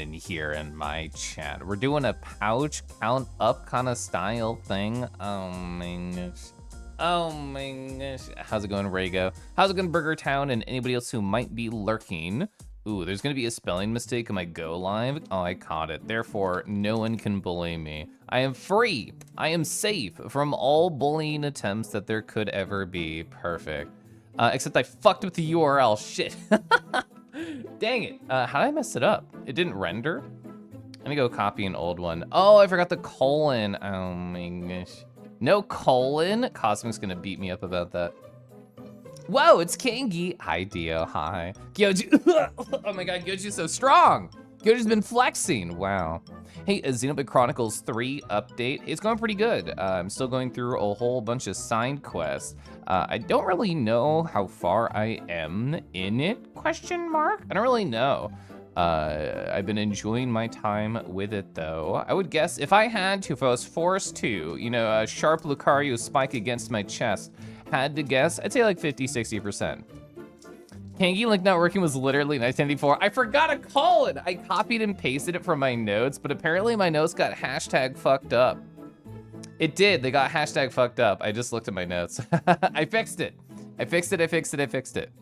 in here in my chat. We're doing a pouch count up kind of style thing. Oh my gosh. Oh my gosh. How's it going, Rago? How's it going, Burger Town, and anybody else who might be lurking? Ooh, there's gonna be a spelling mistake in my go live. Oh, I caught it. Therefore, no one can bully me. I am free. I am safe from all bullying attempts that there could ever be. Perfect. Except I fucked up the URL. Shit. Dang it. How did I mess it up? It didn't render? I'm gonna go copy an old one. Oh, I forgot the colon. Oh my gosh. No colon? Cosmic's gonna beat me up about that. Whoa, it's Kangi. Hi, Dio. Hi. Gyoju. Oh my god, Gyoju's so strong. Gyoju's been flexing. Wow. Hey, Xenoblade Chronicles 3 update. It's going pretty good. I'm still going through a whole bunch of side quests. I don't really know how far I am in it, question mark? I don't really know. I've been enjoying my time with it though. I would guess if I had to, if I was forced to, you know, a sharp Lucario spike against my chest, had to guess, I'd say like 50-60%. Kangi Link not working was literally 1994. I forgot a colon. I copied and pasted it from my notes, but apparently my notes got hashtag fucked up. It did, they got hashtag fucked up. I just looked at my notes. I fixed it. I fixed it, I fixed it, I fixed it.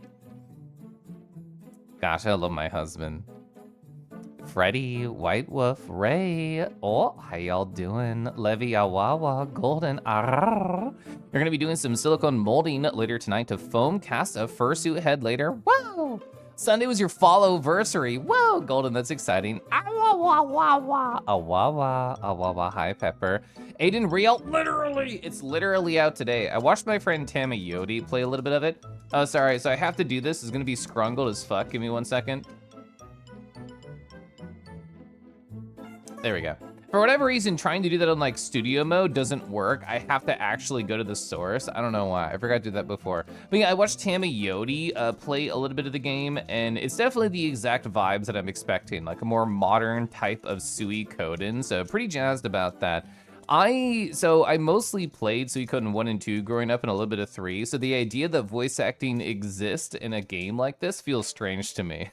Gosh, I love my husband. Freddy, White Wolf, Ray. Oh, how y'all doing? Levi, Awawa, Golden, Arrrr. You're gonna be doing some silicone molding later tonight to foam cast a fursuit head later. Whoa! Sunday was your follow-versary. Whoa, Golden, that's exciting. Awawa, Awawa, hi, Pepper. Aiden Real, literally, it's literally out today. I watched my friend Tamayodi play a little bit of it. Oh, sorry, so I have to do this. It's gonna be scrungled as fuck. Give me 1 second. There we go. For whatever reason, trying to do that on like studio mode doesn't work. I have to actually go to the source. I don't know why. I forgot to do that before. But yeah, I watched Tamayodi play a little bit of the game, and it's definitely the exact vibes that I'm expecting, like a more modern type of Suikoden. So pretty jazzed about that. I mostly played Suikoden 1 and 2 growing up and a little bit of 3, so the idea that voice acting exists in a game like this feels strange to me.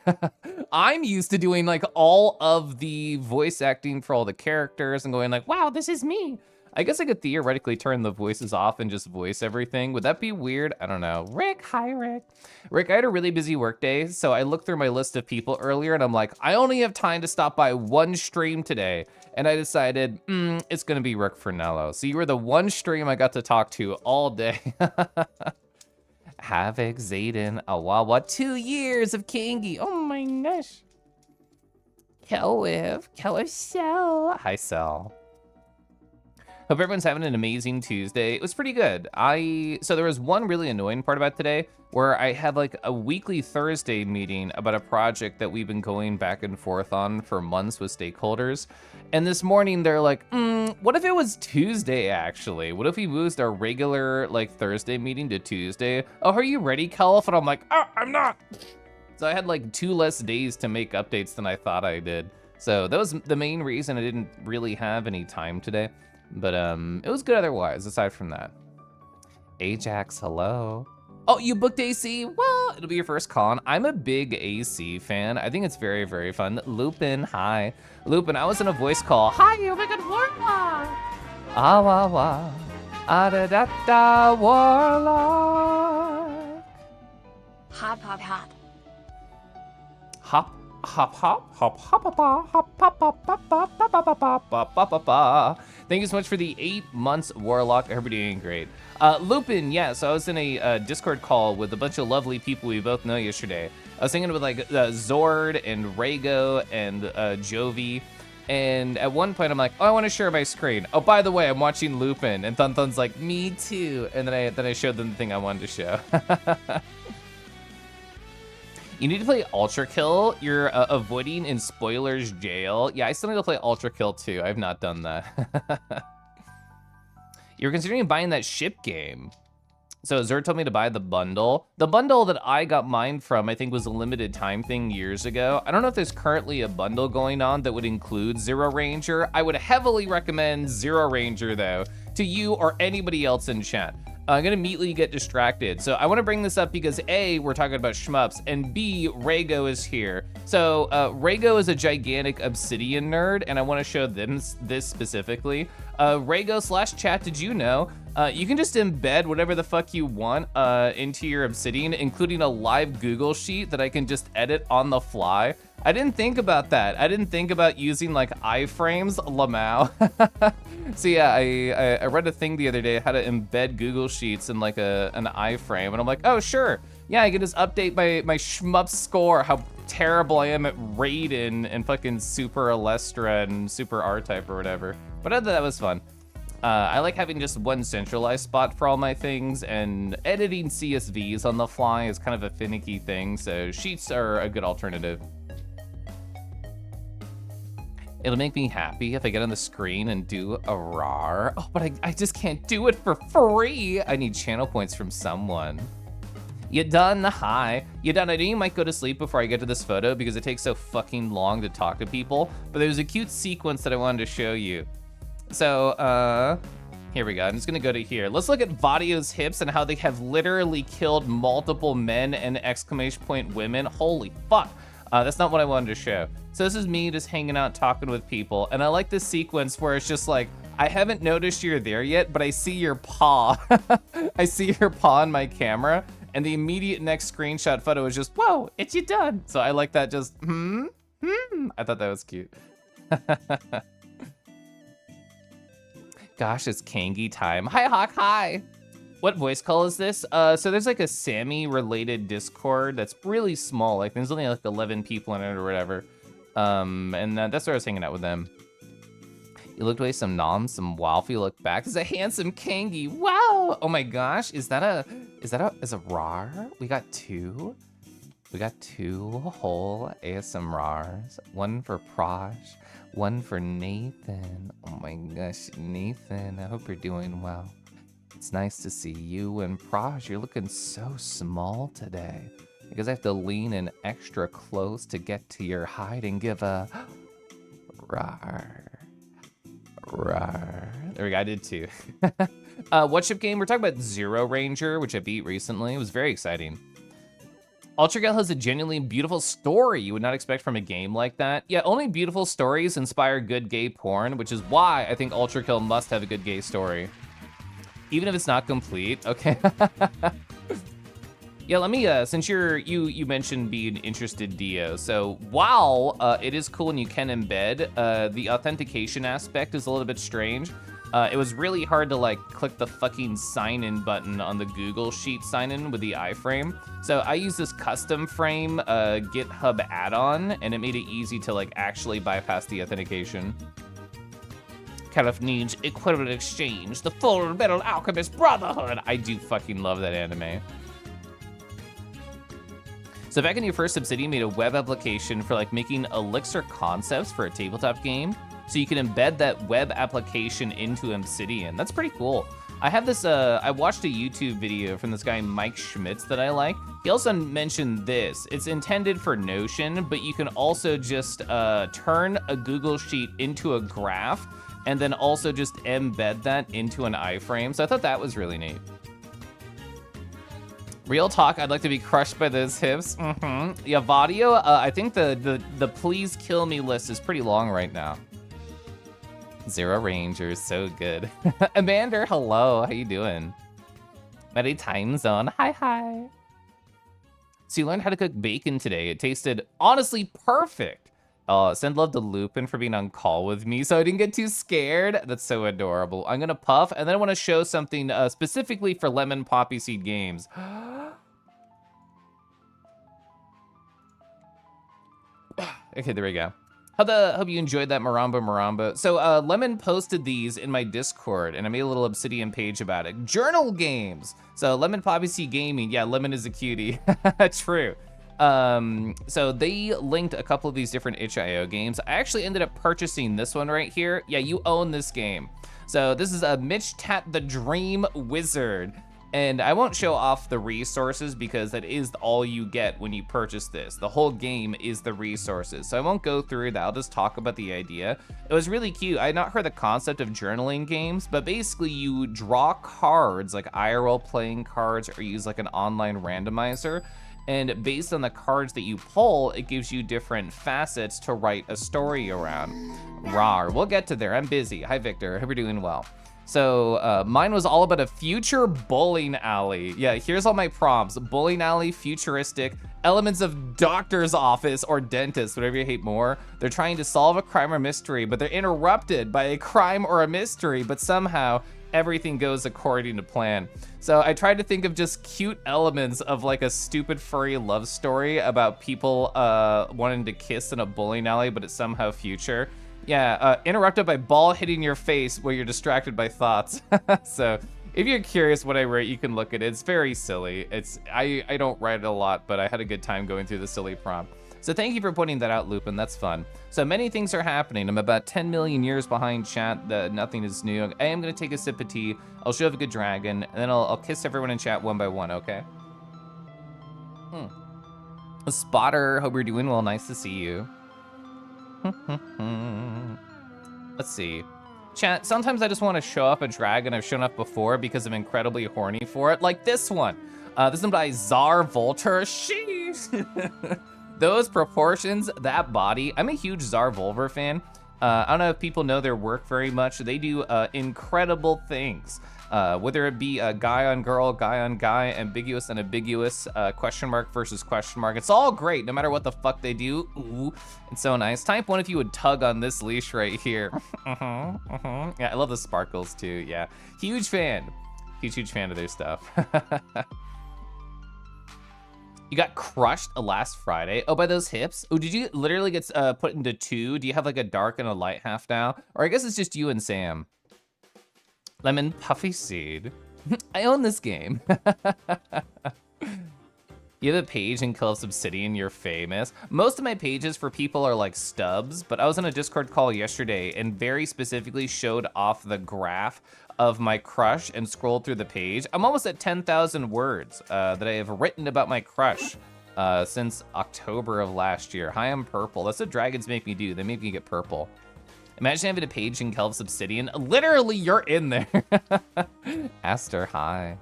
I'm used to doing like all of the voice acting for all the characters and going like, wow, this is me. I guess I could theoretically turn the voices off and just voice everything. Would that be weird? I don't know. Rick, hi Rick. Rick, I had a really busy work day, so I looked through my list of people earlier and I'm like, I only have time to stop by one stream today. And I decided, it's gonna be Rick Fernello. So you were the one stream I got to talk to all day. Havoc, Zayden, Awawa, 2 years of Kangi. Oh my gosh. Kelwiv, Cell. Hi, Cell. Hope everyone's having an amazing Tuesday. It was pretty good. So there was one really annoying part about today where I had like a weekly Thursday meeting about a project that we've been going back and forth on for months with stakeholders. And this morning they're like, what if it was Tuesday actually? What if we moved our regular like Thursday meeting to Tuesday? Oh, are you ready, Caliph? And I'm like, oh, I'm not. So I had like 2 less days to make updates than I thought I did. So that was the main reason I didn't really have any time today. But it was good otherwise, aside from that. Ajax, hello. Oh, you booked AC? Well, it'll be your first con. I'm a big AC fan. I think it's very, very fun. Lupin, hi. Lupin, I was in a voice call. Hi, you make it warlock. Awawa, da warlock. Hop, hop, hop. Hop. Hop, hop, hop, hop, hop, hop, hop, hop, hop, hop, hop, hop, hop, hop, hop. Thank you so much for the 8 months, Warlock. Everybody doing great. Lupin, yeah, so I was in a Discord call with a bunch of lovely people we both know yesterday. I was hanging with like Zord and Rago and Jovi. And at one point I'm like, oh, I want to share my screen. Oh, by the way, I'm watching Lupin. And Thunthun's like, me too. And then I showed them the thing I wanted to show. You need to play Ultra Kill. You're avoiding in spoilers jail. Yeah, I still need to play Ultra Kill too. I've not done that. You're considering buying that ship game. So Zerd told me to buy the bundle. The bundle that I got mine from, I think, was a limited time thing years ago. I don't know if there's currently a bundle going on that would include Zero Ranger. I would heavily recommend Zero Ranger though, to you or anybody else in chat. I'm gonna immediately get distracted. So I wanna bring this up because A, we're talking about shmups, and B, Rego is here. So Rego is a gigantic Obsidian nerd, and I wanna show them this specifically. Rego/chat, did you know? You can just embed whatever the fuck you want into your Obsidian, including a live Google sheet that I can just edit on the fly. I didn't think about that. I didn't think about using like iframes, lamau. So yeah, I read a thing the other day how to embed Google Sheets in like an iframe, and I'm like, oh sure, yeah, I can just update my shmup score, how terrible I am at Raiden and fucking Super Alestra and Super R-Type or whatever. But I thought that was fun. I like having just one centralized spot for all my things, and editing CSVs on the fly is kind of a finicky thing, so sheets are a good alternative. It'll make me happy if I get on the screen and do a rar. Oh, but I just can't do it for free. I need channel points from someone. You done? Hi. You done? I know you might go to sleep before I get to this photo because it takes so fucking long to talk to people, but there's a cute sequence that I wanted to show you. So, here we go. I'm just gonna go to here. Let's look at Vadio's hips and how they have literally killed multiple men and exclamation point women. Holy fuck. That's not what I wanted to show. So this is me just hanging out, talking with people. And I like this sequence where it's just like, I haven't noticed you're there yet, but I see your paw. I see your paw in my camera. And the immediate next screenshot photo is just, whoa, it's you done. So I like that just, I thought that was cute. Gosh, it's Kangi time. Hi, Hawk, hi. What voice call is this? So there's like a Sammy related Discord that's really small. Like there's only like 11 people in it or whatever. And that's where I was hanging out with them. You looked away some noms, some Walfie, you look back. It's a handsome Kangi. Wow. Oh my gosh. Is that a rar? We got two. We got two whole ASMRs. One for Prosh, one for Nathan. Oh my gosh, Nathan, I hope you're doing well. It's nice to see you and Prosh. You're looking so small today because I have to lean in extra close to get to your height and give a rar. Rar. There we go, I did too. What ship game? We're talking about Zero Ranger, which I beat recently. It was very exciting. Ultra Kill has a genuinely beautiful story you would not expect from a game like that. Yeah, only beautiful stories inspire good gay porn, which is why I think Ultra Kill must have a good gay story. Even if it's not complete, okay? Yeah, let me, since you mentioned being interested, Dio, so while it is cool and you can embed, the authentication aspect is a little bit strange. It was really hard to like click the fucking sign-in button on the Google Sheet sign-in with the iframe. So I use this custom frame GitHub add-on, and it made it easy to like actually bypass the authentication. Caliph needs equivalent exchange, the Full Metal Alchemist Brotherhood. I do fucking love that anime. So back in your first Obsidian, made a web application for like making Elixir concepts for a tabletop game. So you can embed that web application into Obsidian. That's pretty cool. I have this, I watched a YouTube video from this guy, Mike Schmitz, that I like. He also mentioned this. It's intended for Notion, but you can also just turn a Google Sheet into a graph and then also just embed that into an iframe. So I thought that was really neat. Real talk, I'd like to be crushed by those hips. Yeah, Vadio, I think the please kill me list is pretty long right now. Zero Rangers, so good. Amanda, hello, how you doing? Medi Time Zone, hi. So you learned how to cook bacon today. It tasted honestly perfect. Send love to Lupin for being on call with me so I didn't get too scared. That's so adorable. I'm gonna puff, and then I wanna show something specifically for Lemon Poppy Seed Games. Okay, there we go. Hope you enjoyed that Maramba. So Lemon posted these in my Discord, and I made a little Obsidian page about it. Journal games. So Lemon Poppy Seed Gaming. Yeah, Lemon is a cutie. True. So they linked a couple of these different itch.io games. I actually ended up purchasing this one right here. Yeah, you own this game. So this is a Mitch Tat the Dream Wizard. And I won't show off the resources because that is all you get when you purchase this. The whole game is the resources. So I won't go through that. I'll just talk about the idea. It was really cute. I had not heard the concept of journaling games, but basically you draw cards, like IRL playing cards, or use like an online randomizer. And based on the cards that you pull, it gives you different facets to write a story around. Rawr, we'll get to there. I'm busy. Hi, Victor. Hope you're doing well. So mine was all about a future bowling alley. Yeah, here's all my prompts. Bowling alley, futuristic, elements of doctor's office or dentist, whatever you hate more. They're trying to solve a crime or mystery, but they're interrupted by a crime or a mystery, but somehow everything goes according to plan. So I tried to think of just cute elements of like a stupid furry love story about people wanting to kiss in a bowling alley, but it's somehow future. Yeah, interrupted by ball hitting your face while you're distracted by thoughts. So if you're curious what I write, you can look at it. It's very silly. I don't write it a lot, but I had a good time going through the silly prompt. So thank you for pointing that out, Lupin. That's fun. So many things are happening. I'm about 10 million years behind chat. Nothing is new. I am going to take a sip of tea. I'll show up a good dragon, and then I'll kiss everyone in chat one by one, okay? Spotter, hope you're doing well. Nice to see you. Let's see. Chat, sometimes I just want to show up a dragon I've shown up before because I'm incredibly horny for it, like this one. This one by Czar Volter. Sheesh. Those proportions, that body. I'm a huge Czar Volver fan. I don't know if people know their work very much. They do incredible things. Whether it be a guy on girl, guy on guy, ambiguous and ambiguous, question mark versus question mark. It's all great, no matter what the fuck they do. Ooh, it's so nice. Type 1 if you would tug on this leash right here. Yeah, I love the sparkles too, yeah. Huge fan. Huge fan of their stuff. You got crushed last Friday. Oh, by those hips? Oh, did you literally get put into two? Do you have like a dark and a light half now? Or I guess it's just you and Sam. Lemon Puffy Seed. I own this game. You have a page in Call of Obsidian, you're famous. Most of my pages for people are like stubs, but I was on a Discord call yesterday and very specifically showed off the graph of my crush and scrolled through the page. I'm almost at 10,000 words that I have written about my crush since October of last year. Hi, I'm purple. That's what dragons make me do. They make me get purple. Imagine having a page in Kelv's Obsidian. Literally, you're in there. Aster, hi.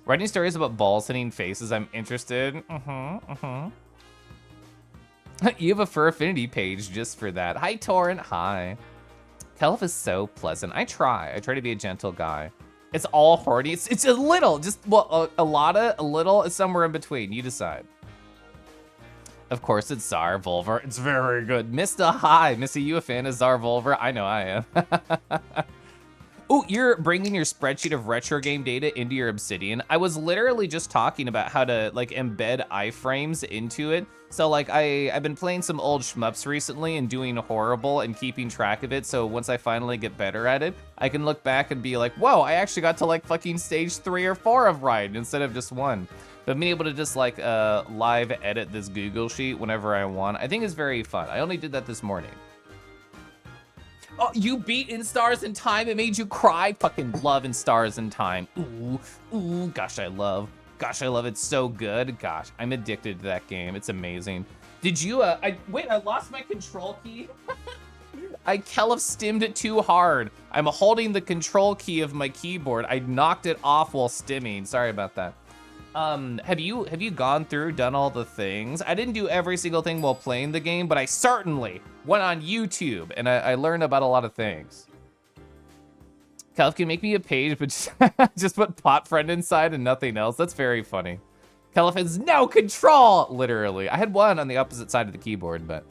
Writing stories about balls hitting faces, I'm interested. You have a fur affinity page just for that. Hi, Torrent, hi. Kelv is so pleasant. I try to be a gentle guy. It's all horny. It's a little, just, well, a lot of, a little, somewhere in between. You decide. Of course, it's Czar Volver. It's very good. Mista, hi. Missy, you a fan of Czar Volver? I know I am. Oh, you're bringing your spreadsheet of retro game data into your Obsidian. I was literally just talking about how to like embed iframes into it. So like I've been playing some old shmups recently and doing horrible and keeping track of it. So once I finally get better at it, I can look back and be like, whoa, I actually got to like fucking stage 3 or 4 of Ride instead of just 1. But being able to just like live edit this Google sheet whenever I want, I think is very fun. I only did that this morning. Oh, you beat In Stars in Time. It made you cry. Fucking love In Stars in Time. Ooh, gosh, I love it so good. Gosh, I'm addicted to that game. It's amazing. Did you, wait, I lost my control key. I stimmed it too hard. I'm holding the control key of my keyboard. I knocked it off while stimming. Sorry about that. Have you gone through, done all the things? I didn't do every single thing while playing the game, but I certainly went on YouTube and I learned about a lot of things. Calf can make me a page, but just put pot friend inside and nothing else. That's very funny. Calf has no control, literally. I had one on the opposite side of the keyboard, but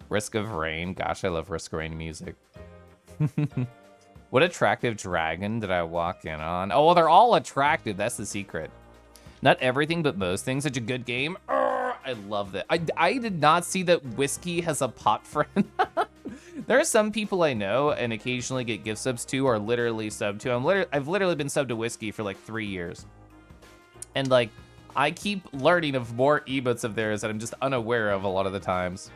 Risk of Rain. Gosh, I love Risk of Rain music. What attractive dragon did I walk in on? Oh, well, they're all attractive. That's the secret. Not everything, but most things. Such a good game. I love that. I did not see that Whiskey has a pot friend. There are some people I know and occasionally get gift subs to or literally sub to. I've literally been subbed to Whiskey for like 3 years. And like, I keep learning of more emotes of theirs that I'm just unaware of a lot of the times.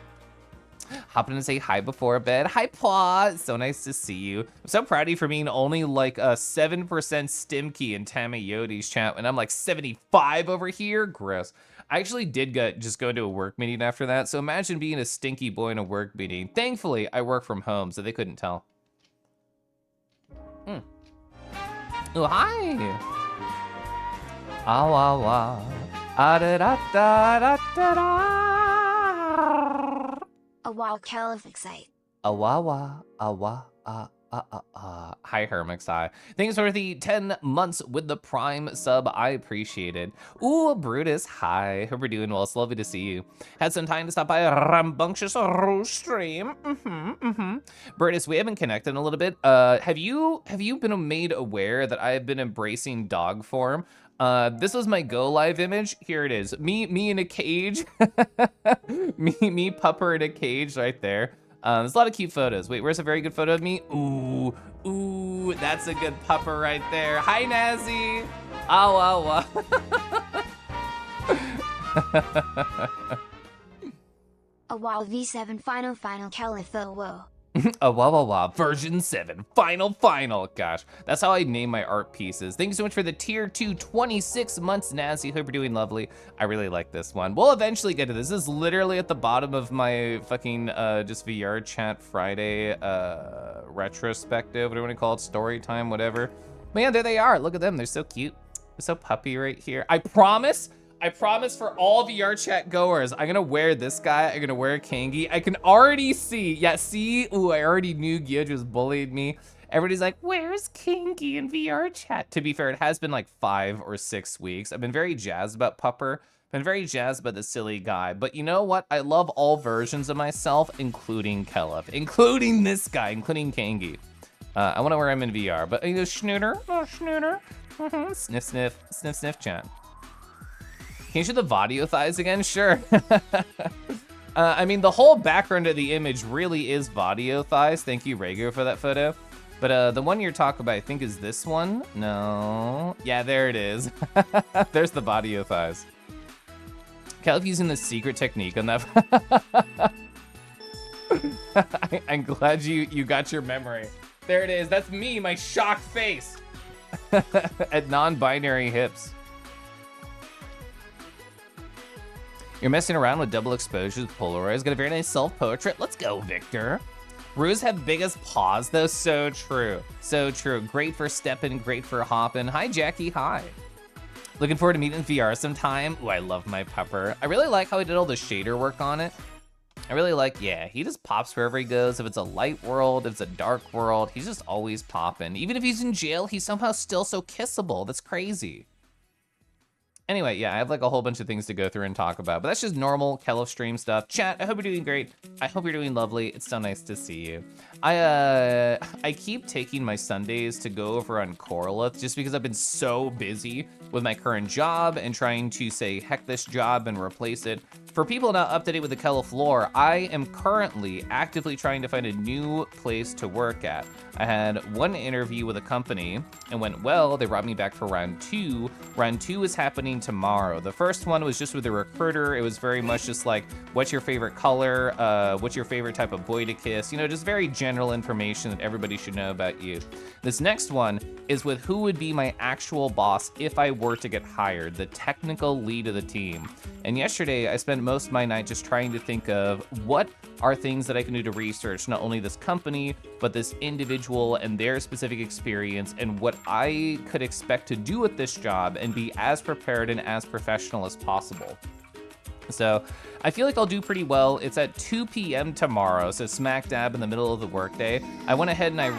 Hop in and say hi before bed. Hi, Paw. So nice to see you. I'm so proud of you for being only like a 7% Stimkey in Tamayoti's chat, and I'm like 75 over here. Gross. I actually did just go into a work meeting after that, so imagine being a stinky boy in a work meeting. Thankfully, I work from home, so they couldn't tell. Oh, hi. Awawa. Awawa Califixite. Awawa. Hi, Hermixi. Thanks for the 10 months with the Prime sub. I appreciate it. Ooh, Brutus. Hi. Hope you're doing well. It's lovely to see you. Had some time to stop by a rambunctious stream. Brutus, we haven't connected in a little bit. Have you been made aware that I have been embracing dog form? This was my go live image. Here it is. Me in a cage. me pupper in a cage right there. There's a lot of cute photos. Wait, where's a very good photo of me? Ooh, that's a good pupper right there. Hi, Nazi. Awawa. Awawa V7 Final Califo. Whoa. Awawa version 7 final. Gosh, that's how I name my art pieces. Thank you so much for the tier 2 26 months, Nazi. Hope you're doing lovely. I really like this one. We'll eventually get to this. This is literally at the bottom of my fucking just VR chat Friday retrospective, whatever you want to call it, story time, whatever. Man, there they are. Look at them. They're so cute. They're so puppy right here. I promise for all VR chat goers, I'm gonna wear this guy. I'm gonna wear Kangi. I can already see. Yeah, see? Ooh, I already knew Gio just bullied me. Everybody's like, where's Kangi in VR chat? To be fair, it has been like 5 or 6 weeks. I've been very jazzed about Pupper. Been very jazzed about the silly guy. But you know what? I love all versions of myself, including Kelef, including this guy, including Kangi. I want to wear him in VR. But you know, Schnooter, oh, Schnooter. Sniff, sniff, sniff, sniff, chat. Can you show the Vadio thighs again? Sure. I mean, the whole background of the image really is Vadio thighs. Thank you, Rego, for that photo. But the one you're talking about, I think, is this one. No. Yeah, there it is. There's the Vadio thighs. Caleb using the secret technique on that. I'm glad you got your memory. There it is. That's me, my shocked face. At non-binary hips. You're messing around with double exposures with Polaroids. Got a very nice self-portrait. Let's go, Victor. Roos have biggest paws, though. So true. So true. Great for stepping, great for hopping. Hi, Jackie. Hi. Looking forward to meeting in VR sometime. Ooh, I love my pupper. I really like how he did all the shader work on it. I really like, yeah, he just pops wherever he goes. If it's a light world, if it's a dark world, he's just always popping. Even if he's in jail, he's somehow still so kissable. That's crazy. Anyway, yeah, I have like a whole bunch of things to go through and talk about, but that's just normal Kello stream stuff. Chat, I hope you're doing great. I hope you're doing lovely. It's so nice to see you. I keep taking my Sundays to go over on Coralith just because I've been so busy with my current job and trying to say heck this job and replace it. For people not up to date with the Kello floor, I am currently actively trying to find a new place to work at. I had one interview with a company and went well. They brought me back for round 2. Round 2 is happening tomorrow. The first one was just with a recruiter. It was very much just like, what's your favorite color? What's your favorite type of boy to kiss? You know, just very general information that everybody should know about you. This next one is with who would be my actual boss if I were to get hired, the technical lead of the team. And yesterday I spent most of my night just trying to think of what are things that I can do to research not only this company, but this individual and their specific experience and what I could expect to do with this job and be as prepared and as professional as possible. So I feel like I'll do pretty well. It's at 2 p.m. tomorrow, so smack dab in the middle of the workday. I went ahead and I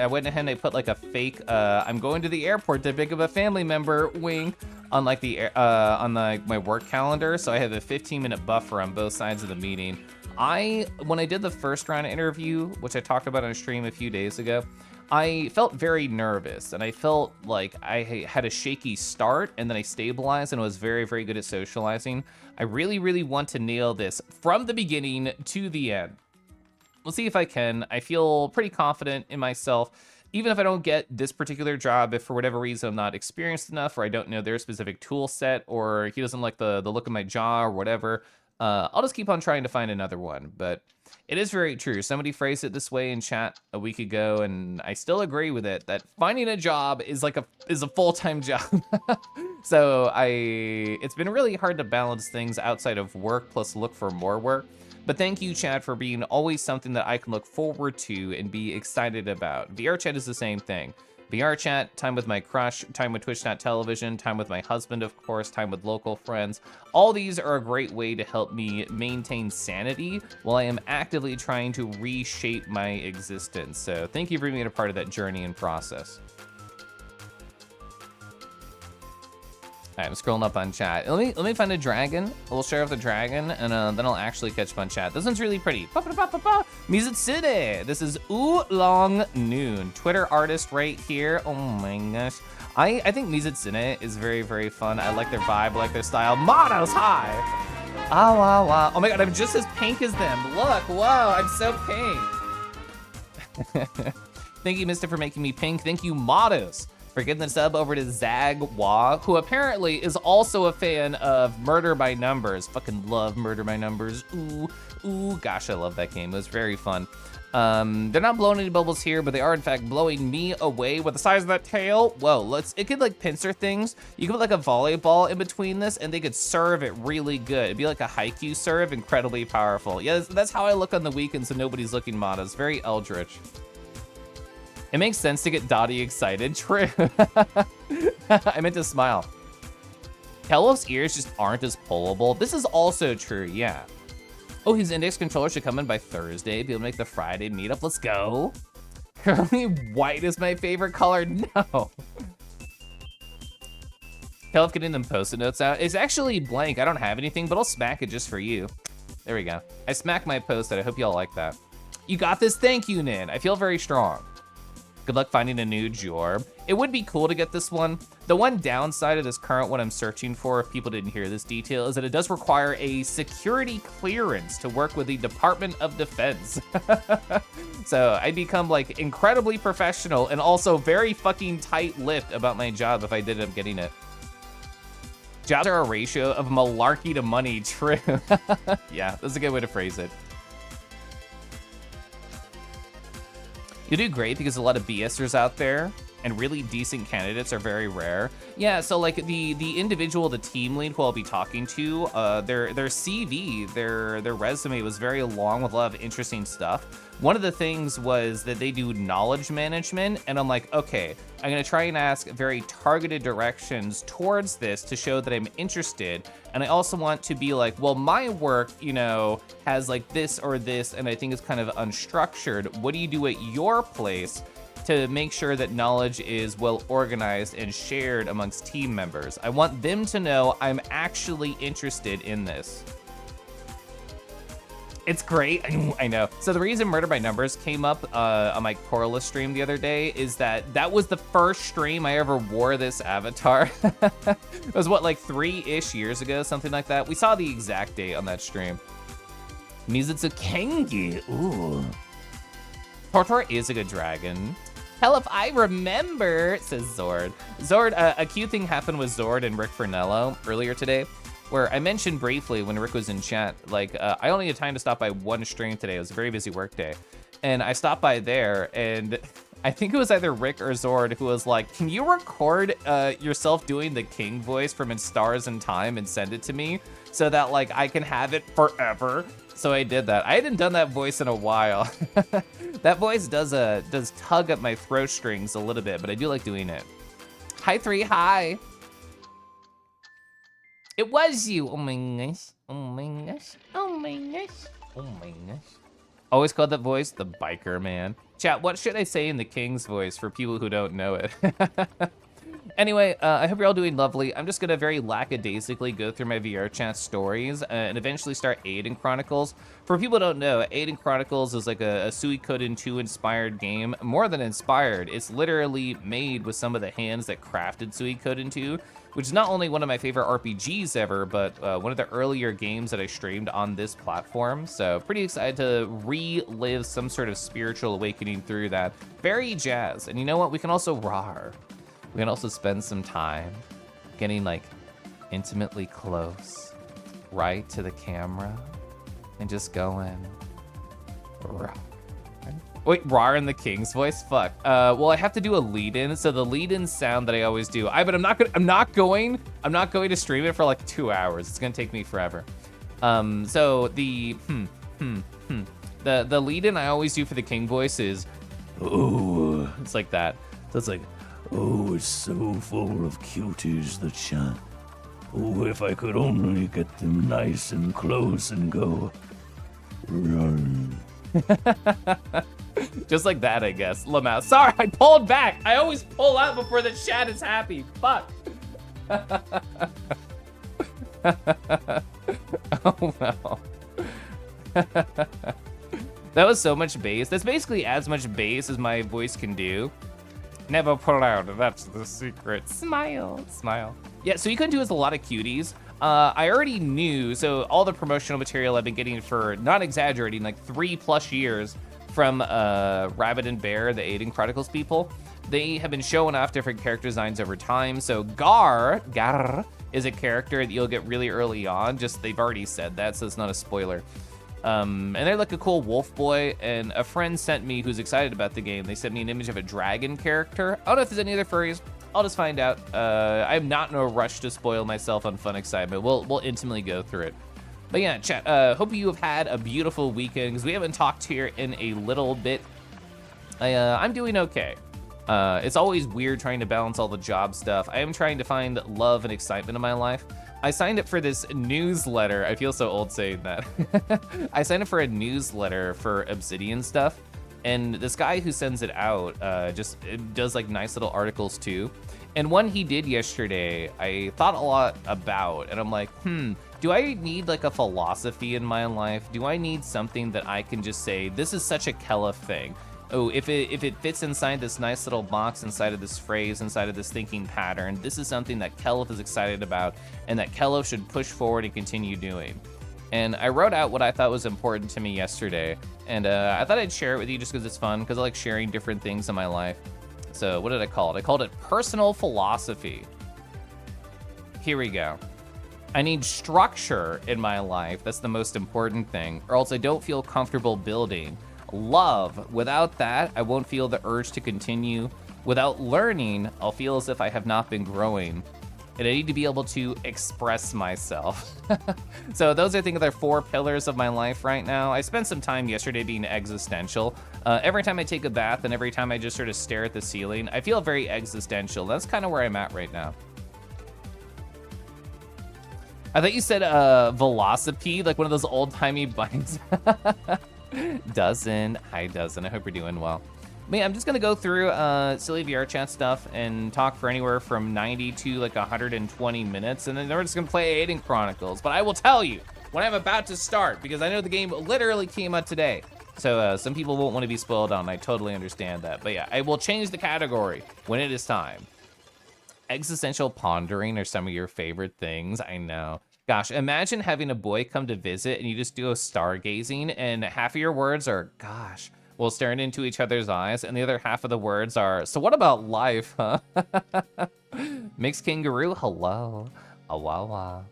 went ahead and I put like a fake, I'm going to the airport to pick up a family member, wink, on like my work calendar. So I have a 15-minute buffer on both sides of the meeting. When I did the first round interview, which I talked about on a stream a few days ago, I felt very nervous and I felt like I had a shaky start and then I stabilized and was very, very good at socializing. I really, really want to nail this from the beginning to the end. We'll see if I can. I feel pretty confident in myself. Even if I don't get this particular job, if for whatever reason I'm not experienced enough or I don't know their specific tool set or he doesn't like the look of my jaw or whatever, I'll just keep on trying to find another one. But It is very true. Somebody phrased it this way in chat a week ago, and I still agree with it, that finding a job is like a full-time job. So it's been really hard to balance things outside of work plus look for more work. But thank you, chat, for being always something that I can look forward to and be excited about. VR chat is the same thing. VR chat, time with my crush, time with Twitch.tv, time with my husband, of course, time with local friends. All these are a great way to help me maintain sanity while I am actively trying to reshape my existence. So thank you for being a part of that journey and process. All right, I'm scrolling up on chat. Let me find a dragon. We'll share with the dragon, and then I'll actually catch up on chat. This one's really pretty. Mizutsude. This is Oolong Noon. Twitter artist right here. Oh my gosh. I think Mizutsude is very, very fun. I like their vibe, I like their style. Monos, hi! Oh, wow, wow. Oh my god, I'm just as pink as them. Look, whoa, I'm so pink. Thank you, Mister, for making me pink. Thank you, Modos, for getting the sub over to Zagwa, who apparently is also a fan of Murder by Numbers. Fucking love Murder by Numbers. Ooh, ooh, gosh, I love that game. It was very fun. They're not blowing any bubbles here, but they are in fact blowing me away with the size of that tail. Whoa, it could like pincer things. You could put like a volleyball in between this and they could serve it really good. It'd be like a haiku serve, incredibly powerful. Yeah, that's how I look on the weekend, so nobody's looking modest. Very eldritch. It makes sense to get Dottie excited. True. I meant to smile. Kelloff's ears just aren't as pullable. This is also true, yeah. Oh, his index controller should come in by Thursday. Be able to make the Friday meetup. Let's go. Currently, white is my favorite color. No. Kelloff getting them post-it notes out. It's actually blank. I don't have anything, but I'll smack it just for you. There we go. I smacked my post-it. I hope y'all like that. You got this. Thank you, Nin. I feel very strong. Good luck finding a new Jorb. It would be cool to get this one. The one downside of this current one I'm searching for, if people didn't hear this detail, is that it does require a security clearance to work with the Department of Defense. So I'd become like incredibly professional and also very fucking tight-lipped about my job if I did end up getting it. Jobs are a ratio of malarkey to money, true. Yeah, that's a good way to phrase it. You do great because a lot of BSers out there and really decent candidates are very rare. Yeah, so like the individual, the team lead who I'll be talking to, their CV, their resume was very long with a lot of interesting stuff. One of the things was that they do knowledge management, and I'm like, okay, I'm gonna try and ask very targeted directions towards this to show that I'm interested. And I also want to be like, well, my work, you know, has like this or this, and I think it's kind of unstructured. What do you do at your place to make sure that knowledge is well organized and shared amongst team members? I want them to know I'm actually interested in this. It's great, I know. So the reason Murder by Numbers came up on my Corliss stream the other day is that was the first stream I ever wore this avatar. It was what, like 3-ish years ago, something like that. We saw the exact date on that stream. Mizutsu Kengi, ooh. Tortor is a good dragon. Hell if I remember, says Zord. Zord, a cute thing happened with Zord and Rick Fernello earlier today, where I mentioned briefly when Rick was in chat, like, I only had time to stop by one stream today. It was a very busy work day. And I stopped by there, and I think it was either Rick or Zord who was like, can you record yourself doing the King voice from In Stars and Time and send it to me so that, like, I can have it forever? So I did that. I hadn't done that voice in a while. That voice does tug at my throat strings a little bit, but I do like doing it. Hi, 3, hi. It was you. Oh my gosh. Oh my gosh. Oh my gosh. Oh my gosh. Always called that voice the biker man. Chat, what should I say in the King's voice for people who don't know it? Anyway, I hope you're all doing lovely. I'm just gonna very lackadaisically go through my VR chat stories and eventually start Eiyuden Chronicles. For people who don't know, Eiyuden Chronicles is like a Suikoden 2 inspired game. More than inspired, it's literally made with some of the hands that crafted Suikoden 2, which is not only one of my favorite RPGs ever, but one of the earlier games that I streamed on this platform. So pretty excited to relive some sort of spiritual awakening through that. Very jazz. And you know what? We can also rawr. We can also spend some time getting like intimately close, right to the camera, and just going, Wait, Rar in the King's voice? Fuck. Well, I have to do a lead-in, so the lead-in sound that I always do. But I'm not going to stream it for like 2 hours. It's gonna take me forever. So the the lead-in I always do for the King voice is, oh, it's like that. So it's like, oh, it's so full of cuties, the chat. Oh, if I could only get them nice and close and go, run. Just like that, I guess. Lamau. Sorry, I pulled back. I always pull out before the chat is happy. Fuck. Oh, no. That was so much bass. That's basically as much bass as my voice can do. Never pull out. That's the secret. Smile. Smile. Yeah, so you can do is a lot of cuties. I already knew, so all the promotional material I've been getting for, not exaggerating, like 3+ years from Rabbit and Bear, the Eiyuden Chronicles people. They have been showing off different character designs over time. So Gar is a character that you'll get really early on. Just they've already said that, so it's not a spoiler. And they're like a cool wolf boy. And a friend sent me, who's excited about the game, they sent me an image of a dragon character. I don't know if there's any other furries. I'll just find out. I'm not in a rush to spoil myself on fun excitement. We'll intimately go through it. But yeah, chat, hope you have had a beautiful weekend, because we haven't talked here in a little bit. I'm doing okay. It's always weird trying to balance all the job stuff. I am trying to find love and excitement in my life. I signed up for this newsletter. I feel so old saying that. I signed up for a newsletter for Obsidian stuff. And this guy who sends it out just does like nice little articles too. And one he did yesterday, I thought a lot about, and I'm like, do I need like a philosophy in my life? Do I need something that I can just say, this is such a Kella thing? Oh, if it fits inside this nice little box, inside of this phrase, inside of this thinking pattern, this is something that Kelif is excited about and that Kelif should push forward and continue doing. And I wrote out what I thought was important to me yesterday, and I thought I'd share it with you just because it's fun, because I like sharing different things in my life. So what did I call it? I called it personal philosophy. Here we go. I need structure in my life. That's the most important thing, or else I don't feel comfortable building. Love. Without that, I won't feel the urge to continue. Without learning, I'll feel as if I have not been growing. And I need to be able to express myself. So those, I think, are the 4 pillars of my life right now. I spent some time yesterday being existential. Every time I take a bath and every time I just sort of stare at the ceiling, I feel very existential. That's kind of where I'm at right now. I thought you said velocipede, like one of those old-timey bikes. Dozen. Hi, Dozen. I hope you're doing well. But yeah, I'm just gonna go through silly VR chat stuff and talk for anywhere from 90 to like 120 minutes, and then we're just gonna play Eiyuden Chronicles. But I will tell you when I'm about to start, because I know the game literally came out today. So some people won't want to be spoiled on. I totally understand that. But yeah, I will change the category when it is time. Existential pondering are some of your favorite things. I know. Gosh, imagine having a boy come to visit and you just do a stargazing and half of your words are, gosh, while staring into each other's eyes, and the other half of the words are, so what about life, huh? Mixed kangaroo, hello. Awawa.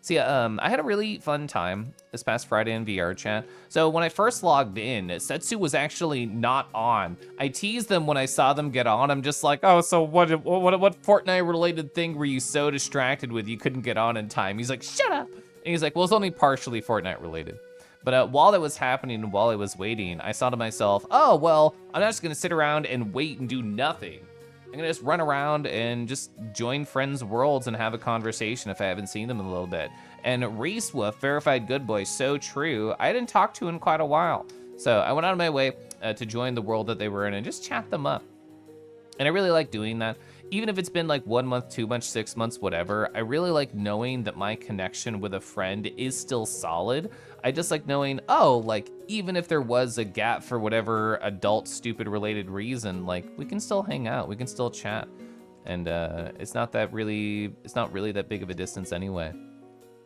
So yeah, I had a really fun time this past Friday in VR chat. So when I first logged in, Setsu was actually not on. I teased them when I saw them get on. I'm just like, oh, so what Fortnite related thing were you so distracted with you couldn't get on in time? He's like, shut up. And he's like, well, it's only partially Fortnite related. But while that was happening and while I was waiting, I thought to myself, oh, well, I'm not just gonna sit around and wait and do nothing. I'm gonna just run around and just join friends' worlds and have a conversation if I haven't seen them in a little bit. And Reese Wolf, verified good boy, so true. I didn't talk to in quite a while. So I went out of my way to join the world that they were in and just chat them up. And I really like doing that. Even if it's been like 1 month, 2 months, 6 months, whatever, I really like knowing that my connection with a friend is still solid. I just like knowing, oh, like, even if there was a gap for whatever adult stupid related reason, like, we can still hang out, we can still chat. And it's not really that big of a distance anyway.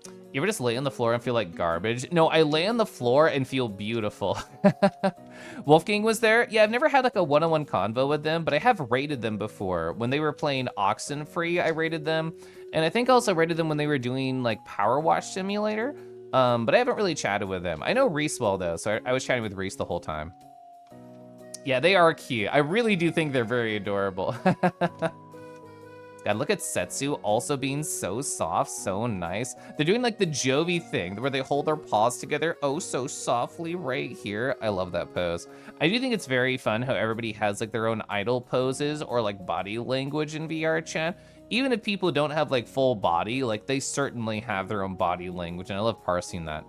You ever just lay on the floor and feel like garbage? No, I lay on the floor and feel beautiful. Wolfgang was there. Yeah, I've never had like a one-on-one convo with them, but I have rated them before. When they were playing Oxenfree, I rated them. And I think I also rated them when they were doing like Power Wash Simulator. But I haven't really chatted with him. I know Reese well, though, so I was chatting with Reese the whole time. Yeah, they are cute. I really do think they're very adorable. God, look at Setsu also being so soft, so nice. They're doing like the Jovi thing where they hold their paws together oh so softly right here. I love that pose. I do think it's very fun how everybody has like their own idol poses or like body language in VR chat. Even if people don't have like full body, like they certainly have their own body language, and I love parsing that.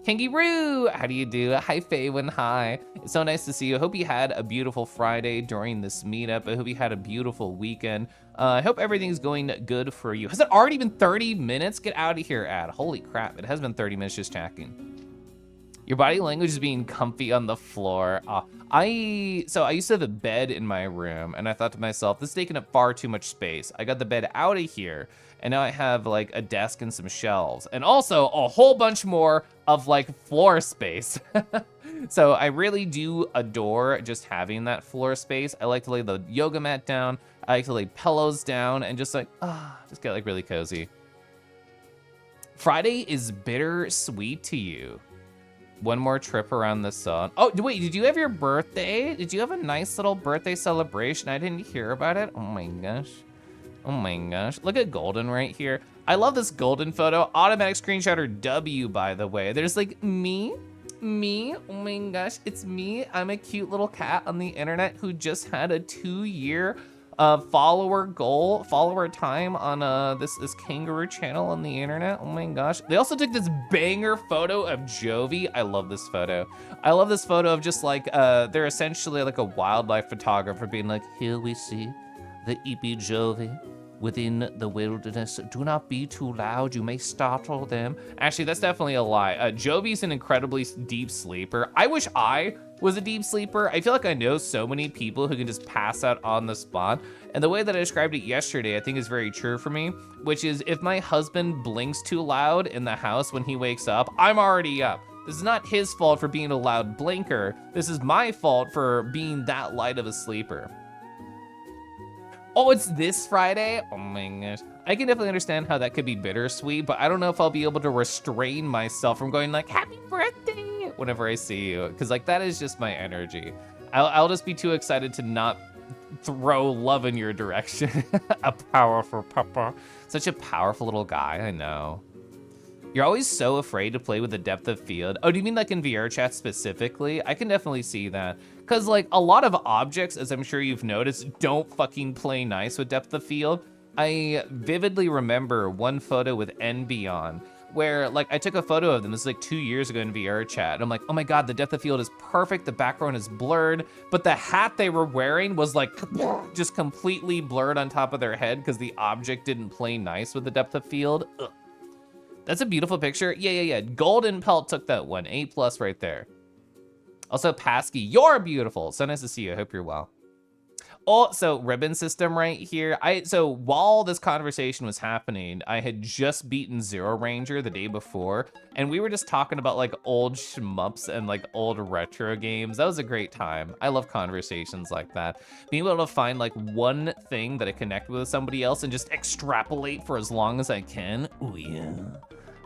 Kangaroo, how do you do? Hi, Faywin, hi. It's so nice to see you. I hope you had a beautiful Friday during this meetup. I hope you had a beautiful weekend. I hope everything's going good for you. Has it already been 30 minutes? Get out of here, ad. Holy crap, it has been 30 minutes just checking. Your body language is being comfy on the floor. I used to have a bed in my room, and I thought to myself, this is taking up far too much space. I got the bed out of here, and now I have like a desk and some shelves, and also a whole bunch more of like floor space. So I really do adore just having that floor space. I like to lay the yoga mat down. I like to lay pillows down and just like, just get like really cozy. Friday is bittersweet to you. One more trip around the sun. Oh, wait, did you have your birthday? Did you have a nice little birthday celebration? I didn't hear about it. Oh my gosh. Oh my gosh. Look at Golden right here. I love this Golden photo. Automatic screenshotter W, by the way. There's like me. Oh my gosh, it's me. I'm a cute little cat on the internet who just had a 2-year follower time on this kangaroo channel on the internet. Oh my gosh. They also took this banger photo of Jovi. I love this photo. I love this photo of just like, they're essentially like a wildlife photographer being like, here we see the Ippy Jovi within the wilderness. Do not be too loud, you may startle them. Actually, that's definitely a lie. Jovi's an incredibly deep sleeper. I wish I was a deep sleeper. I feel like I know so many people who can just pass out on the spot. And the way that I described it yesterday, I think is very true for me, which is if my husband blinks too loud in the house when he wakes up, I'm already up. This is not his fault for being a loud blinker. This is my fault for being that light of a sleeper. Oh, it's this Friday? Oh my gosh. I can definitely understand how that could be bittersweet, but I don't know if I'll be able to restrain myself from going like, happy birthday, whenever I see you. Because like, that is just my energy. I'll just be too excited to not throw love in your direction. A powerful papa. Such a powerful little guy, I know. You're always so afraid to play with the depth of field. Oh, do you mean like in VR chat specifically? I can definitely see that. Cause like a lot of objects, as I'm sure you've noticed, don't fucking play nice with depth of field. I vividly remember one photo with Nbeyond where like I took a photo of them, this is like 2 years ago in VR chat. And I'm like, oh my God, the depth of field is perfect. The background is blurred, but the hat they were wearing was like just completely blurred on top of their head because the object didn't play nice with the depth of field. Ugh. That's a beautiful picture. Yeah. Golden Pelt took that one. A+ right there. Also, Pasky, you're beautiful. So nice to see you. I hope you're well. Oh, so ribbon system right here. So while this conversation was happening, I had just beaten Zero Ranger the day before, and we were just talking about like old shmups and like old retro games. That was a great time. I love conversations like that. Being able to find like one thing that I connect with somebody else and just extrapolate for as long as I can. Oh yeah.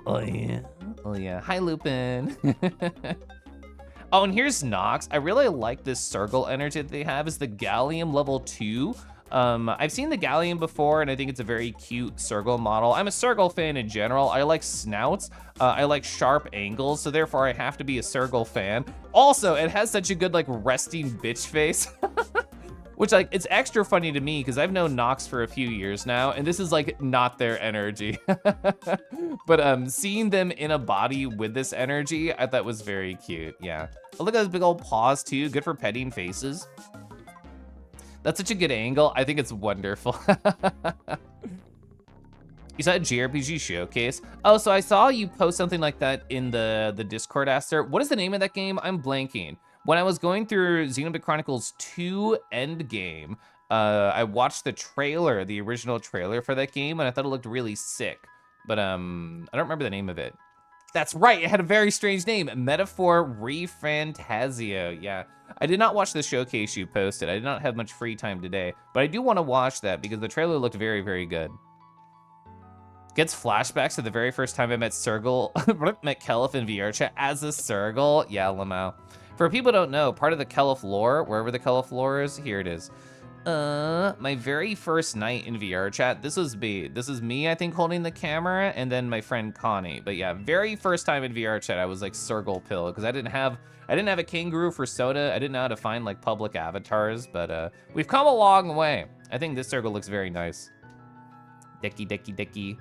Oh yeah. Oh yeah. Hi, Lupin. Oh, and here's Nox. I really like this circle energy that they have. Is the Gallium level 2. I've seen the Gallium before, and I think it's a very cute circle model. I'm a circle fan in general. I like snouts. I like sharp angles, so therefore I have to be a circle fan. Also, it has such a good like resting bitch face. Which like, it's extra funny to me because I've known Nox for a few years now, and this is like not their energy. But seeing them in a body with this energy, I thought was very cute, yeah. Oh, look at those big old paws too, good for petting faces. That's such a good angle, I think it's wonderful. You saw a JRPG showcase? Oh, so I saw you post something like that in the Discord, Aster. What is the name of that game? I'm blanking. When I was going through Xenoblade Chronicles 2 Endgame, I watched the trailer, the original trailer for that game, and I thought it looked really sick. But I don't remember the name of it. That's right, it had a very strange name, Metaphor ReFantazio. Yeah, I did not watch the showcase you posted. I did not have much free time today, but I do want to watch that because the trailer looked very, very good. Gets flashbacks to the very first time I met met Kelif in VR chat as a Sergal. Yeah, Lamau. For people who don't know, part of the Kelif lore, wherever the Kelif lore is, here it is. My very first night in VR chat, this was me, I think, holding the camera, and then my friend Connie. But yeah, very first time in VR chat, I was like Sergal Pill, because I didn't have a kangaroo for soda. I didn't know how to find like public avatars, but we've come a long way. I think this Sergal looks very nice. Dicky.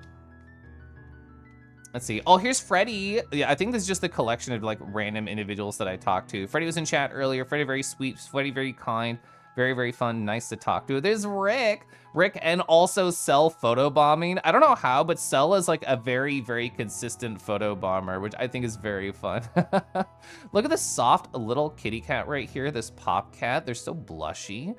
Let's see. Oh, here's Freddy. Yeah, I think this is just a collection of like random individuals that I talked to. Freddy was in chat earlier. Freddy very sweet. Freddy very kind. Very, very fun. Nice to talk to. There's Rick. And also Cell photobombing. I don't know how, but Cell is like a very, very consistent photobomber, which I think is very fun. Look at this soft little kitty cat right here. This pop cat. They're so blushy.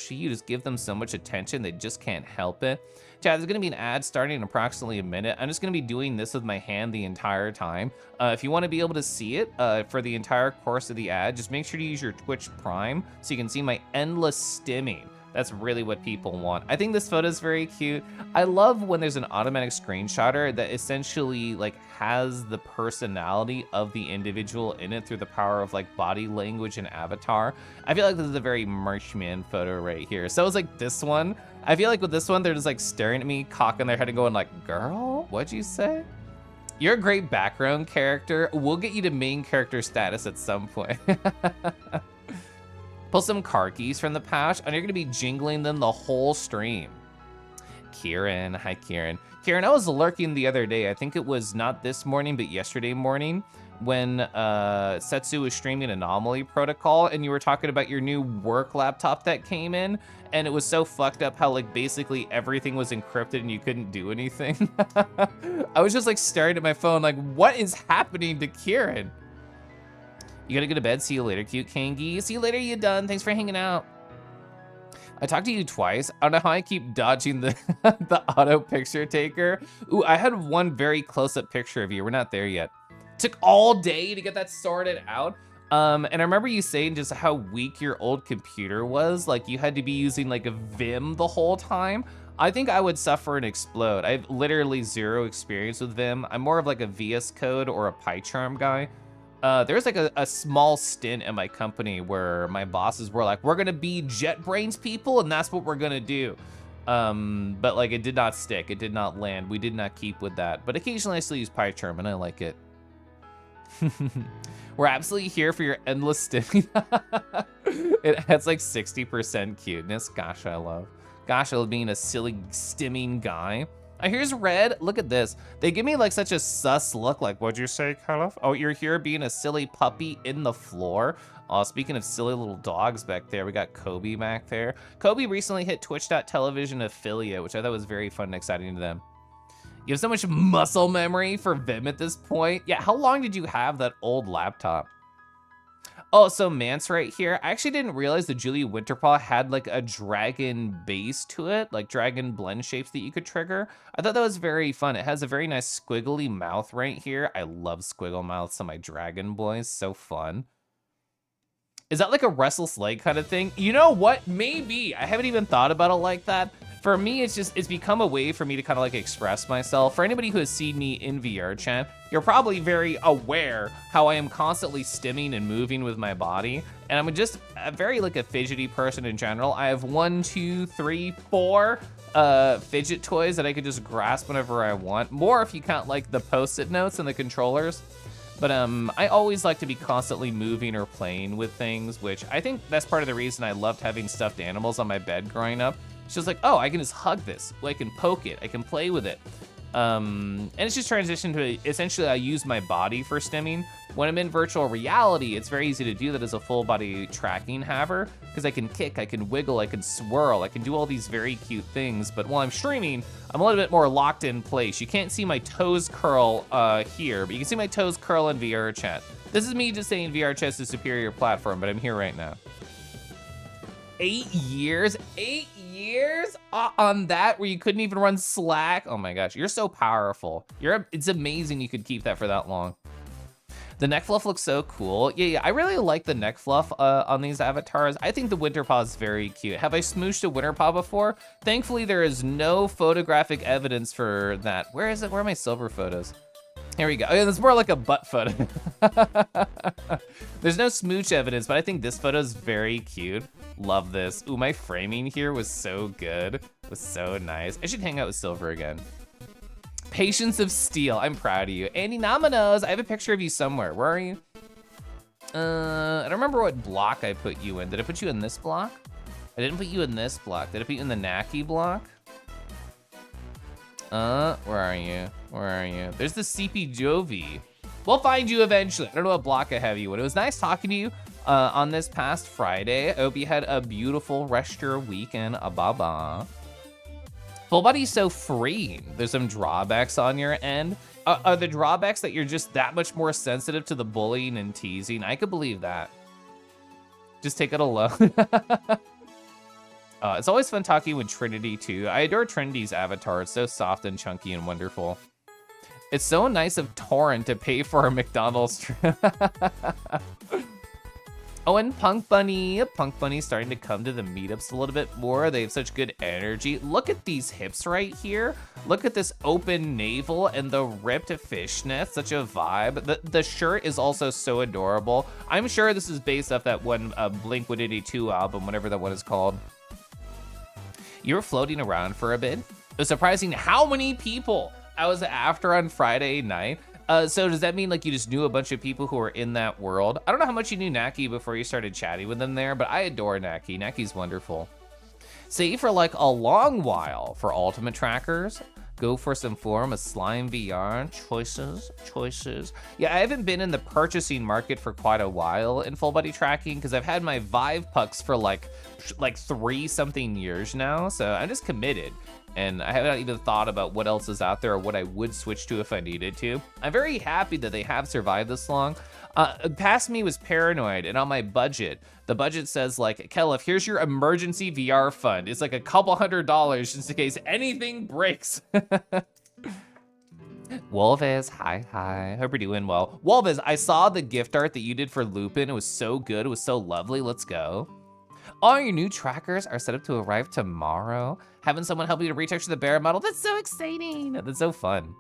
You just give them so much attention. They just can't help it. Chad, there's gonna be an ad starting in approximately a minute. I'm just gonna be doing this with my hand the entire time. If you wanna be able to see it for the entire course of the ad, just make sure to use your Twitch Prime so you can see my endless stimming. That's really what people want. I think this photo is very cute. I love when there's an automatic screenshotter that essentially like has the personality of the individual in it through the power of like body language and avatar. I feel like this is a very Marshman photo right here. So it's like this one. I feel like with this one, they're just like staring at me, cocking their head and going like, girl, what'd you say? You're a great background character. We'll get you to main character status at some point. Pull some car keys from the pouch, and you're gonna be jingling them the whole stream. Kieran, hi Kieran. Kieran, I was lurking the other day. I think it was not this morning, but yesterday morning when Setsu was streaming Anomaly Protocol, and you were talking about your new work laptop that came in, and it was so fucked up how like basically everything was encrypted and you couldn't do anything. I was just like staring at my phone like, what is happening to Kieran? You gotta go to bed. See you later, cute Kangi. See you later, you done. Thanks for hanging out. I talked to you twice. I don't know how I keep dodging the the auto picture taker. Ooh, I had one very close-up picture of you. We're not there yet. Took all day to get that sorted out. And I remember you saying just how weak your old computer was. Like you had to be using like a Vim the whole time. I think I would suffer and explode. I have literally zero experience with Vim. I'm more of like a VS Code or a PyCharm guy. There's like a small stint at my company where my bosses were like, we're gonna be JetBrains people and that's what we're gonna do. But like it did not stick, it did not land. We did not keep with that. But occasionally I still use PyCharm and I like it. We're absolutely here for your endless stimming. It has like 60% cuteness. Gosh, I love being a silly stimming guy. Here's Red. Look at this. They give me like such a sus look. Like, what'd you say, Kalif? Oh, you're here being a silly puppy in the floor. Speaking of silly little dogs back there, we got Kobe back there. Kobe recently hit Twitch.tv affiliate, which I thought was very fun and exciting to them. You have so much muscle memory for Vim at this point. Yeah, how long did you have that old laptop? Oh, so Mance right here. I actually didn't realize that Julie Winterpaw had like a dragon base to it, like dragon blend shapes that you could trigger. I thought that was very fun. It has a very nice squiggly mouth right here. I love squiggle mouths on my dragon boys, so fun. Is that like a restless leg kind of thing? You know what, maybe. I haven't even thought about it like that. For me, it's become a way for me to kind of like express myself. For anybody who has seen me in VR chat, you're probably very aware how I am constantly stimming and moving with my body. And I'm just a very like a fidgety person in general. I have 1, 2, 3, 4 fidget toys that I could just grasp whenever I want. More if you count like the Post-it notes and the controllers. But I always like to be constantly moving or playing with things, which I think that's part of the reason I loved having stuffed animals on my bed growing up. It's just like, oh, I can just hug this. I can poke it. I can play with it. And it's just transitioned to, essentially I use my body for stimming. When I'm in virtual reality, it's very easy to do that as a full body tracking haver, because I can kick, I can wiggle, I can swirl, I can do all these very cute things. But while I'm streaming, I'm a little bit more locked in place. You can't see my toes curl here, but you can see my toes curl in VR chat. This is me just saying VR chat's a superior platform, but I'm here right now. 8 years? 8 years on that where you couldn't even run Slack? Oh my gosh, you're so powerful. It's amazing you could keep that for that long. The neck fluff looks so cool. Yeah, I really like the neck fluff on these avatars. I think the winter paw is very cute. Have I smooshed a winter paw before? Thankfully, there is no photographic evidence for that. Where is it? Where are my silver photos? Here we go. Oh, it's more like a butt photo. There's no smooch evidence, but I think this photo is very cute. Love this. Ooh, my framing here was so good. It was so nice. I should hang out with silver again. Patience of Steel. I'm proud of you. Andy Nominos. I have a picture of you somewhere. Where are you? I don't remember what block I put you in. Did I put you in this block? I didn't put you in this block. Did I put you in the Naki block? Where are you? Where are you? There's the CP Jovi. We'll find you eventually. I don't know what block I have you in. It was nice talking to you on this past Friday. I hope you had a beautiful rest of your weekend. Baba. Full body's so freeing. There's some drawbacks on your end. Are the drawbacks that you're just that much more sensitive to the bullying and teasing? I could believe that. Just take it alone. It's always fun talking with Trinity too. I adore Trinity's avatar. It's so soft and chunky and wonderful. It's so nice of Torrent to pay for a McDonald's trip. Oh, and Punk Bunny's starting to come to the meetups a little bit more. They have such good energy. Look at these hips right here. Look at this open navel and the ripped fishnet, such a vibe. The shirt is also so adorable. I'm sure this is based off that one Blink-182 album, whatever that one is called. You were floating around for a bit. It was surprising how many people I was after on Friday night. So does that mean like you just knew a bunch of people who were in that world? I don't know how much you knew Naki before you started chatting with them there, but I adore Naki. Naki's wonderful. See, for like a long while for ultimate trackers, go for some form of Slime VR choices. Yeah, I haven't been in the purchasing market for quite a while in full body tracking because I've had my Vive pucks for like 3-something years now. So I'm just committed. And I haven't even thought about what else is out there or what I would switch to if I needed to. I'm very happy that they have survived this long. Past me was Paranoid, and on my budget, the budget says like, Kelif, here's your emergency VR fund. It's like a couple $100 just in case anything breaks. Wolvez, hi. Hope you're doing well. Wolvez, I saw the gift art that you did for Lupin. It was so good, it was so lovely. Let's go. All your new trackers are set up to arrive tomorrow. Having someone help you to retexture the bear model, that's so exciting. That's so fun.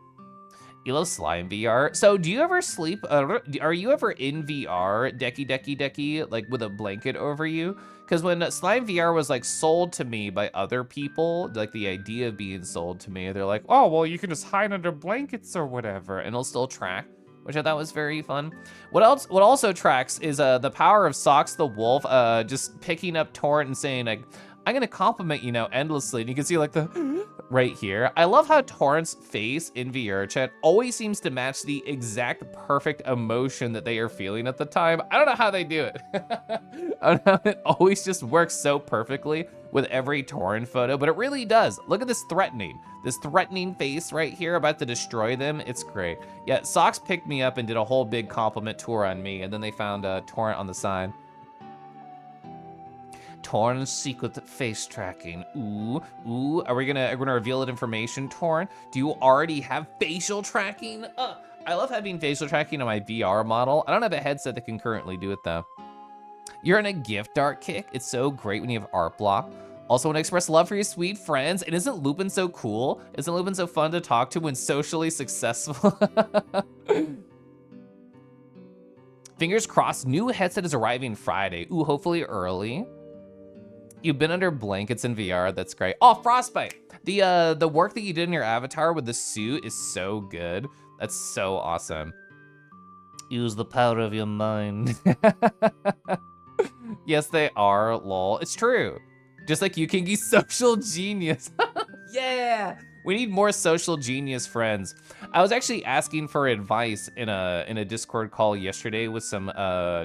You love Slime VR. So do you ever sleep, are you ever in VR, decky, like with a blanket over you? Because when Slime VR was like sold to me by other people, like the idea of being sold to me, they're like, oh, well, you can just hide under blankets or whatever, and it'll still track, which I thought was very fun. What also tracks is the power of Socks the Wolf, just picking up Torrent and saying like, I'm gonna compliment you now endlessly. And you can see like the right here. I love how Torrent's face in VR chat always seems to match the exact perfect emotion that they are feeling at the time. I don't know how they do it. I don't know, it always just works so perfectly with every Torrent photo, but it really does. Look at this threatening face right here about to destroy them. It's great. Yeah, Socks picked me up and did a whole big compliment tour on me, and then they found Torrent on the side. Torrent's secret face tracking. Ooh. Are we gonna reveal that information, Torrent? Do you already have facial tracking? I love having facial tracking on my VR model. I don't have a headset that can currently do it though. You're in a gift art kick. It's so great when you have art block. Also want to express love for your sweet friends. And isn't Lupin so cool? Isn't Lupin so fun to talk to when socially successful? Fingers crossed, new headset is arriving Friday. Ooh, hopefully early. You've been under blankets in VR, that's great. Oh, Frostbite. The work that you did in your avatar with the suit is so good. That's so awesome. Use the power of your mind. Yes, they are, lol. It's true. Just like you, Kingy, social genius. Yeah, we need more social genius friends. I was actually asking for advice in a Discord call yesterday with some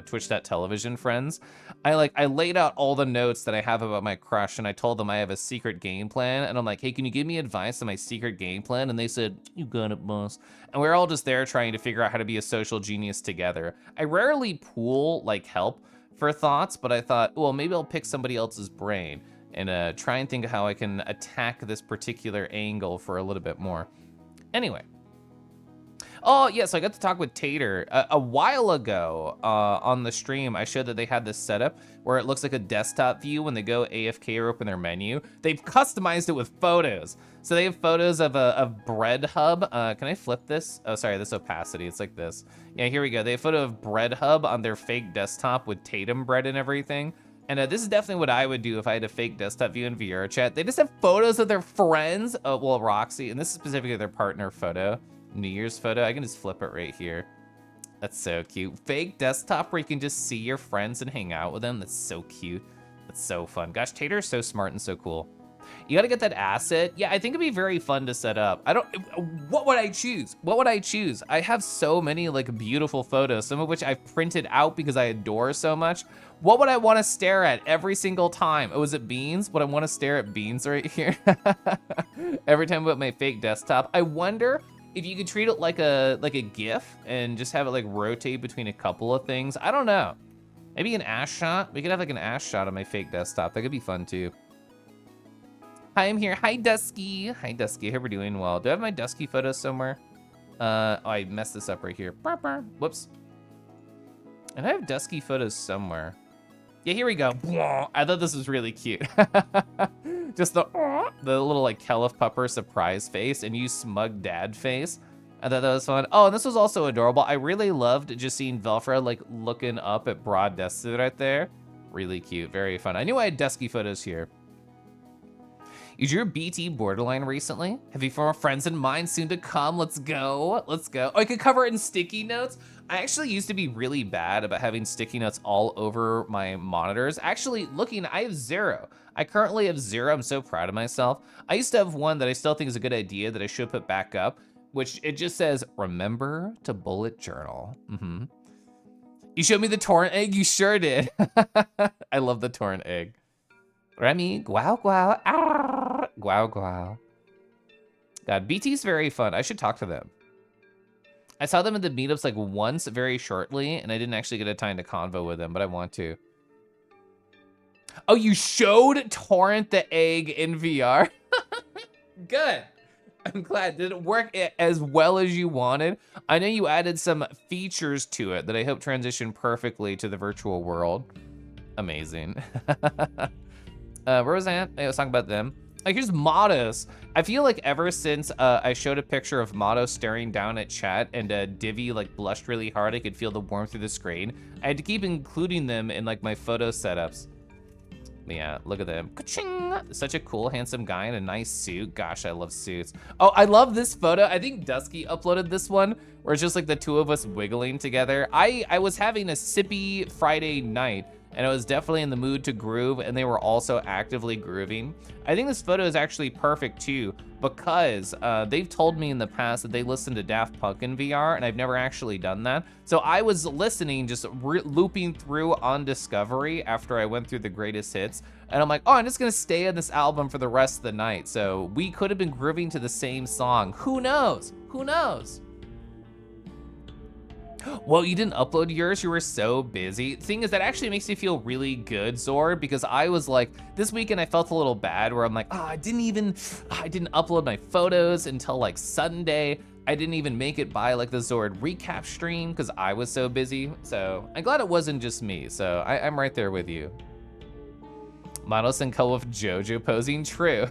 Twitch.television friends. I laid out all the notes that I have about my crush, and I told them I have a secret game plan, and I'm like, hey, can you give me advice on my secret game plan? And they said, you got it, boss. And we're all just there trying to figure out how to be a social genius together. I rarely pool like help for thoughts, but I thought, well, maybe I'll pick somebody else's brain and try and think of how I can attack this particular angle for a little bit more. Anyway. Oh, yeah, so I got to talk with Tater. A while ago on the stream, I showed that they had this setup where it looks like a desktop view when they go AFK or open their menu. They've customized it with photos. So they have photos of a bread hub. Can I flip this? Oh, sorry, this opacity. It's like this. Yeah, here we go. They have a photo of bread hub on their fake desktop with Tatum bread and everything. And this is definitely what I would do if I had a fake desktop view in VR chat. They just have photos of their friends. Well, Roxy, and this is specifically their partner photo. New Year's photo. I can just flip it right here. That's so cute. Fake desktop where you can just see your friends and hang out with them. That's so cute. That's so fun. Gosh, Tater is so smart and so cool. You gotta get that asset. Yeah, I think it'd be very fun to set up. What would I choose? What would I choose? I have so many like beautiful photos, some of which I've printed out because I adore so much. What would I want to stare at every single time? Oh, is it beans? Would I want to stare at beans right here? Every time I put my fake desktop. I wonder if you could treat it like a GIF and just have it like rotate between a couple of things. I don't know. Maybe an ass shot. We could have like an ass shot on my fake desktop. That could be fun too. Hi, I'm here. Hi, Dusky. Hi, Dusky. I hope we're doing well. Do I have my Dusky photos somewhere? Oh, I messed this up right here. Whoops. And I have Dusky photos somewhere. Yeah, here we go. I thought this was really cute. Just the little like Kelif Pupper surprise face and you smug dad face. I thought that was fun. Oh, and this was also adorable. I really loved just seeing Velfra like looking up at Broad Destiny right there. Really cute, very fun. I knew I had Dusky photos here. You drew BT Borderline recently? Have you four friends in mind soon to come? Let's go, let's go. Oh, I could cover it in sticky notes. I actually used to be really bad about having sticky notes all over my monitors. Actually, looking, I have 0. I currently have 0, I'm so proud of myself. I used to have one that I still think is a good idea that I should put back up, which it just says, remember to bullet journal. You showed me the torrent egg, you sure did. I love the torrent egg. Remy, guau guau, ah, guau guau. God, BT's very fun. I should talk to them. I saw them at the meetups like once very shortly, and I didn't actually get a time to convo with them, but I want to. Oh, you showed Torrent the egg in VR? Good. I'm glad. Did it work as well as you wanted? I know you added some features to it that I hope transition perfectly to the virtual world. Amazing. Where was I at? I was talking about them. Like, here's Matos. I feel like ever since I showed a picture of Matos staring down at chat and Divi like blushed really hard, I could feel the warmth through the screen. I had to keep including them in like my photo setups. Yeah, look at them. Ka-ching! Such a cool, handsome guy in a nice suit. Gosh, I love suits. Oh, I love this photo. I think Dusky uploaded this one where it's just like the two of us wiggling together. I was having a sippy Friday night and I was definitely in the mood to groove, and they were also actively grooving. I think this photo is actually perfect too, because they've told me in the past that they listen to Daft Punk in VR, and I've never actually done that. So I was listening, just looping through on Discovery after I went through the greatest hits, and I'm like, oh, I'm just gonna stay on this album for the rest of the night. So we could have been grooving to the same song. Who knows? Who knows? Well, you didn't upload yours, you were so busy. Thing is, that actually makes me feel really good, Zord, because I was like, this weekend I felt a little bad where I'm like, I didn't upload my photos until like Sunday. I didn't even make it by like the Zord recap stream because I was so busy. So I'm glad it wasn't just me. So I'm right there with you. Manos and Cull with JoJo posing, true.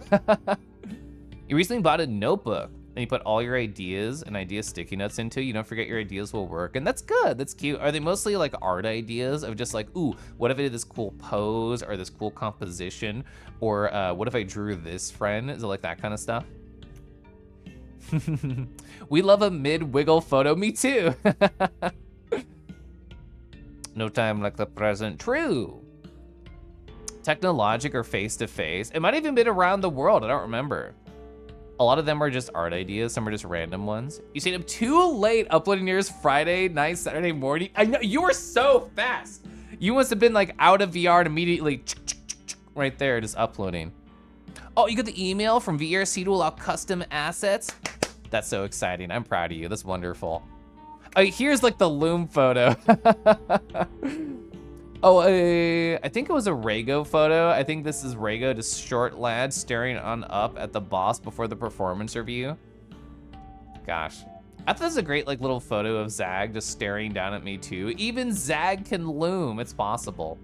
You recently bought a notebook. And you put all your ideas and idea sticky notes into. You don't forget your ideas will work, and that's good. That's cute. Are they mostly like art ideas of just like, ooh, what if I did this cool pose or this cool composition, or what if I drew this friend? Is it like that kind of stuff? We love a mid-wiggle photo. Me too. No time like the present. True. Technologic or face-to-face. It might have even been around the world. I don't remember. A lot of them are just art ideas. Some are just random ones. You stayed up too late uploading yours Friday night, Saturday morning. I know, you were so fast. You must have been like out of VR and immediately right there, just uploading. Oh, you got the email from VRC to allow custom assets? That's so exciting. I'm proud of you. That's wonderful. Oh, here's like the Loom photo. Oh, I think it was a Rago photo. I think this is Rago, just short lad staring on up at the boss before the performance review. Gosh, I thought this was a great like little photo of Zag just staring down at me too. Even Zag can loom, it's possible.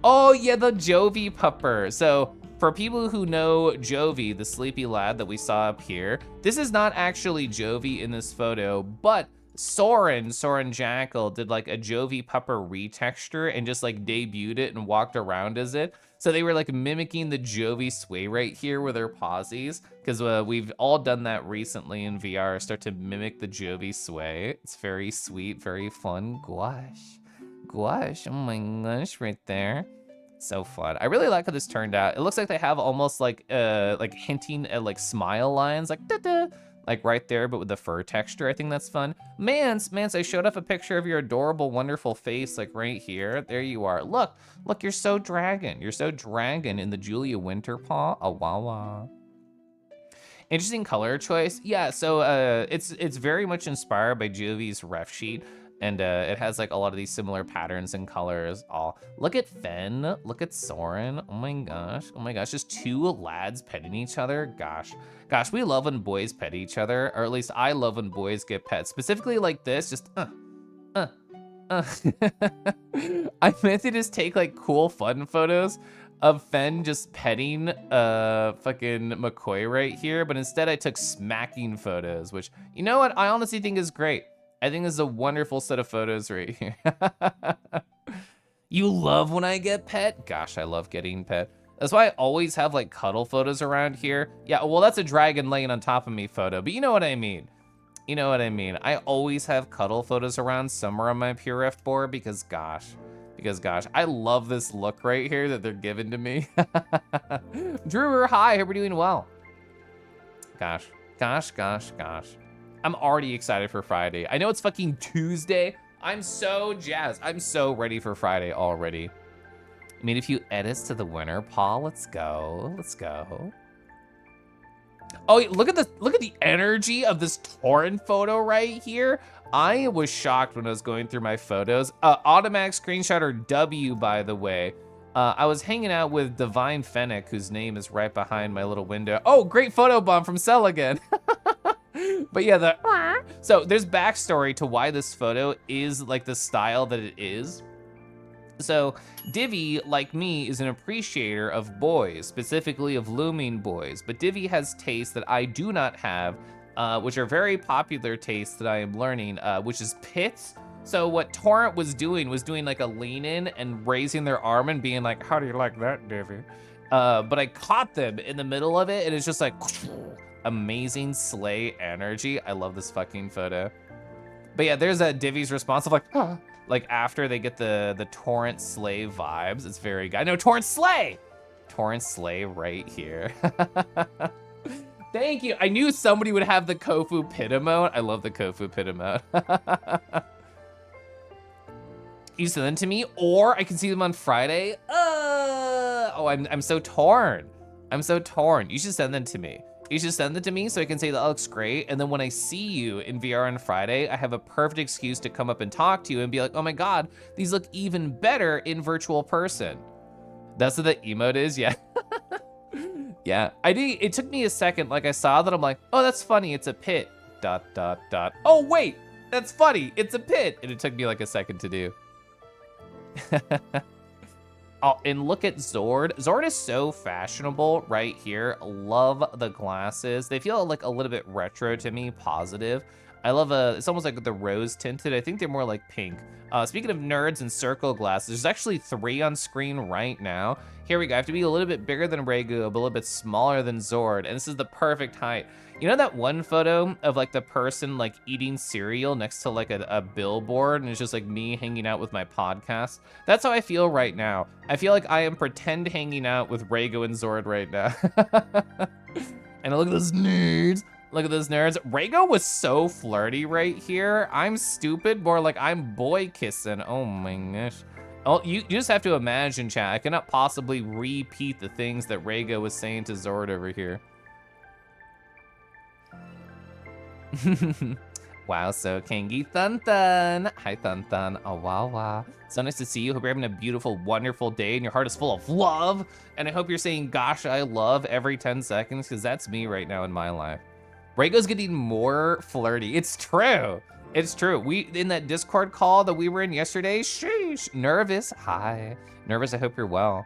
Oh yeah, the Jovi pupper. So for people who know Jovi, the sleepy lad that we saw up here, this is not actually Jovi in this photo, but Soren Jackal did like a Jovi pupper retexture and just like debuted it and walked around as it. So they were like mimicking the Jovi sway right here with their pauses, because we've all done that recently in VR, start to mimic the Jovi sway. It's very sweet, very fun. Gosh, oh my gosh, right there. So fun. I really like how this turned out. It looks like they have almost like hinting at like smile lines, like da-da, like right there, but with the fur texture. I think that's fun. Mance, I showed up a picture of your adorable, wonderful face, like right here. There you are. Look, you're so dragon. You're so dragon in the Julia Winterpaw, awawa. Interesting color choice. Yeah, so it's very much inspired by Jovi's ref sheet. And it has like a lot of these similar patterns and colors. Oh, look at Fen, look at Soren. Oh my gosh, just two lads petting each other. Gosh, we love when boys pet each other, or at least I love when boys get pets. Specifically like this, just I meant to just take like cool fun photos of Fen just petting fucking McCoy right here, but instead I took smacking photos, which, you know what, I honestly think is great. I think this is a wonderful set of photos right here. You love when I get pet? Gosh, I love getting pet. That's why I always have like cuddle photos around here. Yeah, well, that's a dragon laying on top of me photo, but you know what I mean. You know what I mean. I always have cuddle photos around somewhere on my PureRef board because gosh, I love this look right here that they're giving to me. Drewer, hi, hope we're doing well. Gosh. I'm already excited for Friday. I know it's fucking Tuesday. I'm so jazzed. I'm so ready for Friday already. I mean, a few edits to the winter, Paul. Let's go. Oh, look at the energy of this torrent photo right here. I was shocked when I was going through my photos. Automatic screenshotter W, by the way. I was hanging out with Divine Fennec, whose name is right behind my little window. Oh, great photo bomb from Cell again. But yeah, so there's backstory to why this photo is like the style that it is. So Divi, like me, is an appreciator of boys, specifically of looming boys, but Divi has tastes that I do not have, which are very popular tastes that I am learning, which is pits. So what Torrent was doing like a lean in and raising their arm and being like, how do you like that, Divi? But I caught them in the middle of it and it's just like, amazing slay energy. I love this fucking photo. But yeah, there's a Divi's response of like, ah, like after they get the Torrent Slay vibes. It's very good. No, Torrent Slay right here. Thank you. I knew somebody would have the Kofu pit emote. I love the Kofu pit emote. You send them to me, or I can see them on Friday. Oh, I'm so torn. You should send them to me. You should send it to me so I can say that looks great. And then when I see you in VR on Friday, I have a perfect excuse to come up and talk to you and be like, oh my God, these look even better in virtual person. That's what the emote is, yeah. Yeah, it took me a second, like I saw that, I'm like, oh, that's funny, it's a pit, ... Oh wait, that's funny, it's a pit. And it took me like a second to do. Oh, and look at Zord. Zord is so fashionable right here. Love the glasses. They feel like a little bit retro to me, positive. I love it's almost like the rose tinted. I think they're more like pink. Speaking of nerds and circle glasses, there's actually 3 on screen right now. Here we go. I have to be a little bit bigger than Regu, but a little bit smaller than Zord. And this is the perfect height. You know that one photo of like the person like eating cereal next to like a billboard and it's just like me hanging out with my podcast? That's how I feel right now. I feel like I am pretend hanging out with Regu and Zord right now. And look at those nerds. Look at those nerds. Rego was so flirty right here. I'm stupid, more like I'm boy kissing. Oh my gosh. Oh, you just have to imagine, chat. I cannot possibly repeat the things that Rego was saying to Zord over here. Wow, so Kangi Thun. Hi Thun. Oh, wow. So nice to see you. Hope you're having a beautiful, wonderful day and your heart is full of love. And I hope you're saying, gosh, I love every 10 seconds, because that's me right now in my life. Raygo's getting more flirty. It's true. It's true. We in that Discord call that we were in yesterday, sheesh, nervous. Hi. Nervous, I hope you're well.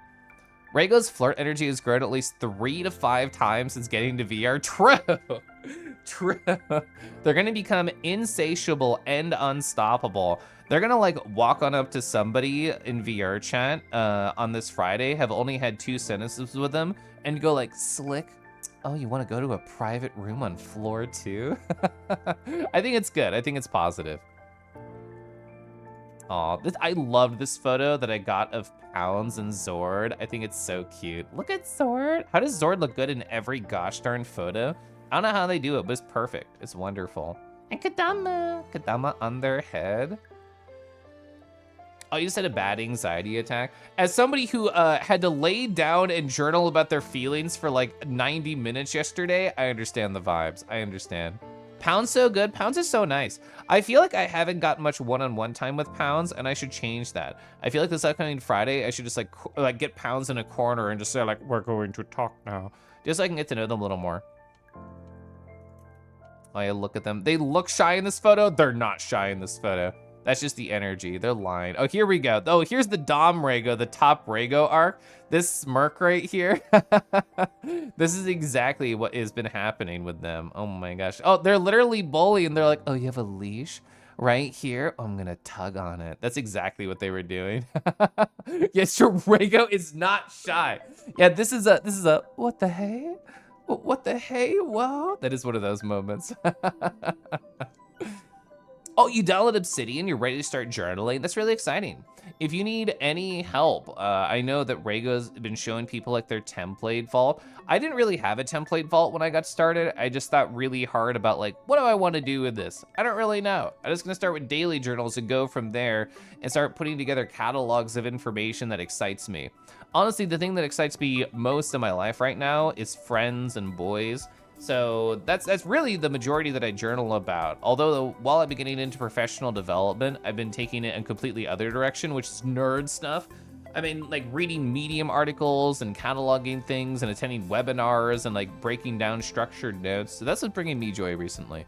Raygo's flirt energy has grown at least 3 to 5 times since getting to VR. True. True. They're gonna become insatiable and unstoppable. They're gonna like walk on up to somebody in VR chat on this Friday, have only had 2 sentences with them, and go like, slick, oh, you wanna go to a private room on floor 2? I think it's good, I think it's positive. Aw, I loved this photo that I got of Pounds and Zord. I think it's so cute. Look at Zord. How does Zord look good in every gosh darn photo? I don't know how they do it, but it's perfect. It's wonderful. And Kadama on their head. Oh, you just had a bad anxiety attack? As somebody who had to lay down and journal about their feelings for like 90 minutes yesterday, I understand the vibes. I understand. Pound's so good. Pounds is so nice. I feel like I haven't got much one-on-one time with Pounds, and I should change that. I feel like this upcoming Friday, I should just like get Pounds in a corner and just say like, we're going to talk now. Just so I can get to know them a little more. Oh yeah, look at them. They look shy in this photo. They're not shy in this photo. That's just the energy. They're lying. Oh, here we go. Oh, here's the Dom Raygo, the top Raygo arc. This smirk right here. This is exactly what has been happening with them. Oh my gosh. Oh, they're literally bullying. They're like, oh, you have a leash right here? Oh, I'm gonna tug on it. That's exactly what they were doing. Yes, your Raygo is not shy. Yeah, this is a, what the hey? What the hey? Whoa. That is one of those moments. Oh, you download Obsidian, you're ready to start journaling. That's really exciting. If you need any help, I know that Raygo's been showing people like their template vault. I didn't really have a template vault when I got started. I just thought really hard about like, what do I want to do with this? I don't really know. I'm just gonna start with daily journals and go from there and start putting together catalogs of information that excites me. Honestly, the thing that excites me most in my life right now is friends and boys. So that's really the majority that I journal about. Although while I've been getting into professional development, I've been taking it in a completely other direction, which is nerd stuff. I mean, like reading Medium articles and cataloging things and attending webinars and like breaking down structured notes. So that's what's bringing me joy recently.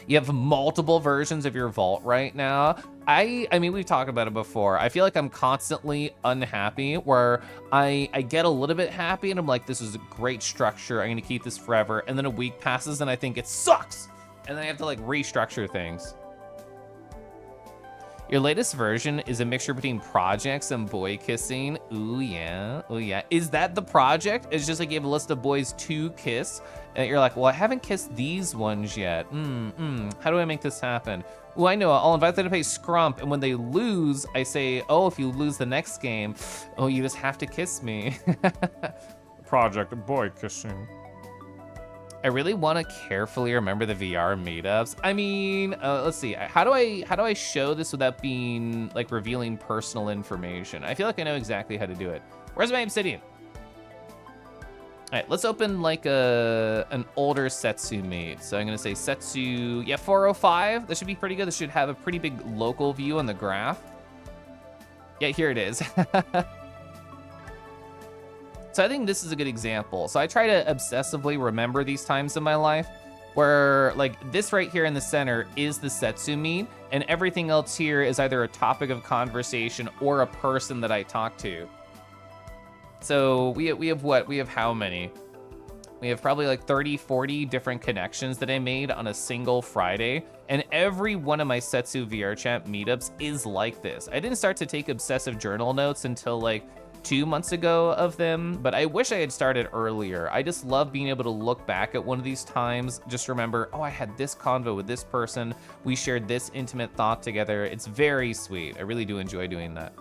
You have multiple versions of your vault right now. I mean, we've talked about it before. I feel like I'm constantly unhappy where I get a little bit happy and I'm like, this is a great structure. I'm gonna keep this forever. And then a week passes and I think it sucks. And then I have to like restructure things. Your latest version is a mixture between projects and boy kissing. Ooh, yeah. Ooh, yeah. Is that the project? It's just like you have a list of boys to kiss. And you're like, well, I haven't kissed these ones yet. How do I make this happen? Ooh, I know. I'll invite them to play Scrump. And when they lose, I say, oh, if you lose the next game, oh, you just have to kiss me. Project boy kissing. I really want to carefully remember the VR meetups. I mean, let's see. How do I show this without being like revealing personal information? I feel like I know exactly how to do it. Where's my obsidian? All right, let's open like an older Setsu meet. So I'm gonna say Setsu, yeah, 405. That should be pretty good. This should have a pretty big local view on the graph. Yeah, here it is. So I think this is a good example. So I try to obsessively remember these times in my life where like this right here in the center is the Setsu meet and everything else here is either a topic of conversation or a person that I talk to. So we have what? We have how many? We have probably like 30, 40 different connections that I made on a single Friday. And every one of my Setsu VR chat meetups is like this. I didn't start to take obsessive journal notes until like 2 months ago of them, but I wish I had started earlier. I just love being able to look back at one of these times, just remember, oh, I had this convo with this person. We shared this intimate thought together. It's very sweet. I really do enjoy doing that.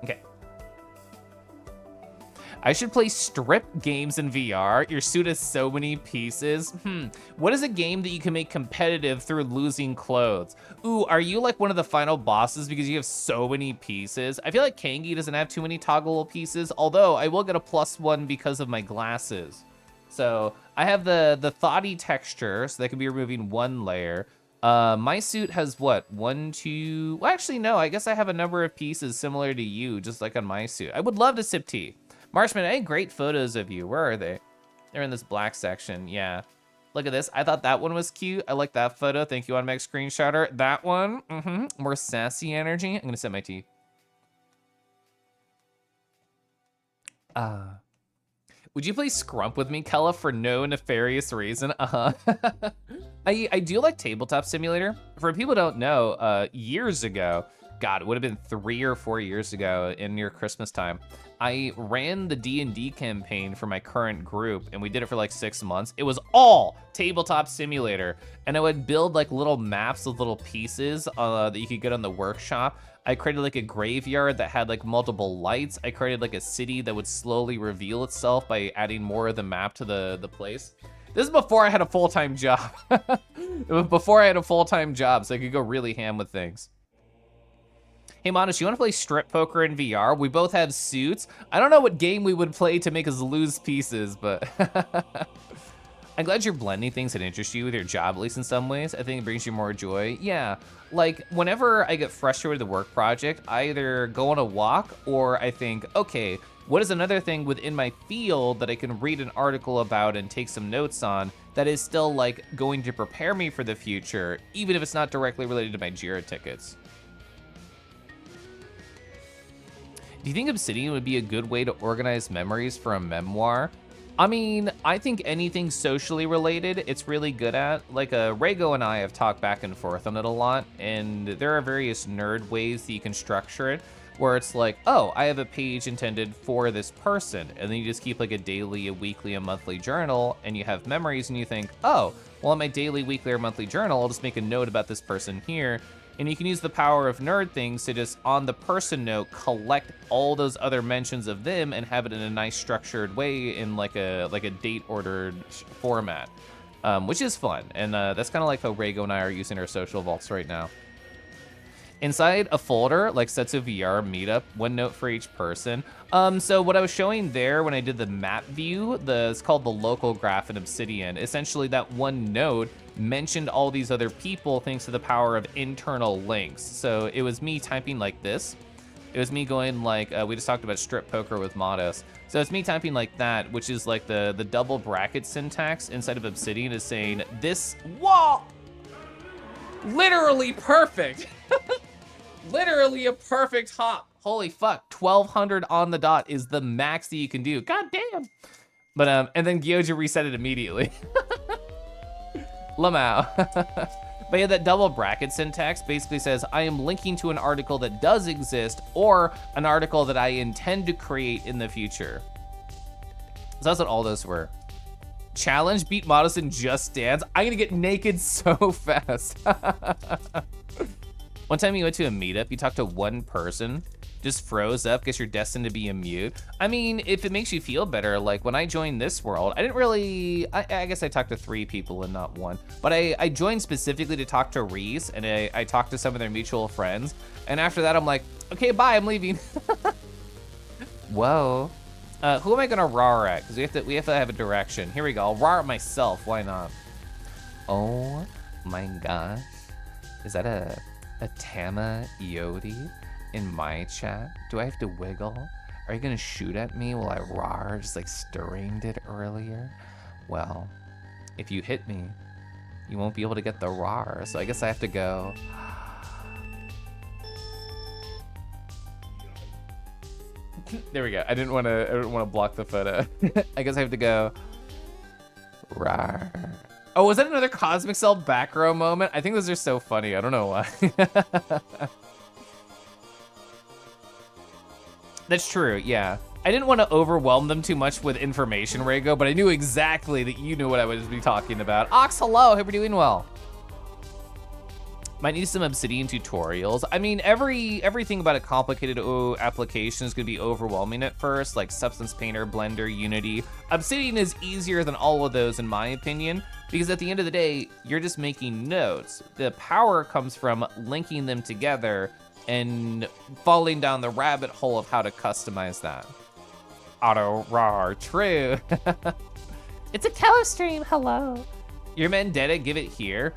Okay. I should play strip games in VR. Your suit has so many pieces. What is a game that you can make competitive through losing clothes? Ooh, are you like one of the final bosses because you have so many pieces? I feel like Kangi doesn't have too many toggleable pieces, although I will get a +1 because of my glasses. So I have the thoughty texture, so that could be removing 1 layer. My suit has what? 1, 2, well, actually no, I guess I have a number of pieces similar to you, just like on my suit. I would love to sip tea. Marshman, I had great photos of you. Where are they? They're in this black section, yeah. Look at this. I thought that one was cute. I like that photo. Thank you, Automatic Screenshotter. That one, more sassy energy. I'm gonna set my teeth. Would you play Scrump with me, Kella, for no nefarious reason? I do like Tabletop Simulator. For people who don't know, years ago, God, it would have been 3 or 4 years ago in near Christmas time, I ran the D&D campaign for my current group, and we did it for like 6 months. It was all Tabletop Simulator, and I would build like little maps with little pieces that you could get on the workshop. I created like a graveyard that had like multiple lights. I created like a city that would slowly reveal itself by adding more of the map to the place. This is before I had a full-time job. It was before I had a full-time job, so I could go really ham with things. Hey, Modest, you want to play strip poker in VR? We both have suits. I don't know what game we would play to make us lose pieces, but I'm glad you're blending things that interest you with your job, at least in some ways. I think it brings you more joy. Yeah, like whenever I get frustrated with a work project, I either go on a walk or I think, okay, what is another thing within my field that I can read an article about and take some notes on that is still like going to prepare me for the future, even if it's not directly related to my Jira tickets. Do you think Obsidian would be a good way to organize memories for a memoir? I mean, I think anything socially related, it's really good at. Like, Rego and I have talked back and forth on it a lot, and there are various nerd ways that you can structure it, where it's like, oh, I have a page intended for this person, and then you just keep like a daily, a weekly, a monthly journal, and you have memories, and you think, oh, well, in my daily, weekly, or monthly journal, I'll just make a note about this person here. And you can use the power of nerd things to just, on the person note, collect all those other mentions of them and have it in a nice structured way in like a date-ordered format, which is fun. And that's kind of like how Rego and I are using our social vaults right now. Inside a folder, like Setsu VR meetup, one note for each person. So what I was showing there when I did the map view, it's called the local graph in Obsidian. Essentially that one note mentioned all these other people thanks to the power of internal links. So it was me typing like this. It was me going like, we just talked about strip poker with Modest. So it's me typing like that, which is like the double bracket syntax inside of Obsidian is saying this, whoa, literally perfect. Literally a perfect hop. Holy fuck, 1200 on the dot is the max that you can do. God damn. But, and then Gyoja reset it immediately. Lamau. But yeah, that double bracket syntax basically says, I am linking to an article that does exist or an article that I intend to create in the future. So that's what all those were. Challenge, beat Modest in Just Dance. I'm gonna get naked so fast. One time you went to a meetup, you talked to one person, just froze up, guess you're destined to be a mute. I mean, if it makes you feel better, like when I joined this world, I didn't really, I guess I talked to 3 people and not 1, but I joined specifically to talk to Reese, and I talked to some of their mutual friends, and after that I'm like, okay, bye, I'm leaving. Whoa. Who am I gonna roar at? Because we have to have a direction. Here we go, I'll roar at myself, why not? Oh my gosh, is that a Tama Eiyuden in my chat? Do I have to wiggle? Are you gonna shoot at me while I roar, just like Stirring did earlier? Well, if you hit me, you won't be able to get the roar, so I guess I have to go. There we go. I didn't want to block the photo. I guess I have to go. Roar. Oh, was that another Cosmic Cell back row moment? I think those are so funny. I don't know why. That's true, yeah. I didn't want to overwhelm them too much with information, Rego, but I knew exactly that you knew what I would be talking about. Ox, hello, hope you're doing well. Might need some Obsidian tutorials. I mean, everything about a complicated application is gonna be overwhelming at first, like Substance Painter, Blender, Unity. Obsidian is easier than all of those in my opinion, because at the end of the day, you're just making notes. The power comes from linking them together and falling down the rabbit hole of how to customize that. Auto rar, true. It's a telestream, hello. Your Mandetta, give it here.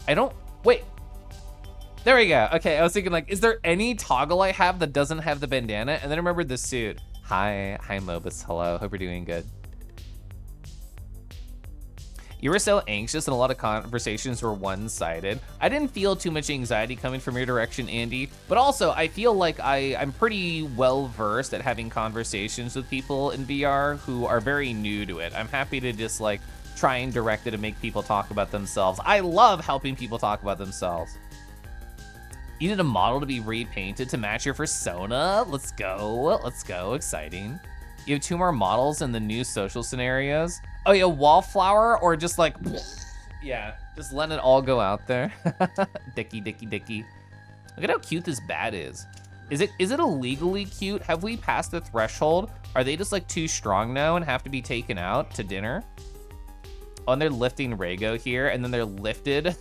I don't, wait. There we go. Okay, I was thinking like, is there any toggle I have that doesn't have the bandana? And then I remembered the suit. Hi Mobus, hello, hope you're doing good. You were so anxious and a lot of conversations were one-sided. I didn't feel too much anxiety coming from your direction, Andy, but also I feel like I'm pretty well-versed at having conversations with people in VR who are very new to it. I'm happy to just like try and direct it and make people talk about themselves. I love helping people talk about themselves. You need a model to be repainted to match your persona. Let's go, exciting. You have 2 more models in the new social scenarios. Oh yeah, wallflower or just like, yeah, just letting it all go out there. Dicky. Look at how cute this bat is. Is it illegally cute? Have we passed the threshold? Are they just like too strong now and have to be taken out to dinner? Oh, and they're lifting Rego here, and then they're lifted.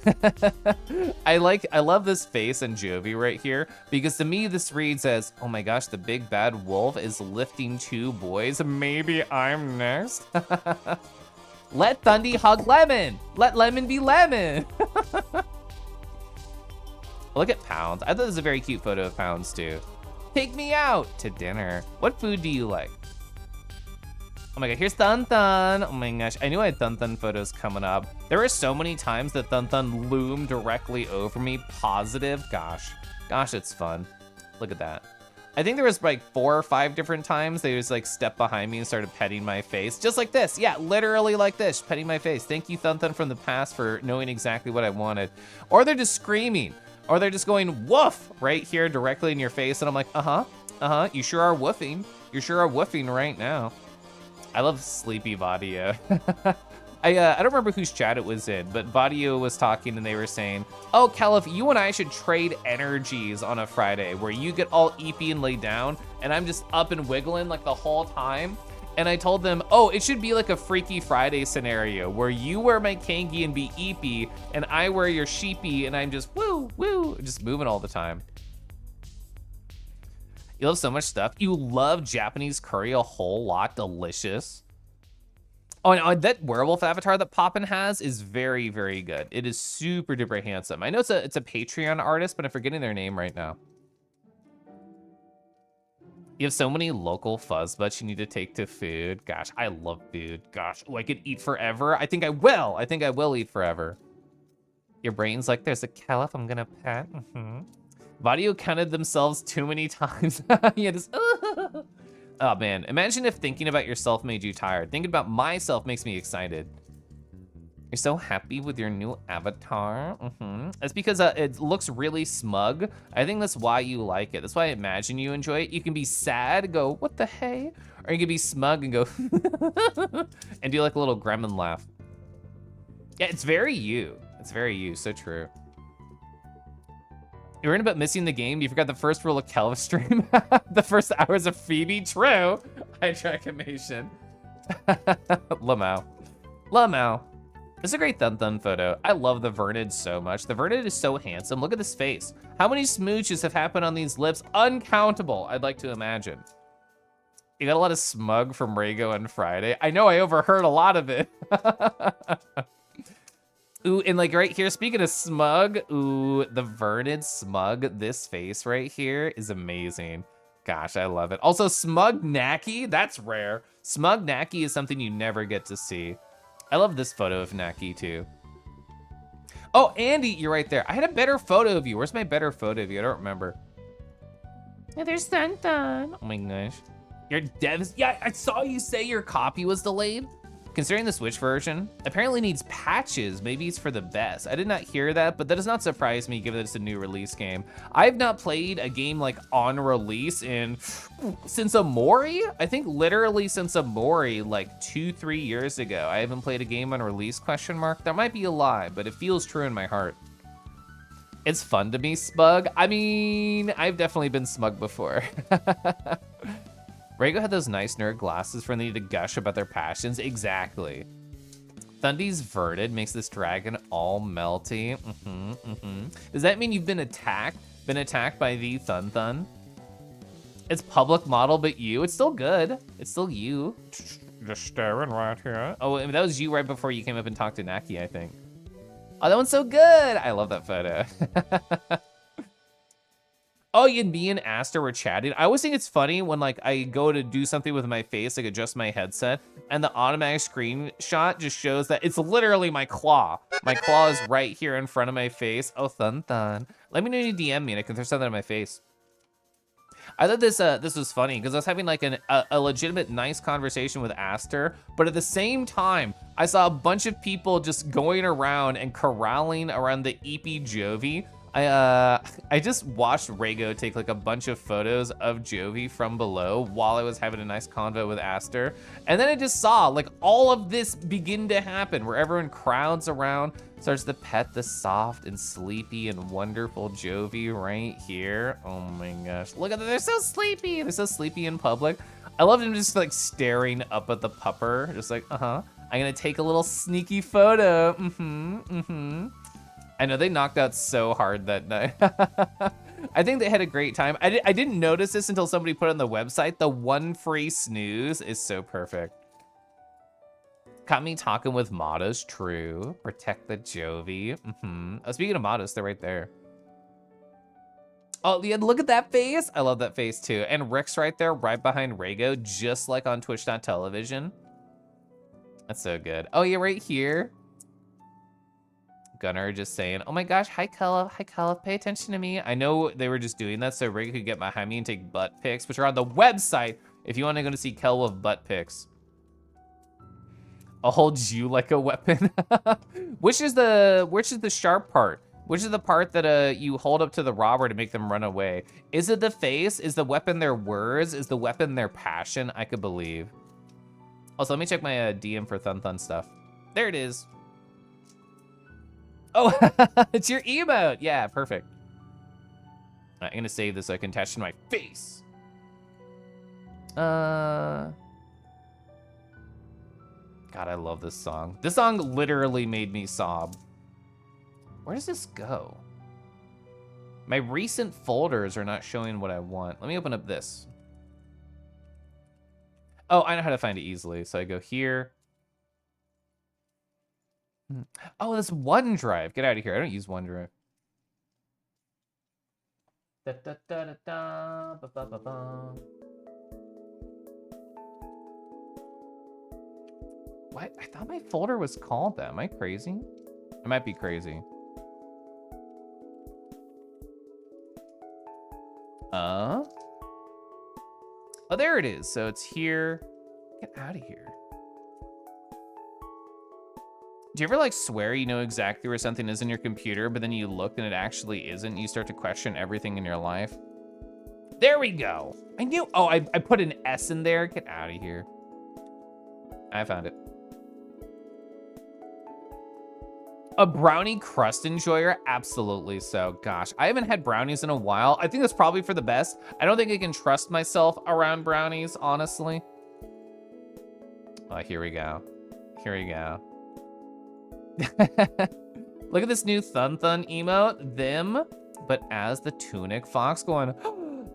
I love this face and Jovi right here, because to me this reads as, oh my gosh, the big bad wolf is lifting 2 boys. Maybe I'm next. Let Thundy hug Lemon. Let Lemon be Lemon. Look at Pounds. I thought this was a very cute photo of Pounds too. Take me out to dinner. What food do you like? Oh my god, here's Thun Thun. Oh my gosh, I knew I had Thun Thun photos coming up. There were so many times that Thun Thun loomed directly over me, positive. Gosh, it's fun. Look at that. I think there was like 4 or 5 different times they just like stepped behind me and started petting my face. Just like this, yeah, literally like this, petting my face. Thank you, Thun Thun from the past, for knowing exactly what I wanted. Or they're just screaming, or they're just going woof right here directly in your face, and I'm like, you sure are woofing. You sure are woofing right now. I love Sleepy Vadio. I don't remember whose chat it was in, but Vadio was talking and they were saying, oh, Caliph, you and I should trade energies on a Friday where you get all eepy and lay down and I'm just up and wiggling like the whole time. And I told them, oh, it should be like a Freaky Friday scenario where you wear my Kangi and be eepy and I wear your sheepy and I'm just woo, just moving all the time. You love so much stuff. You love Japanese curry a whole lot. Delicious. Oh, and that werewolf avatar that Poppin has is very, very good. It is super duper handsome. I know it's a Patreon artist, but I'm forgetting their name right now. You have so many local fuzz butts you need to take to food. Gosh, I love food. Gosh, oh, I could eat forever. I think I will. I think I will eat forever. Your brain's like, there's a caliph I'm gonna pet. Vadio counted themselves too many times. Yeah, just, oh man, imagine if thinking about yourself made you tired. Thinking about myself makes me excited. You're so happy with your new avatar. That's because it looks really smug. I think that's why you like it. That's why I imagine you enjoy it. You can be sad, go, what the hey? Or you can be smug and go, and do like a little gremlin laugh. Yeah, it's very you. It's very you, so true. You're in about missing the game. You forgot the first rule of Kelv stream. The first hours of Phoebe. True. Hydroclamation. Lamau. This is a great Thun Thun photo. I love the Vernid so much. The Vernid is so handsome. Look at this face. How many smooches have happened on these lips? Uncountable, I'd like to imagine. You got a lot of smug from Rego on Friday. I know I overheard a lot of it. Ooh, and like right here, speaking of smug, ooh, the Vernid smug, this face right here is amazing. Gosh, I love it. Also, smug Naki, that's rare. Smug Naki is something you never get to see. I love this photo of Naki too. Oh, Andy, you're right there. I had a better photo of you. Where's my better photo of you? I don't remember. Yeah, there's Thun Thun. Oh my gosh. Your devs, yeah, I saw you say your copy was delayed. Considering the Switch version apparently needs patches, maybe it's for the best. I did not hear that, but that does not surprise me given that it's a new release game. I've not played a game like on release since Amori. I think literally since Amori, like 2-3 years ago. I haven't played a game on release, ? That might be a lie, but it feels true in my heart. It's fun to be smug. I mean, I've definitely been smug before. Rego had those nice nerd glasses for when they need to gush about their passions. Exactly. Thundy's Verded makes this dragon all melty. Does that mean you've been attacked? Been attacked by the Thun Thun? It's public model, but you. It's still good. It's still you. Just staring right here. Oh, that was you right before you came up and talked to Naki, I think. Oh, that one's so good. I love that photo. Oh, yeah, me and Aster were chatting. I always think it's funny when like I go to do something with my face, like adjust my headset, and the automatic screenshot just shows that it's literally my claw. My claw is right here in front of my face. Oh, thun thun. Let me know you DM me and I can throw something in my face. I thought this was funny because I was having like a legitimate nice conversation with Aster, but at the same time, I saw a bunch of people just going around and corralling around the EP Jovi. I just watched Rego take like a bunch of photos of Jovi from below while I was having a nice convo with Aster. And then I just saw like all of this begin to happen where everyone crowds around, starts to pet the soft and sleepy and wonderful Jovi right here. Oh my gosh, look at them, they're so sleepy. They're so sleepy in public. I love them just like staring up at the pupper, just like, I'm gonna take a little sneaky photo, I know they knocked out so hard that night. I think they had a great time. I didn't notice this until somebody put it on the website. The one free snooze is so perfect. Caught me talking with Matos, true. Protect the Jovi, Oh, speaking of Matos, they're right there. Oh, yeah, look at that face. I love that face too. And Rick's right there, right behind Rego, just like on Twitch.television. That's so good. Oh, yeah, right here. Gunnar just saying, oh my gosh, hi Kella, pay attention to me. I know they were just doing that so Ray could get behind me and take butt pics, which are on the website if you want to go to see Kel with butt pics. I'll hold you like a weapon. Which is the sharp part? Which is the part that you hold up to the robber to make them run away? Is it the face? Is the weapon their words? Is the weapon their passion? I could believe. Also, let me check my DM for Thun Thun stuff. There it is. Oh, it's your emote. Yeah, perfect. I'm gonna save this so I can attach to my face. God, I love this song. This song literally made me sob. Where does this go? My recent folders are not showing what I want. Let me open up this. Oh, I know how to find it easily. So I go here. Oh, that's OneDrive. Get out of here. I don't use OneDrive. What? I thought my folder was called that. Am I crazy? I might be crazy. Oh, there it is. So it's here. Get out of here. Do you ever like swear you know exactly where something is in your computer, but then you look and it actually isn't? You start to question everything in your life. There we go. I knew. Oh, I put an S in there. Get out of here. I found it. A brownie crust enjoyer? Absolutely so. Gosh, I haven't had brownies in a while. I think that's probably for the best. I don't think I can trust myself around brownies, honestly. Oh, here we go. Here we go. Look at this new Thun Thun emote. Them, but as the tunic fox going,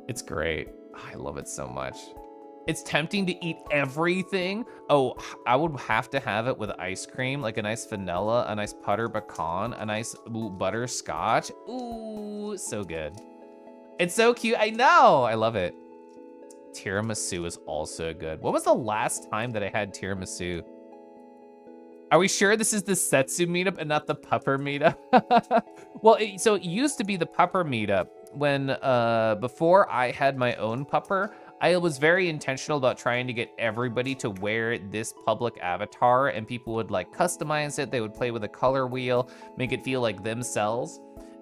it's great. I love it so much. It's tempting to eat everything. Oh, I would have to have it with ice cream, like a nice vanilla, a nice butter pecan, a nice butterscotch. Ooh, so good. It's so cute. I know. I love it. Tiramisu is also good. When was the last time that I had tiramisu? Are we sure this is the Setsu meetup and not the Pupper meetup? Well, so it used to be the Pupper meetup when, before I had my own Pupper, I was very intentional about trying to get everybody to wear this public avatar, and people would like customize it. They would play with a color wheel, make it feel like themselves.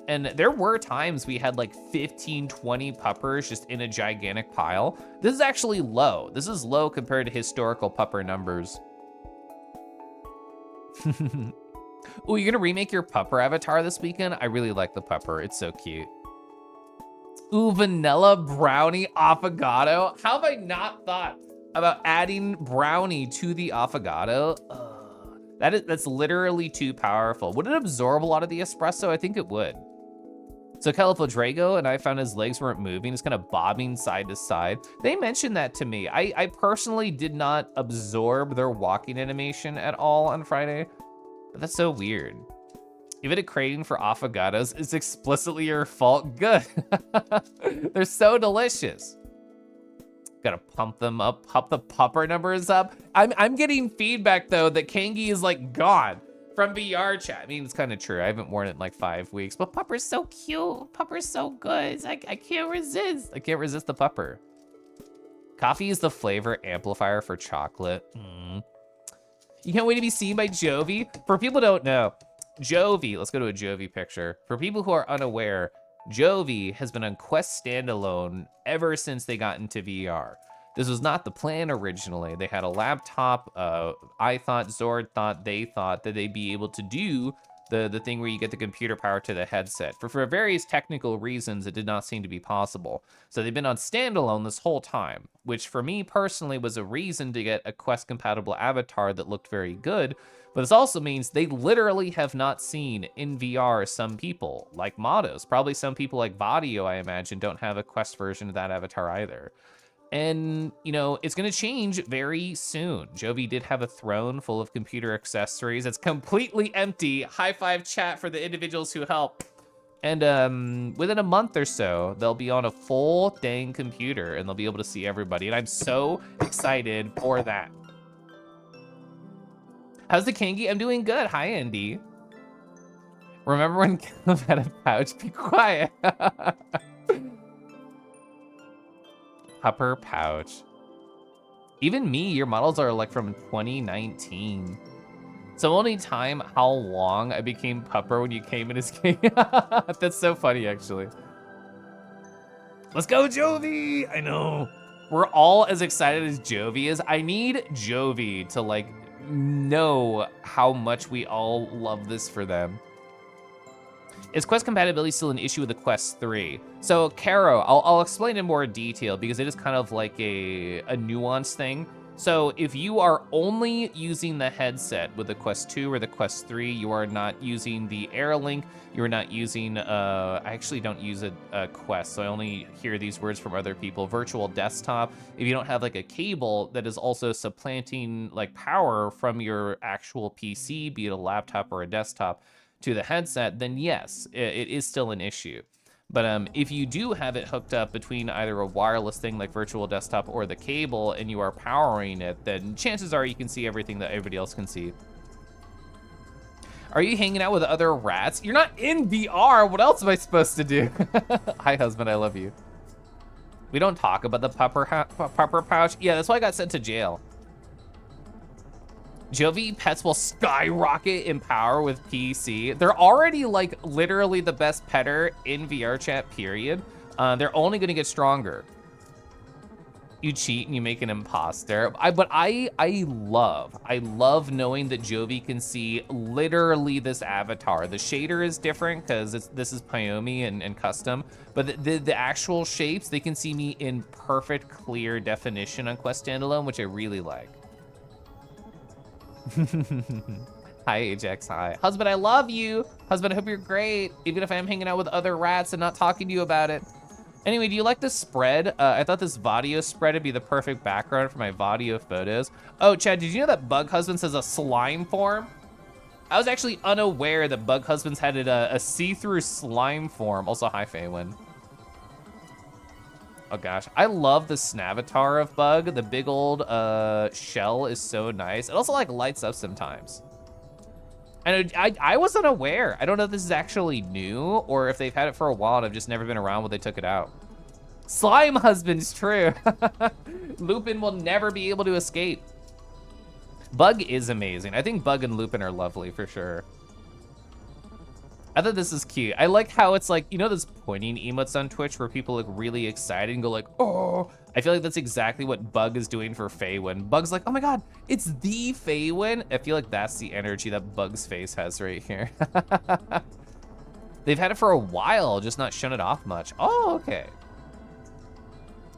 And there were times we had like 15, 20 puppers just in a gigantic pile. This is actually low. This is low compared to historical pupper numbers. Oh, you're gonna remake your pupper avatar this weekend? I really like the pupper. It's so cute. Ooh, vanilla brownie affogato. How have I not thought about adding brownie to the affogato? That's literally too powerful. Would it absorb a lot of the espresso? I think it would. So Drago and I found his legs weren't moving. He's kind of bobbing side to side. They mentioned that to me. I personally did not absorb their walking animation at all on Friday, but that's so weird. Even a craving for affogatos is explicitly your fault. Good. They're so delicious. Gotta pump them up, pump the pupper numbers up. I'm getting feedback though that Kangi is like gone from VR chat. I mean, it's kind of true. I haven't worn it in like 5 weeks, but pupper's so cute. Pupper's so good. I can't resist. I can't resist the pupper. Coffee is the flavor amplifier for chocolate. You can't wait to be seen by Jovi. For people who don't know, Jovi, let's go to a Jovi picture. For people who are unaware, Jovi has been on Quest standalone ever since they got into VR. This was not the plan originally. They had a laptop. Zord thought that they'd be able to do the thing where you get the computer power to the headset. For various technical reasons, it did not seem to be possible. So they've been on standalone this whole time, which for me personally was a reason to get a Quest compatible avatar that looked very good. But this also means they literally have not seen in VR some people like Matos. Probably some people like Vadio, I imagine, don't have a Quest version of that avatar either. And, you know, it's gonna change very soon. Jovi did have a throne full of computer accessories. It's completely empty. High five chat for the individuals who help. And within a month or so, they'll be on a full dang computer and they'll be able to see everybody. And I'm so excited for that. How's the Kangi? I'm doing good. Hi, Andy. Remember when Caleb had a pouch? Be quiet. Pupper pouch. Even me, your models are like from 2019. So only time how long I became Pupper when you came in as king. That's so funny, actually. Let's go, Jovi! I know. We're all as excited as Jovi is. I need Jovi to like know how much we all love this for them. Is Quest compatibility still an issue with the Quest 3? So, Caro, I'll explain in more detail because it is kind of like a nuanced thing. So, if you are only using the headset with the Quest 2 or the Quest 3, you are not using the AirLink, you are not using, I actually don't use a Quest, so I only hear these words from other people. Virtual desktop, if you don't have like a cable that is also supplanting like power from your actual PC, be it a laptop or a desktop, to the headset, then yes, it is still an issue. But if you do have it hooked up between either a wireless thing like virtual desktop or the cable and you are powering it, then chances are you can see everything that everybody else can see. Are you hanging out with other rats? You're not in VR, what else am I supposed to do? Hi husband, I love you. We don't talk about the pupper pouch. Yeah, that's why I got sent to jail. Jovi pets will skyrocket in power with PC. They're already like literally the best petter in VR chat, period. They're only gonna get stronger. You cheat and you make an imposter. But I love knowing that Jovi can see literally this avatar. The shader is different because this is Pyomi and custom, but the actual shapes, they can see me in perfect, clear definition on Quest Standalone, which I really like. Hi Ajax, hi. Husband, I love you. Husband, I hope you're great, even if I am hanging out with other rats and not talking to you about it. Anyway, do you like this spread? I thought this Vadio spread would be the perfect background for my Vadio photos. Oh, Chad, did you know that Bug Husbands has a slime form? I was actually unaware that Bug Husbands had a see-through slime form. Also, hi Faywin. Oh gosh, I love the Snavatar of Bug. The big old shell is so nice. It also like lights up sometimes. And I wasn't aware. I don't know if this is actually new or if they've had it for a while and I've just never been around when they took it out. Slime Husband's true. Lupin will never be able to escape. Bug is amazing. I think Bug and Lupin are lovely for sure. I thought this is cute. I like how it's like, you know those pointing emotes on Twitch where people look really excited and go like, oh. I feel like that's exactly what Bug is doing for Faywin. Bug's like, oh my God, it's the Faywin. I feel like that's the energy that Bug's face has right here. They've had it for a while, just not shown it off much. Oh, okay.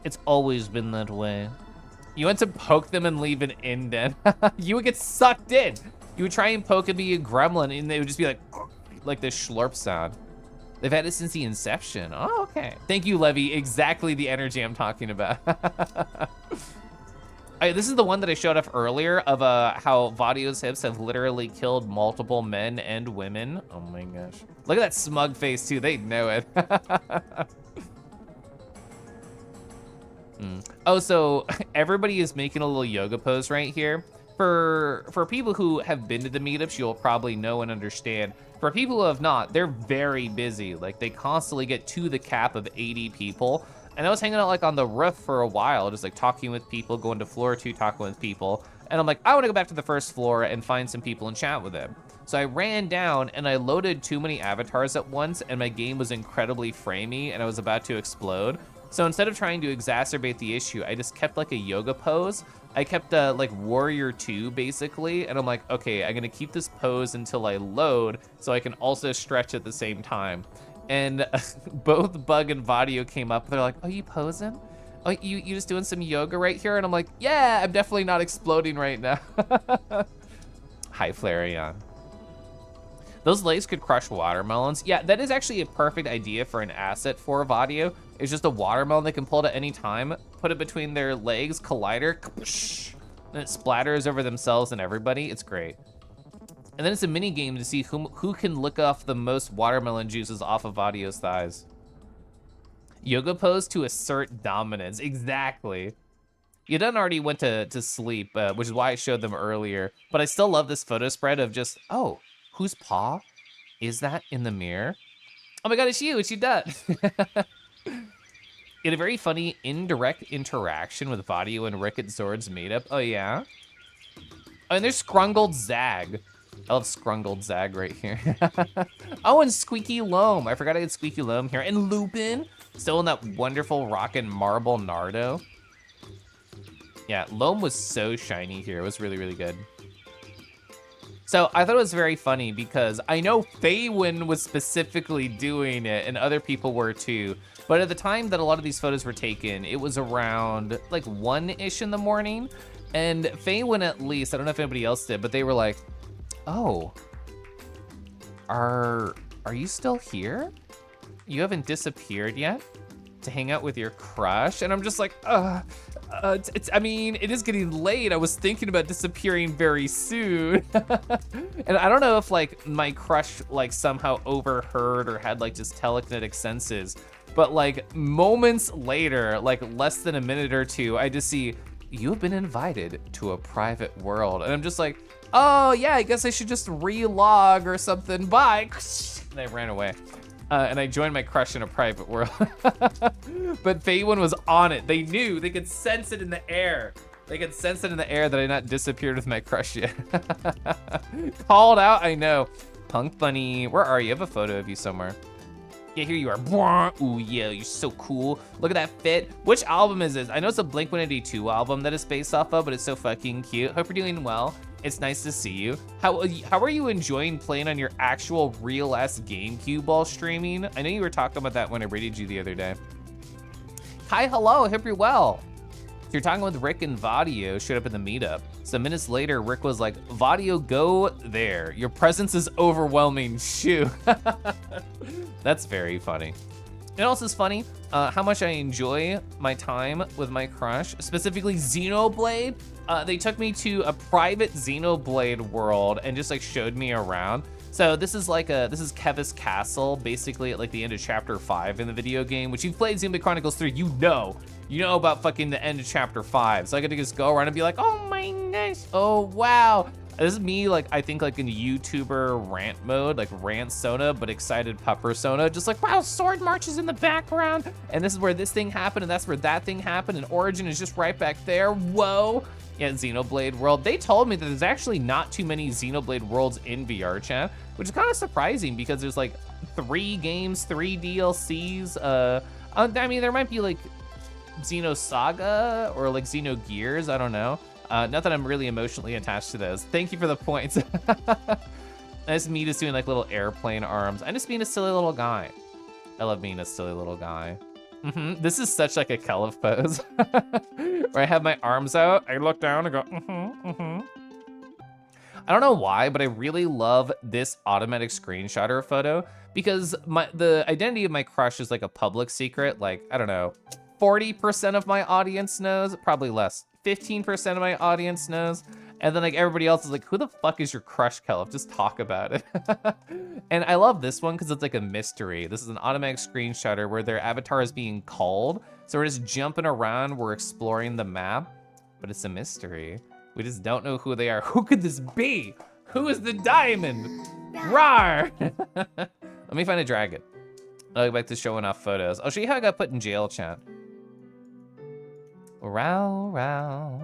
It's always been that way. You went to poke them and leave an indent. You would get sucked in. You would try and poke and be a gremlin and they would just be like this schlurp sound. They've had it since the inception. Oh, okay. Thank you, Levy. Exactly the energy I'm talking about. This is the one that I showed off earlier of how Vadio's hips have literally killed multiple men and women. Oh my gosh. Look at that smug face too, they know it. Oh, so everybody is making a little yoga pose right here. For people who have been to the meetups, you'll probably know and understand. For people who have not, they're very busy. Like they constantly get to the cap of 80 people. And I was hanging out like on the roof for a while, just like talking with people, going to floor 2, talking with people. And I'm like, I wanna go back to the first floor and find some people and chat with them. So I ran down and I loaded too many avatars at once and my game was incredibly framey and I was about to explode. So instead of trying to exacerbate the issue, I just kept like a yoga pose. I kept like Warrior 2 basically, and I'm like, okay, I'm gonna keep this pose until I load so I can also stretch at the same time. And both Bug and Vadio came up, they're like, oh, you posing? Oh, you just doing some yoga right here? And I'm like, yeah, I'm definitely not exploding right now. Hi, Flareon. Those legs could crush watermelons. Yeah, that is actually a perfect idea for an asset for Vadio. It's just a watermelon they can pull at any time, put it between their legs, collider, and it splatters over themselves and everybody. It's great. And then it's a mini game to see who can lick off the most watermelon juices off of Vadio's thighs. Yoga pose to assert dominance. Exactly. Eiyuden already went to sleep, which is why I showed them earlier. But I still love this photo spread of just, oh, whose paw is that in the mirror? Oh my God, it's you, Eiyuden. In a very funny indirect interaction with Vadio and Rick at Zord's meetup. Oh yeah? Oh, and there's Scrungled Zag. I love Scrungled Zag right here. Oh, and Squeaky Loam. I forgot I had Squeaky Loam here. And Lupin, still in that wonderful rockin' marble Nardo. Yeah, Loam was so shiny here. It was really, really good. So I thought it was very funny because I know Eiyuden was specifically doing it and other people were too. But at the time that a lot of these photos were taken, it was around like 1-ish in the morning. And Eiyuden at least, I don't know if anybody else did, but they were like, oh, are you still here? You haven't disappeared yet to hang out with your crush? And I'm just like, I mean, it is getting late. I was thinking about disappearing very soon. And I don't know if like my crush like somehow overheard or had like just telekinetic senses, but like moments later, like less than a minute or two, I just see, you have been invited to a private world. And I'm just like, oh yeah, I guess I should just relog or something, bye. And I ran away. And I joined my crush in a private world. But Eiyuden was on it. They knew, they could sense it in the air. They could sense it in the air that I not disappeared with my crush yet. Called out, I know. Punk Bunny, where are you? I have a photo of you somewhere. Yeah, here you are. Ooh, yeah, you're so cool. Look at that fit. Which album is this? I know it's a Blink-182 album that it's based off of, but it's so fucking cute. Hope you're doing well. It's nice to see you. How are you enjoying playing on your actual real-ass GameCube while streaming? I know you were talking about that when I rated you the other day. Hi, hello, hope you're well. You're talking with Rick and Vadio, showed up in the meetup. Some minutes later, Rick was like, Vadio, go there. Your presence is overwhelming, shoo. That's very funny. It also is funny how much I enjoy my time with my crush, specifically Xenoblade. They took me to a private Xenoblade world and just like showed me around. So this is Kevis Castle, basically at like the end of chapter 5 in the video game, which you've played Xenoblade Chronicles 3, you know about fucking the end of chapter 5. So I get to just go around and be like, oh my gosh, oh wow. This is me, like, I think like in YouTuber rant mode, like rant Sona, but excited pupper Sona, just like, wow, sword marches in the background. And this is where this thing happened, and that's where that thing happened, and Origin is just right back there, whoa. Yeah, Xenoblade World. They told me that there's actually not too many Xenoblade Worlds in VR chat, which is kind of surprising because there's like 3 games, 3 DLCs. I mean, there might be like Xenosaga or like Xenogears, I don't know. Not that I'm really emotionally attached to those. Thank you for the points. That's me just doing like little airplane arms. I'm just being a silly little guy. I love being a silly little guy. This is such like a Kelif pose. Where I have my arms out, I look down and go, I don't know why, but I really love this automatic screenshotter photo because the identity of my crush is like a public secret. Like, I don't know, 40% of my audience knows, probably less, 15% of my audience knows. And then like everybody else is like, who the fuck is your crush, Kelf? Just talk about it. And I love this one because it's like a mystery. This is an automatic screenshotter where their avatar is being called. So we're just jumping around, we're exploring the map, but it's a mystery. We just don't know who they are. Who could this be? Who is the diamond? Rawr! Let me find a dragon. I'll go back to showing off photos. I'll show you how I got put in jail, chat. Row.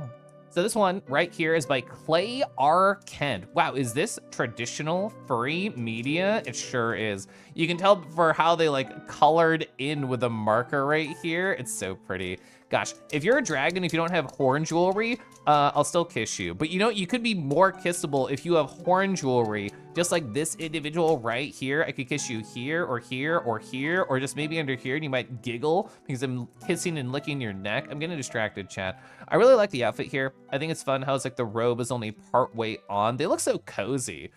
So this one right here is by Clay R. Kent. Wow, is this traditional furry media? It sure is. You can tell for how they like colored in with a marker right here. It's so pretty. Gosh, if you're a dragon, if you don't have horn jewelry, I'll still kiss you. But you know, you could be more kissable if you have horn jewelry, just like this individual right here. I could kiss you here or here or here, or just maybe under here, and you might giggle because I'm kissing and licking your neck. I'm getting distracted, chat. I really like the outfit here. I think it's fun how it's like the robe is only part way on. They look so cozy.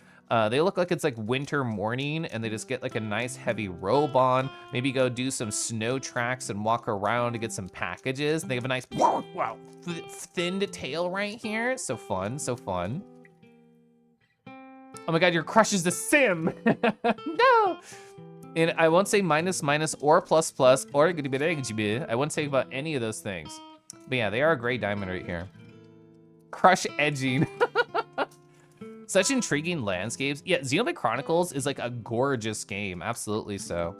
They look like it's like winter morning and they just get like a nice heavy robe on, maybe go do some snow tracks and walk around to get some packages. They have a nice, wow, thinned tail right here. So fun, so fun. Oh my God, your crush is the sim. No. And I won't say minus, or plus, or I won't say about any of those things. But yeah, they are a gray diamond right here. Crush edging. Such intriguing landscapes. Yeah, Xenoblade Chronicles is like a gorgeous game. Absolutely so.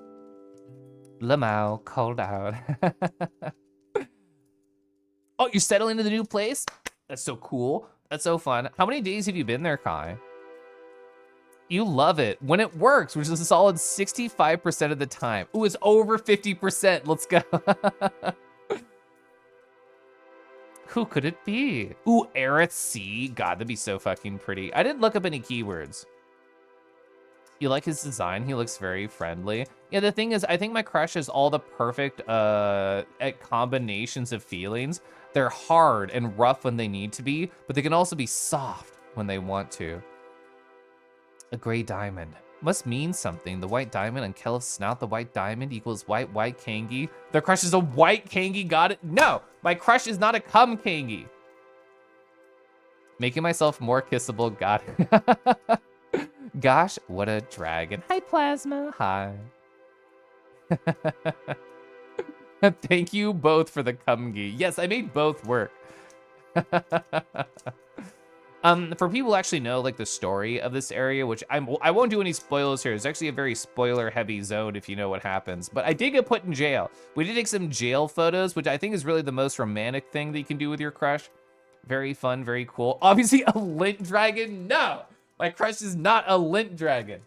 Lamau called out. Oh, you're settling into the new place? That's so cool. That's so fun. How many days have you been there, Kai? You love it when it works, which is a solid 65% of the time. Ooh, it's over 50%. Let's go. Who could it be? Ooh, Aerith C. God, that'd be so fucking pretty. I didn't look up any keywords. You like his design? He looks very friendly. Yeah, the thing is, I think my crush is all the perfect combinations of feelings. They're hard and rough when they need to be, but they can also be soft when they want to. A gray diamond. Must mean something. The white diamond on Kelf's snout, the white diamond equals white kangi. Their crush is a white kangi, got it? No, my crush is not a cum kangi. Making myself more kissable, got it. Gosh, what a dragon. Hi, Plasma, hi. Thank you both for the cumgi. Yes, I made both work. For people who actually know like the story of this area, which I won't do any spoilers here. It's actually a very spoiler heavy zone if you know what happens, but I did get put in jail. We did take some jail photos, which I think is really the most romantic thing that you can do with your crush. Very fun, very cool. Obviously a lint dragon, no, my crush is not a lint dragon.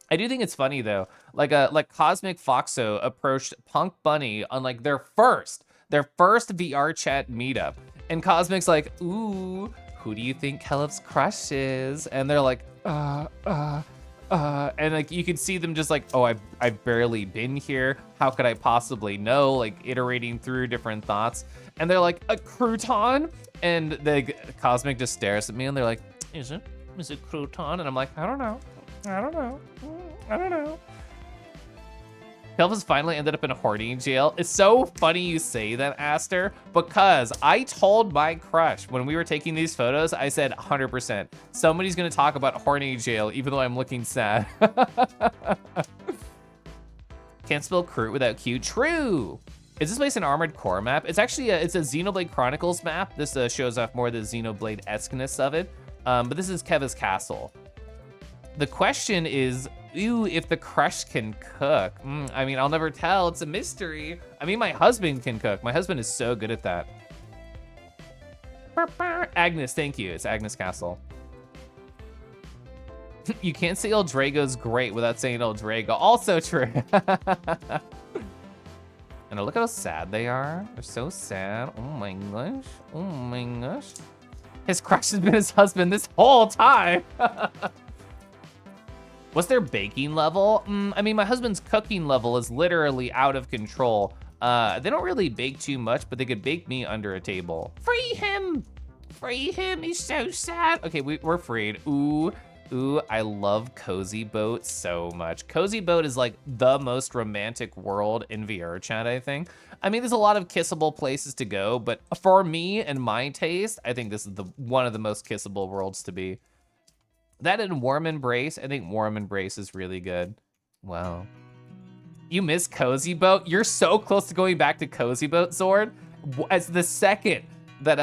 I do think it's funny though, like Cosmic Foxo approached Punk Bunny on like their first VR chat meetup, and Cosmic's like, ooh, who do you think Kelf's crush is? And they're like, and like you can see them just like, oh, I've barely been here. How could I possibly know? Like iterating through different thoughts. And they're like, a crouton? And the Cosmic just stares at me and they're like, is it crouton? And I'm like, I don't know. Kelf has finally ended up in a horny jail. It's so funny you say that, Aster, because I told my crush when we were taking these photos, I said 100%, somebody's gonna talk about horny jail, even though I'm looking sad. Can't spell Kroot without Q, true. Is this place an Armored Core map? It's actually, it's a Xenoblade Chronicles map. This shows off more of the Xenoblade-esqueness of it, but this is Keva's castle. The question is, ooh, if the crush can cook. I mean, I'll never tell, it's a mystery. I mean, my husband can cook. My husband is so good at that. Agnes, thank you, it's Agnes Castle. You can't say El Drago's great without saying El Drago, also true. And look how sad they are. They're so sad, oh my gosh, oh my gosh. His crush has been his husband this whole time. What's their baking level? I mean, my husband's cooking level is literally out of control. They don't really bake too much, but they could bake me under a table. Free him! Free him, he's so sad. Okay, we're freed. Ooh, Ooh, I love Cozy Boat so much. Cozy Boat is like the most romantic world in VR chat, I think. I mean, there's a lot of kissable places to go, but for me and my taste, I think this is one of the most kissable worlds to be. That and Warm Embrace, I think Warm Embrace is really good. Wow. You miss Cozy Boat? You're so close to going back to Cozy Boat, Zord. As the second that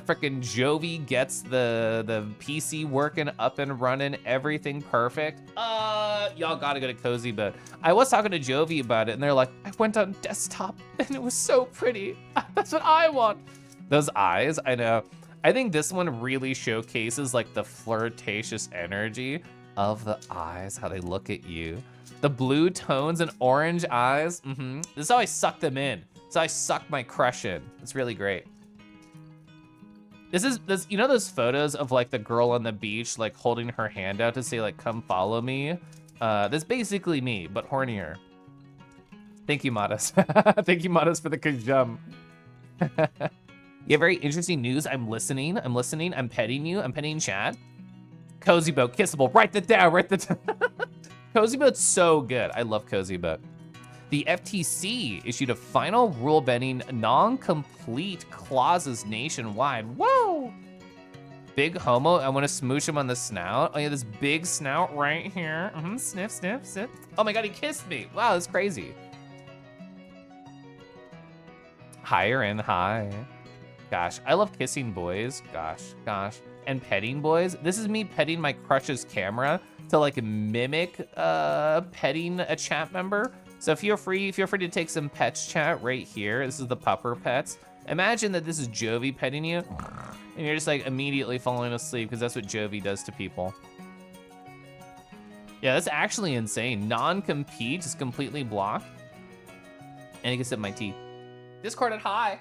frickin' Jovi gets the PC working up and running, everything perfect, y'all gotta go to Cozy Boat. I was talking to Jovi about it, and they're like, I went on desktop, and it was so pretty. That's what I want. Those eyes, I know. I think this one really showcases like the flirtatious energy of the eyes, how they look at you. The blue tones and orange eyes, This is how I suck them in. This is how I suck my crush in. It's really great. This, you know those photos of like the girl on the beach, like holding her hand out to say like, come follow me? That's basically me, but hornier. Thank you, Modest. Thank you, Modest, for the kajum. You have very interesting news. I'm listening. I'm petting you. I'm petting Chad. Cozy Boat, kissable. Write that down. Write that down. Cozy Boat's so good. I love Cozy Boat. The FTC issued a final rule-bending non-complete clauses nationwide. Whoa! Big homo. I want to smooch him on the snout. Oh yeah, this big snout right here. Sniff, sniff, sniff. Oh my God, he kissed me. Wow, that's crazy. Higher and high. Gosh, I love kissing boys. Gosh. And petting boys. This is me petting my crush's camera to like mimic petting a chat member. So if you're free to take some pets chat right here. This is the pupper pets. Imagine that this is Jovi petting you, and you're just like immediately falling asleep because that's what Jovi does to people. Yeah, that's actually insane. Non-compete is completely blocked. And you can sip my tea. Discord at high.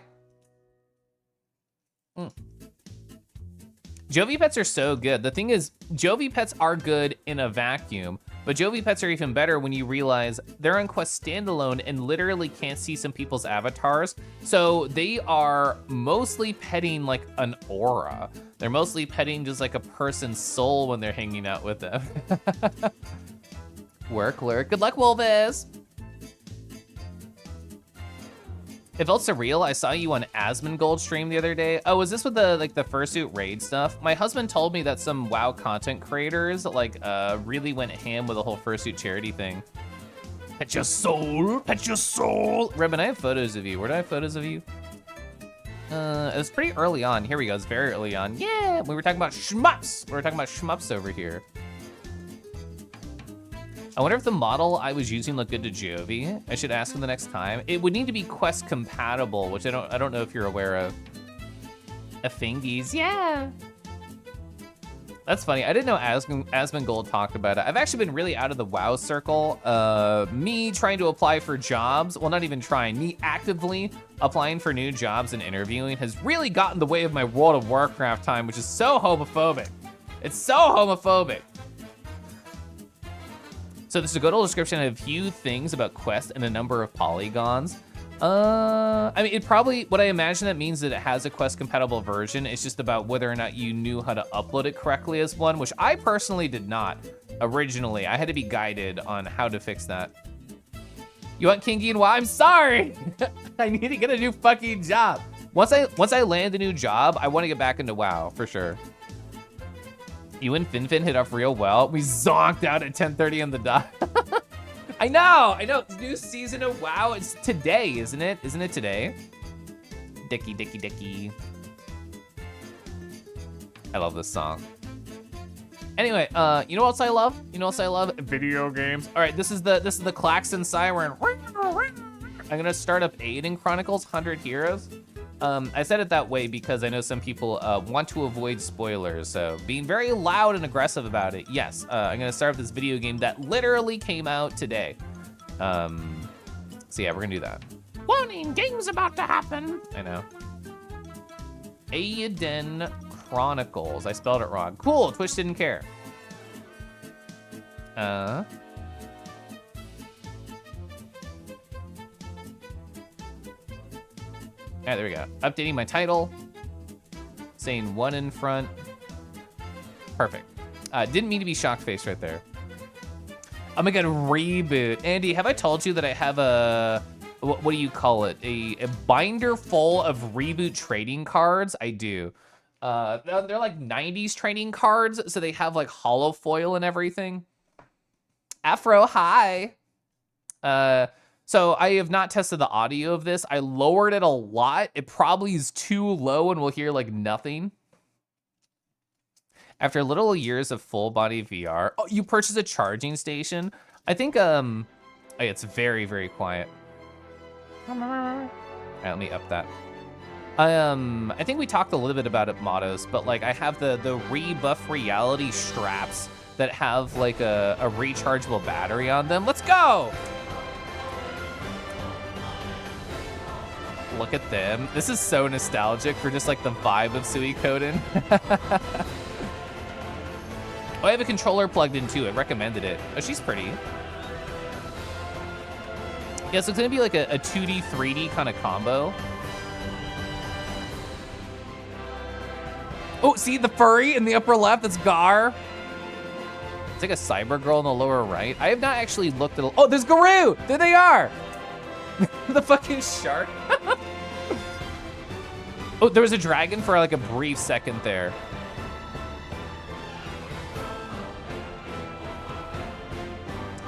Jovi pets are so good. The thing is, Jovi pets are good in a vacuum, but Jovi pets are even better when you realize they're on Quest standalone and literally can't see some people's avatars. So they are mostly petting like an aura. They're mostly petting just like a person's soul when they're hanging out with them. Work. Good luck, Wolves. It felt surreal. I saw you on Asmongold stream the other day. Oh, was this with the fursuit raid stuff? My husband told me that some WoW content creators really went ham with the whole fursuit charity thing. Pet your soul, pet your soul. Rebin, I have photos of you. Where do I have photos of you? It was pretty early on. Here we go. It's very early on. Yeah, we were talking about shmups. We were talking about shmups over here. I wonder if the model I was using looked good to Jovi. I should ask him the next time. It would need to be Quest compatible, which I don't know if you're aware of. A fingies, yeah. That's funny. I didn't know Asmongold talked about it. I've actually been really out of the WoW circle. Me trying to apply for jobs, well, not even trying, me actively applying for new jobs and interviewing has really gotten in the way of my World of Warcraft time, which is so homophobic. It's so homophobic. So this is a good old description of a few things about Quest and a number of polygons. I mean, what I imagine that means that it has a Quest compatible version. It's just about whether or not you knew how to upload it correctly as one, which I personally did not originally. I had to be guided on how to fix that. You want Kingy and WoW? I'm sorry. I need to get a new fucking job. Once I land a new job, I want to get back into WoW for sure. You and Finfin hit off real well. We zonked out at 10:30 on the dot. I know. New season of WoW. It's today, isn't it? Isn't it today? Dicky. I love this song. Anyway, you know what else I love? Video games. All right, this is the klaxon siren. I'm gonna start up Eiyuden Chronicles 100 Heroes. I said it that way because I know some people want to avoid spoilers, so being very loud and aggressive about it. Yes, I'm gonna start up this video game that literally came out today. So yeah, we're gonna do that. Warning, game's about to happen. I know. Eiyuden Chronicles. I spelled it wrong. Cool, Twitch didn't care. Alright, there we go. Updating my title. Saying 1 in front. Perfect. Didn't mean to be shock-faced right there. Oh my god, reboot. Andy, have I told you that I have a, what do you call it? A binder full of reboot trading cards? I do. They're like 90s trading cards, so they have like hollow foil and everything. Afro, hi. So I have not tested the audio of this. I lowered it a lot. It probably is too low and we'll hear like nothing. After little years of full body VR, oh, you purchased a charging station. I think, oh, it's very, very quiet. All right, let me up that. I think we talked a little bit about it, Matos, but like I have the rebuff reality straps that have like a rechargeable battery on them. Let's go! Look at them. This is so nostalgic for just like the vibe of Suikoden. Oh, I have a controller plugged in too. I recommended it. Oh, she's pretty. Yeah, so it's gonna be like a 2D, 3D kind of combo. Oh, see the furry in the upper left? That's Gar. It's like a cyber girl in the lower right. I have not actually looked at. Oh, there's Garou. There they are. The fucking shark. Oh, there was a dragon for like a brief second there.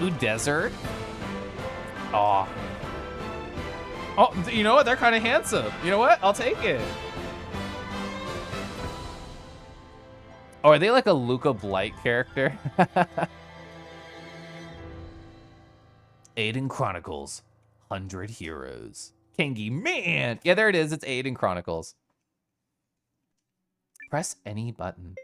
Ooh, desert. Aw. Oh, you know what? They're kind of handsome. You know what? I'll take it. Oh, are they like a Luca Blight character? Eiyuden Chronicles, 100 Heroes. Kengi, man. Yeah, there it is. It's Eiyuden Chronicles. Press any button.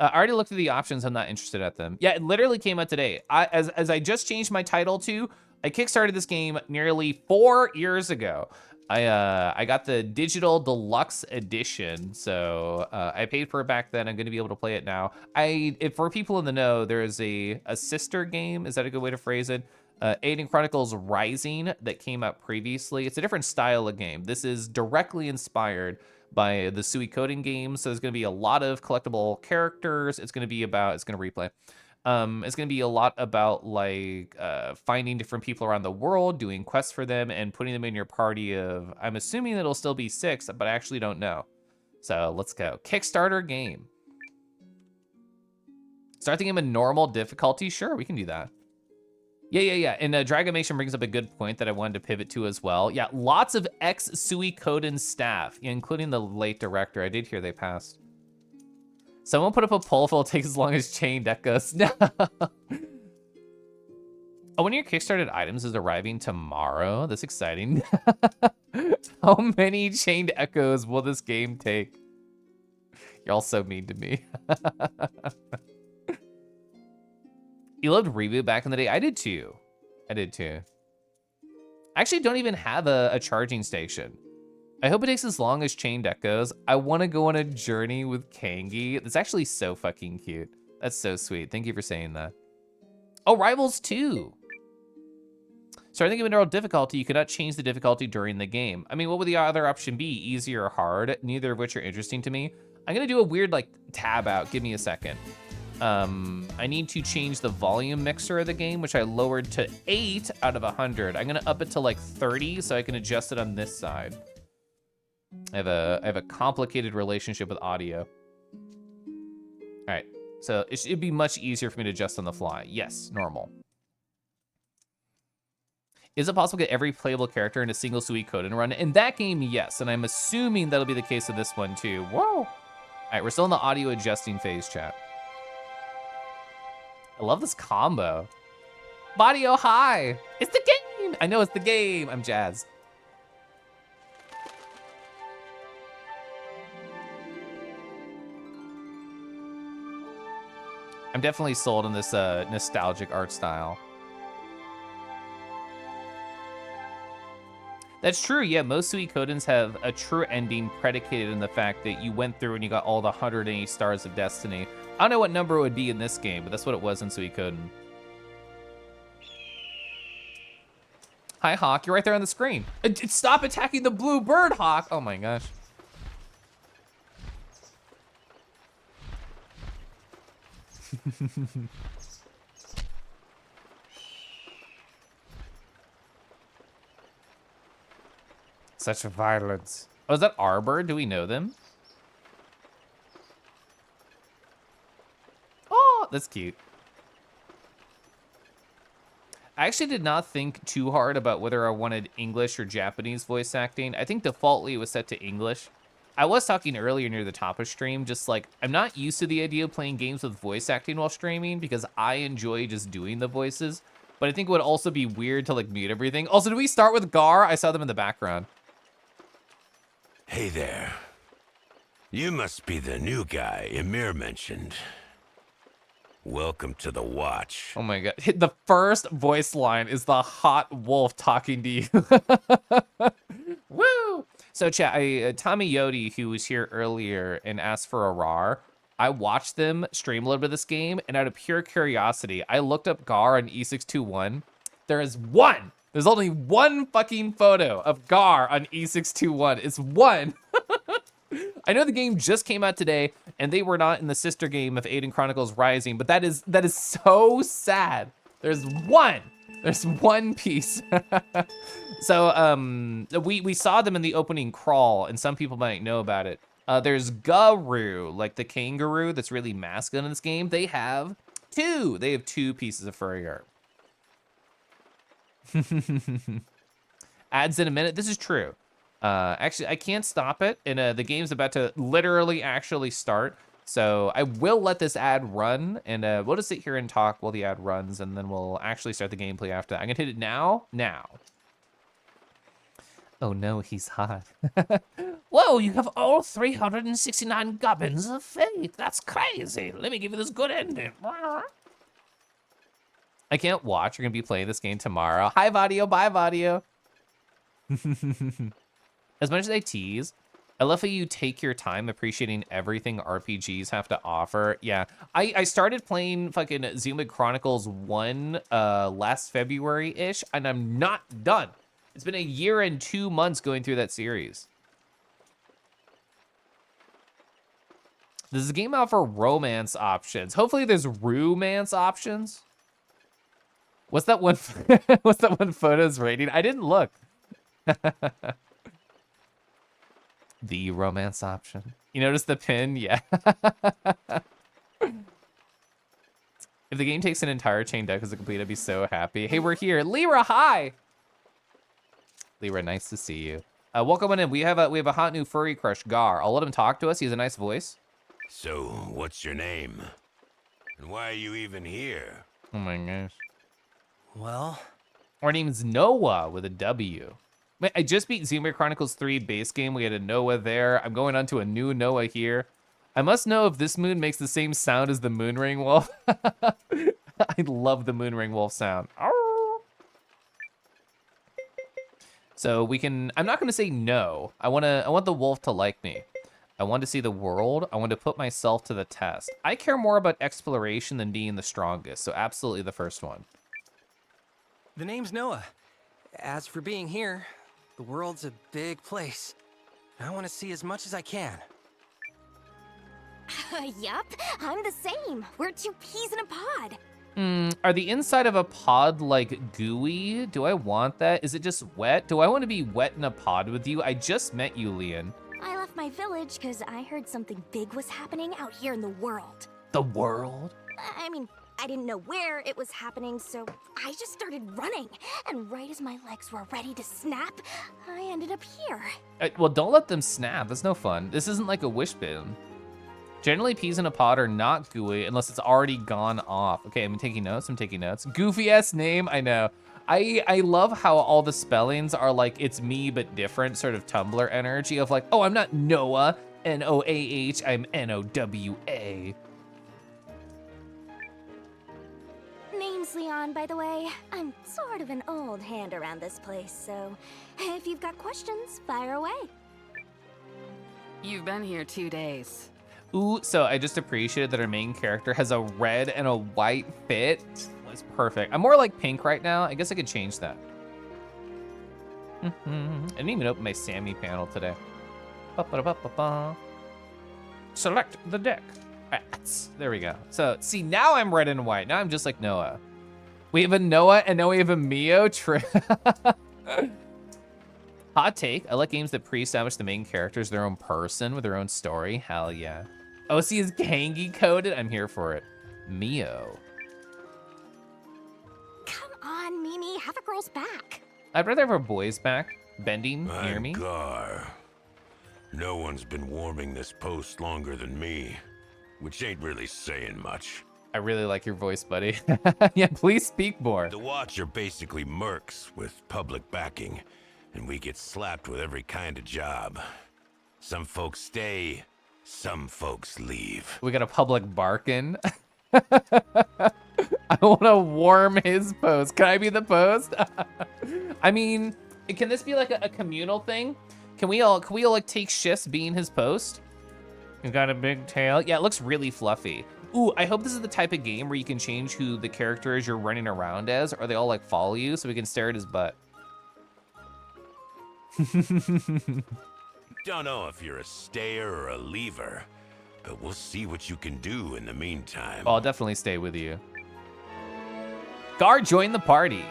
I already looked at the options. I'm not interested at them. Yeah, it literally came out today. As I just changed my title to, I kickstarted this game nearly 4 years ago. I got the digital deluxe edition, so I paid for it back then. I'm going to be able to play it now. If for people in the know, there is a sister game. Is that a good way to phrase it? Eiyuden Chronicles Rising that came out previously. It's a different style of game. This is directly inspired by the Suikoden games, so there's going to be a lot of collectible characters. It's going to replay. It's going to be a lot about like finding different people around the world, doing quests for them, and putting them in your party of, I'm assuming it'll still be 6, but I actually don't know. So let's go. Kickstarter game. Start the game in normal difficulty. Sure, we can do that. Yeah. And Dragomation brings up a good point that I wanted to pivot to as well. Yeah, lots of ex-Suikoden staff, including the late director. I did hear they passed. Someone put up a poll if it'll take as long as Chained Echoes. No. Oh, one of your Kickstarted items is arriving tomorrow. That's exciting. How many Chained Echoes will this game take? You're all so mean to me. You loved Reboot back in the day? I did too. I actually don't even have a charging station. I hope it takes as long as Chained Echoes. I want to go on a journey with Kengi. That's actually so fucking cute. That's so sweet. Thank you for saying that. Oh, Rivals 2. Starting in normal difficulty, you cannot change the difficulty during the game. I mean, what would the other option be? Easy or hard? Neither of which are interesting to me. I'm gonna do a weird like tab out. Give me a second. I need to change the volume mixer of the game, which I lowered to 8 out of 100. I'm gonna up it to like 30 so I can adjust it on this side. I have a complicated relationship with audio. All right, so it'd be much easier for me to adjust on the fly. Yes, normal. Is it possible to get every playable character in a single Suikoden run? In that game, yes, and I'm assuming that'll be the case of this one too. Whoa! All right, we're still in the audio adjusting phase, chat. I love this combo. Body, oh hi! It's the game! I know it's the game. I'm jazzed. I'm definitely sold on this nostalgic art style. That's true, yeah, most Suikodens have a true ending predicated in the fact that you went through and you got all the 180 stars of destiny. I don't know what number it would be in this game, but that's what it was in Suikoden. Hi, Hawk, you're right there on the screen. Stop attacking the blue bird, Hawk! Oh my gosh. Such violence. Oh, is that Arbor? Do we know them? Oh, that's cute. I actually did not think too hard about whether I wanted English or Japanese voice acting. I think defaultly it was set to English. I was talking earlier near the top of stream, just like, I'm not used to the idea of playing games with voice acting while streaming because I enjoy just doing the voices. But I think it would also be weird to like mute everything. Also, did we start with Gar? I saw them in the background. Hey there. You must be the new guy Emir mentioned. Welcome to the watch. Oh my god. The first voice line is the hot wolf talking to you. Woo! So chat, Tommy Yodi, who was here earlier and asked for a RAR, I watched them stream a little bit of this game, and out of pure curiosity, I looked up Gar on E621. There is one. There's only one fucking photo of Gar on E621. It's one. I know the game just came out today, and they were not in the sister game of Eiyuden Chronicles Rising, but that is so sad. There's one piece. So we saw them in the opening crawl, and some people might know about it. There's Garu, like the kangaroo that's really masculine in this game. They have two. They have two pieces of furry art. Ads in a minute. This is true. Actually, I can't stop it, and the game's about to literally actually start. So I will let this ad run, and we'll just sit here and talk while the ad runs, and then we'll actually start the gameplay after that. I'm gonna hit it now. Oh no, he's hot. Whoa, you have all 369 gubbins of faith. That's crazy. Let me give you this good ending. I can't watch. You're gonna be playing this game tomorrow. Hi, Vadio. Bye, Vadio. As much as I tease, I love how you take your time appreciating everything RPGs have to offer. Yeah, I started playing fucking Xenoblade Chronicles 1 last February-ish, and I'm not done. It's been a year and 2 months going through that series. This is a game out for romance options. Hopefully there's romance options. What's that one? What's that one photo's rating? I didn't look. The romance option. You notice the pin? Yeah. If the game takes an entire chain deck as a complete, I'd be so happy. Hey, we're here. Lyra, hi. Lyra, nice to see you. Welcome on in. We have a hot new furry crush, Gar. I'll let him talk to us. He has a nice voice. So, what's your name? And why are you even here? Oh my gosh. Well, Our name's Noah with a W. Man, I just beat Xenoblade Chronicles 3 base game. We had a Noah there. I'm going on to a new Noah here. I must know if this moon makes the same sound as the Moonring Wolf. I love the Moonring Wolf sound. So we can, I'm not gonna say no. I want the wolf to like me. I want to see the world. I want to put myself to the test. I care more about exploration than being the strongest. So absolutely the first one. the name's Noah. As for being here, the world's a big place. I want to see as much as I can. Yup, I'm the same. We're two peas in a pod. Are the inside of a pod like gooey? Do I want that? Is it just wet? Do I want to be wet in a pod with you? I just met you, Leon. I left my village because I heard something big was happening out here in the world. The world? I mean, I didn't know where it was happening, so I just started running. And right as my legs were ready to snap, I ended up here. Well, don't let them snap. That's no fun. This isn't like a wish bin. Generally, peas in a pod are not gooey unless it's already gone off. Okay, I'm taking notes. Goofy ass name, I know. I love how all the spellings are like it's me but different, sort of Tumblr energy of like, oh, I'm not Noah, N-O-A-H, I'm N-O-W-A. Name's Leon, by the way. I'm sort of an old hand around this place, so if you've got questions, fire away. You've been here 2 days. Ooh, so I just appreciated that our main character has a red and a white fit. It's perfect. I'm more like pink right now. I guess I could change that. I didn't even open my Sammy panel today. Ba-ba-da-ba-ba-ba. Select the deck. Rats. There we go. So, see, now I'm red and white. Now I'm just like Noah. We have a Noah and now we have a Mio. Hot take. I like games that pre-establish the main characters, their own person with their own story. Hell yeah. OC is Gangi coded. I'm here for it. Mio. Come on, Mimi, have a girl's back. I'd rather have a boy's back. Bending near I'm me. Gar. No one's been warming this post longer than me, which ain't really saying much. I really like your voice, buddy. Yeah, please speak more. The Watch are basically mercs with public backing, and we get slapped with every kind of job. Some folks stay, some folks leave. We got a public barkin. I want to warm his post. Can I be the post? I mean, can this be like a communal thing? Can we all like take shifts being his post? He's got a big tail. Yeah, it looks really fluffy. Ooh, I hope this is the type of game where you can change who the character is you're running around as, or they all like follow you so we can stare at his butt. Don't know if you're a stayer or a leaver, but we'll see what you can do in the meantime. I'll definitely stay with you. Gar joined the party.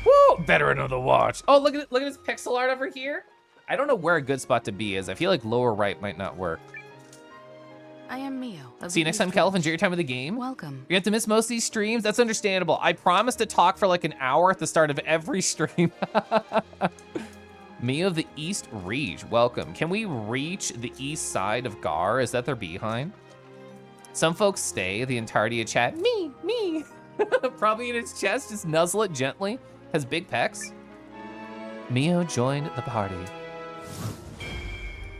Woo! Veteran of the Watch. Oh, look at his pixel art over here. I don't know where a good spot to be is. I feel like lower right might not work. I am Mio. See you next time, Caliph. Enjoy your time with the game. Welcome. You're gonna have to miss most of these streams. That's understandable. I promise to talk for like an hour at the start of every stream. Mio of the East Reach. Welcome. Can we reach the east side of Gar? Is that their behind? Some folks stay the entirety of chat. Me. Probably in its chest. Just nuzzle it gently. Has big pecs. Mio joined the party.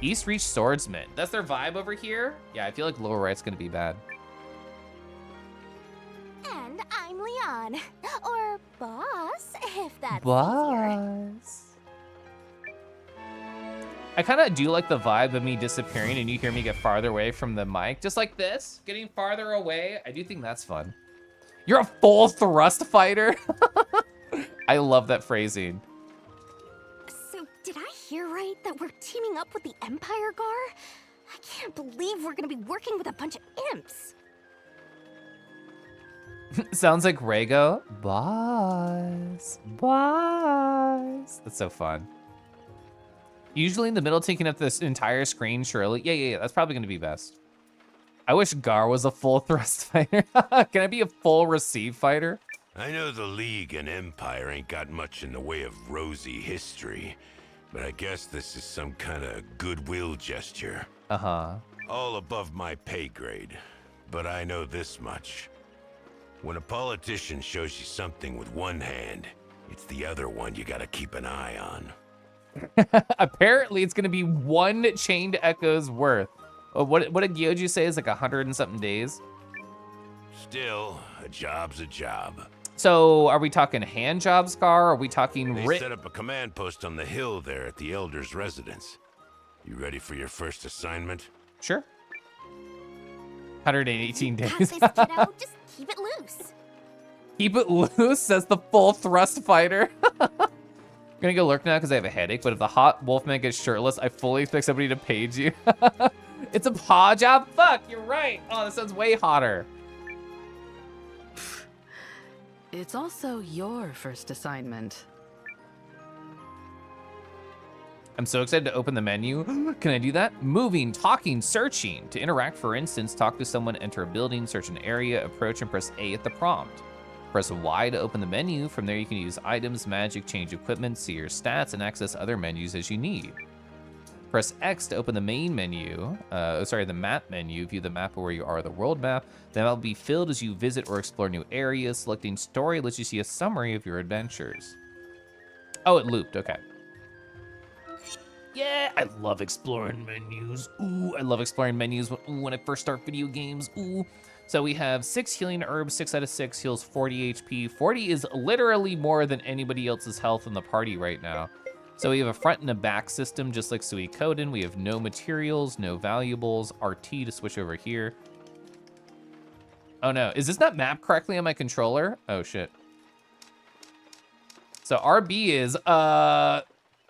East Reach Swordsman. That's their vibe over here? Yeah, I feel like lower right's gonna be bad. And I'm Leon. Or Boss, if that's easier. Boss. I kind of do like the vibe of me disappearing and you hear me get farther away from the mic. Just like this, getting farther away. I do think that's fun. You're a full thrust fighter? I love that phrasing. So, did I hear right that we're teaming up with the Empire, Gar? I can't believe we're gonna be working with a bunch of imps. Sounds like Rego. Boss. That's so fun. Usually in the middle, taking up this entire screen, surely. Yeah, that's probably gonna be best. I wish Gar was a full thrust fighter. Can I be a full receive fighter? I know the League and Empire ain't got much in the way of rosy history, but I guess this is some kind of goodwill gesture. Uh-huh. All above my pay grade, but I know this much. When a politician shows you something with one hand, it's the other one you gotta keep an eye on. Apparently, it's gonna be one chained echo's worth. What did Gyoju say is like 100 and something days? Still, a job's a job. So are we talking hand jobs, Gar? Are we talking They set up a command post on the hill there at the Elder's residence. You ready for your first assignment? Sure. 118 Got days. this, kiddo. Just keep it loose. Keep it loose, says the full thrust fighter. I'm gonna go lurk now because I have a headache, but if the hot wolfman gets shirtless, I fully expect somebody to page you. It's a paw job? Fuck, you're right. Oh, this sounds way hotter. It's also your first assignment. I'm so excited to open the menu. Can I do that? Moving, talking, searching. To interact, for instance, talk to someone, enter a building, search an area, approach, and press A at the prompt. Press Y to open the menu. From there, you can use items, magic, change equipment, see your stats, and access other menus as you need. Press X to open the main menu, the map menu, view the map where you are, the world map. The map will be filled as you visit or explore new areas. Selecting story lets you see a summary of your adventures. Oh, it looped, okay. Yeah, I love exploring menus. Ooh, I love exploring menus when I first start video games. Ooh. So we have 6 healing herbs, 6 out of 6 heals 40 HP. 40 is literally more than anybody else's health in the party right now. So we have a front and a back system, just like Suikoden. We have no materials, no valuables, RT to switch over here. Oh no, is this not mapped correctly on my controller? Oh shit. So RB is,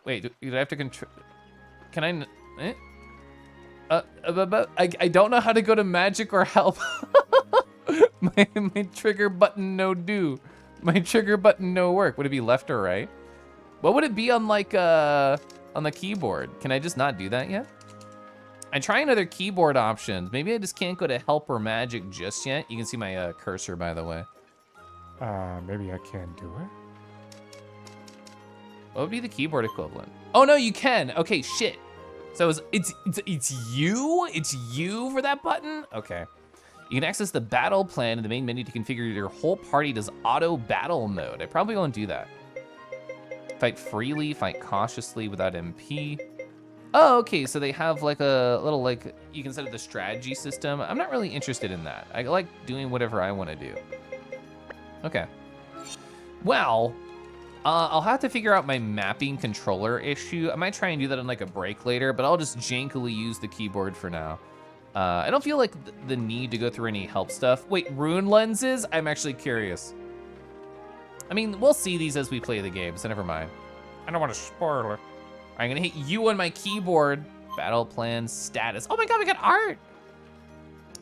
wait, do I have to control, can I, I don't know how to go to magic or help. my trigger button no do. My trigger button no work. Would it be left or right? What would it be on like on the keyboard? Can I just not do that yet? I'm trying other keyboard options. Maybe I just can't go to help or magic just yet. You can see my cursor, by the way. Maybe I can do it. What would be the keyboard equivalent? Oh no, you can. Okay, shit. So it's you? It's you for that button? Okay. You can access the battle plan in the main menu to configure your whole party to auto battle mode. I probably won't do that. Fight freely, fight cautiously without MP. Oh, okay, so they have like a little like, you can set up the strategy system. I'm not really interested in that. I like doing whatever I wanna do. Okay. Well, I'll have to figure out my mapping controller issue. I might try and do that on like a break later, but I'll just jankily use the keyboard for now. I don't feel like the need to go through any help stuff. Wait, rune lenses? I'm actually curious. I mean, we'll see these as we play the game, so never mind. I don't want to spoil it. I'm gonna hit you on my keyboard. Battle plan status. Oh my god, we got art!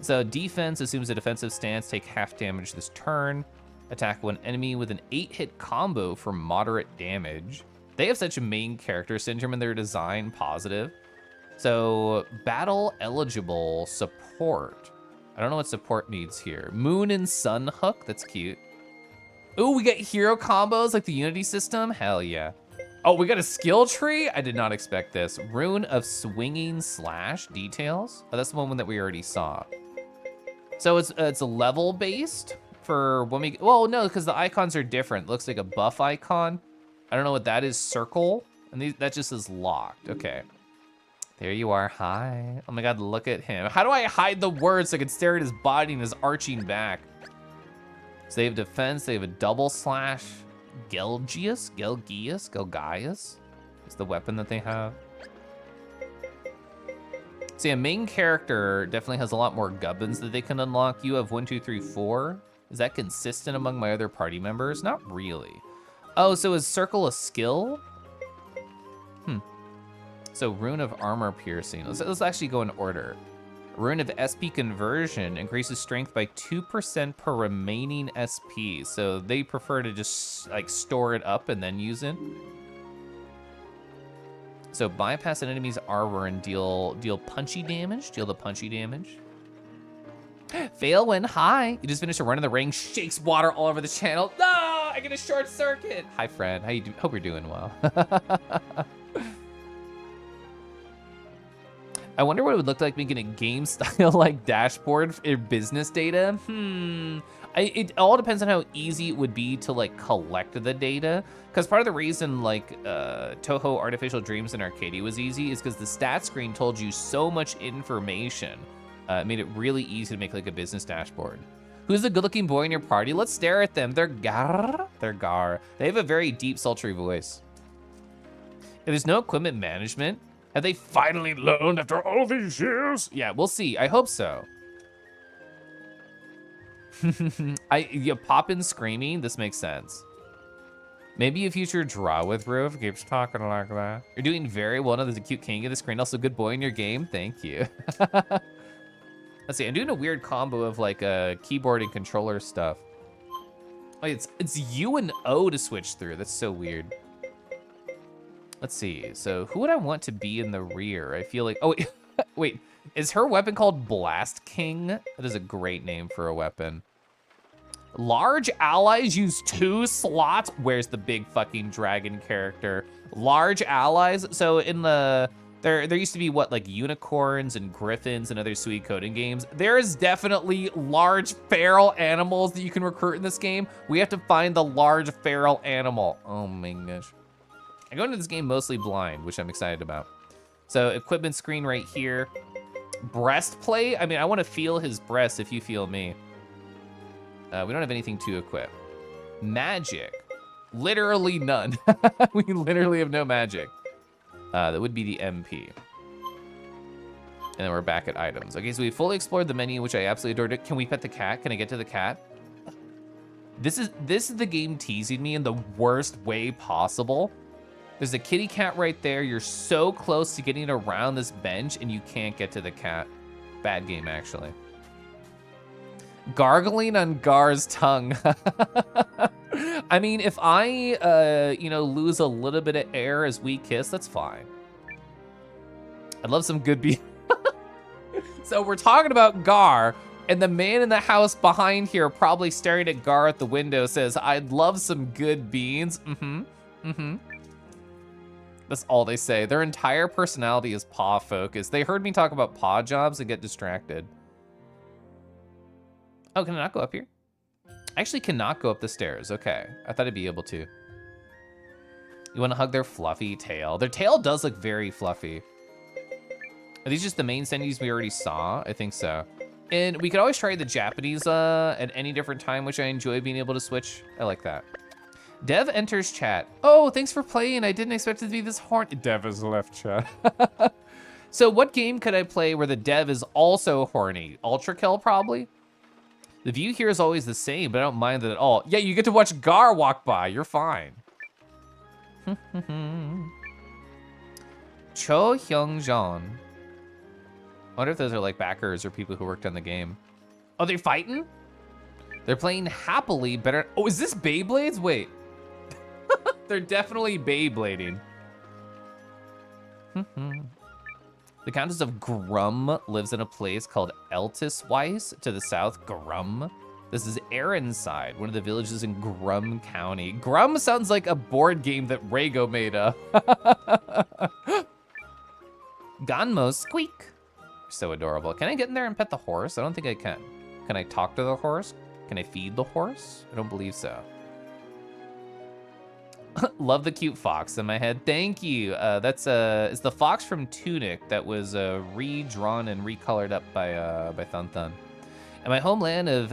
So defense assumes a defensive stance, take half damage this turn. Attack one enemy with an 8-hit combo for moderate damage. They have such a main character syndrome in their design, positive. So battle eligible support. I don't know what support needs here. Moon and Sun Hook, that's cute. Ooh, we get hero combos like the Unity system, hell yeah. Oh, we got a skill tree? I did not expect this. Rune of Swinging Slash details. Oh, that's the one that we already saw. So it's level based for when we, well, no, because the icons are different. It looks like a buff icon. I don't know what that is, circle. And that just is locked, okay. There you are, hi. Oh my God, look at him. How do I hide the words so I can stare at his body and his arching back? So they have defense, they have a double slash. Gelgius is the weapon that they have. See, a main character definitely has a lot more gubbins that they can unlock. You have 1, 2, 3, 4. Is that consistent among my other party members? Not really. Oh, so is circle a skill? So Rune of Armor Piercing. Let's actually go in order. Rune of SP Conversion increases strength by 2% per remaining SP. So they prefer to just like store it up and then use it. So bypass an enemy's armor and deal punchy damage. Deal the punchy damage. Fail when high. You just finished a run in the ring, shakes water all over the channel. No, I get a short circuit. Hi, friend. How you do? Hope you're doing well. I wonder what it would look like making a game style like dashboard for business data. It all depends on how easy it would be to like collect the data. Because part of the reason like Toho Artificial Dreams and Arcadia was easy is because the stat screen told you so much information. It made it really easy to make like a business dashboard. Who's the good looking boy in your party? Let's stare at them. They're gar. They have a very deep, sultry voice. If there's no equipment management, have they finally learned after all these years? Yeah, we'll see. I hope so. You pop in screaming. This makes sense. Maybe a future draw with Roof keeps talking like that. You're doing very well. There's a cute king of the screen. Also, good boy in your game. Thank you. Let's see. I'm doing a weird combo of like keyboard and controller stuff. Oh, it's U and O to switch through. That's so weird. Let's see. So who would I want to be in the rear? I feel like, oh, wait, wait, is her weapon called Blast King? That is a great name for a weapon. Large allies use 2 slots. Where's the big fucking dragon character? Large allies. So in the, there used to be what, like unicorns and griffins and other sweet coding games. There is definitely large feral animals that you can recruit in this game. We have to find the large feral animal. Oh my gosh. I go into this game mostly blind, which I'm excited about. So equipment screen right here. Breastplate, I mean, I wanna feel his breast if you feel me. We don't have anything to equip. Magic, literally none. We literally have no magic. That would be the MP. And then we're back at items. Okay, so we fully explored the menu, which I absolutely adored. Can we pet the cat? Can I get to the cat? This is the game teasing me in the worst way possible. There's a kitty cat right there. You're so close to getting around this bench and you can't get to the cat. Bad game, actually. Gargling on Gar's tongue. I mean, if I, lose a little bit of air as we kiss, that's fine. I'd love some good beans. So we're talking about Gar, and the man in the house behind here, probably staring at Gar at the window, says, I'd love some good beans. That's all they say. Their entire personality is paw focused. They heard me talk about paw jobs and get distracted. Oh, can I not go up here? I actually cannot go up the stairs. Okay, I thought I'd be able to. You want to hug their fluffy tail? Their tail does look very fluffy. Are these just the main sendies we already saw? I think so. And we could always try the Japanese at any different time, which I enjoy being able to switch. I like that. Dev enters chat. Oh, thanks for playing. I didn't expect it to be this horny. Dev has left chat. So what game could I play where the dev is also horny? Ultra Kill, probably? The view here is always the same, but I don't mind that at all. Yeah, you get to watch Gar walk by. You're fine. Cho Hyung-jeon. I wonder if those are like backers or people who worked on the game. Oh, they're fighting? They're playing happily better. Oh, is this Beyblades? Wait. They're definitely Beyblading. The Countess of Grum lives in a place called Eltisweiss to the south. Grum. This is Aronside, one of the villages in Grum County. Grum sounds like a board game that Rago made up. Ganmo Squeak. So adorable. Can I get in there and pet the horse? I don't think I can. Can I talk to the horse? Can I feed the horse? I don't believe so. Love the cute fox in my head. Thank you. It's the fox from Tunic that was redrawn and recolored up by Thun Thun. In my homeland of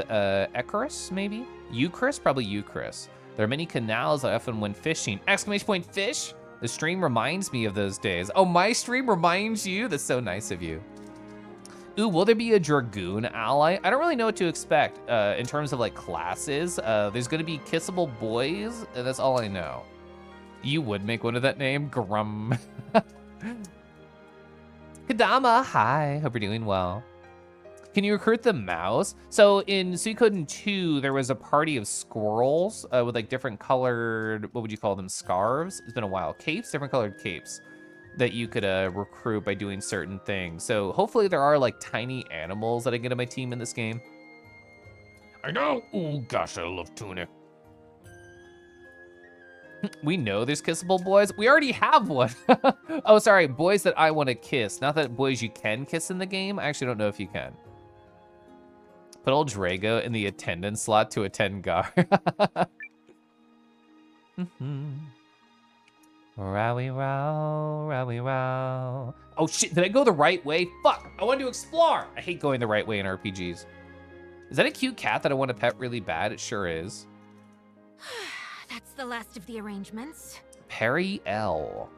Icarus, maybe? Eucharist? Probably Eucharist. There are many canals I often went fishing. Exclamation point fish? The stream reminds me of those days. Oh, my stream reminds you? That's so nice of you. Ooh, will there be a Dragoon ally? I don't really know what to expect in terms of like classes. There's gonna be kissable boys, and that's all I know. You would make one of that name, Grum. Kadama, hi, hope you're doing well. Can you recruit the mouse? So in Suikoden 2, there was a party of squirrels with like different colored, what would you call them, scarves? It's been a while. Capes, different colored capes that you could recruit by doing certain things. So hopefully there are like tiny animals that I get on my team in this game. I know. Oh gosh, I love Tunic. We know there's kissable boys. We already have one. Oh, sorry, boys that I want to kiss. Not that boys you can kiss in the game. I actually don't know if you can. Put old Drago in the attendance slot to attend Gar. Rowie row, rowie row. Oh shit, did I go the right way? Fuck, I wanted to explore. I hate going the right way in RPGs. Is that a cute cat that I want to pet really bad? It sure is. That's the last of the arrangements. Perry L.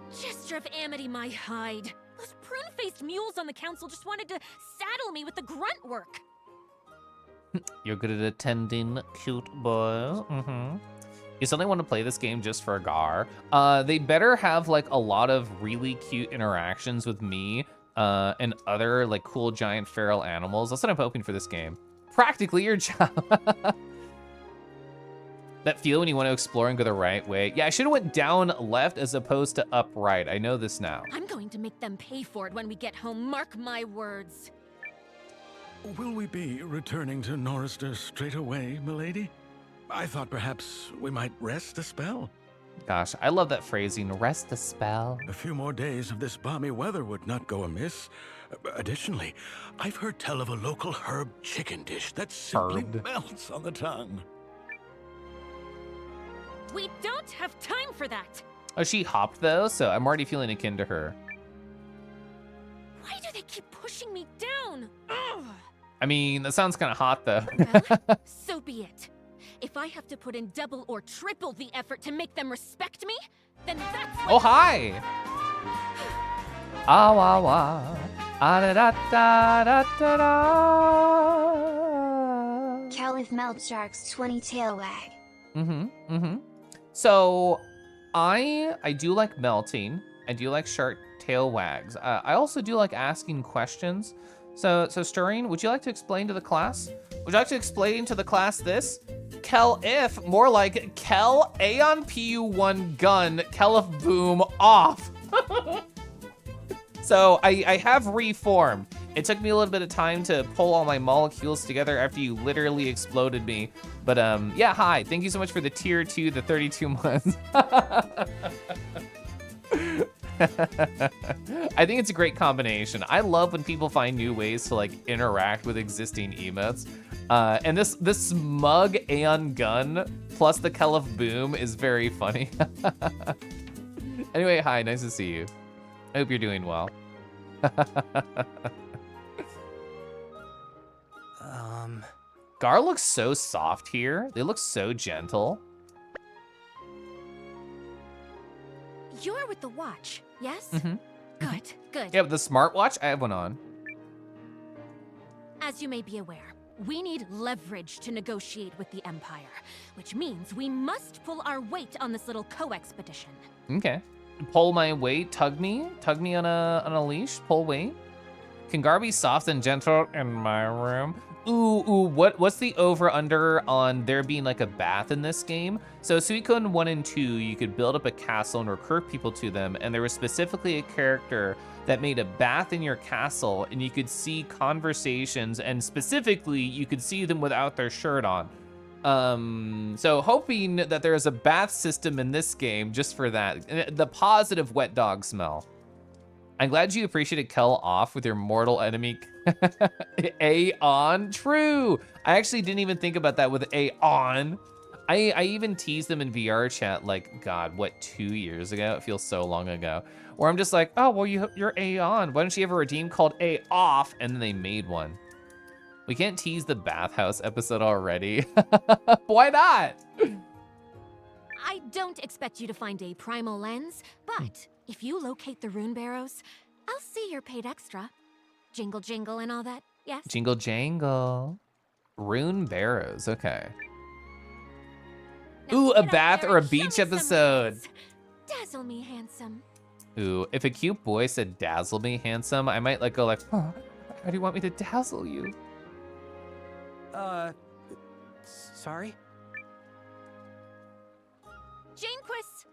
Jester of Amity, my hide. Those prune-faced mules on the council just wanted to saddle me with the grunt work. You're good at attending cute boys. You suddenly want to play this game just for Gar. They better have like a lot of really cute interactions with me and other like cool giant feral animals. That's what I'm hoping for this game. Practically your job. That feel when you want to explore and go the right way. Yeah, I should have went down left as opposed to up right. I know this now. I'm going to make them pay for it when we get home, mark my words. Will we be returning to Norrister straight away, milady? I thought perhaps we might rest a spell. Gosh, I love that phrasing, rest a spell. A few more days of this balmy weather would not go amiss. Additionally, I've heard tell of a local herb chicken dish that simply melts on the tongue. We don't have time for that. Oh, she hopped though, so I'm already feeling akin to her. Why do they keep pushing me down? Ugh. I mean, that sounds kind of hot though. Well, so be it. If I have to put in double or triple the effort to make them respect me, then that's what— Oh, hi! Awawa. Caliph Melchark's 20 tail wag. So I do like melting. I do like shark tail wags. I also do like asking questions. So Stirring, would you like to explain to the class? Would you like to explain to the class this? Kel if, more like Kel Aeon PU1 gun, Kelif boom off. So I have reformed. It took me a little bit of time to pull all my molecules together after you literally exploded me. But yeah, hi, thank you so much for the tier 2, the 32 months. I think it's a great combination. I love when people find new ways to like interact with existing emotes. And this smug Aeon gun plus the Kelif boom is very funny. Anyway, hi, nice to see you. I hope you're doing well. Gar looks so soft here. They look so gentle. You're with the watch, yes? Mm-hmm. Good, good. Yeah, but the smartwatch, I have one on. As you may be aware, we need leverage to negotiate with the Empire, which means we must pull our weight on this little co-expedition. Okay. Pull my weight, tug me on a leash, pull weight. Can Gar be soft and gentle in my room? Ooh, what's the over-under on there being like a bath in this game? So Suicune 1 and 2, you could build up a castle and recruit people to them, and there was specifically a character that made a bath in your castle, and you could see conversations, and specifically, you could see them without their shirt on. So hoping that there is a bath system in this game just for that. The positive wet dog smell. I'm glad you appreciated Kel off with your mortal enemy. A-on, true. I actually didn't even think about that with A-on. I even teased them in VR chat like, God, what, 2 years ago? It feels so long ago. Where I'm just like, oh, well, you're A-on. Why don't you have a redeem called A-off? And then they made one. We can't tease the bathhouse episode already. Why not? I don't expect you to find a primal lens, but if you locate the rune barrows, I'll see you're paid extra. Jingle jingle and all that, yes? Jingle jangle. Rune barrows, okay. Now Ooh, get a out bath there or a and show beach me some episode. moves. Dazzle me, handsome. Ooh, if a cute boy said dazzle me, handsome, I might like go like, oh, how do you want me to dazzle you? Sorry? Janequist,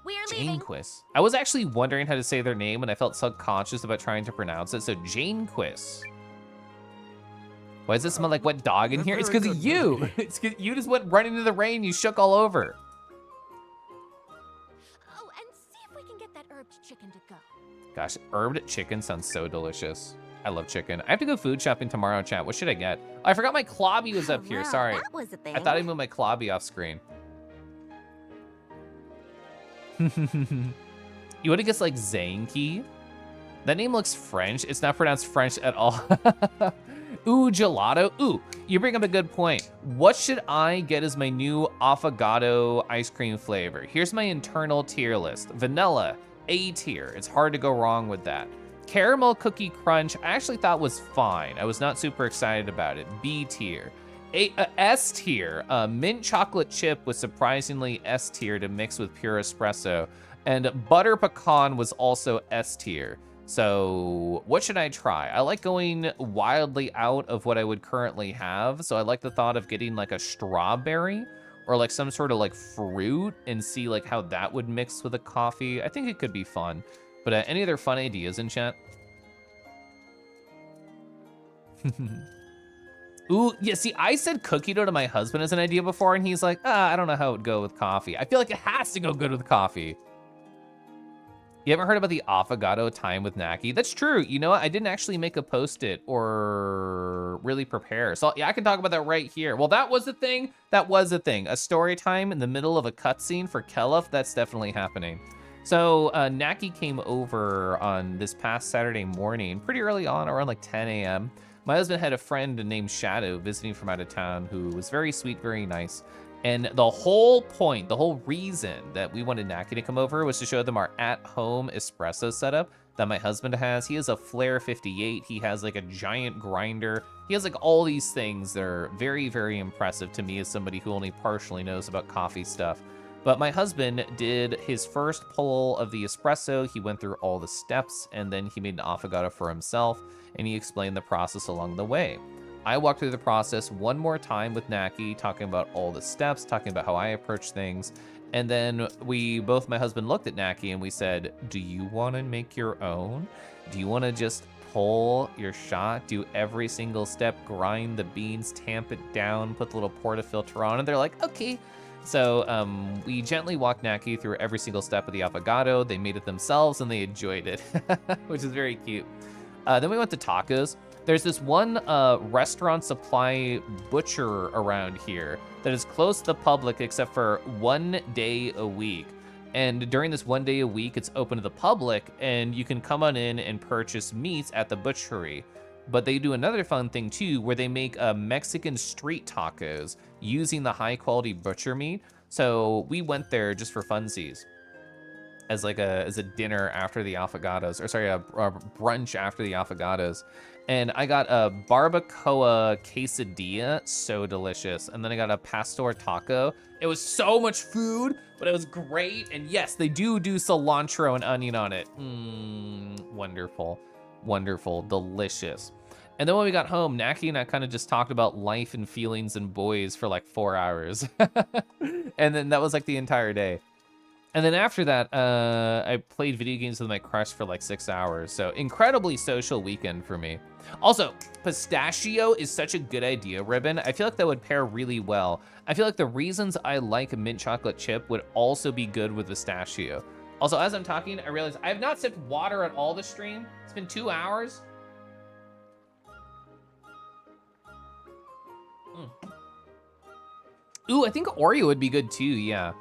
we are leaving. Janequist. I was actually wondering how to say their name and I felt subconscious about trying to pronounce it, so Janequist. Why does it smell like wet dog in here? It's because of you. It's 'cause you just went running into the rain, you shook all over. Oh, and see if we can get that herbed chicken to go. Gosh, herbed chicken sounds so delicious. I love chicken. I have to go food shopping tomorrow, chat. What should I get? Oh, I forgot my Klobby was up here, Well, sorry. that was a thing. I thought I moved my Klobby off screen. You wanna guess like Zanky? That name looks French. It's not pronounced French at all. Ooh, gelato. Ooh, you bring up a good point. What should I get as my new affogato ice cream flavor? Here's my internal tier list. Vanilla, A tier. It's hard to go wrong with that. Caramel cookie crunch, I actually thought was fine. I was not super excited about it. B tier. S tier, mint chocolate chip was surprisingly S tier to mix with pure espresso. And butter pecan was also S tier. So what should I try? I like going wildly out of what I would currently have. So I like the thought of getting like a strawberry or like some sort of like fruit and see like how that would mix with a coffee. I think it could be fun. But any other fun ideas in chat? Ooh, yeah, see, I said cookie dough to my husband as an idea before, and he's like, I don't know how it would go with coffee. I feel like it has to go good with coffee. You haven't heard about the affogato time with Naki? That's true. You know what? I didn't actually make a post-it or really prepare. So yeah, I can talk about that right here. Well, that was a thing. That was a thing. A story time in the middle of a cutscene for Kelif. That's definitely happening. So Naki came over on this past Saturday morning, pretty early on, around like 10 a.m. My husband had a friend named Shadow visiting from out of town who was very sweet, very nice. And the whole point, the whole reason that we wanted Naki to come over was to show them our at-home espresso setup that my husband has. He has a Flare 58. He has like a giant grinder. He has like all these things that are very, very impressive to me as somebody who only partially knows about coffee stuff. But my husband did his first pull of the espresso. He went through all the steps, and then he made an affogato for himself, and he explained the process along the way. I walked through the process one more time with Naki, talking about all the steps, talking about how I approach things. And then my husband looked at Naki and we said, do you want to make your own? Do you want to just pull your shot, do every single step, grind the beans, tamp it down, put the little portafilter on? And they're like, okay. So we gently walked Naki through every single step of the affogato. They made it themselves and they enjoyed it, which is very cute. Then we went to tacos. There's this one restaurant supply butcher around here that is closed to the public except for 1 day a week. And during this 1 day a week, it's open to the public and you can come on in and purchase meats at the butchery. But they do another fun thing too, where they make Mexican street tacos using the high quality butcher meat. So we went there just for funsies as a dinner after the affogatos, or sorry, a brunch after the affogatos. And I got a barbacoa quesadilla, so delicious. And then I got a pastor taco. It was so much food, but it was great. And yes, they do cilantro and onion on it. Wonderful, wonderful, delicious. And then when we got home, Naki and I kind of just talked about life and feelings and boys for like 4 hours. And then that was like the entire day. And then after that, I played video games with my crush for like 6 hours. So incredibly social weekend for me. Also, pistachio is such a good idea, Ribbon. I feel like that would pair really well. I feel like the reasons I like mint chocolate chip would also be good with pistachio. Also, as I'm talking, I realize I have not sipped water at all this stream. It's been 2 hours. Ooh, I think Oreo would be good too, yeah.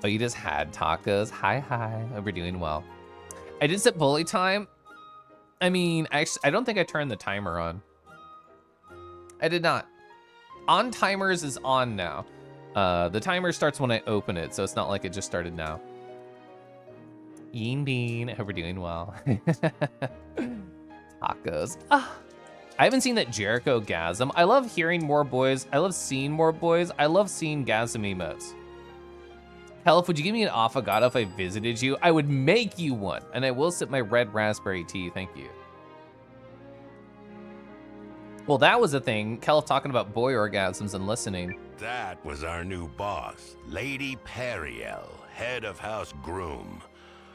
Oh, you just had tacos. Hi. Hope you're doing well. I did set bully time. I mean, I don't think I turned the timer on. I did not. On timers is on now. The timer starts when I open it, so it's not like it just started now. Yeen Bean, hope we're doing well. Tacos. I haven't seen that Jericho gasm. I love hearing more boys. I love seeing more boys. I love seeing gasm emotes. Helf, would you give me an affogato if I visited you? I would make you one, and I will sip my red raspberry tea, thank you. Well, that was a thing. Kelf talking about boy orgasms and listening. That was our new boss, Lady Periel, head of House Groom.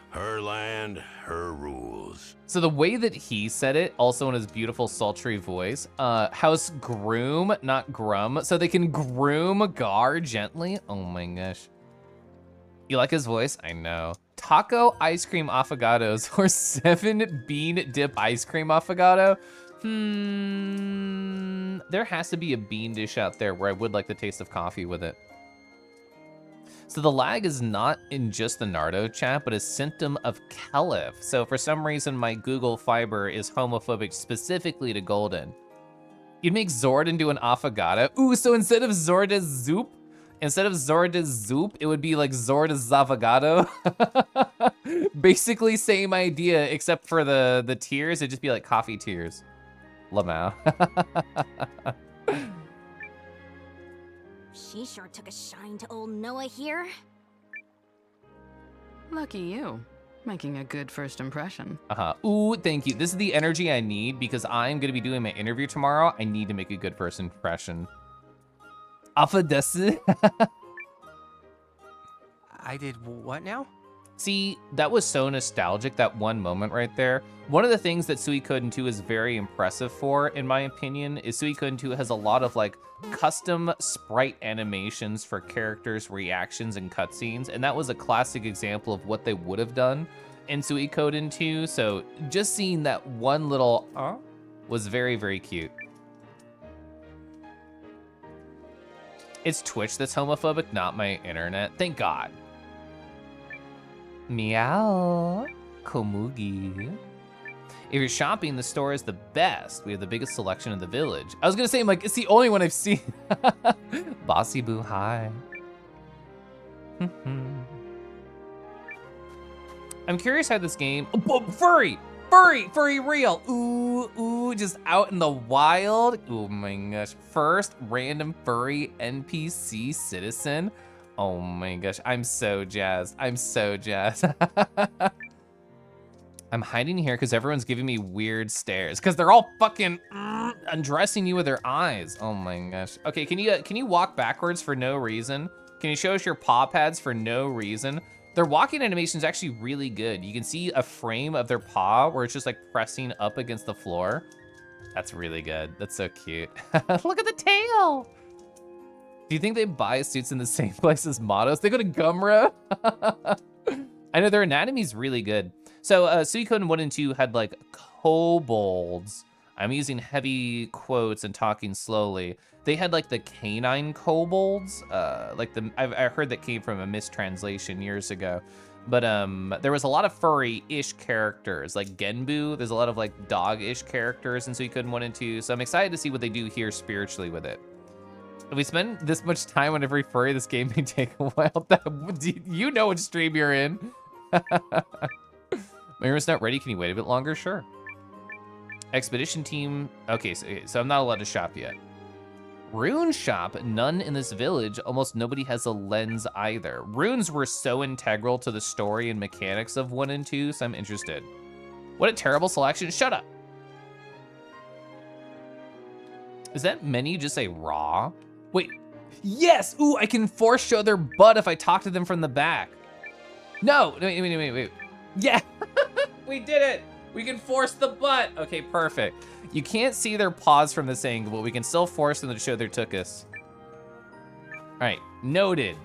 Her land, her rules. So the way that he said it, also in his beautiful sultry voice, House Groom, not Grum, so they can groom Gar gently. Oh my gosh. You like his voice? I know. Taco ice cream affogatos or 7 bean dip ice cream affogato? There has to be a bean dish out there where I would like the taste of coffee with it. So the lag is not in just the Nardo chat, but a symptom of Kelif. So for some reason, my Google Fiber is homophobic specifically to Golden. You'd make Zord into an affogato? Ooh, so instead of Zorda's Zoop, it would be like Zorda's Zavagato. Basically same idea, except for the tears, it'd just be like coffee tears. Lamau. She sure took a shine to old Noah here. Lucky you, making a good first impression. Ooh, thank you. This is the energy I need because I'm gonna be doing my interview tomorrow. I need to make a good first impression. Affodesu. I did what now? See, that was so nostalgic, that one moment right there. One of the things that Suikoden 2 is very impressive for, in my opinion, is Suikoden 2 has a lot of like custom sprite animations for characters' reactions and cutscenes, and that was a classic example of what they would have done in Suikoden 2. So just seeing that one little was very, very cute. It's Twitch that's homophobic, not my internet. Thank God. Meow. Komugi. If you're shopping, the store is the best. We have the biggest selection in the village. I was gonna say, like, it's the only one I've seen. Bossy Boo, hi. I'm curious how this game, furry real. Ooh, just out in the wild. Oh my gosh, first random furry NPC citizen. Oh my gosh, I'm so jazzed. I'm so jazzed. I'm hiding here because everyone's giving me weird stares because they're all fucking undressing you with their eyes. Oh my gosh. Okay, can you walk backwards for no reason? Can you show us your paw pads for no reason? Their walking animation is actually really good. You can see a frame of their paw where it's just like pressing up against the floor. That's really good. That's so cute. Look at the tail. Do you think they buy suits in the same place as Matos? They go to Gumroad? I know their anatomy's really good. So Suikoden 1 and 2 had like kobolds. I'm using heavy quotes and talking slowly. They had like the canine kobolds. I heard that came from a mistranslation years ago. But there was a lot of furry-ish characters, like Genbu. There's a lot of like dog-ish characters in Suikoden 1 and 2. So I'm excited to see what they do here spiritually with it. If we spend this much time on every furry, this game may take a while. You know which stream you're in. My room's not ready. Can you wait a bit longer? Sure. Expedition team. Okay, so I'm not allowed to shop yet. Rune shop. None in this village. Almost nobody has a lens either. Runes were so integral to the story and mechanics of 1 and 2, so I'm interested. What a terrible selection. Shut up. Is that menu just say raw? Wait. Yes. Ooh, I can force show their butt if I talk to them from the back. No. Wait. Yeah. We did it. We can force the butt. Okay, perfect. You can't see their paws from this angle, but we can still force them to show their tuchus. All right, noted.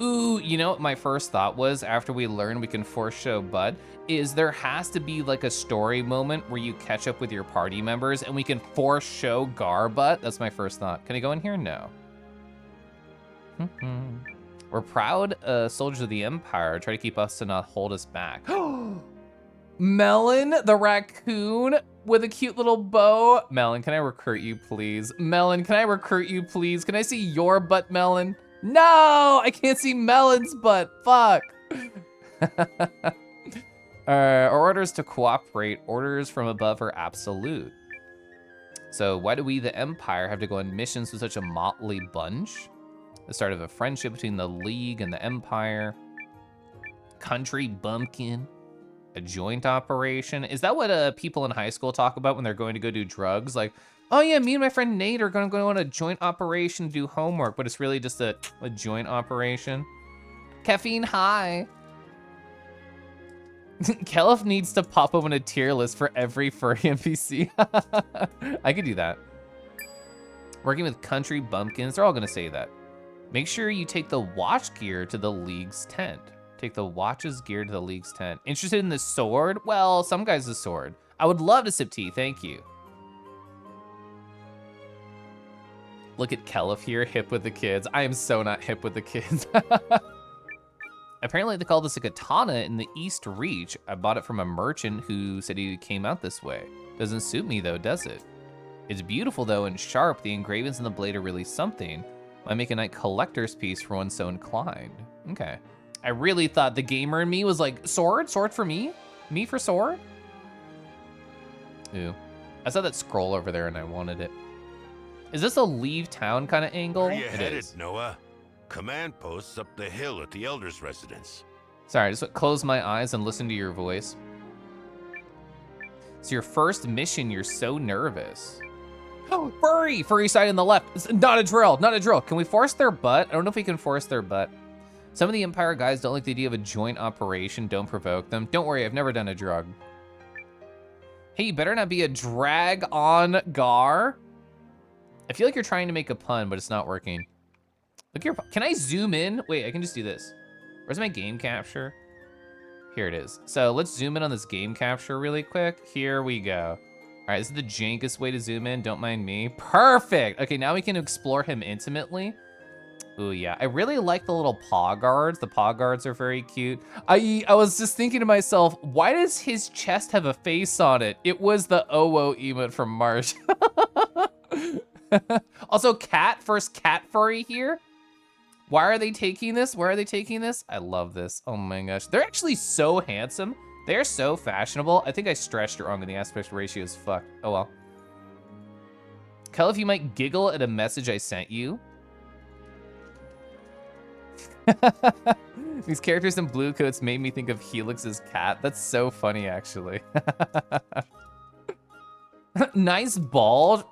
Ooh, you know what my first thought was after we learned we can force show butt is there has to be like a story moment where you catch up with your party members and we can force show Gar butt. That's my first thought. Can I go in here? No. We're proud soldiers of the Empire. Try to keep us to not hold us back. Melon, the raccoon with a cute little bow. Melon, can I recruit you, please? Melon, can I recruit you, please? Can I see your butt, Melon? No, I can't see Melon's butt. Fuck. Our orders to cooperate. Orders from above are absolute. So why do we, the Empire, have to go on missions with such a motley bunch? The start of a friendship between the League and the Empire. Country bumpkin. A joint operation. Is that what people in high school talk about when they're going to go do drugs? Like, oh yeah, me and my friend Nate are gonna go on a joint operation to do homework, but it's really just a joint operation. Caffeine high. Kelif needs to pop open a tier list for every furry NPC. I could do that. Working with country bumpkins, they're all gonna say that. Make sure you take the watch gear to the League's tent. Take the watch's gear to the League's tent. Interested in the sword? Well, some guy's a sword. I would love to sip tea, thank you. Look at Kelif here, hip with the kids. I am so not hip with the kids. Apparently they call this a katana in the East Reach. I bought it from a merchant who said he came out this way. Doesn't suit me though, does it? It's beautiful though and sharp. The engravings in the blade are really something. Might make a nice collector's piece for one so inclined. Okay. I really thought the gamer in me was like, sword? Sword for me? Me for sword? Ooh. I saw that scroll over there and I wanted it. Is this a leave town kind of angle? Where you It headed, is. Noah? Command post's up the hill at the Elder's residence. Sorry, just close my eyes and listen to your voice. It's your first mission, you're so nervous. Oh, furry! Furry side on the left. It's not a drill, not a drill. Can we force their butt? I don't know if we can force their butt. Some of the Empire guys don't like the idea of a joint operation. Don't provoke them. Don't worry, I've never done a drug. Hey, you better not be a drag on Gar. I feel like you're trying to make a pun, but it's not working. Look here, can I zoom in? Wait, I can just do this. Where's my game capture? Here it is. So let's zoom in on this game capture really quick. Here we go. All right, this is the jankest way to zoom in. Don't mind me. Perfect. Okay, now we can explore him intimately. Ooh, yeah. I really like the little paw guards. The paw guards are very cute. I was just thinking to myself, why does his chest have a face on it? It was the Owo emote from Marsh. Also, first cat furry here. Why are they taking this? Where are they taking this? I love this. Oh my gosh. They're actually so handsome. They're so fashionable. I think I stretched it wrong and the aspect ratio is fucked. Oh well. Kelif, you might giggle at a message I sent you. These characters in blue coats made me think of Helix's cat. That's so funny, actually. Nice bald.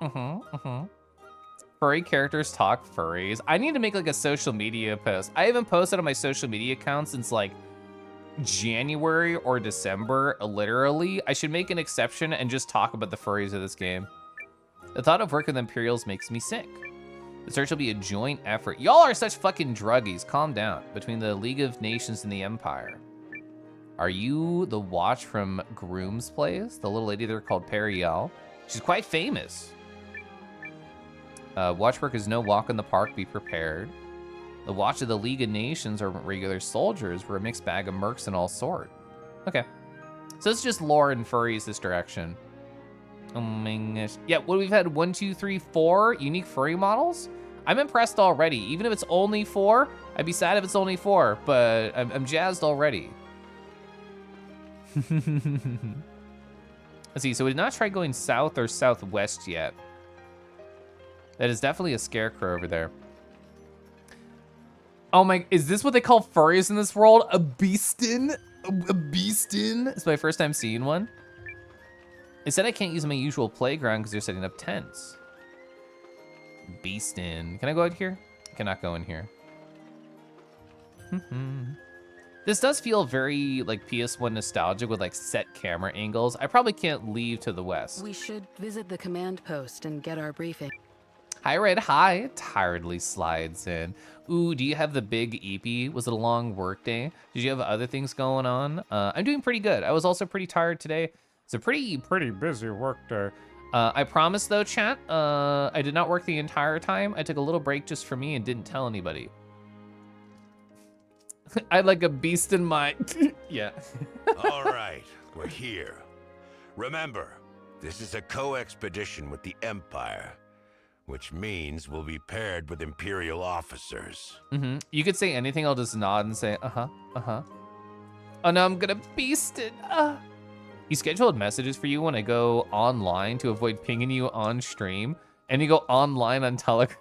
Furry characters talk furries. I need to make like a social media post. I haven't posted on my social media account since like January or December, literally. I should make an exception and just talk about the furries of this game. The thought of working with Imperials makes me sick. The search will be a joint effort. Y'all are such fucking druggies. Calm down. Between the League of Nations and the Empire. Are you the watch from Groom's Place? The little lady there called Periel? She's quite famous. Watchwork is no walk in the park. Be prepared. The watch of the League of Nations are regular soldiers. We're a mixed bag of mercs and all sort. Okay. So it's just lore and furries this direction. Oh my gosh. Yeah, well, we've had 1, 2, 3, 4 unique furry models. I'm impressed already. Even if it's only 4, I'd be sad if it's only 4, but I'm jazzed already. Let's see, so we did not try going south or southwest yet. That is definitely a scarecrow over there. Oh my, is this what they call furries in this world? A beastin? A beastin? It's my first time seeing one. It said I can't use my usual playground because they're setting up tents. Beastin. Can I go out here? I cannot go in here. This does feel very like PS1 nostalgic with like set camera angles. I probably can't leave to the west. We should visit the command post and get our briefing. Hi, Red. Hi. Tiredly slides in. Ooh, do you have the big EP? Was it a long work day? Did you have other things going on? I'm doing pretty good. I was also pretty tired today. It's a pretty busy work day. I promise though, chat, I did not work the entire time. I took a little break just for me and didn't tell anybody. I had like a beast in my, yeah. All right, we're here. Remember, this is a co-expedition with the Empire, which means we'll be paired with Imperial officers. You could say anything, I'll just nod and say, Oh no, I'm gonna beast it, He scheduled messages for you when I go online to avoid pinging you on stream, and you go online on Telegram.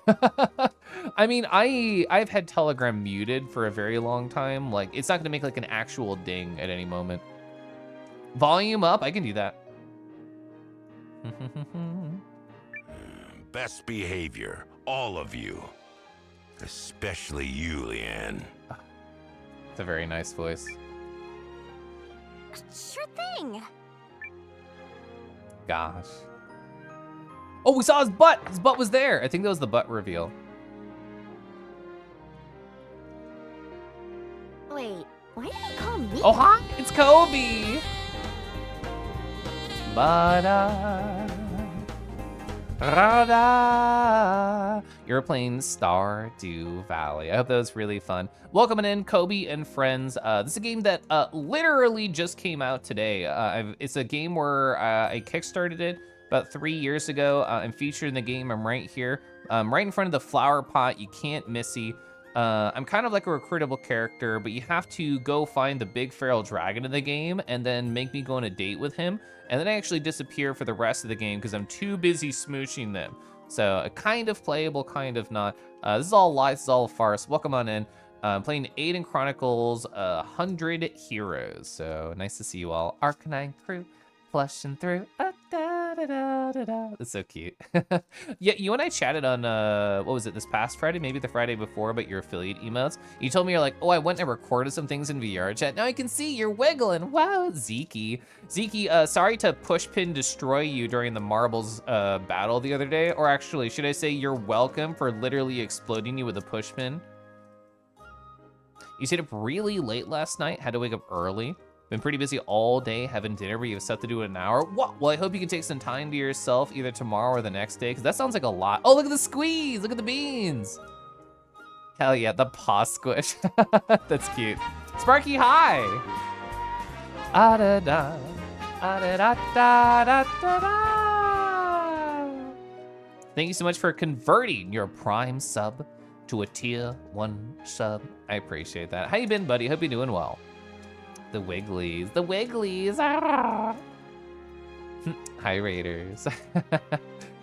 I mean, I've had Telegram muted for a very long time. Like, it's not gonna make like an actual ding at any moment. Volume up, I can do that. Best behavior, all of you. Especially you, Leanne. It's a very nice voice. Sure thing. Gosh. Oh, we saw his butt. His butt was there. I think that was the butt reveal. Wait, why did he call me? Oh, hi. It's Kobe. Ba-da. Ra-da. You're playing Stardew Valley. I hope that was really fun. Welcome in, Kobe and friends. This is a game that literally just came out today. It's a game where I kickstarted it about 3 years ago. I'm featured in the game. I'm right here, right in front of the flower pot. You can't missy. I'm kind of like a recruitable character, but you have to go find the big feral dragon in the game and then make me go on a date with him. And then I actually disappear for the rest of the game because I'm too busy smooching them. So kind of playable, kind of not. This is all lies, this is all a farce. Welcome on in. I'm playing Eiyuden Chronicles 100 Heroes. So nice to see you all. Arcanine crew, flushing through. That's so cute. Yeah, you and I chatted on, what was it, this past Friday? Maybe the Friday before about your affiliate emotes. You told me you're like, oh, I went and recorded some things in VR chat. Now I can see you're wiggling. Wow, Zeke. Zeke, sorry to pushpin destroy you during the marbles battle the other day. Or actually, should I say you're welcome for literally exploding you with a pushpin? You stayed up really late last night, had to wake up early. Been pretty busy all day having dinner, but you have stuff to do in an hour. What? Well, I hope you can take some time to yourself either tomorrow or the next day, because that sounds like a lot. Oh, look at the squeeze. Look at the beans. Hell yeah, the paw squish. That's cute. Sparky, hi. Ah-da-da. Ah-da-da-da-da-da-da. Thank you so much for converting your Prime sub to a tier 1 sub. I appreciate that. How you been, buddy? Hope you're doing well. The Wigglies, the Wigglies. Ah. Hi, Raiders.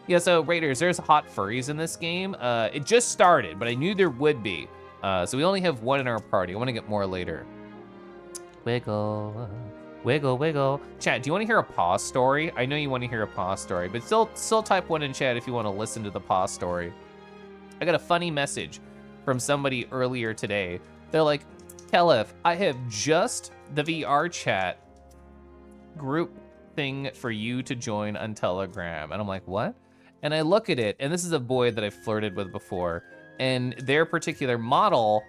Yeah, so Raiders, there's hot furries in this game. It just started, but I knew there would be. So we only have one in our party. I want to get more later. Wiggle, wiggle, wiggle. Chat, do you want to hear a paw story? I know you want to hear a paw story, but still type one in chat if you want to listen to the paw story. I got a funny message from somebody earlier today. They're like, Kelef, I have just the VR chat group thing for you to join on Telegram. And I'm like, what? And I look at it, and this is a boy that I flirted with before, and their particular model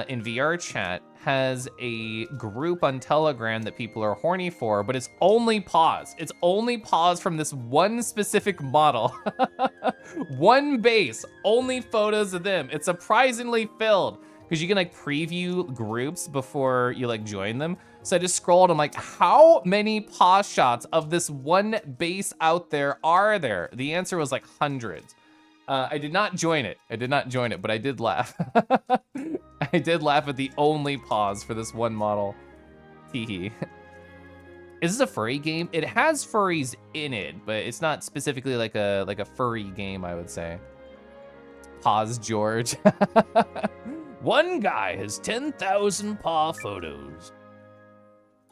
in VR chat has a group on Telegram that people are horny for, but it's only paws. It's only paws from this one specific model. One base, only photos of them. It's surprisingly filled because you can like preview groups before you like join them. So I just scrolled, I'm like, how many paw shots of this one base out there are there? The answer was like hundreds. I did not join it. But I did laugh. I did laugh at the only pause for this one model. Teehee. Is this a furry game? It has furries in it, but it's not specifically like a furry game, I would say. Pause, George. One guy has 10,000 paw photos.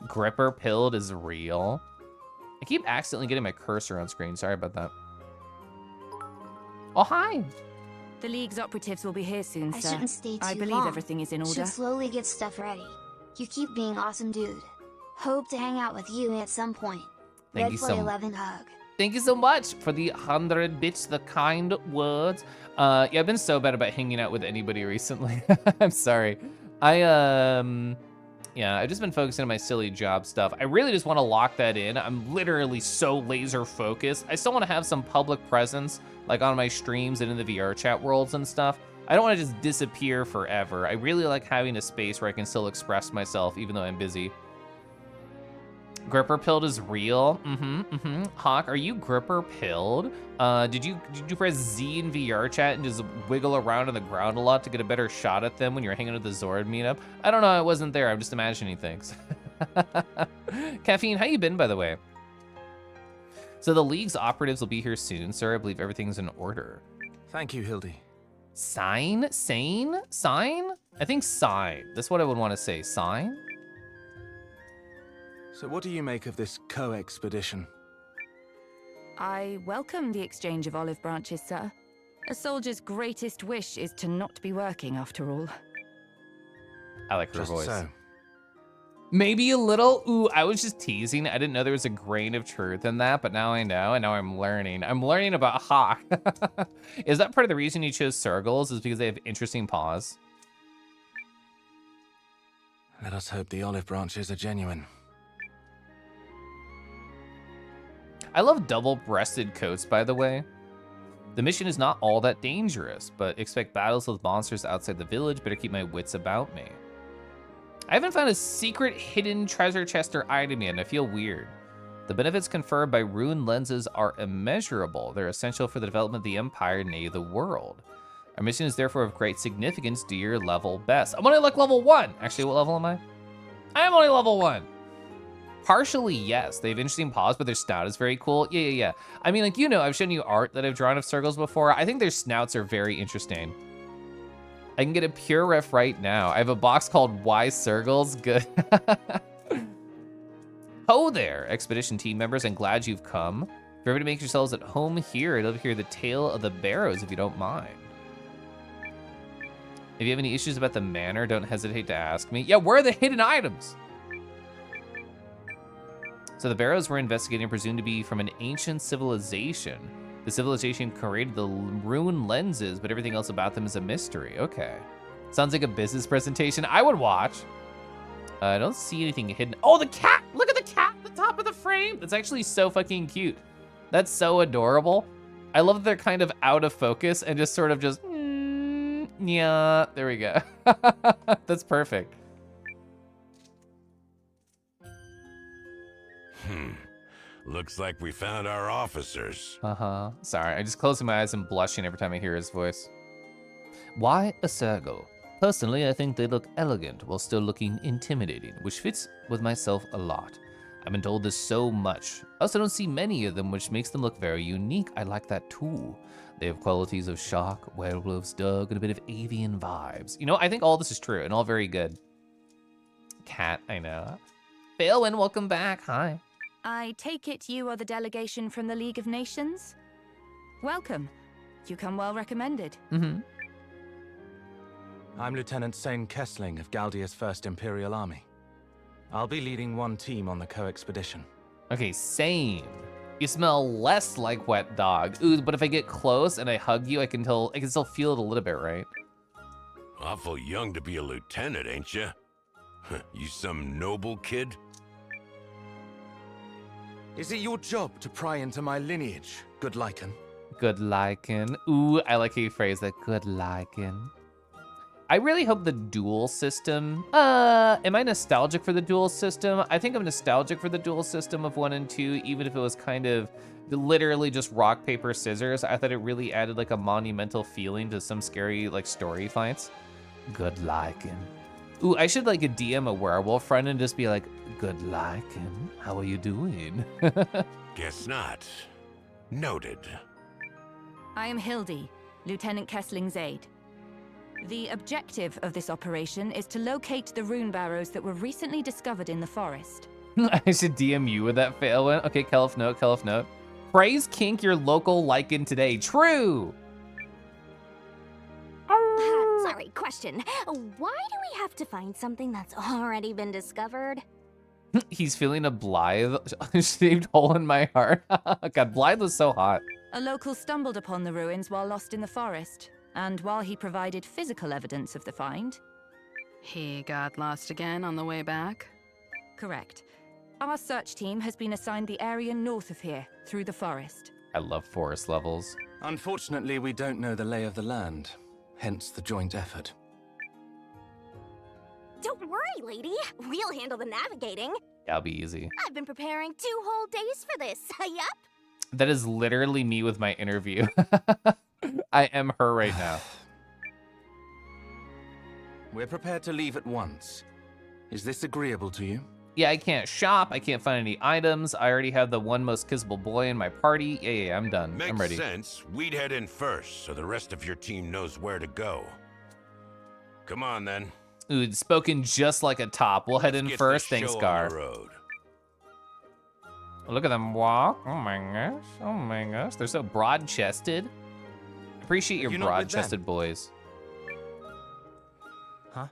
Gripper pilled is real. I keep accidentally getting my cursor on screen. Sorry about that. Oh, hi. The League's operatives will be here soon, I sir. shouldn't stay too I believe long. everything is in order. Should slowly get stuff ready. You keep being awesome, dude. Hope to hang out with you at some point. Thank Red you Flight so much. 11 hug. Thank you so much for the 100 bits, the kind words. Yeah, I've been so bad about hanging out with anybody recently. I'm sorry. Yeah, I've just been focusing on my silly job stuff. I really just want to lock that in. I'm literally so laser focused. I still want to have some public presence, like on my streams and in the VR chat worlds and stuff. I don't want to just disappear forever. I really like having a space where I can still express myself even though I'm busy. Gripper pilled is real. Hawk, are you gripper pilled? Did you press Z in VR chat and just wiggle around on the ground a lot to get a better shot at them when you're hanging at the Zord meetup? I don't know, I wasn't there. I'm just imagining things. Caffeine, how you been, by the way? So the League's operatives will be here soon, sir. I believe everything's in order. Thank you, Hildy. Sign? Sane? Sign? I think sign. That's what I would want to say. Sign? So what do you make of this co-expedition? I welcome the exchange of olive branches, sir. A soldier's greatest wish is to not be working, after all. I like her Just voice. so. Maybe a little. Ooh, I was just teasing. I didn't know there was a grain of truth in that, but now I know, and now I'm learning. I'm learning about Hawk. Is that part of the reason you chose Sergals, is because they have interesting paws? Let us hope the olive branches are genuine. I love double-breasted coats, by the way. The mission is not all that dangerous, but expect battles with monsters outside the village. Better keep my wits about me. I haven't found a secret hidden treasure chest or item yet, and I feel weird. The benefits conferred by rune lenses are immeasurable. They're essential for the development of the Empire, nay, the world. Our mission is therefore of great significance. Do your level best. I'm only like level 1. Actually, what level am I? I am only level 1. Partially, yes. They have interesting paws, but their snout is very cool. Yeah. I mean, like, you know, I've shown you art that I've drawn of Sergals before. I think their snouts are very interesting. I can get a pure ref right now. I have a box called Why Sergals? Good. Ho there, expedition team members. I'm glad you've come. If you're ready to make yourselves at home here, I'd love to hear the tale of the barrows if you don't mind. If you have any issues about the manor, don't hesitate to ask me. Yeah, where are the hidden items? So the barrows we're investigating are presumed to be from an ancient civilization. The civilization created the rune lenses, but everything else about them is a mystery. Okay. Sounds like a business presentation I would watch. I don't see anything hidden. Oh, the cat! Look at the cat at the top of the frame! That's actually so fucking cute. That's so adorable. I love that they're kind of out of focus and just sort of just, yeah, there we go. That's perfect. Looks like we found our officers. Sorry, I'm just closing my eyes and blushing every time I hear his voice. Why a Sergal? Personally, I think they look elegant while still looking intimidating, which fits with myself a lot. I've been told this so much. I also don't see many of them, which makes them look very unique. I like that too. They have qualities of shark, werewolves, dog, and a bit of avian vibes. You know, I think all this is true and all very good. Cat, I know. Phalewyn, welcome back. Hi. I take it you are the delegation from the League of Nations? Welcome. You come well recommended. Mm-hmm. I'm Lieutenant Sane Kessling of Galdia's 1st Imperial Army. I'll be leading one team on the co-expedition. Okay, same. You smell less like wet dog. Ooh, but if I get close and I hug you, I can still feel it a little bit, right? Awful young to be a lieutenant, ain't you? You some noble kid? Is it your job to pry into my lineage, good lichen? Good lichen. Ooh, I like how you phrase that. Good lichen. I really hope the duel system, am I nostalgic for the duel system? I think I'm nostalgic for the duel system of 1 and 2, even if it was kind of literally just rock, paper, scissors. I thought it really added like a monumental feeling to some scary like story fights. Good lichen. Ooh, I should like a DM a werewolf friend and just be like, good lichen, how are you doing? Guess not. Noted. I am Hildy, Lieutenant Kessling's aide. The objective of this operation is to locate the rune barrows that were recently discovered in the forest. I should DM you with that fail one. Okay, Kelf note. Praise kink your local lichen today. True! Sorry, question. Why do we have to find something that's already been discovered? He's feeling a Blythe shaped hole in my heart. God, Blythe was so hot. A local stumbled upon the ruins while lost in the forest, and while he provided physical evidence of the find... He got lost again on the way back? Correct. Our search team has been assigned the area north of here, through the forest. I love forest levels. Unfortunately, we don't know the lay of the land, hence the joint effort. Don't worry, lady. We'll handle the navigating. That'll be easy. I've been preparing 2 whole days for this. Yup. That is literally me with my interview. I am her right now. We're prepared to leave at once. Is this agreeable to you? Yeah, I can't shop. I can't find any items. I already have the one most kissable boy in my party. Yeah, I'm done. Makes I'm ready. sense. We'd head in first, so the rest of your team knows where to go. Come on, then. Ooh, it's spoken just like a top. We'll head in Get first. the Thanks, show on Gar. the road. Look at them walk. Oh my gosh. Oh my gosh. They're so broad-chested. Appreciate your You're not with them? broad-chested boys. Huh?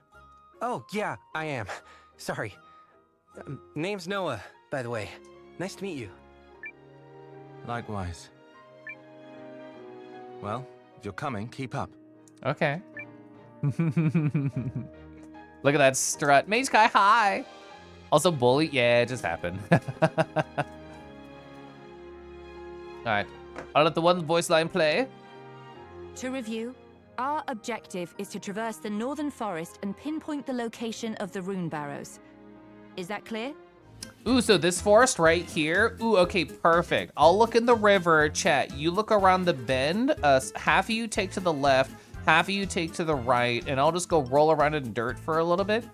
Oh, yeah, I am. Sorry. Name's Noah, by the way. Nice to meet you. Likewise. Well, if you're coming, keep up. Okay. Look at that strut. Mage Kai, hi. Also, bully. Yeah, it just happened. All right. I'll let the one voice line play. To review, our objective is to traverse the northern forest and pinpoint the location of the rune barrows. Is that clear? Ooh, so this forest right here. Ooh, okay, perfect. I'll look in the river. Chat, you look around the bend. Half of you take to the left, half of you take to the right, and I'll just go roll around in dirt for a little bit.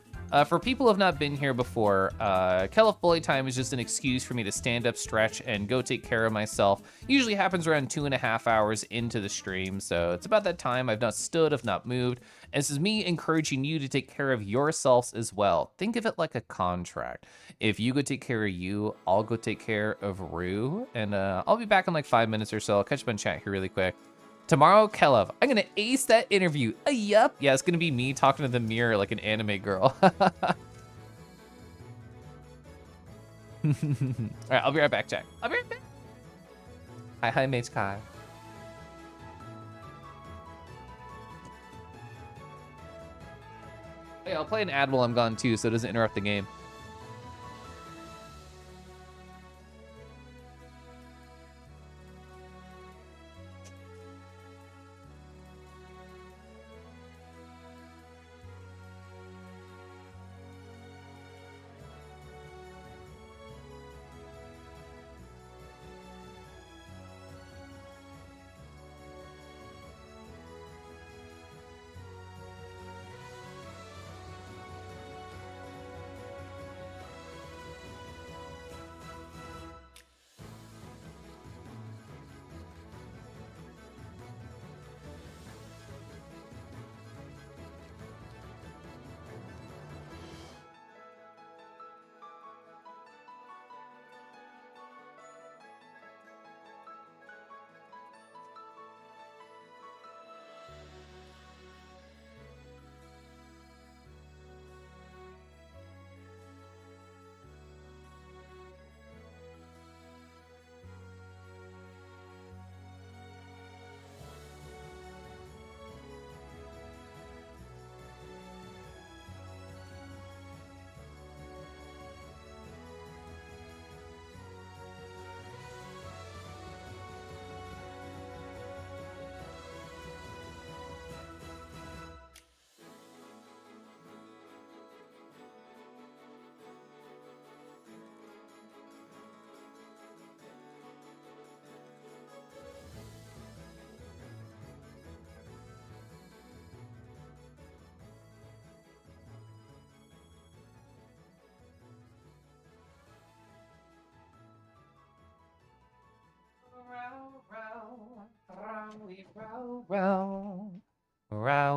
For people who have not been here before, Kelef Bully Time is just an excuse for me to stand up, stretch, and go take care of myself. Usually happens around 2.5 hours into the stream, so it's about that time. I've not stood, I've not moved, and this is me encouraging you to take care of yourselves as well. Think of it like a contract. If you go take care of you, I'll go take care of Rue, and I'll be back in like 5 minutes or so. I'll catch up on chat here really quick. Tomorrow, Kelev, I'm gonna ace that interview. Yup. Yeah, it's gonna be me talking to the mirror like an anime girl. All right, I'll be right back, Jack. I'll be right back. Hi, Mage Kai. Hey, I'll play an ad while I'm gone too, so it doesn't interrupt the game.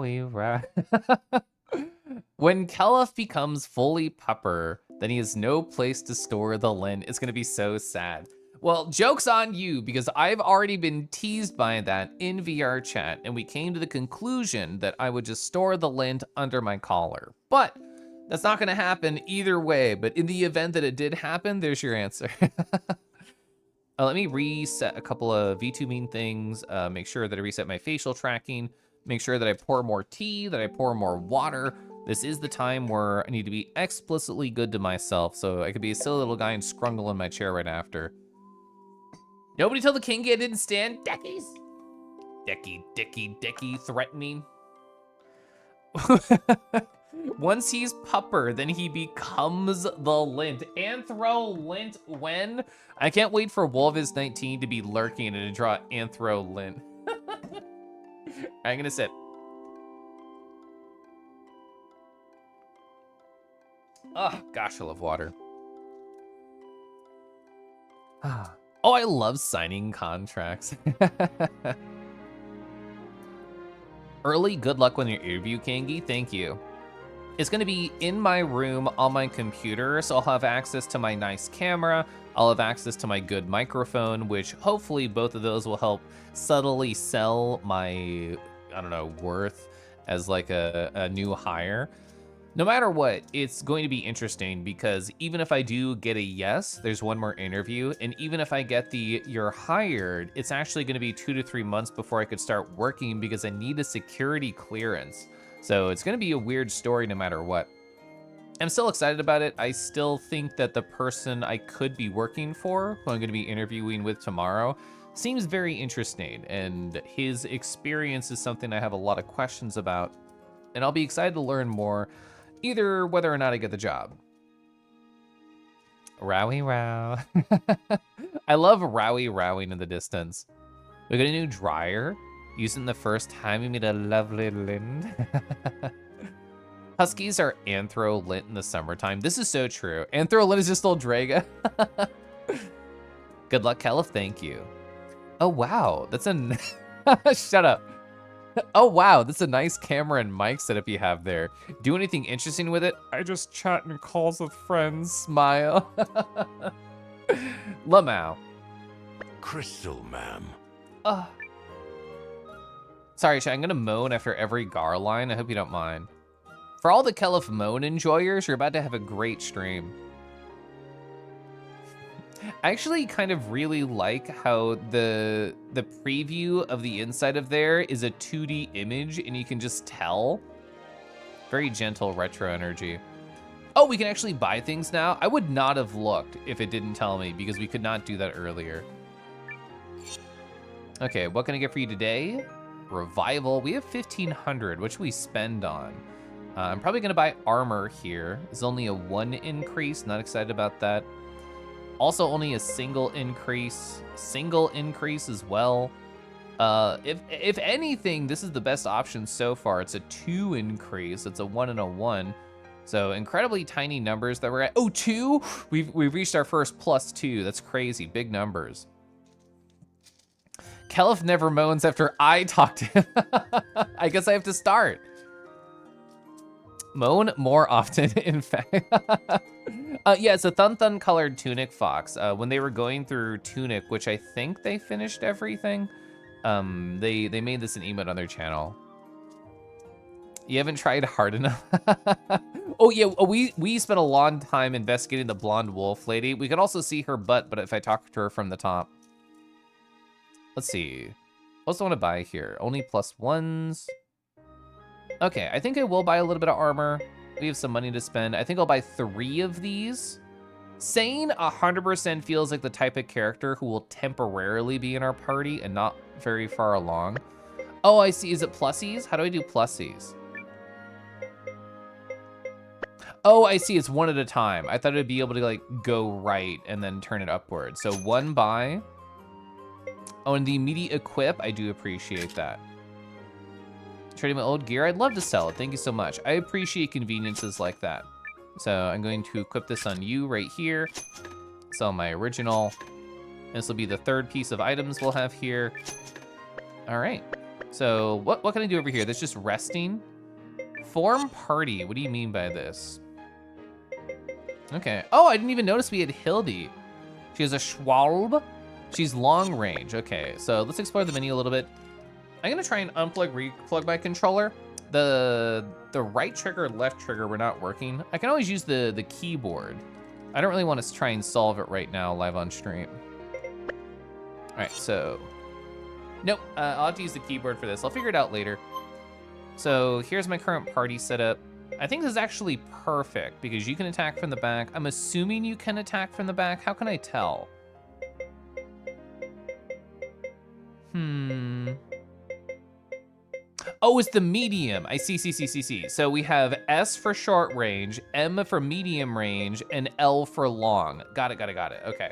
Rowie, When Kelef becomes fully pupper, then he has no place to store the lint. It's gonna be so sad. Well, joke's on you, because I've already been teased by that in VR chat, and we came to the conclusion that I would just store the lint under my collar. But that's not gonna happen either way, but in the event that it did happen, there's your answer. Let me reset a couple of V2 mean things, make sure that I reset my facial tracking, make sure that I pour more tea, that I pour more water. This is the time where I need to be explicitly good to myself, so I could be a silly little guy and scrungle in my chair right after. Nobody told the king I didn't stand Deckies. Decky, threatening. Once he's pupper, then he becomes the lint. Anthro lint when? I can't wait for Wolvis19 to be lurking and to draw Anthro lint. I'm gonna sip. Oh, gosh, I love water. Oh, I love signing contracts. Early good luck on your interview, Kangi. Thank you. It's gonna be in my room on my computer, so I'll have access to my nice camera. I'll have access to my good microphone, which hopefully both of those will help subtly sell my, I don't know, worth as like a new hire. No matter what, it's going to be interesting because even if I do get a yes, there's one more interview. And even if I get the you're hired, it's actually going to be 2 to 3 months before I could start working because I need a security clearance. So it's going to be a weird story no matter what. I'm still excited about it. I still think that the person I could be working for, who I'm going to be interviewing with tomorrow, seems very interesting. And his experience is something I have a lot of questions about. And I'll be excited to learn more, either whether or not I get the job. Rowie row. I love Rowie rowing in the distance. We got a new dryer. Using the first time we made a lovely lint. Huskies are anthro lint in the summertime. This is so true. Anthro lint is just old Draga. Good luck, Kelef. Thank you. Oh, wow. That's a... Shut up. Oh, wow. That's a nice camera and mic setup you have there. Do anything interesting with it? I just chat and calls with friends. Smile. Lamau. Crystal, ma'am. Sorry, chat, I'm gonna moan after every Gar line. I hope you don't mind. For all the Kelef moan enjoyers, you're about to have a great stream. I actually kind of really like how the preview of the inside of there is a 2D image and you can just tell. Very gentle retro energy. Oh, we can actually buy things now? I would not have looked if it didn't tell me because we could not do that earlier. Okay, what can I get for you today? Revival. We have 1,500. What should we spend on? I'm probably gonna buy armor here. It's only a 1 increase. Not excited about that. Also only a single increase as well. If anything, this is the best option so far. It's a 2 increase. It's a 1 and a 1. So incredibly tiny numbers that we're at. Oh, 2? We've reached our first +2. That's crazy. Big numbers. Kelef never moans after I talk to him. I guess I have to start. Moan more often, in fact. Yeah, it's a Thun colored Tunic Fox. When they were going through Tunic, which I think they finished everything, they made this an emote on their channel. You haven't tried hard enough. Oh yeah, we spent a long time investigating the blonde wolf lady. We could also see her butt, but if I talk to her from the top. Let's see. What else do I want to buy here? Only +1s. Okay, I think I will buy a little bit of armor. We have some money to spend. I think I'll buy 3 of these. Sane 100% feels like the type of character who will temporarily be in our party and not very far along. Oh, I see. Is it plussies? How do I do plussies? Oh, I see. It's 1 at a time. I thought it'd be able to like go right and then turn it upward. So 1 buy. Oh, and the immediate equip, I do appreciate that. Trading my old gear, I'd love to sell it. Thank you so much. I appreciate conveniences like that. So I'm going to equip this on you right here. Sell my original. This will be the 3rd piece of items we'll have here. All right. So what can I do over here? That's just resting. Form party. What do you mean by this? Okay. Oh, I didn't even notice we had Hildy. She has a Schwalb. She's long range. Okay, so let's explore the menu a little bit. I'm gonna try and unplug, replug my controller. The right trigger, left trigger were not working. I can always use the keyboard. I don't really want to try and solve it right now live on stream. All right, so, nope, I'll have to use the keyboard for this. I'll figure it out later. So here's my current party setup. I think this is actually perfect because you can attack from the back. I'm assuming you can attack from the back. How can I tell? Oh, it's the medium. I see. So we have S for short range, M for medium range, and L for long. Got it. Okay.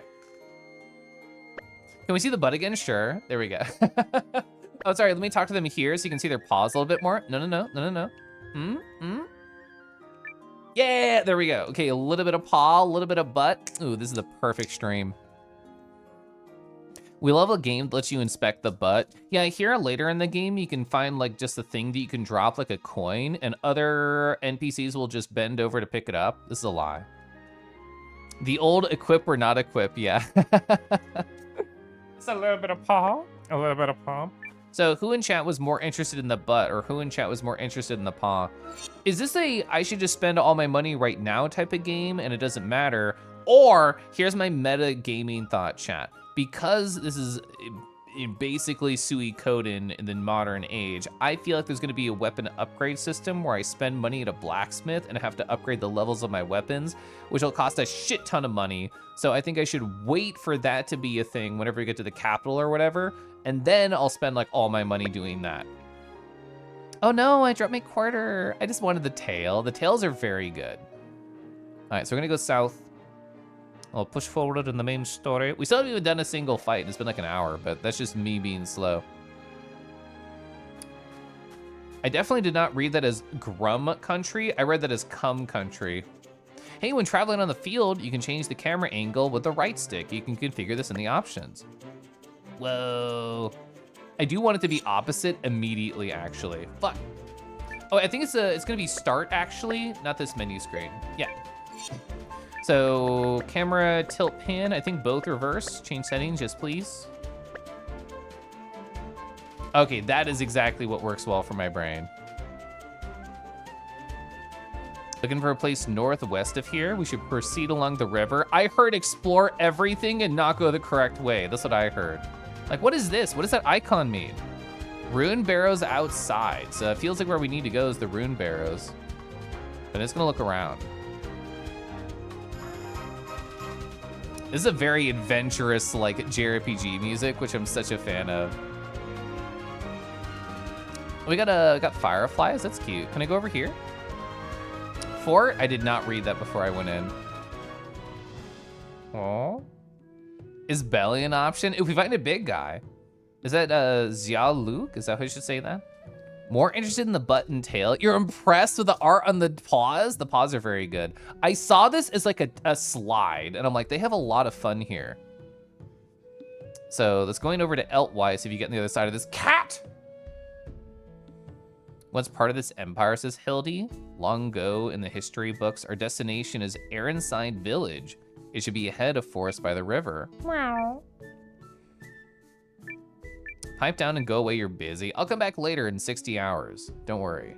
Can we see the butt again? Sure. There we go. Oh, sorry. Let me talk to them here so you can see their paws a little bit more. No. Yeah, there we go. Okay, a little bit of paw, a little bit of butt. Ooh, this is the perfect stream. We love a game that lets you inspect the butt. Yeah, here later in the game, you can find like just a thing that you can drop like a coin and other NPCs will just bend over to pick it up. This is a lie. The old equip or not equip, yeah. It's a little bit of paw, a little bit of paw. So who in chat was more interested in the butt or who in chat was more interested in the paw? Is this a I should just spend all my money right now type of game and it doesn't matter? Or here's my meta gaming thought, chat. Because this is basically Suikoden in the modern age, I feel like there's gonna be a weapon upgrade system where I spend money at a blacksmith and have to upgrade the levels of my weapons, which will cost a shit ton of money. So I think I should wait for that to be a thing whenever we get to the capital or whatever, and then I'll spend like all my money doing that. Oh no, I dropped my quarter. I just wanted the tail. The tails are very good. All right, so we're gonna go south. I'll push forward in the main story. We still haven't even done a single fight. It's been like an hour, but that's just me being slow. I definitely did not read that as Grum Country. I read that as Cum Country. Hey, when traveling on the field, you can change the camera angle with the right stick. You can configure this in the options. Whoa. I do want it to be opposite immediately, actually. Fuck. Oh, I think it's gonna be start, actually, not this menu screen. Yeah. So camera tilt pin, I think both reverse. Change settings, yes please. Okay, that is exactly what works well for my brain. Looking for a place northwest of here. We should proceed along the river. I heard explore everything and not go the correct way. That's what I heard. Like, what is this? What does that icon mean? Rune barrows outside. So it feels like where we need to go is the rune barrows. But it's gonna look around. This is a very adventurous, like, JRPG music, which I'm such a fan of. We got fireflies, that's cute. Can I go over here? Fort? I did not read that before I went in. Oh. Is belly an option? If we find a big guy. Is that Xia Luke? Is that how you should say that? More interested in the butt and tail. You're impressed with the art on the paws? The paws are very good. I saw this as like a slide, and I'm like, they have a lot of fun here. So let's going over to Eltwise if you get on the other side of this cat. Once part of this empire, says Hildy. Long ago in the history books, our destination is Aronside Village. It should be ahead of Forest by the River. Meow. Pipe down and go away, you're busy. I'll come back later in 60 hours. Don't worry.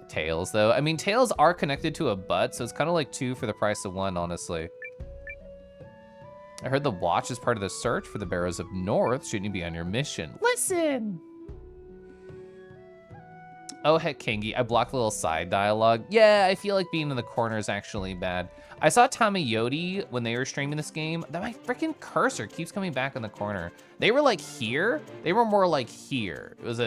Tails, though. I mean, tails are connected to a butt, so it's kind of like 2 for the price of 1, honestly. I heard the watch is part of the search for the Barrows of North. Shouldn't you be on your mission? Listen! Oh, heck, Kangi, I blocked a little side dialogue. Yeah, I feel like being in the corner is actually bad. I saw Tamayoti when they were streaming this game. That my freaking cursor keeps coming back in the corner. They were like here. They were more like here. It was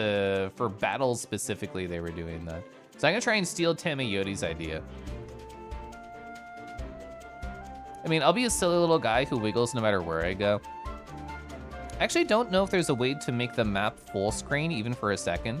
for battles specifically they were doing that. So I'm gonna try and steal Tamayoti's idea. I mean, I'll be a silly little guy who wiggles no matter where I go. I actually don't know if there's a way to make the map full screen even for a second.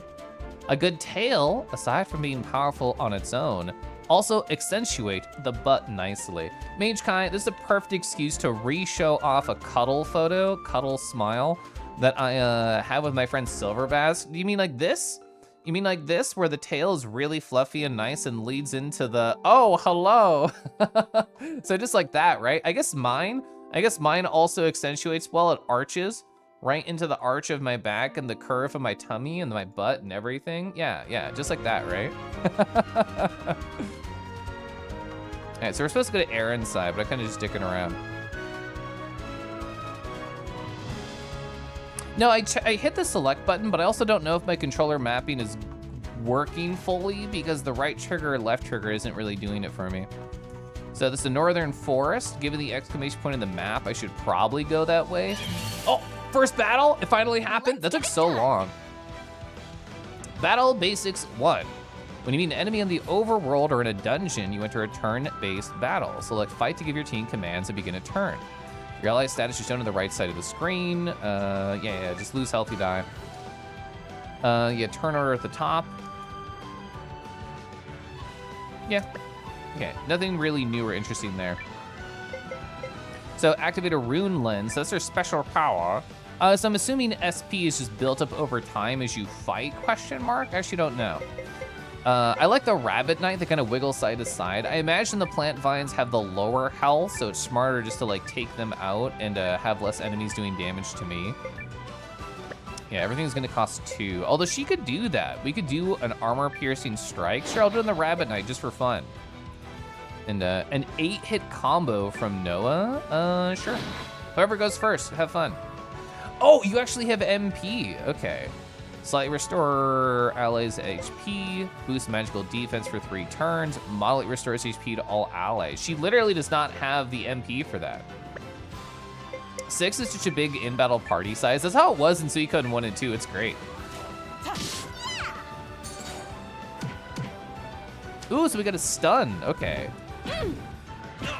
A good tail, aside from being powerful on its own, also accentuate the butt nicely. Mage Kai, this is a perfect excuse to re-show off a cuddle photo, cuddle smile, that I have with my friend Silverbass. Do you mean like this? You mean like this, where the tail is really fluffy and nice and leads into the, oh, hello. So just like that, right? I guess mine also accentuates well, it arches right into the arch of my back and the curve of my tummy and my butt and everything. Yeah, just like that, right? All right, so we're supposed to go to Aaron's side, but I'm kind of just dicking around. No, I hit the select button, but I also don't know if my controller mapping is working fully because the right trigger or left trigger isn't really doing it for me. So this is the Northern Forest. Given the exclamation point in the map, I should probably go that way. Oh, first battle, it finally happened. That took so long. Battle Basics 1. When you meet an enemy in the overworld or in a dungeon, you enter a turn-based battle. Select fight to give your team commands and begin a turn. Your ally status is shown on the right side of the screen. Yeah, just lose health, you die. Yeah, turn order at the top. Yeah, okay, nothing really new or interesting there. So activate a rune lens, that's their special power. So I'm assuming SP is just built up over time as you fight, question mark? I actually don't know. I like the Rabbit Knight that kind of wiggle side to side. I imagine the plant vines have the lower health, so it's smarter just to like take them out and have less enemies doing damage to me. Yeah, everything's gonna cost 2. Although she could do that. We could do an armor-piercing strike. Sure, I'll do it in the Rabbit Knight just for fun. And an 8-hit combo from Noah. Sure. Whoever goes first, have fun. Oh, you actually have MP. Okay. Slightly restore allies HP, boost magical defense for 3 turns, moderately restores HP to all allies. She literally does not have the MP for that. 6 is such a big in-battle party size. That's how it was in Suikoden 1 and 2. It's great. Ooh, so we got a stun. Okay.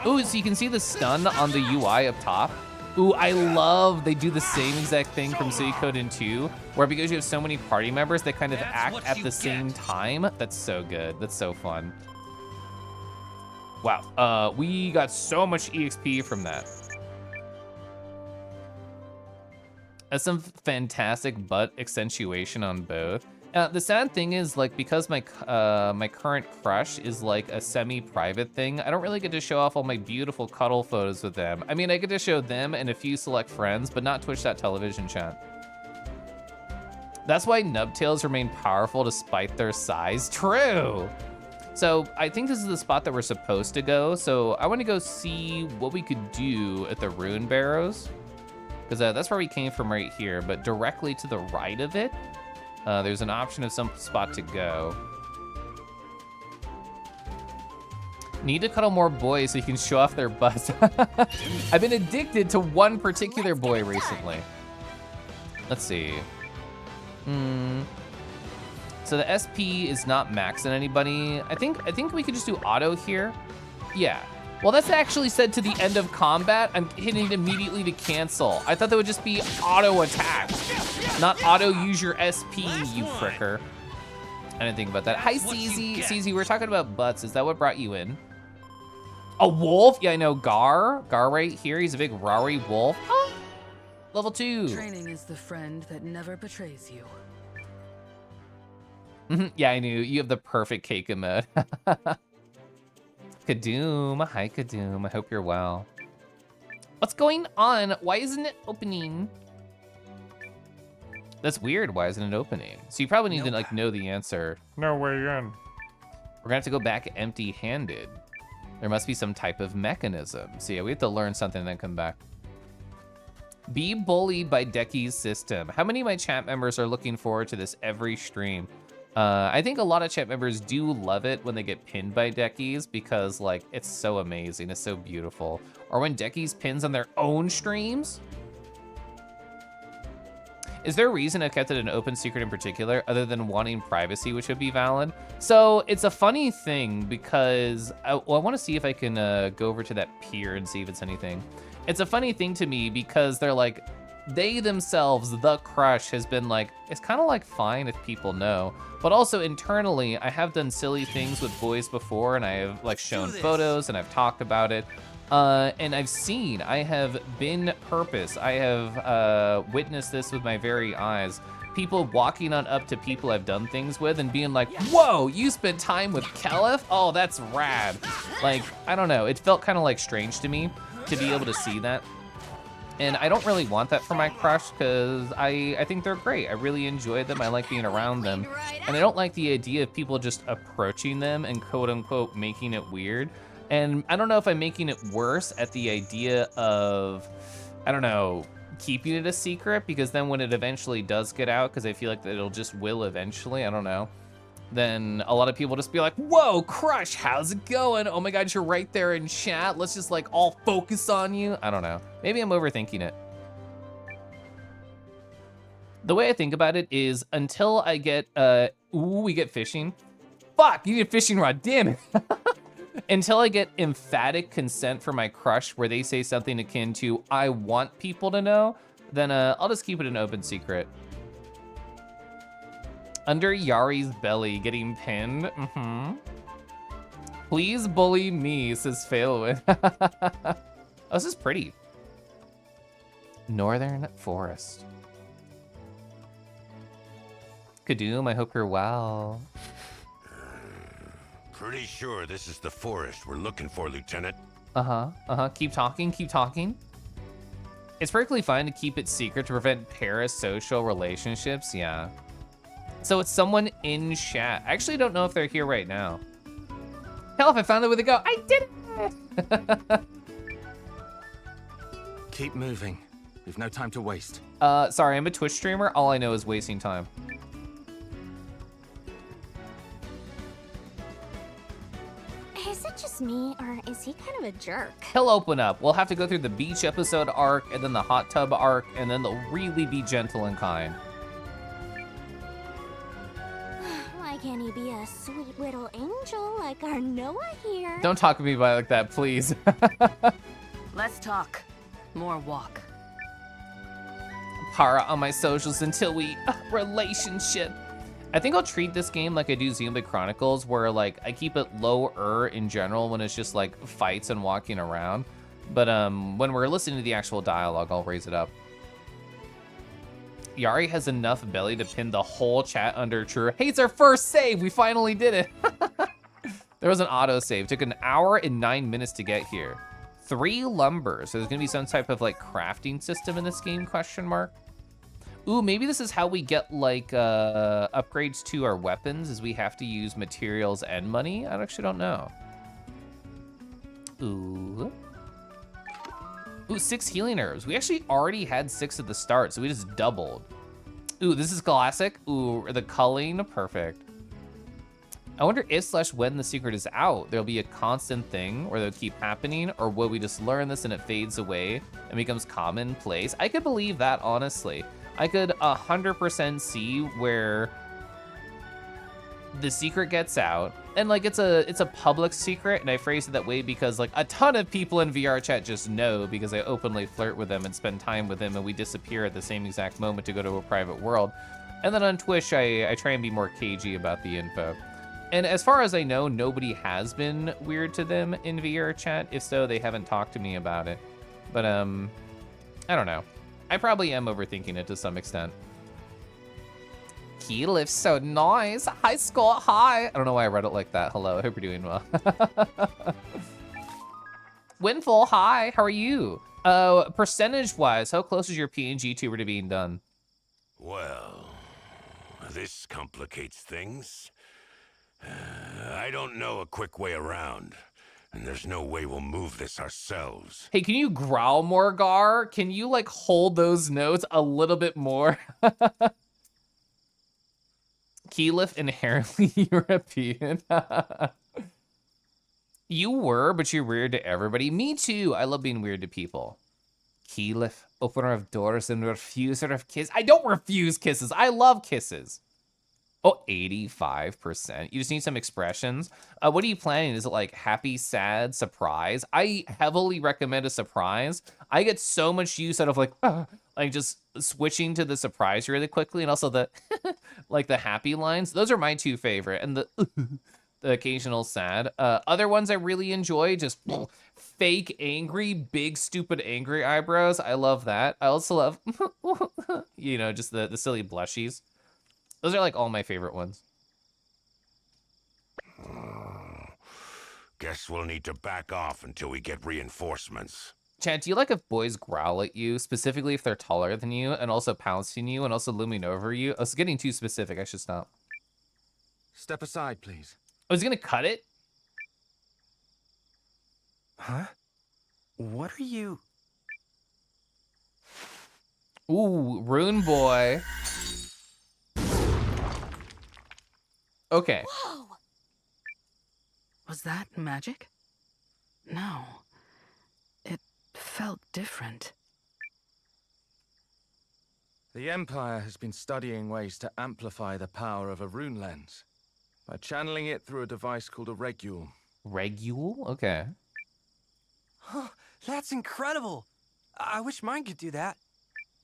Ooh, so you can see the stun on the UI up top. Ooh, I love they do the same exact thing from Suikoden 2, where because you have so many party members, they kind of act at the same time. That's so good. That's so fun. Wow, we got so much EXP from that. That's some fantastic butt accentuation on both. The sad thing is, like, because my my current crush is like a semi-private thing, I don't really get to show off all my beautiful cuddle photos with them. I mean, I get to show them and a few select friends, but not Twitch.tv chat. That's why nubtails remain powerful despite their size. True. So I think this is the spot that we're supposed to go. So I want to go see what we could do at the Rune Barrows, because that's where we came from right here, but directly to the right of it, there's an option of some spot to go. Need to cuddle more boys so you can show off their butts. I've been addicted to one particular boy recently. Let's see. So the SP is not maxing anybody. I think we could just do auto here. Yeah. Well, that's actually said to the end of combat. I'm hitting it immediately to cancel. I thought that would just be auto attack, not auto use your SP, you fricker. I didn't think about that. Hi, CZ. CZ, we're talking about butts. Is that what brought you in? A wolf? Yeah, I know. Gar right here. He's a big Rari wolf. Oh, level 2. Training is the friend that never betrays you. Yeah, I knew. You have the perfect cake mode. Kadoom, hi Kadoom, I hope you're well. What's going on? Why isn't it opening? That's weird, why isn't it opening? So you probably need to like know the answer. No way in. We're gonna have to go back empty-handed. There must be some type of mechanism. So yeah, we have to learn something and then come back. Be bullied by Decky's system. How many of my chat members are looking forward to this every stream? I think a lot of chat members do love it when they get pinned by Deckies because like it's so amazing, it's so beautiful. Or when Deckies pins on their own streams. Is there a reason I've kept it an open secret in particular other than wanting privacy, which would be valid? So it's a funny thing because I want to see if I can go over to that pier and see if it's anything. It's a funny thing to me because they're like, they themselves, the crush, has been like, it's kind of like fine if people know. But also internally, I have done silly things with boys before and I have like shown photos and I've talked about it. And I have been purpose. I have witnessed this with my very eyes. People walking on up to people I've done things with and being like, whoa, you spent time with Kelef? Oh, that's rad. Like, I don't know, it felt kind of like strange to me to be able to see that. And I don't really want that for my crush because I think they're great. I really enjoy them, I like being around them. And I don't like the idea of people just approaching them and quote unquote making it weird. And I don't know if I'm making it worse at the idea of, I don't know, keeping it a secret, because then when it eventually does get out, because I feel like that it'll just will eventually, I don't know, then a lot of people just be like, whoa, crush, how's it going? Oh my God, you're right there in chat. Let's just like all focus on you. I don't know. Maybe I'm overthinking it. The way I think about it is until I get, we get fishing. Fuck, you get a fishing rod, damn it. Until I get emphatic consent from my crush where they say something akin to, I want people to know, then I'll just keep it an open secret. Under Yari's belly, getting pinned, Please bully me, says Failwin. Oh, this is pretty. Northern Forest. Kadoom, I hope you're well. Pretty sure this is the forest we're looking for, Lieutenant. Keep talking, keep talking. It's perfectly fine to keep it secret to prevent parasocial relationships, yeah. So it's someone in chat. I actually don't know if they're here right now. Hell, if I found a way to go, I did it! Keep moving. We've no time to waste. Sorry, I'm a Twitch streamer. All I know is wasting time. Is it just me, or is he kind of a jerk? He'll open up. We'll have to go through the beach episode arc, and then the hot tub arc, and then they'll really be gentle and kind. Why can't he be a sweet little angel like our Noah here? Don't talk to me about it like that, please. Less talk, more walk. Para on my socials until we relationship. I think I'll treat this game like I do Xenoblade Chronicles, where like I keep it lower in general when it's just like fights and walking around. But when we're listening to the actual dialogue, I'll raise it up. Yari has enough belly to pin the whole chat under true. Hey, it's our first save. We finally did it. There was an auto save. Took an hour and 9 minutes to get here. 3 lumber. So there's gonna be some type of like crafting system in this game, question mark. Ooh, maybe this is how we get like upgrades to our weapons, is we have to use materials and money. I actually don't know. Ooh. Ooh, 6 healing herbs. We actually already had 6 at the start, so we just doubled. Ooh, this is classic. Ooh, the culling, perfect. I wonder if / when the secret is out, there'll be a constant thing where they'll keep happening, or will we just learn this and it fades away and becomes commonplace? I could believe that, honestly. I could 100% see where the secret gets out, and like it's a public secret, and I phrase it that way because like a ton of people in VR chat just know, because I openly flirt with them and spend time with them, and we disappear at the same exact moment to go to a private world. And then on Twitch, I try and be more cagey about the info. And as far as I know, nobody has been weird to them in VR chat. If so, they haven't talked to me about it. But I don't know. I probably am overthinking it to some extent. Key lift's so nice. Hi, Scott, hi. I don't know why I read it like that. Hello, I hope you're doing well. Windfall, hi, how are you? Percentage-wise, how close is your PNG tuber to being done? Well, this complicates things. I don't know a quick way around, and there's no way we'll move this ourselves. Hey, can you growl more, Gar? Can you like hold those notes a little bit more? Keylif inherently European. You were, but you're weird to everybody. Me too. I love being weird to people. Keylif, opener of doors and refuser of kisses. I don't refuse kisses. I love kisses. Oh, 85%. You just need some expressions. What are you planning? Is it like happy, sad, surprise? I heavily recommend a surprise. I get so much use out of like just switching to the surprise really quickly, and also the like the happy lines. Those are my 2 favorite. And the the occasional sad. Other ones I really enjoy, just fake angry, big stupid angry eyebrows. I love that. I also love, you know, just the silly blushies. Those are like all my favorite ones. Guess we'll need to back off until we get reinforcements. Chad, do you like if boys growl at you, specifically if they're taller than you, and also pouncing you, and also looming over you? I was getting too specific. I should stop. Step aside, please. I was gonna cut it. Huh? What are you... Ooh, Rune Boy. Okay. Whoa! Was that magic? No. It felt different. The Empire has been studying ways to amplify the power of a rune lens by channeling it through a device called a regule. Regule? Okay. Huh, that's incredible! I wish mine could do that.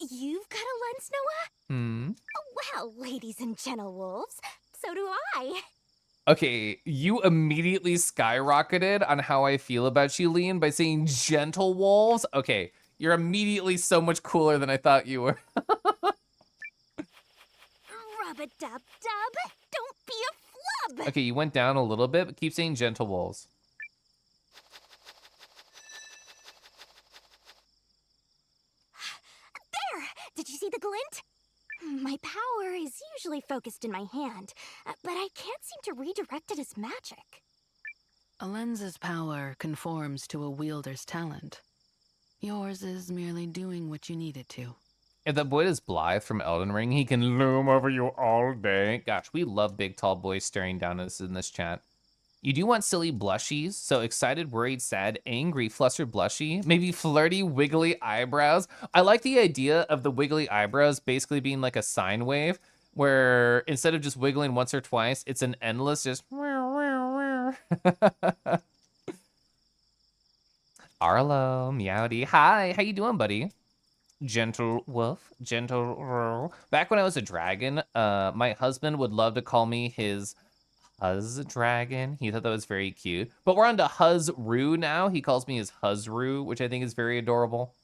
You've got a lens, Noah? Hmm. Well, ladies and gentle wolves, so do I. Okay, you immediately skyrocketed on how I feel about you, Lean, by saying gentle wolves. Okay, you're immediately so much cooler than I thought you were. Rub-a-dub-dub, don't be a flub! Okay, you went down a little bit, but keep saying gentle wolves. There! Did you see the glint? My power is usually focused in my hand, but I can't seem to redirect it as magic. A lens's power conforms to a wielder's talent. Yours is merely doing what you need it to. If that boy is Blythe from Elden Ring, he can loom over you all day. Gosh, we love big, tall boys staring down at us in this chat. You do want silly blushies, so excited, worried, sad, angry, flustered blushy, maybe flirty, wiggly eyebrows. I like the idea of the wiggly eyebrows basically being like a sine wave, where instead of just wiggling once or twice, it's an endless just... Arlo, Meowdy, hi, how you doing, buddy? Gentle wolf, gentle... Back when I was a dragon, my husband would love to call me his... Huz dragon. He thought that was very cute. But we're on to Huzru now. He calls me his Huzru, which I think is very adorable.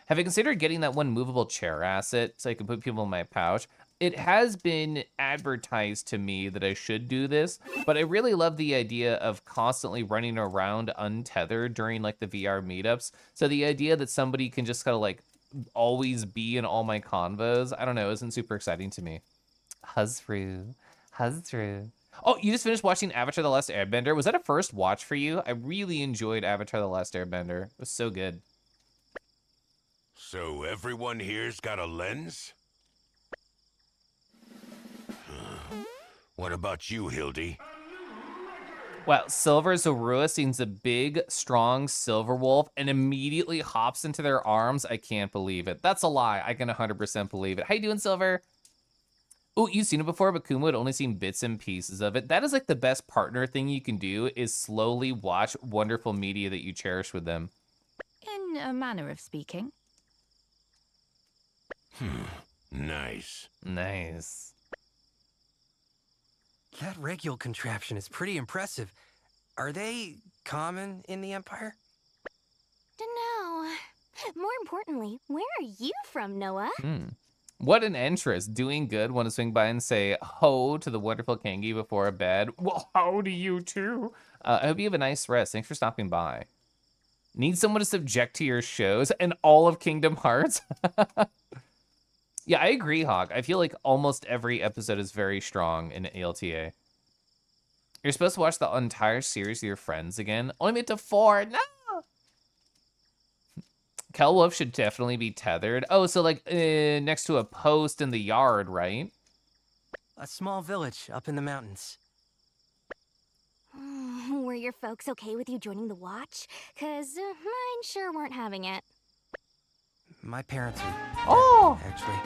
Have I considered getting that one movable chair asset so I can put people in my pouch? It has been advertised to me that I should do this, but I really love the idea of constantly running around untethered during like the VR meetups. So the idea that somebody can just kind of like always be in all my convos, I don't know, isn't super exciting to me. Huzru, Huzru. Oh, you just finished watching Avatar: The Last Airbender. Was that a first watch for you? I really enjoyed Avatar: The Last Airbender. It was so good. So everyone here's got a lens? What about you, Hildy? Wow, Silver Zorua sees a big, strong silver wolf and immediately hops into their arms. I can't believe it. That's a lie. I can 100% believe it. How you doing, Silver? Oh, you've seen it before, but Kuma had only seen bits and pieces of it. That is like the best partner thing you can do, is slowly watch wonderful media that you cherish with them. In a manner of speaking. Nice. Nice. That regule contraption is pretty impressive. Are they common in the Empire? Dunno. More importantly, where are you from, Noah? What an interest. Doing good. Want to swing by and say ho to the wonderful Kangi before bed. Well, ho to you too. I hope you have a nice rest. Thanks for stopping by. Need someone to subject to your shows and all of Kingdom Hearts? Yeah, I agree, Hawk. I feel like almost every episode is very strong in ALTA. You're supposed to watch the entire series with your friends again. Only made it to 4. No! Kel Wolf should definitely be tethered. Oh, so like next to a post in the yard, right? A small village up in the mountains. Were your folks okay with you joining the watch? 'Cause mine sure weren't having it. My parents are Oh! dead, actually.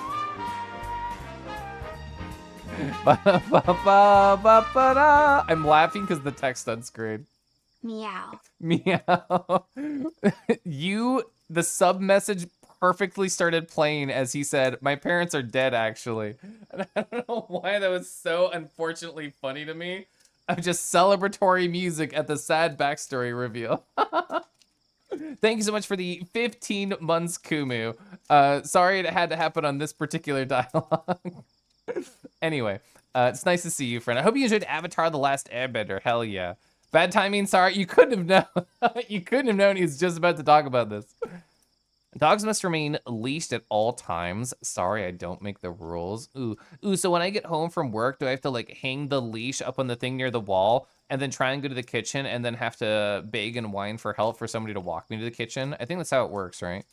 I'm laughing because the text on screen. Meow. Meow. The sub message perfectly started playing as he said, my parents are dead, actually. And I don't know why that was so unfortunately funny to me. of just celebratory music at the sad backstory reveal. Thank you so much for the 15 months, Kumu. Sorry it had to happen on this particular dialogue. Anyway, it's nice to see you, friend. I hope you enjoyed Avatar: The Last Airbender. Hell yeah. Bad timing, sorry. You couldn't have known. You couldn't have known he was just about to talk about this. Dogs must remain leashed at all times. Sorry, I don't make the rules. Ooh, so when I get home from work, do I have to like hang the leash up on the thing near the wall and then try and go to the kitchen and then have to beg and whine for help for somebody to walk me to the kitchen? I think that's how it works, right?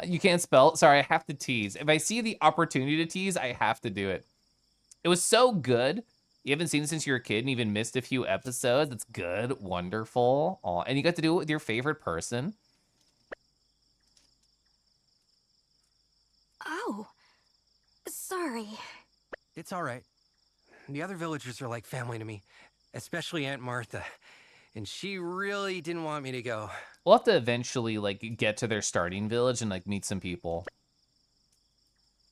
You can't spell? Sorry, I have to tease. If I see the opportunity to tease, I have to do it. It was so good. You haven't seen it since you were a kid and even missed a few episodes. It's good, wonderful. Aw, and you got to do it with your favorite person. Oh, sorry. It's all right. The other villagers are like family to me, especially Aunt Martha. And she really didn't want me to go. We'll have to eventually like get to their starting village and like meet some people.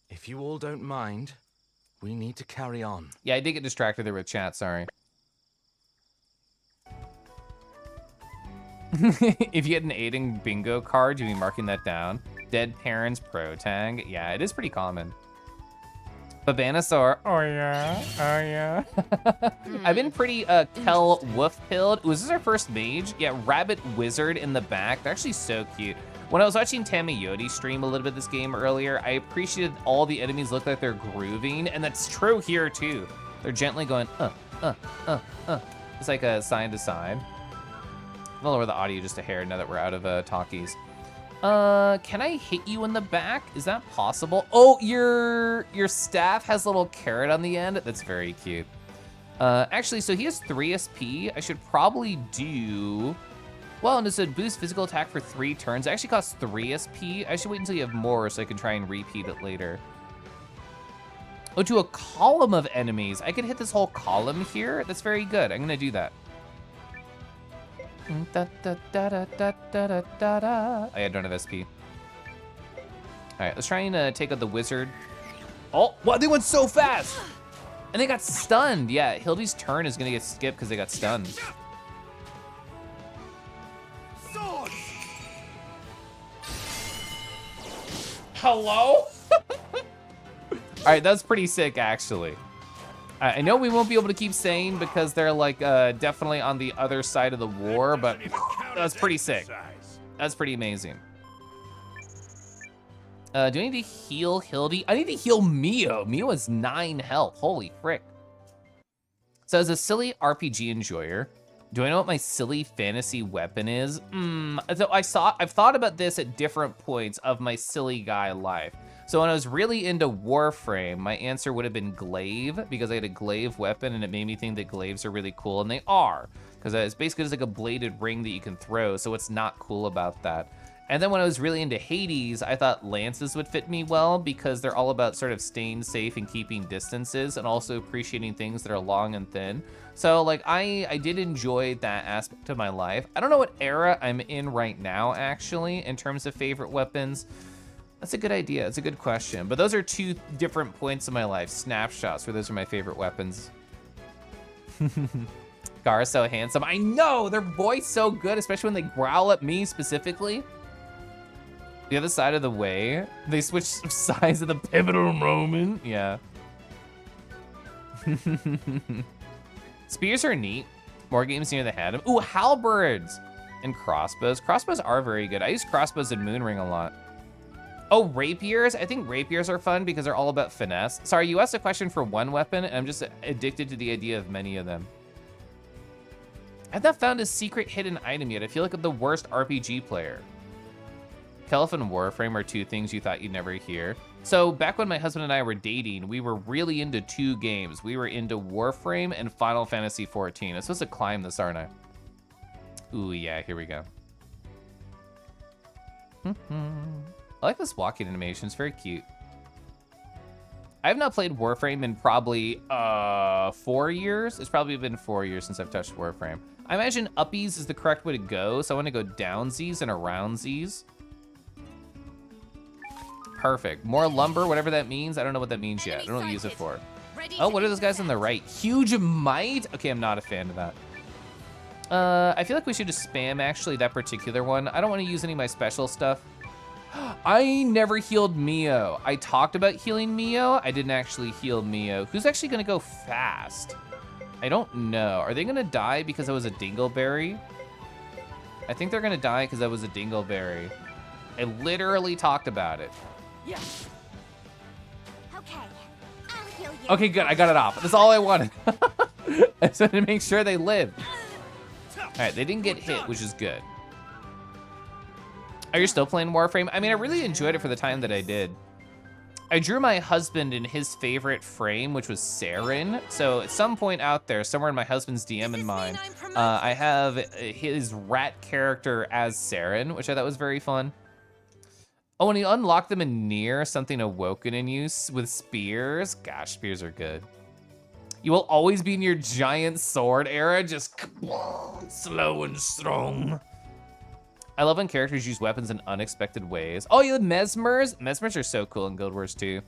If you all don't mind, we need to carry on. Yeah, I did get distracted there with chat, sorry. If you get an Eiyuden bingo card, you'll be marking that down. Dead parents pro tag. Yeah, it is pretty common. Babanasaur. Oh yeah, oh yeah. I've been pretty Kel Wolf pilled. Ooh, is this our first mage? Yeah, Rabbit Wizard in the back. They're actually so cute. When I was watching Tamayoti stream a little bit this game earlier, I appreciated all the enemies look like they're grooving, and that's true here too. They're gently going, It's like a side to side. I'll lower the audio just a hair now that we're out of talkies. Can I hit you in the back? Is that possible? Oh, your staff has a little carrot on the end. That's very cute. Actually, so he has 3 SP. I should probably do... Well, and it's a boost physical attack for 3 turns. It actually costs 3 SP. I should wait until you have more so I can try and repeat it later. Oh, to a column of enemies. I could hit this whole column here. That's very good. I'm gonna do that. I don't have SP. All right, let's try and take out the wizard. Oh, wow, they went so fast! And they got stunned. Yeah, Hildy's turn is gonna get skipped because they got stunned. Hello? All right, that's pretty sick, actually. I know we won't be able to keep saying because they're like definitely on the other side of the war, but that's pretty sick. That's pretty amazing. Do I need to heal Hildy? I need to heal Mio. Mio has 9 health. Holy frick. So as a silly RPG enjoyer, do I know what my silly fantasy weapon is? So I've thought about this at different points of my silly guy life. So when I was really into Warframe, my answer would have been glaive because I had a glaive weapon and it made me think that glaives are really cool, and they are, because it's basically just like a bladed ring that you can throw, so what's not cool about that? And then when I was really into Hades, I thought lances would fit me well because they're all about sort of staying safe and keeping distances and also appreciating things that are long and thin. So like I did enjoy that aspect of my life. I don't know what era I'm in right now, actually, in terms of favorite weapons. That's a good idea. It's a good question. But those are 2 different points in my life, snapshots, where those are my favorite weapons. Gar's so handsome. I know, their voice so good, especially when they growl at me specifically. The other side of the way, they switch sides at the pivotal moment. Yeah. Spears are neat. More games near the head. Ooh, halberds and crossbows. Crossbows are very good. I use crossbows in Moonring a lot. Oh, rapiers. I think rapiers are fun because they're all about finesse. Sorry, you asked a question for one weapon, and I'm just addicted to the idea of many of them. I've not found a secret hidden item yet. I feel like I'm the worst RPG player. Kelf and Warframe are 2 things you thought you'd never hear. So back when my husband and I were dating, we were really into 2 games. We were into Warframe and Final Fantasy XIV. I'm supposed to climb this, aren't I? Ooh, yeah, here we go. I like this walking animation, it's very cute. I have not played Warframe in probably 4 years. It's probably been 4 years since I've touched Warframe. I imagine uppies is the correct way to go, so I want to go downsies and aroundsies. Perfect. More lumber, whatever that means. I don't know what that means yet. I don't know what to use it for. Oh, what are those guys on the right? Huge might? Okay, I'm not a fan of that. I feel like we should just spam actually that particular one. I don't want to use any of my special stuff. I never healed Mio. I talked about healing Mio. I didn't actually heal Mio. Who's actually gonna go fast? I don't know. Are they gonna die because I was a dingleberry? I think they're gonna die because I was a dingleberry. I literally talked about it. Yeah. Okay, I'll heal you. Okay, good, I got it off. That's all I wanted. I just wanted to make sure they lived. All right, they didn't get hit, which is good. Are you still playing Warframe? I mean, I really enjoyed it for the time that I did. I drew my husband in his favorite frame, which was Saren. So at some point out there, somewhere in my husband's DM and mine, I have his rat character as Saren, which I thought was very fun. Oh, and you unlock them in Nier, something awoken in you with spears. Gosh, spears are good. You will always be in your giant sword era, just slow and strong. I love when characters use weapons in unexpected ways. Oh, you have Mesmers? Mesmers are so cool in Guild Wars 2.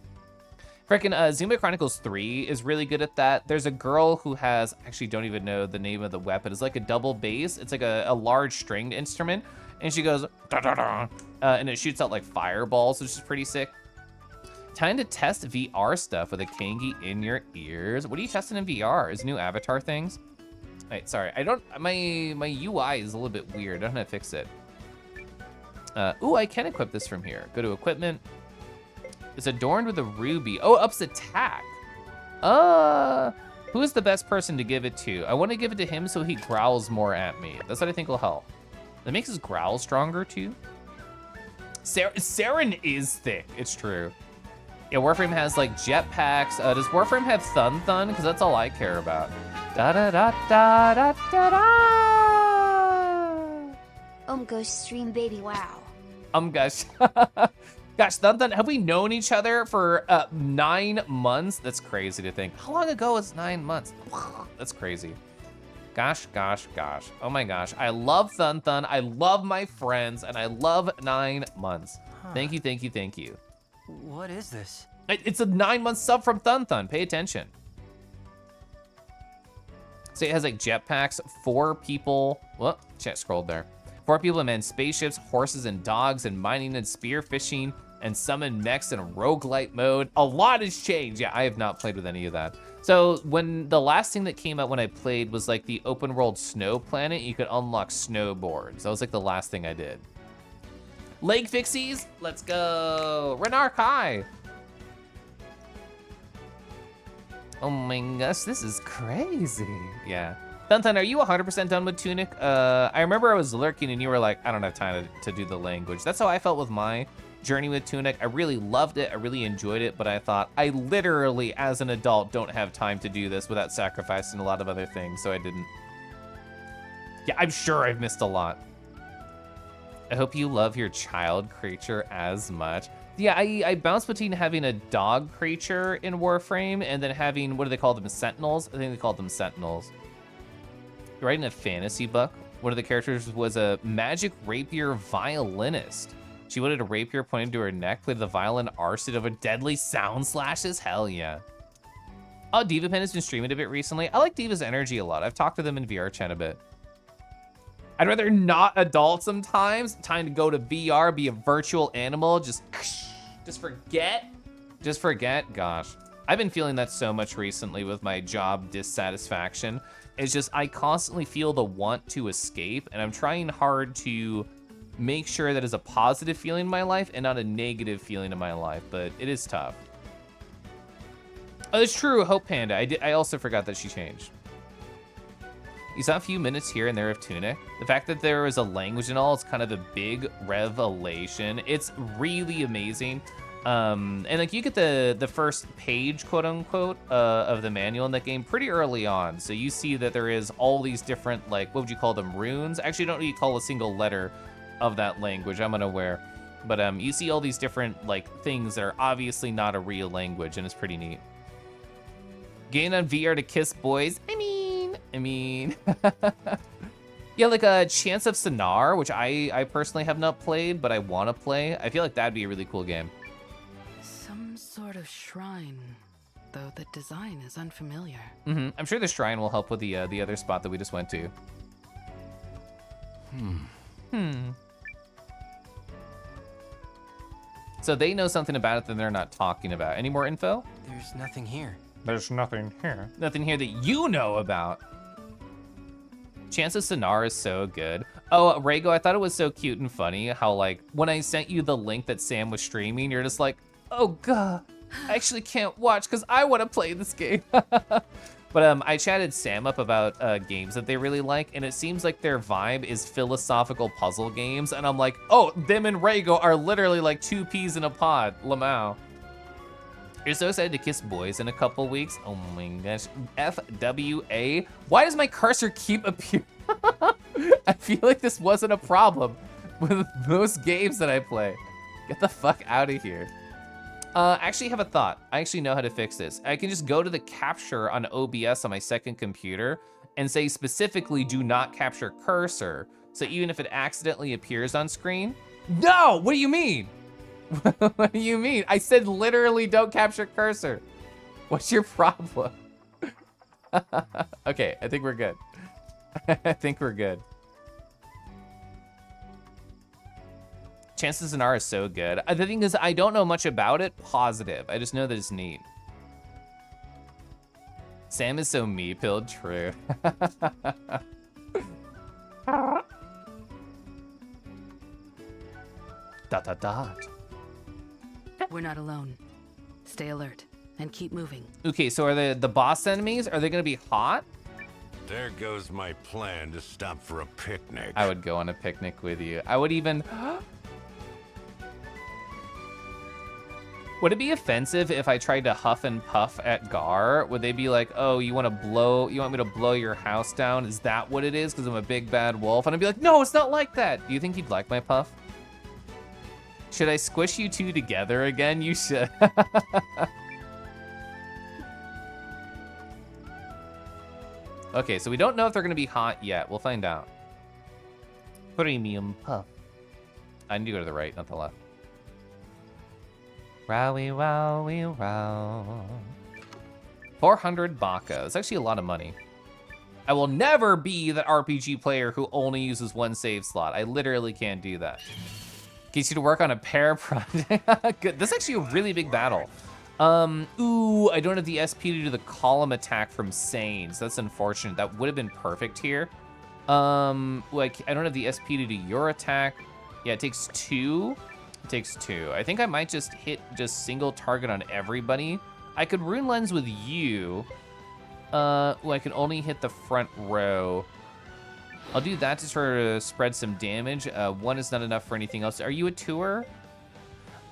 Frickin' Zuma Chronicles 3 is really good at that. There's a girl who has, actually don't even know the name of the weapon. It's like a double bass. It's like a large stringed instrument. And she goes, da da da, and it shoots out like fireballs, which is pretty sick. Time to test VR stuff with a Kangi in your ears. What are you testing in VR? Is new avatar things? Wait, sorry, my UI is a little bit weird. I don't know how to fix it. Ooh, I can equip this from here. Go to equipment. It's adorned with a ruby. Oh, ups attack. Who is the best person to give it to? I want to give it to him so he growls more at me. That's what I think will help. That makes his growl stronger too. Saren is thick, it's true. Yeah, Warframe has like jetpacks. Does Warframe have Thun Thun? Because that's all I care about. Da da da da da da da. Gosh stream baby, wow. Gosh. Gosh, Thun Thun, have we known each other for 9 months? That's crazy to think. How long ago was 9 months? That's crazy. Gosh, gosh, gosh. Oh my gosh. I love Thun Thun. I love my friends, and I love 9 months. Huh. Thank you, thank you, thank you. What is this? It's a 9-month sub from Thun Thun. Pay attention. So it has like jetpacks, 4 people. Whoop, chat scrolled there. 4 people man spaceships, horses and dogs, and mining and spearfishing, and summon mechs in roguelite mode. A lot has changed. Yeah, I have not played with any of that. So when the last thing that came out when I played was like the open world snow planet, you could unlock snowboards. That was like the last thing I did. Leg fixies, let's go. Renark, hi. Oh my gosh, this is crazy. Yeah. Thun Thun, are you 100% done with Tunic? I remember I was lurking and you were like, I don't have time to do the language. That's how I felt with my journey with Tunic. I really loved it, I really enjoyed it, but I thought, I literally, as an adult, don't have time to do this without sacrificing a lot of other things, so I didn't. Yeah, I'm sure I've missed a lot. I hope you love your child creature as much. Yeah, I bounce between having a dog creature in Warframe and then having, what do they call them, Sentinels? I think they called them Sentinels. Writing a fantasy book. One of the characters was a magic rapier violinist. She wanted a rapier pointing to her neck, played the violin arced over deadly sound slashes. Hell yeah. Oh, Diva Pen has been streaming a bit recently. I like Diva's energy a lot. I've talked to them in VR chat a bit. I'd rather not adult sometimes. Time to go to VR, be a virtual animal. Just forget. Just forget. Gosh. I've been feeling that so much recently with my job dissatisfaction. It's just I constantly feel the want to escape, and I'm trying hard to make sure that is a positive feeling in my life and not a negative feeling in my life, but it is tough. Oh, it's true, Hope Panda. I also forgot that she changed. You saw a few minutes here and there of Tunic. The fact that there is a language and all is kind of a big revelation. It's really amazing. And like you get the first page, quote unquote, of the manual in the game pretty early on. So you see that there is all these different, like, what would you call them, runes? Actually, don't really call a single letter of that language, I'm unaware. But you see all these different like things that are obviously not a real language, and it's pretty neat. Getting on VR to kiss boys. I mean. Yeah, like a Chance of Sonar, which I personally have not played, but I want to play. I feel like that'd be a really cool game. Some sort of shrine. though the design is unfamiliar. I'm sure the shrine will help with the other spot that we just went to. So they know something about it that they're not talking about. Any more info? There's nothing here. There's nothing here. Nothing here that you know about. Chance's Sonar is so good. Oh, Rego, I thought it was so cute and funny how, like, when I sent you the link that Sam was streaming, you're just like, oh god, I actually can't watch because I want to play this game. But I chatted Sam up about games that they really like, and it seems like their vibe is philosophical puzzle games, and I'm like, oh, them and Rego are literally like two peas in a pod, Lamau. You're so excited to kiss boys in a couple weeks. Oh my gosh. FWA. Why does my cursor keep appearing? I feel like this wasn't a problem with most games that I play. Get the fuck out of here. I actually have a thought. I actually know how to fix this. I can just go to the capture on OBS on my second computer and say specifically do not capture cursor. So even if it accidentally appears on screen. No, what do you mean? What do you mean? I said literally don't capture cursor. What's your problem? Okay, I think we're good. I think we're good. Chances in R is so good. The thing is, I don't know much about it, positive. I just know that it's neat. Sam is so me-pilled, true. Dot. We're not alone. Stay alert and keep moving. Okay, so are the boss enemies, are they gonna be hot? There goes my plan to stop for a picnic. I would go on a picnic with you. I would even... Would it be offensive if I tried to huff and puff at Gar? Would they be like, oh, you want me to blow your house down? Is that what it is? Because I'm a big bad wolf? And I'd be like, no, it's not like that. Do you think you'd like my puff? Should I squish you two together again? You should. Okay, so we don't know if they're gonna be hot yet. We'll find out. Premium puff. I need to go to the right, not the left. Rowie, rowie, row. 400 baka. It's actually a lot of money. I will never be that RPG player who only uses one save slot. I literally can't do that. Gets you to work on a pair project. Good. This is actually a really big battle. Ooh, I don't have the SP to do the column attack from Sanes. That's unfortunate. That would have been perfect here. Like, I don't have the SP to do your attack. Yeah, it takes 2. It takes 2. I think I might just hit single target on everybody. I could rune lens with you. I can only hit the front row. I'll do that to sort of spread some damage. 1 is not enough for anything else. Are you a 2-er?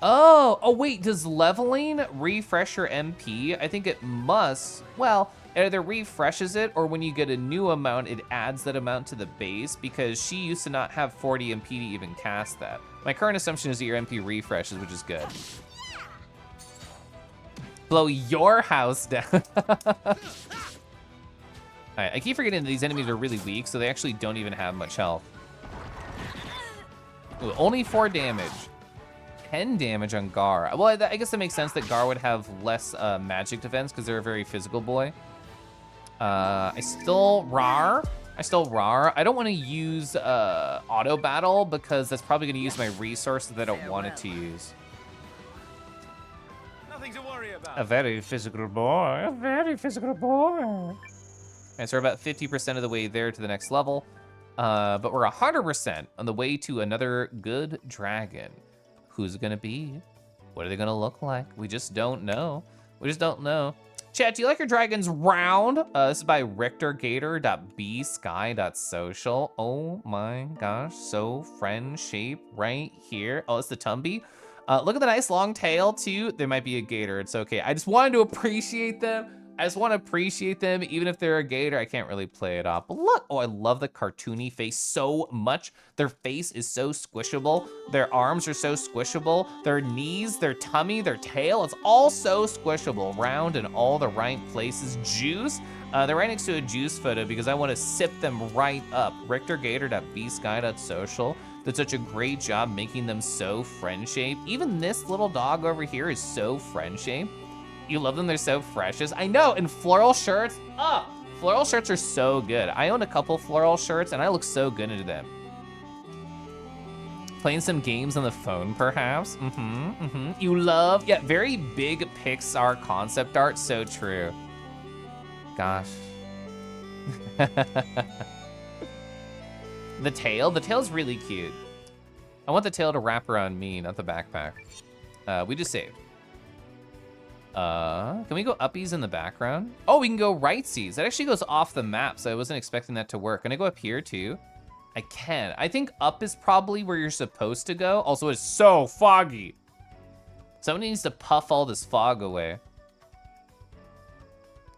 Oh, wait, does leveling refresh your MP? I think it must. Well, it either refreshes it or when you get a new amount, it adds that amount to the base because she used to not have 40 MP to even cast that. My current assumption is that your MP refreshes, which is good. Blow your house down. All right, I keep forgetting that these enemies are really weak, so they actually don't even have much health. Ooh, only 4 damage. 10 damage on Gar. Well, I guess that makes sense that Gar would have less magic defense because they're a very physical boy. I still rar. I don't want to use auto battle because that's probably going to use my resources that I don't want it to use. Nothing to worry about. A very physical boy. A very physical boy. And so we're about 50% of the way there to the next level. But we're 100% on the way to another good dragon. Who's it gonna be? What are they gonna look like? We just don't know. Chat, do you like your dragons round? This is by richtergator.bsky.social. Oh my gosh, so friend shape right here. Oh, it's the Tumby. Look at the nice long tail too. There might be a gator, it's okay. I just wanted to appreciate them. Even if they're a gator. I can't really play it off. But look, oh, I love the cartoony face so much. Their face is so squishable. Their arms are so squishable. Their knees, their tummy, their tail, it's all so squishable. Round in all the right places. Juice, they're right next to a juice photo because I want to sip them right up. richtergator.bsky.social did such a great job making them so friend-shaped. Even this little dog over here is so friend-shaped. You love them, they're so precious. I know, and floral shirts, floral shirts are so good. I own a couple floral shirts and I look so good into them. Playing some games on the phone, perhaps. You love, yeah, very big Pixar concept art, so true. Gosh. The tail's really cute. I want the tail to wrap around me, not the backpack. We just saved. Can we go uppies in the background? Oh, we can go rightsies. That actually goes off the map, so I wasn't expecting that to work. Can I go up here too? I can. I think up is probably where you're supposed to go. Also, it's so foggy. Somebody needs to puff all this fog away.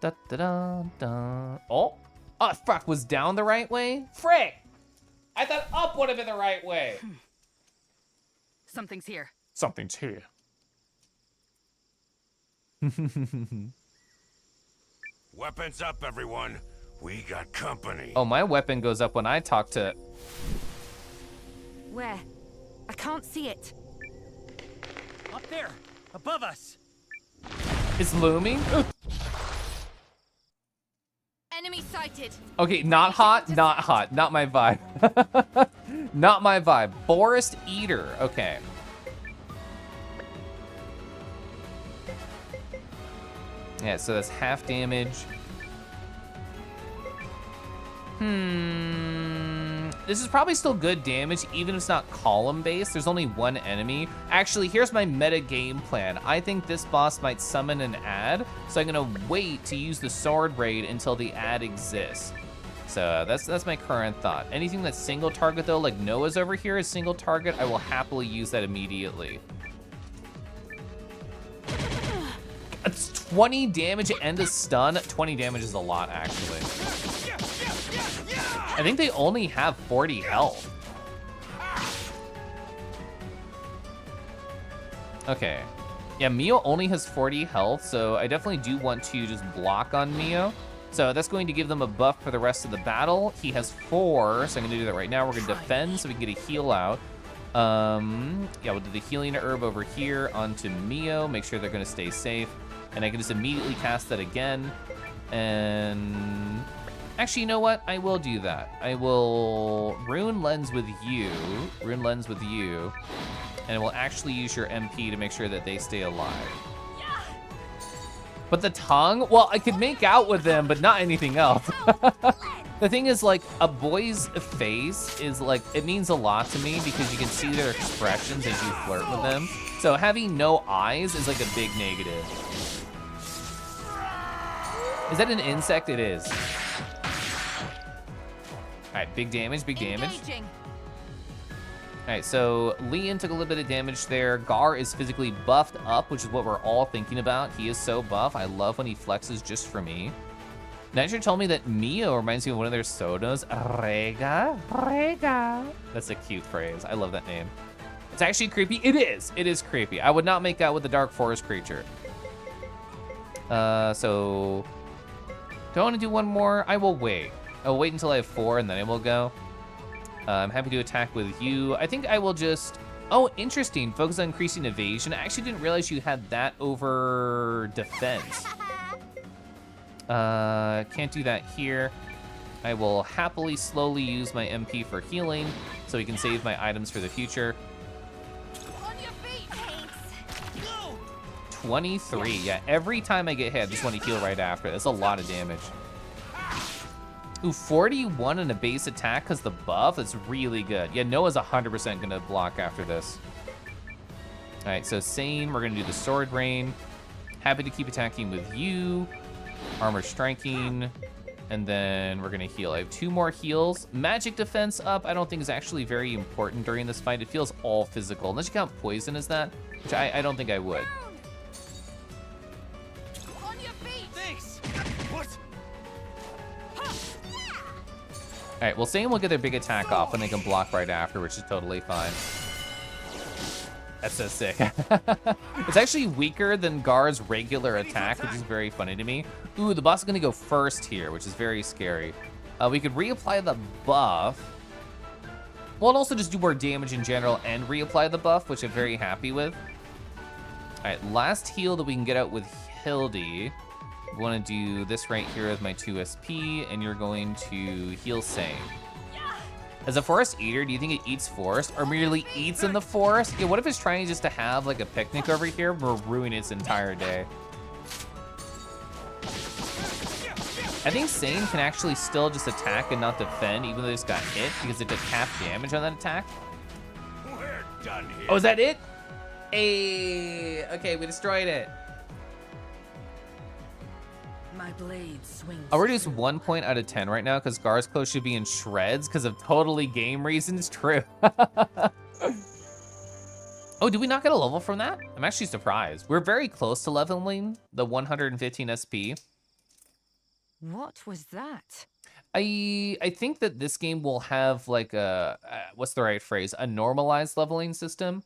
Da, da, da, da. Oh, fuck, was down the right way? Frick! I thought up would have been the right way. Something's here. Something's here. Weapons up, everyone. We got company. Oh, my weapon goes up when I talk to... Where? I can't see it. Up there, above us. It's looming? Enemy sighted. Okay, not hot, not hot. Not my vibe. Not my vibe. Forest Eater, okay. Yeah, so that's half damage. This is probably still good damage, even if it's not column-based. There's only one enemy. Actually, here's my meta game plan. I think this boss might summon an ad, so I'm gonna wait to use the sword raid until the ad exists. So that's my current thought. Anything that's single target though, like Noah's over here is single target, I will happily use that immediately. It's 20 damage and a stun. 20 damage is a lot, actually. I think they only have 40 health. Okay. Yeah, Mio only has 40 health, so I definitely do want to just block on Mio. So that's going to give them a buff for the rest of the battle. He has 4, so I'm gonna do that right now. We're gonna defend so we can get a heal out. Yeah, we'll do the healing herb over here onto Mio, make sure they're gonna stay safe. And I can just immediately cast that again. And actually, you know what? I will do that. I will Rune Lens with you, and we'll actually use your MP to make sure that they stay alive. But the tongue, well, I could make out with them, but not anything else. The thing is, like, a boy's face is like, it means a lot to me because you can see their expressions as you flirt with them. So having no eyes is like a big negative. Is that an insect? It is. All right, big damage, big damage. Engaging. All right, so Leon took a little bit of damage there. Gar is physically buffed up, which is what we're all thinking about. He is so buff. I love when he flexes just for me. Nitro told me that Mio reminds me of one of their sodas. Rega, Rega. That's a cute phrase. I love that name. It's actually creepy. It is. It is creepy. I would not make out with the dark forest creature. So do I want to do one more? I will wait. I'll wait until I have 4 and then I will go. I'm happy to attack with you. I think I will just, oh, interesting. Focus on increasing evasion. I actually didn't realize you had that over defense. Can't do that here. I will happily slowly use my MP for healing so we can save my items for the future. On your feet. Thanks. Go. 23, yeah, every time I get hit, I just want to heal right after. That's a lot of damage. Ooh, 41 in a base attack because the buff, that's really good. Yeah, Noah's 100% gonna block after this. All right, so same, we're gonna do the sword rain. Happy to keep attacking with you. Armor striking, and then we're gonna heal. I have 2 more heals. Magic defense up, I don't think is actually very important during this fight. It feels all physical, unless you count poison as that, which I don't think I would. On your feet. Thanks. What? All right, well, Same will get their big attack off and they can block right after, which is totally fine. That's so sick. It's actually weaker than Gar's regular attack, which is very funny to me. Ooh, the boss is gonna go first here, which is very scary. We could reapply the buff. Well, and also just do more damage in general and reapply the buff, which I'm very happy with. All right, last heal that we can get out with Hildy. We want to do this right here with my 2 SP, and you're going to heal Sane. As a forest eater, do you think it eats forest or merely eats in the forest? Yeah, what if it's trying just to have like a picnic over here but ruin its entire day? I think Sane can actually still just attack and not defend even though they just got hit because it did half damage on that attack. We're done here. Oh, is that it? Hey, okay, we destroyed it. My blade swings. I'll reduce 1 point out of 10 right now because Gar's clothes should be in shreds because of totally game reasons. True. Oh, did we not get a level from that? I'm actually surprised. We're very close to leveling the 115 SP. What was that? I think that this game will have like a, what's the right phrase? A normalized leveling system.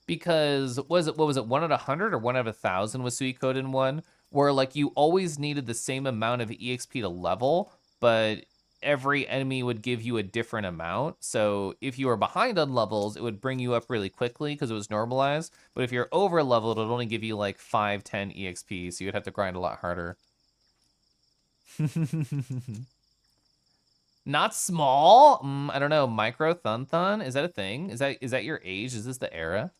Because what was it 1 out of 100 or 1 out of 1,000 was Suikoden 1? Where like you always needed the same amount of EXP to level, but every enemy would give you a different amount. So if you were behind on levels, it would bring you up really quickly because it was normalized. But if you're over leveled, it would only give you like 5, 10 EXP, so you'd have to grind a lot harder. Not small? I don't know. Micro Thun Thun? Is that a thing? Is that your age? Is this the era?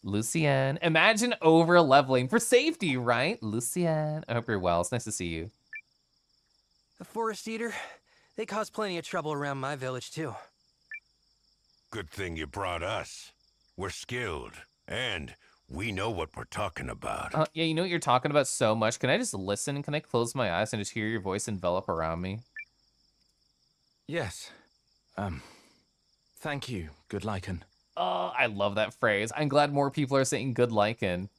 Lucienne. Imagine over leveling for safety, right? Lucienne. I hope you're well. It's nice to see you. The forest eater, they cause plenty of trouble around my village too. Good thing you brought us. We're skilled, and we know what we're talking about. Yeah, you know what you're talking about so much. Can I just listen? Can I close my eyes and just hear your voice envelop around me? Yes. Thank you, good Lycan. Oh, I love that phrase. I'm glad more people are saying good Lycan.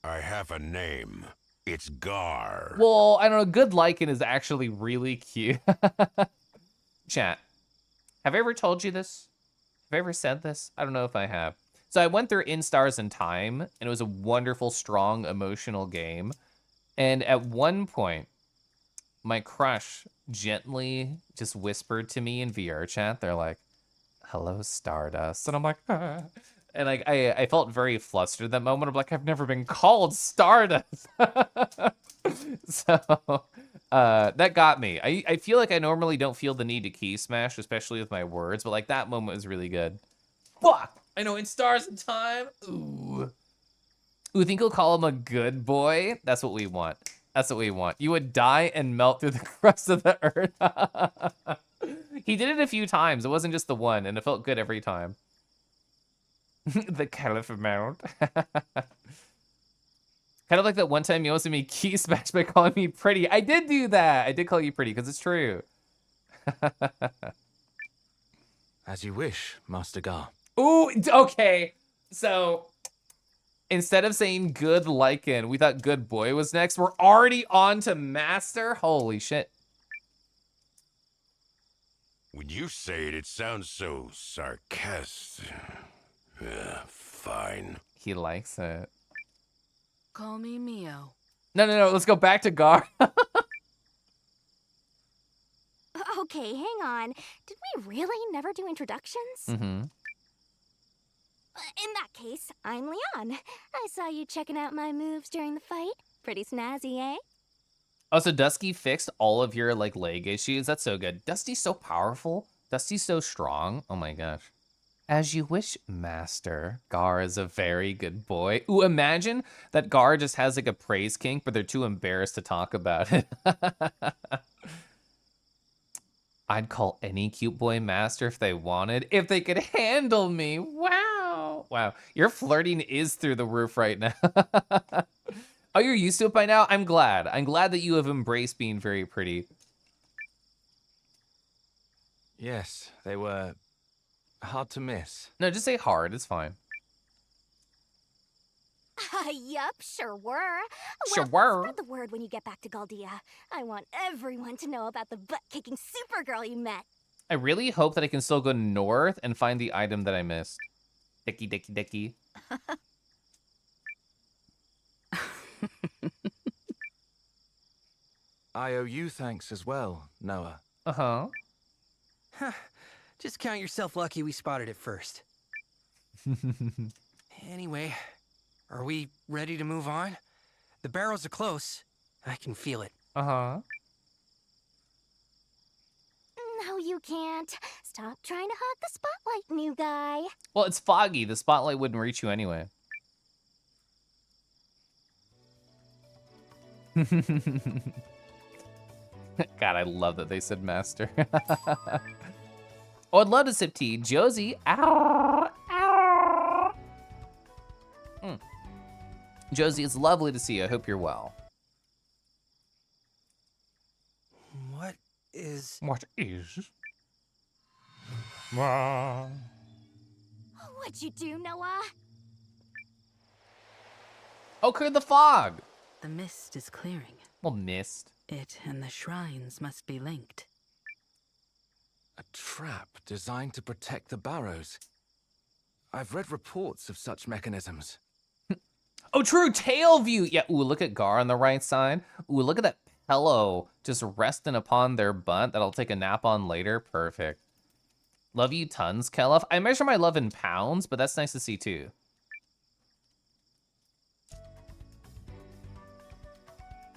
I have a name. It's Gar. Well, I don't know. Good Lycan is actually really cute. Chat, have I ever told you this? Have I ever said this? I don't know if I have. So I went through In Stars and Time, and it was a wonderful, strong, emotional game. And at one point, my crush gently just whispered to me in VR chat. They're like, "Hello, Stardust." And I'm like, ah. And like I felt very flustered at that moment. I'm like, I've never been called Stardust. So that got me. I feel like I normally don't feel the need to key smash, especially with my words, but like that moment was really good. Fuck! I know, In Stars and Time. Ooh. Ooh, think he'll call him a good boy? That's what we want. That's what we want. You would die and melt through the crust of the earth. He did it a few times. It wasn't just the one, and it felt good every time. The Caliph mount. Kind of like that one time you almost made me key smash by calling me pretty. I did do that. I did call you pretty because it's true. As you wish, Master Gar. Ooh, okay. So instead of saying good Lycan, we thought good boy was next. We're already on to Master. Holy shit. When you say it, it sounds so sarcastic. Fine. He likes it. Call me Mio. No. Let's go back to Gar. Okay, hang on. Did we really never do introductions? Mm-hmm. In that case, I'm Leon. I saw you checking out my moves during the fight. Pretty snazzy, eh? Oh, so Dusky fixed all of your like leg issues. That's so good. Dusty's so powerful. Dusty's so strong. Oh my gosh. As you wish, Master. Gar is a very good boy. Ooh, imagine that Gar just has like a praise kink, but they're too embarrassed to talk about it. I'd call any cute boy Master if they wanted, if they could handle me. Wow. Wow. Your flirting is through the roof right now. Oh, you're used to it by now? I'm glad. I'm glad that you have embraced being very pretty. Yes, they were hard to miss. No, just say hard. It's fine. Yup, sure were. Sure Well, were. spread the word when you get back to Galdia. I want everyone to know about the butt-kicking Supergirl you met. I really hope that I can still go north and find the item that I missed. Dicky. I owe you thanks as well, Noah. Uh-huh. Huh. Just count yourself lucky we spotted it first. Anyway, Are we ready to move on? The barrows are close. I can feel it. Uh-huh. No, you can't. Stop trying to hog the spotlight, new guy. Well, it's foggy. The spotlight wouldn't reach you anyway. God, I love that they said master. Oh, I'd love to sip tea. Josie. Ow, ow. Josie, it's lovely to see you. I hope you're well. What is... What is? What'd you do, Noah? Oh, clear the fog. The mist is clearing. Well, mist. It and the shrines must be linked. A trap designed to protect the barrows. I've read reports of such mechanisms. Oh, true, tail view. Yeah, ooh, look at Gar on the right side. Ooh, look at that pillow just resting upon their butt that I'll take a nap on later. Perfect. Love you tons, Kelef. I measure my love in pounds, but that's nice to see too.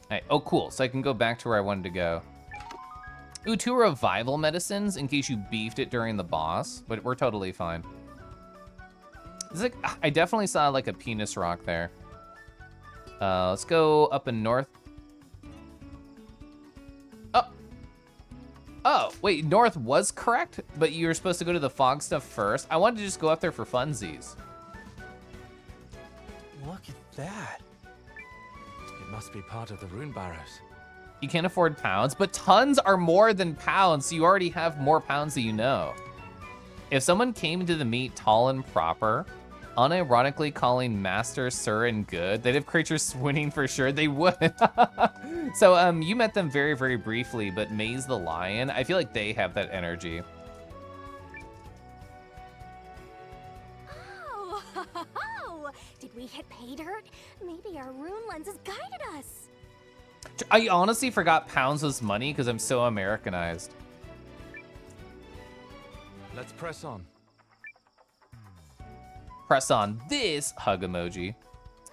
Alright, oh, cool. So I can go back to where I wanted to go. Ooh, 2 revival medicines in case you beefed it during the boss, but we're totally fine. It's like, I definitely saw like a penis rock there. Let's go up in north. Oh. Oh, wait, north was correct, but you were supposed to go to the fog stuff first. I wanted to just go up there for funsies. Look at that. It must be part of the rune barrows. You can't afford pounds, but tons are more than pounds, so you already have more pounds than you know. If someone came into the meet tall and proper, unironically calling master, sir, and good, they'd have creatures swooning for sure. They would. So you met them very, very briefly, but Maze the Lion, I feel like they have that energy. Oh, did we hit pay dirt? Maybe our rune lenses guided us. I honestly forgot pounds was money because I'm so Americanized. Let's press on. Press on this hug emoji.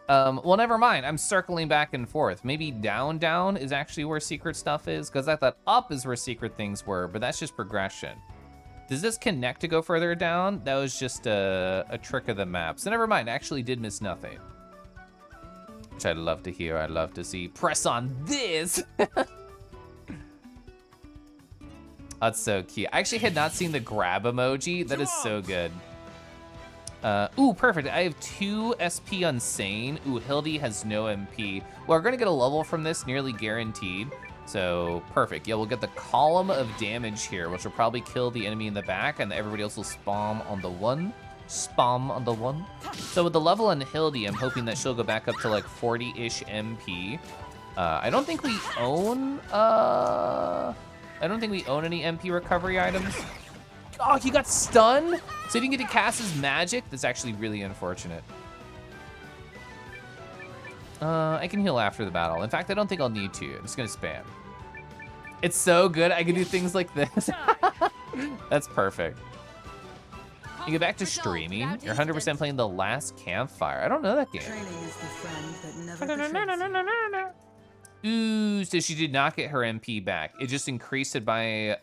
Well, never mind. I'm circling back and forth. Maybe down is actually where secret stuff is, because I thought up is where secret things were, but that's just progression. Does this connect to go further down? That was just a trick of the map. So never mind. I actually did miss nothing. Which I'd love to hear. I'd love to see. Press on this. That's so cute. I actually had not seen the grab emoji. That is so good. Ooh, perfect. I have 2 SP on Sane. Ooh, Hildy has no MP. Well, we're gonna get a level from this, nearly guaranteed. So, perfect. Yeah, we'll get the column of damage here, which will probably kill the enemy in the back, and everybody else will spam on the one. Spam on the one. So with the level on Hildy, I'm hoping that she'll go back up to like 40-ish MP. I don't think we own, any MP recovery items. Oh, he got stunned? So he didn't get to cast his magic? That's actually really unfortunate. I can heal after the battle. In fact, I don't think I'll need to. I'm just gonna spam. It's so good, I can do things like this. That's perfect. You get back to streaming. You're 100% playing The Last Campfire. I don't know that game. Training is the friend that never betrays you. Ooh, so she did not get her MP back. It just increased it by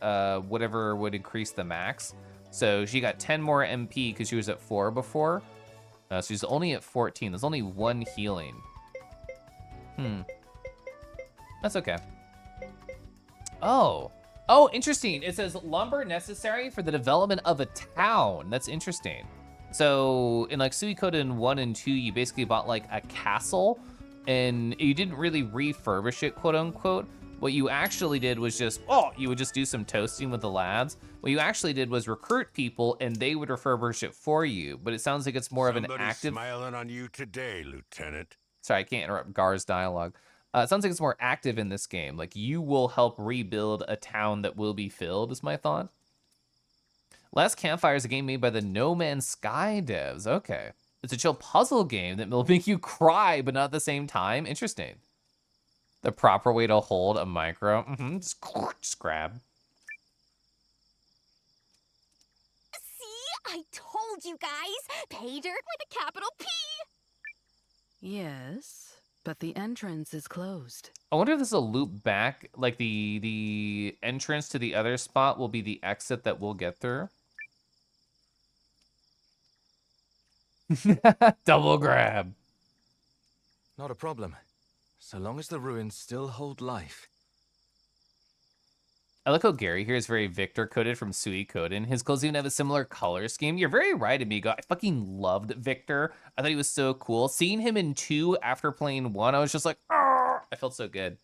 whatever would increase the max. So she got 10 more MP because she was at 4 before. So she's only at 14. There's only 1 healing. That's okay. Oh, interesting. It says lumber necessary for the development of a town. That's interesting. So in like Suikoden 1 and 2, you basically bought like a castle and you didn't really refurbish it, quote unquote. What you actually did was just, you would just do some toasting with the lads. What you actually did was recruit people and they would refurbish it for you. But it sounds like it's more of an active... smiling on you today, Lieutenant. Sorry, I can't interrupt Gar's dialogue. It sounds like it's more active in this game. Like you will help rebuild a town that will be filled, is my thought. Last Campfire is a game made by the No Man's Sky devs. Okay. It's a chill puzzle game that will make you cry, but not at the same time. Interesting. The proper way to hold a micro. Just grab. See? I told you guys. Pay dirt with a capital P. Yes, but the entrance is closed. I wonder if this will loop back, like the entrance to the other spot will be the exit that we'll get through. Double grab. Not a problem. So long as the ruins still hold life. I like how Gary here is very Victor coded from Suikoden. His clothes even have a similar color scheme. You're very right, Amigo. I fucking loved Victor. I thought he was so cool. Seeing him in 2 after playing 1, I was just like, ah! I felt so good.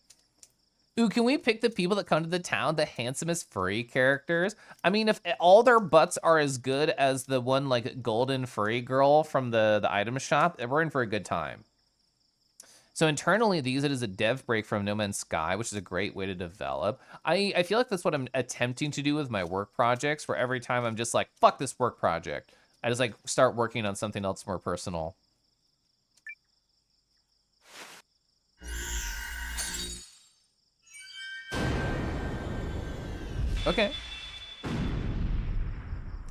Ooh, can we pick the people that come to the town, the handsomest furry characters? I mean, if all their butts are as good as the one, like, golden furry girl from the item shop, we're in for a good time. So internally, they use it as a dev break from No Man's Sky, which is a great way to develop. I feel like that's what I'm attempting to do with my work projects, where every time I'm just like, fuck this work project, I just like start working on something else more personal. Okay.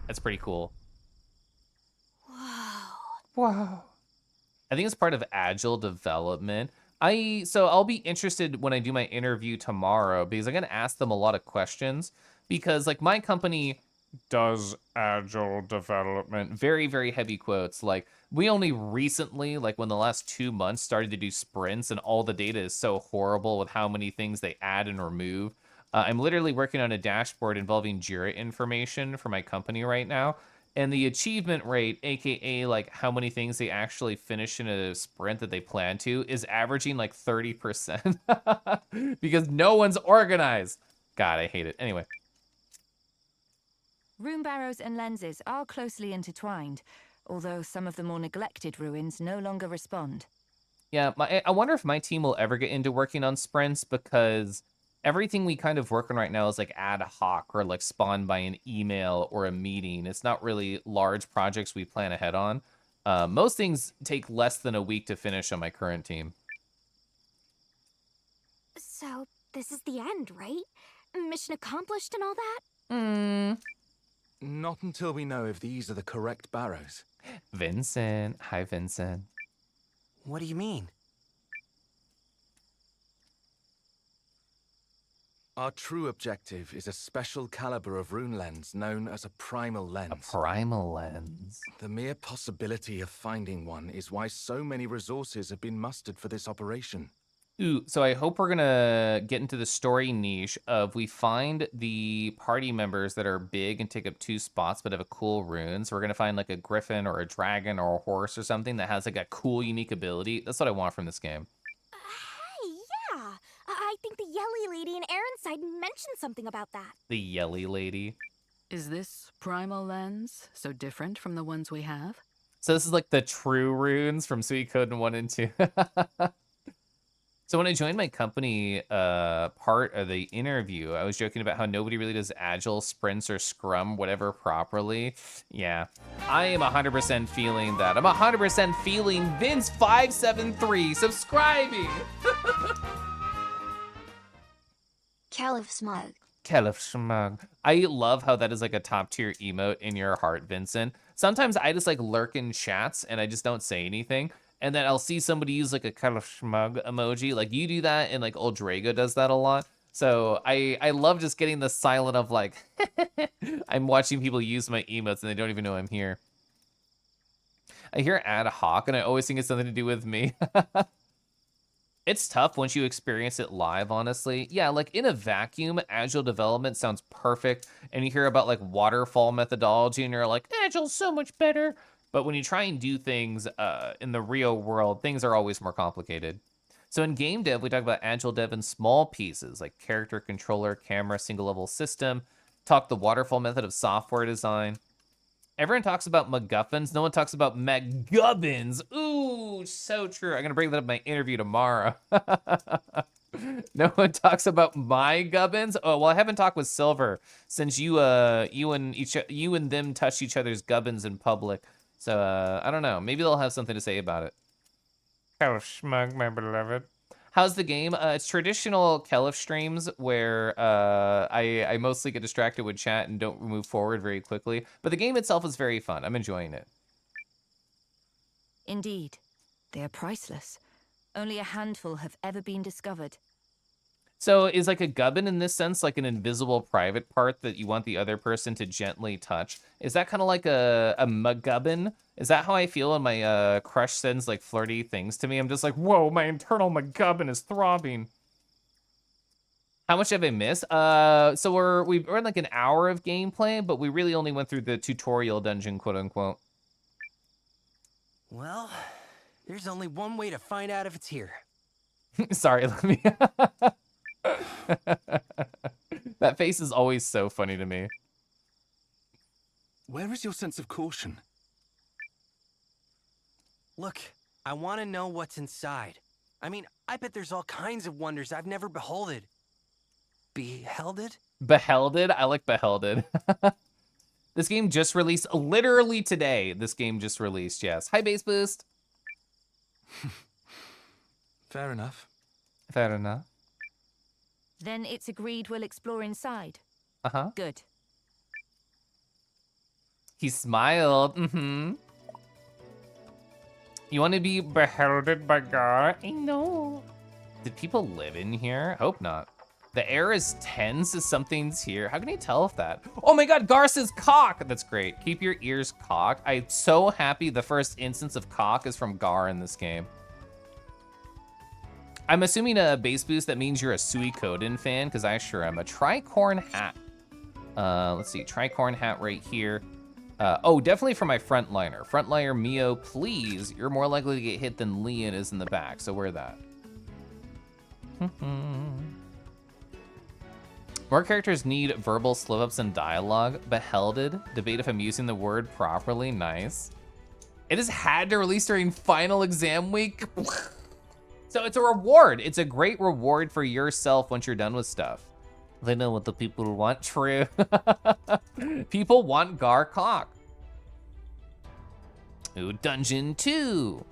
That's pretty cool. Wow. I think it's part of agile development. So I'll be interested when I do my interview tomorrow because I'm gonna ask them a lot of questions because like my company does agile development, very, very heavy quotes. Like we only recently, like when the last 2 months started to do sprints and all the data is so horrible with how many things they add and remove. I'm literally working on a dashboard involving Jira information for my company right now. And the achievement rate, aka like how many things they actually finish in a sprint that they plan to, is averaging like 30% because no one's organized. God, I hate it. Anyway. Rune barrows and lenses are closely intertwined, although some of the more neglected ruins no longer respond. Yeah, I wonder if my team will ever get into working on sprints because everything we kind of work on right now is like ad hoc or like spawned by an email or a meeting. It's not really large projects we plan ahead on. Most things take less than a week to finish on my current team. So, this is the end, right? Mission accomplished and all that? Not until we know if these are the correct barrows. Vincent. Hi, Vincent. What do you mean? Our true objective is a special caliber of rune lens known as a primal lens. A primal lens. The mere possibility of finding one is why so many resources have been mustered for this operation. Ooh, so I hope we're gonna get into the story niche of we find the party members that are big and take up 2 spots but have a cool rune. So we're gonna find like a griffin or a dragon or a horse or something that has like a cool, unique ability. That's what I want from this game. Hey, yeah! I think the Yelly lady in Aaronside mentioned something about that. The Yelly lady. Is this primal lens so different from the ones we have? So this is like the true runes from Suikoden 1 and 2. So when I joined my company, part of the interview, I was joking about how nobody really does agile, sprints, or scrum, whatever, properly. Yeah, I am 100% feeling that. I'm 100% feeling Vince573 subscribing. Caliph Smug. Caliph Smug. I love how that is like a top tier emote in your heart, Vincent. Sometimes I just like lurk in chats and I just don't say anything. And then I'll see somebody use like a kind of smug emoji. Like you do that and like old Drago does that a lot. So I love just getting the silent of like, I'm watching people use my emotes and they don't even know I'm here. I hear ad hoc and I always think it's something to do with me. It's tough once you experience it live, honestly. Yeah, like in a vacuum, agile development sounds perfect. And you hear about like waterfall methodology and you're like, agile's so much better. But when you try and do things in the real world, things are always more complicated. So in game dev, we talk about agile dev in small pieces, like character controller, camera, single level system. Talk the waterfall method of software design. Everyone talks about MacGuffins. No one talks about MacGubbins. Ooh, so true. I'm going to bring that up in my interview tomorrow. No one talks about my gubbins. Oh, well, I haven't talked with Silver since you and them touched each other's gubbins in public. So, I don't know. Maybe they'll have something to say about it. Caliph Smug, my beloved. How's the game? It's traditional Caliph streams where I mostly get distracted with chat and don't move forward very quickly. But the game itself is very fun. I'm enjoying it. Indeed. They are priceless. Only a handful have ever been discovered. So is like a gubbin in this sense like an invisible private part that you want the other person to gently touch? Is that kind of like a McGubbin? Is that how I feel when my crush sends like flirty things to me? I'm just like, whoa, my internal McGubbin is throbbing. How much have I missed? So we're in like an hour of gameplay, but we really only went through the tutorial dungeon, quote unquote. Well, there's only one way to find out if it's here. Sorry, let me. That face is always so funny to me. Where is your sense of caution? Look, I want to know what's inside. I mean, I bet there's all kinds of wonders I've never beholded. Behelded? Behelded? I like behelded. This game just released literally today. This game just released, yes. Hi, Base Boost. Fair enough. Fair enough. Then it's agreed we'll explore inside. Uh-huh. Good. He smiled. Mm-hmm. You want to be behelded by God? I know. Did people live in here? Hope not. The air is tense as something's here. How can you tell if that? Oh my God, Gar says cock. That's great. Keep your ears cocked. I'm so happy the first instance of cock is from Gar in this game. I'm assuming a Base Boost, that means you're a Suikoden fan, because I sure am. A tricorn hat. Let's see, tricorn hat right here. Oh, definitely for my frontliner. Frontliner Mio, please. You're more likely to get hit than Leon is in the back, so wear that. More characters need verbal slip-ups and dialogue. Behelded. Debate if I'm using the word properly. Nice. It has had to release during final exam week. So it's a reward. It's a great reward for yourself once you're done with stuff. They know what the people want. True. People want Gar cock. Ooh, Dungeon 2.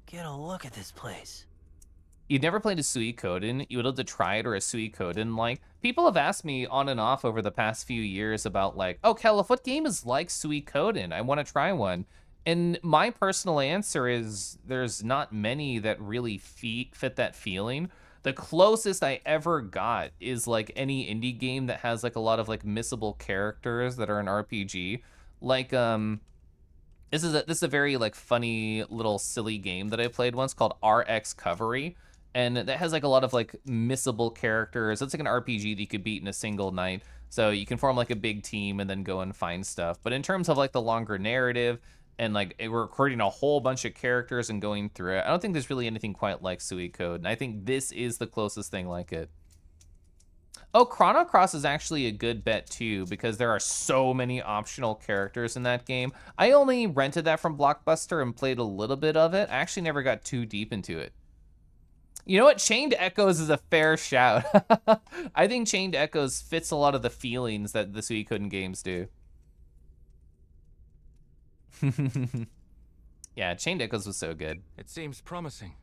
Get a look at this place. You've never played a Suikoden, you would love to try it, or a Suikoden. Like, people have asked me on and off over the past few years about like, oh, Kelif, what game is like Suikoden? I want to try one. And my personal answer is there's not many that really fit that feeling. The closest I ever got is like any indie game that has like a lot of like missable characters that are an RPG. Like, this is a very like funny little silly game that I played once called RX Covery. And that has like a lot of like missable characters. It's like an RPG that you could beat in a single night. So you can form like a big team and then go and find stuff. But in terms of like the longer narrative and like we're recording a whole bunch of characters and going through it, I don't think there's really anything quite like Suikoden. And I think this is the closest thing like it. Oh, Chrono Cross is actually a good bet too, because there are so many optional characters in that game. I only rented that from Blockbuster and played a little bit of it. I actually never got too deep into it. You know what? Chained Echoes is a fair shout. I think Chained Echoes fits a lot of the feelings that the Suikoden games do. Yeah, Chained Echoes was so good. It seems promising.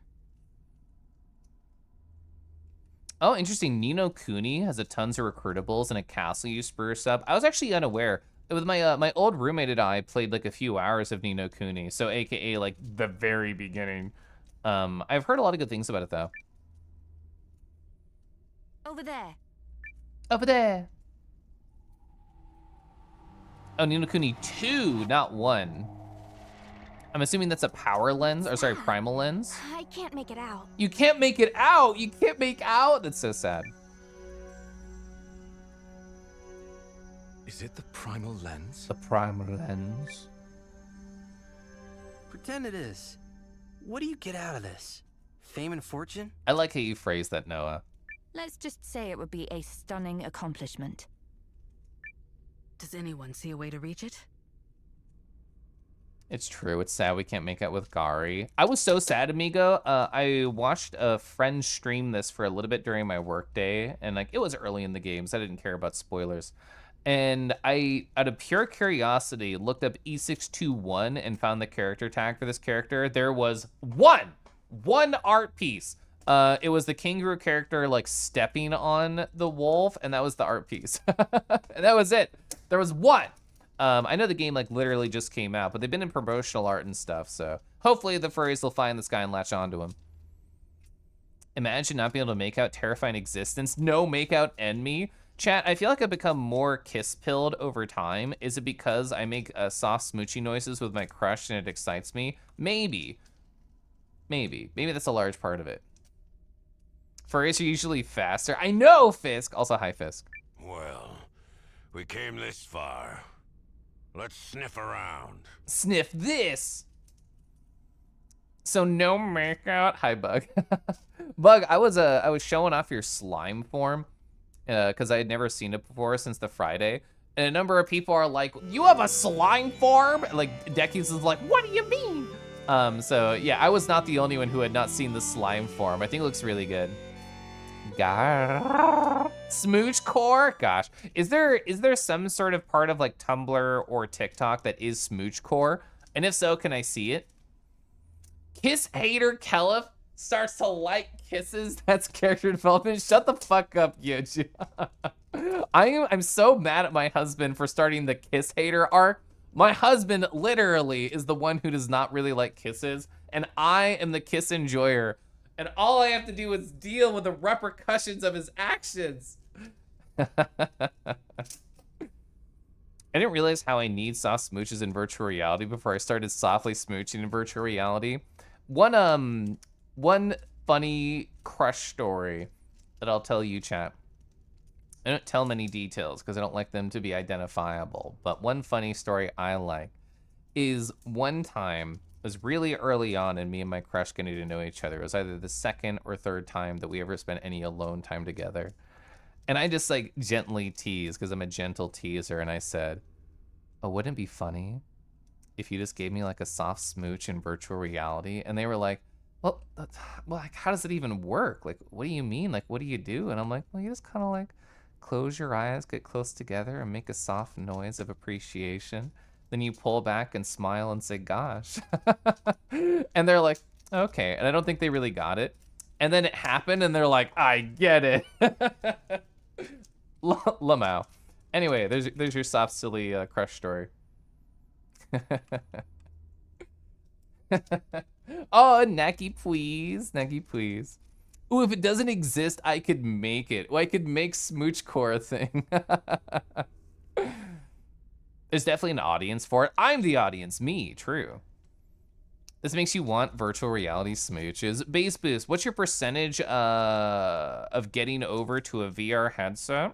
Oh, interesting. Ni no Kuni has a tons of recruitables and a castle you spruce up. I was actually unaware. With my my old roommate and I played like a few hours of Ni no Kuni, so AKA like the very beginning. I've heard a lot of good things about it though. Over there. Over there. Oh, Ni no Kuni 2, not 1. I'm assuming that's a power lens, or sorry, primal lens. I can't make it out. You can't make it out. You can't make out. That's so sad. Is it the primal lens? The primal lens. Pretend it is. What do you get out of this? Fame and fortune? I like how you phrase that, Noah. Let's just say it would be a stunning accomplishment. Does anyone see a way to reach it? It's true. It's sad we can't make out with Gari. I was so sad, amigo. I watched a friend stream this for a little bit during my work day, and like it was early in the game, so I didn't care about spoilers. And I, out of pure curiosity, looked up E621 and found the character tag for this character. There was one art piece. It was the kangaroo character like stepping on the wolf, and that was the art piece. And that was it. There was one. I know the game like literally just came out, but they've been in promotional art and stuff, so hopefully the furries will find this guy and latch onto him. Imagine not being able to make out terrifying existence. No make out and me. Chat, I feel like I've become more kiss-pilled over time. Is it because I make soft smoochy noises with my crush and it excites me? Maybe. Maybe that's a large part of it. Furries are usually faster. I know, Fisk. Also, hi, Fisk. Well, we came this far. Let's sniff around. Sniff this. So no makeout. Hi, Bug. Bug, I was showing off your slime form because I had never seen it before since the Friday. And a number of people are like, you have a slime form? Like, Decus is like, what do you mean? So yeah, I was not the only one who had not seen the slime form. I think it looks really good. Smooch core? Gosh. Is there some sort of part of like Tumblr or TikTok that is smooch core? And if so, can I see it? Kiss hater Kelif starts to like kisses. That's character development. Shut the fuck up, Yoji. I'm so mad at my husband for starting the kiss hater arc. My husband literally is the one who does not really like kisses, and I am the kiss enjoyer. And all I have to do is deal with the repercussions of his actions. I didn't realize how I need soft smooches in virtual reality before I started softly smooching in virtual reality. One funny crush story that I'll tell you, chat. I don't tell many details because I don't like them to be identifiable. But one funny story I like is one time, it was really early on in me and my crush getting to know each other. It was either the second or third time that we ever spent any alone time together. And I just like gently teased, because I'm a gentle teaser, and I said, oh, wouldn't it be funny if you just gave me like a soft smooch in virtual reality? And they were like, well, like, how does it even work? Like, what do you mean? Like, what do you do? And I'm like, well, you just kind of like close your eyes, get close together, and make a soft noise of appreciation. Then you pull back and smile and say, gosh. And they're like, okay. And I don't think they really got it. And then it happened, and they're like, I get it. Lamau. Anyway, there's your soft, silly crush story. Oh, Naki, please. Naki, please. Ooh, if it doesn't exist, I could make it. Well, I could make Smoochcore a thing. There's definitely an audience for it. I'm the audience, me, true. This makes you want virtual reality smooches. Base Boost, what's your percentage of getting over to a VR headset?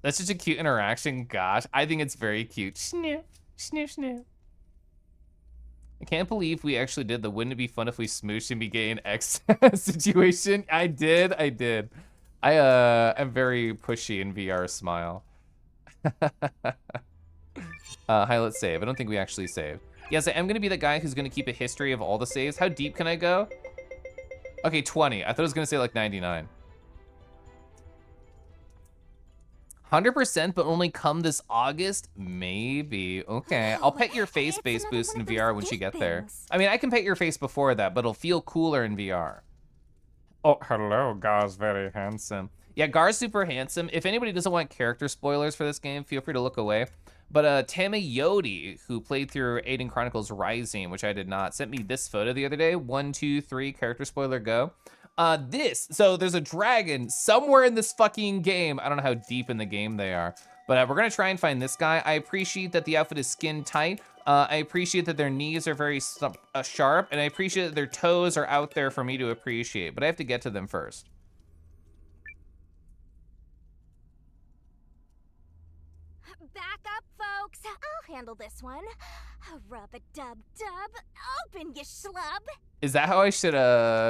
That's such a cute interaction, gosh. I think it's very cute. Sniff, sniff, sniff. I can't believe we actually did the wouldn't it be fun if we smooched and be gay in X situation. I did. I am very pushy in VR smile. Hi, let's save. I don't think we actually saved. Yes, I am gonna be the guy who's gonna keep a history of all the saves. How deep can I go? Okay, 20. I thought it was gonna say like 99. 100%, but only come this August? Maybe. Okay, I'll pet your face, Base Boost, in VR once you get there. I mean, I can pet your face before that, but it'll feel cooler in VR. Oh, hello, Gar's very handsome. Yeah, Gar's super handsome. If anybody doesn't want character spoilers for this game, feel free to look away. But Tamayodi, who played through Eiyuden Chronicles Rising, which I did not, sent me this photo the other day. 1, 2, 3, character spoiler, go. So there's a dragon somewhere in this fucking game. I don't know how deep in the game they are, but we're gonna try and find this guy. I appreciate that the outfit is skin tight. I appreciate that their knees are very sharp, and I appreciate that their toes are out there for me to appreciate, but I have to get to them first. Back up, folks. I'll handle this one. Rub-a-dub-dub. Open, you schlub. Is that how I should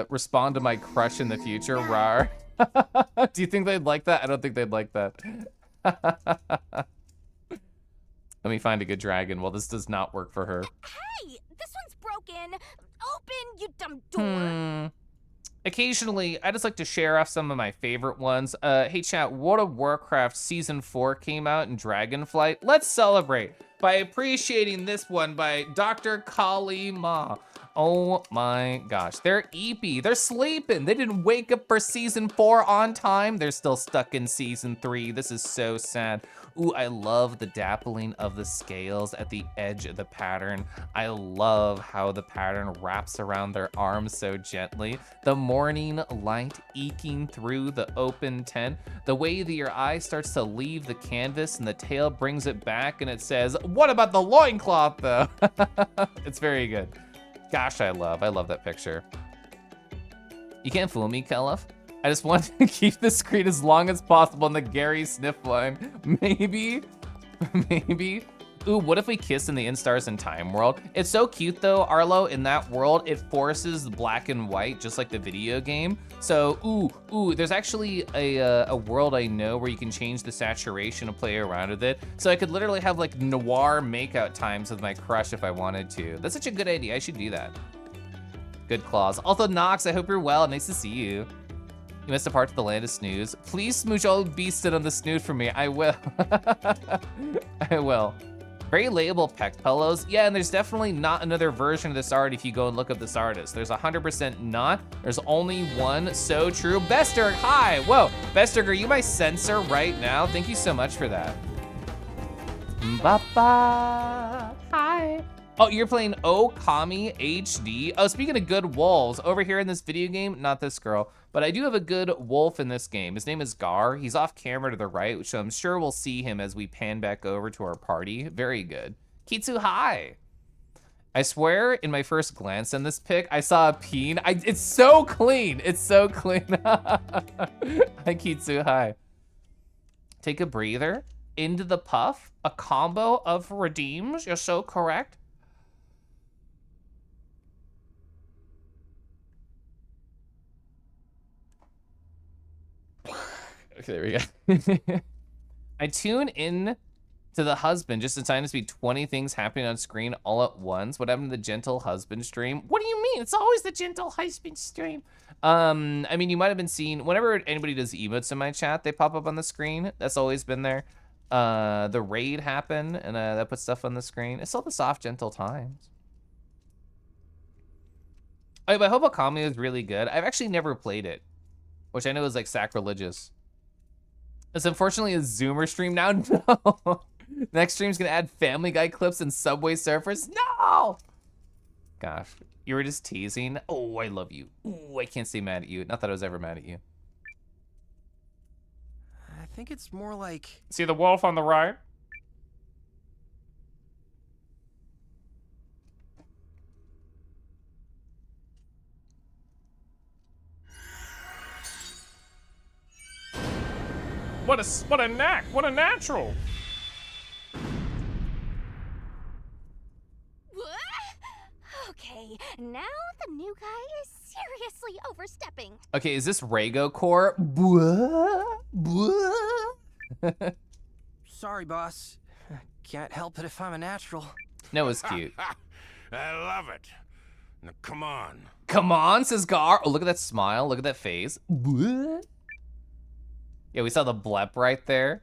respond to my crush in the future, Rar? Do you think they'd like that? I don't think they'd like that. Let me find a good dragon. Well, this does not work for her. Hey, this one's broken. Open, you dumb door. Occasionally, I just like to share off some of my favorite ones. Hey chat, World of Warcraft Season 4 came out in Dragonflight. Let's celebrate by appreciating this one by Dr. Kali Ma. Oh my gosh, they're eepy, they're sleeping. They didn't wake up for season 4 on time. They're still stuck in season 3. This is so sad. Ooh, I love the dappling of the scales at the edge of the pattern. I love how the pattern wraps around their arms so gently. The morning light eking through the open tent. The way that your eye starts to leave the canvas and the tail brings it back and it says, what about the loincloth though? It's very good. Gosh, I love that picture. You can't fool me, Kelef. I just want to keep the screen as long as possible in the Gary sniff line. Maybe. Ooh, what if we kiss in the In-Stars in Time world? It's so cute though, Arlo, in that world, it forces black and white, just like the video game. So, ooh, there's actually a world I know where you can change the saturation and play around with it. So I could literally have like noir makeout times with my crush if I wanted to. That's such a good idea, I should do that. Good claws. Also, Nox, I hope you're well, nice to see you. You missed a part to the land of snooze. Please smooch all beasted on the snoot for me, I will. I will. Very layable pec pillows. Yeah, and there's definitely not another version of this art if you go and look up this artist. There's 100% not. There's only one. So true. Besterg, hi. Whoa, Besterg, are you my censor right now? Thank you so much for that. Ba-ba. Hi. Oh, you're playing Okami HD. Oh, speaking of good wolves, over here in this video game, not this girl, but I do have a good wolf in this game. His name is Gar. He's off camera to the right, which I'm sure we'll see him as we pan back over to our party. Very good. Kitsu, hi. I swear, in my first glance on this pic, I saw a peen. It's so clean. It's so clean. Hi, Kitsu, hi. Take a breather. Into the puff. A combo of redeems. You're so correct. Okay, there we go. I tune in to the husband just in time to see 20 things happening on screen all at once. What happened to the gentle husband stream? What do you mean? It's always the gentle husband stream. I mean, you might have been seeing, whenever anybody does emotes in my chat, they pop up on the screen. That's always been there. The raid happened and that puts stuff on the screen. It's all the soft, gentle times. Oh, but I hope Okami is really good. I've actually never played it, which I know is like sacrilegious. It's unfortunately a Zoomer stream now. No. Next stream's gonna add Family Guy clips and Subway Surfers. No! Gosh, you were just teasing. Oh, I love you. Ooh, I can't stay mad at you. Not that I was ever mad at you. I think it's more like... See the wolf on the right? What a knack, what a natural. Okay, now the new guy is seriously overstepping. Okay, is this Rago Core? Sorry, boss. Can't help it if I'm a natural. No, it's cute. I love it. Now, come on. Come on, says Gar. Oh, look at that smile. Look at that face. Yeah, we saw the blep right there.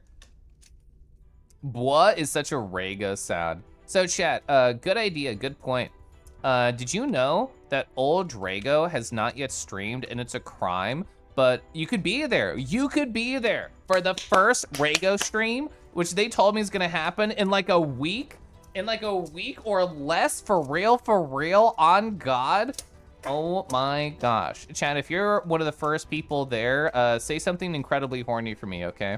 Bwah is such a Rago sound. So chat, good idea, good point. Did you know that old Drago has not yet streamed and it's a crime? But you could be there. You could be there for the first Rago stream, which they told me is gonna happen in like a week. In like a week or less, for real, on God. Oh my gosh. Chat, if you're one of the first people there, say something incredibly horny for me, okay?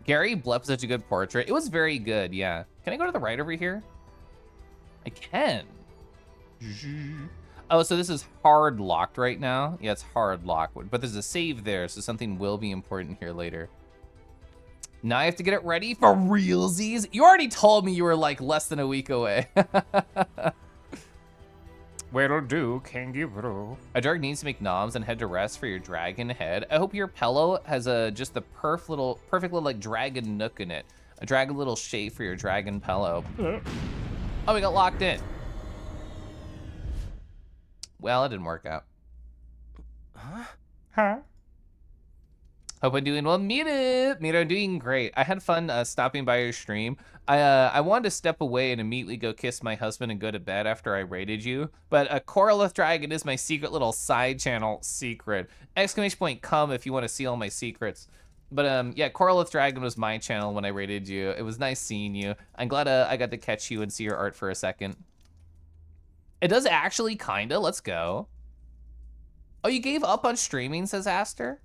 Gary Blepp is such a good portrait. It was very good, yeah. Can I go to the right over here? I can. Oh, so this is hard locked right now? Yeah, it's hard locked, but there's a save there, so something will be important here later. Now I have to get it ready for realsies. You already told me you were like less than a week away. What'll do, kangaroo. A drug needs to make noms and head to rest for your dragon head. I hope your pillow has just the perfect little like dragon nook in it. A dragon little shape for your dragon pillow. Oh, we got locked in. Well, it didn't work out. Huh? Huh? Hope I'm doing well. Mira, I'm doing great. I had fun stopping by your stream. I wanted to step away and immediately go kiss my husband and go to bed after I raided you. But Coralith Dragon is my secret little side channel secret. Exclamation point come if you want to see all my secrets. But yeah, Coralith Dragon was my channel when I raided you. It was nice seeing you. I'm glad I got to catch you and see your art for a second. It does actually kinda, let's go. Oh, you gave up on streaming, says Aster?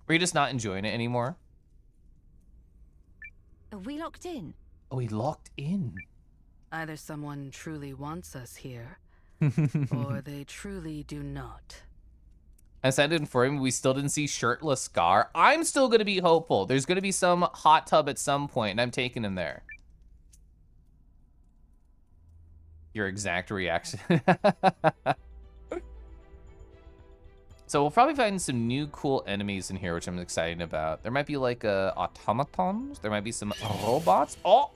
Or are you just not enjoying it anymore? Are we locked in? Oh, we locked in. Either someone truly wants us here, or they truly do not. I said it for him, we still didn't see shirtless Scar. I'm still gonna be hopeful. There's gonna be some hot tub at some point, and I'm taking him there. Your exact reaction. So we'll probably find some new cool enemies in here, which I'm excited about. There might be like automatons. There might be some robots. Oh!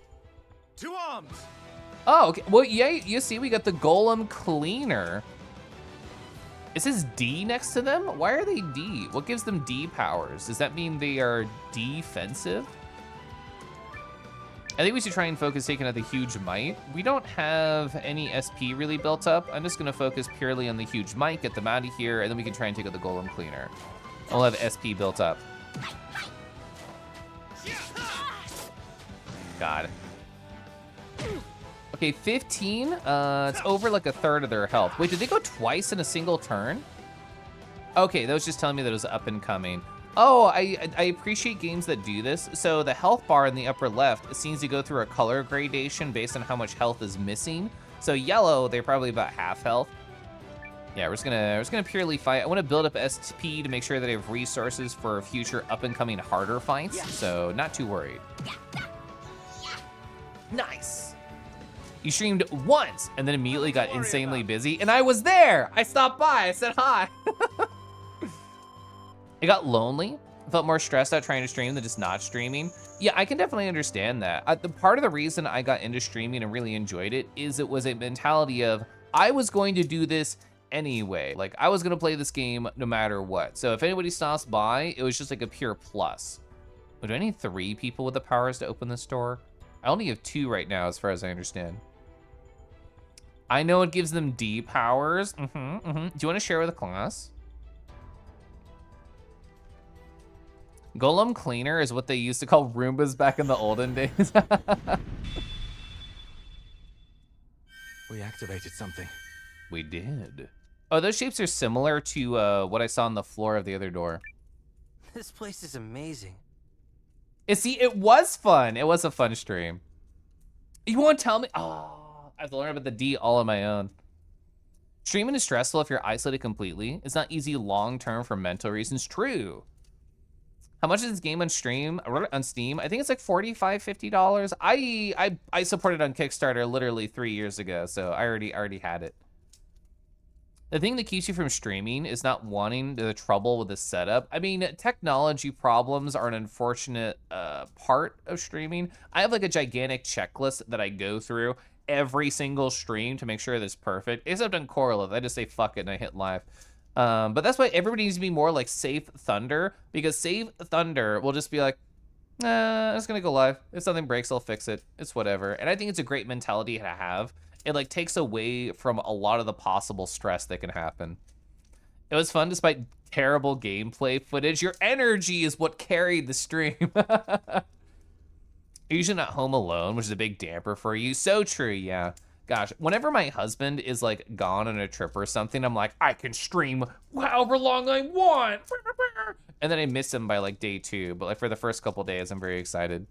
2 arms! Oh, okay. Well, yeah, you see, we got the Golem Cleaner. Is this D next to them? Why are they D? What gives them D powers? Does that mean they are defensive? I think we should try and focus taking out the huge might. We don't have any SP really built up. I'm just gonna focus purely on the huge might, get them out of here, and then we can try and take out the Golem Cleaner. I'll have SP built up. God. Okay, 15. It's over like a third of their health. Wait, did they go twice in a single turn? Okay, that was just telling me that it was up and coming. Oh, I appreciate games that do this. So the health bar in the upper left seems to go through a color gradation based on how much health is missing. So yellow, they're probably about half health. Yeah, we're just gonna purely fight. I want to build up SP to make sure that I have resources for future up and coming harder fights. So not too worried. Nice. You streamed once and then immediately got insanely busy, and I was there. I stopped by. I said hi. I got lonely. I felt more stressed out trying to stream than just not streaming. Yeah, I can definitely understand that. The part of the reason I got into streaming and really enjoyed it is it was a mentality of I was going to do this anyway. Like I was gonna play this game no matter what. So if anybody stops by, it was just like a pure plus. But do I need 3 people with the powers to open this door? I only have 2 right now as far as I understand. I know it gives them D powers. Do you want to share with the class? Golem Cleaner is what they used to call Roombas back in the olden days. We activated something. We did. Oh, those shapes are similar to what I saw on the floor of the other door. This place is amazing. See, it was fun. It was a fun stream. You won't tell me? Oh, I have to learn about the D all on my own. Streaming is stressful if you're isolated completely. It's not easy long-term for mental reasons. True. How much is this game on Steam? I think it's like $45, $50. I supported on Kickstarter literally 3 years ago, so I already had it. The thing that keeps you from streaming is not wanting the trouble with the setup. I mean, technology problems are an unfortunate part of streaming. I have like a gigantic checklist that I go through every single stream to make sure that it's perfect, except on Coralith. I just say fuck it and I hit live. But that's why everybody needs to be more like Save Thunder, because Save Thunder will just be like, I'm just gonna go live. If something breaks, I'll fix it. It's whatever. And I think it's a great mentality to have. It like takes away from a lot of the possible stress that can happen. It was fun despite terrible gameplay footage. Your energy is what carried the stream. You're usually not home alone, which is a big damper for you. So true, yeah. Gosh, whenever my husband is like gone on a trip or something, I'm like, I can stream however long I want. And then I miss him by like day 2, but like for the first couple days, I'm very excited.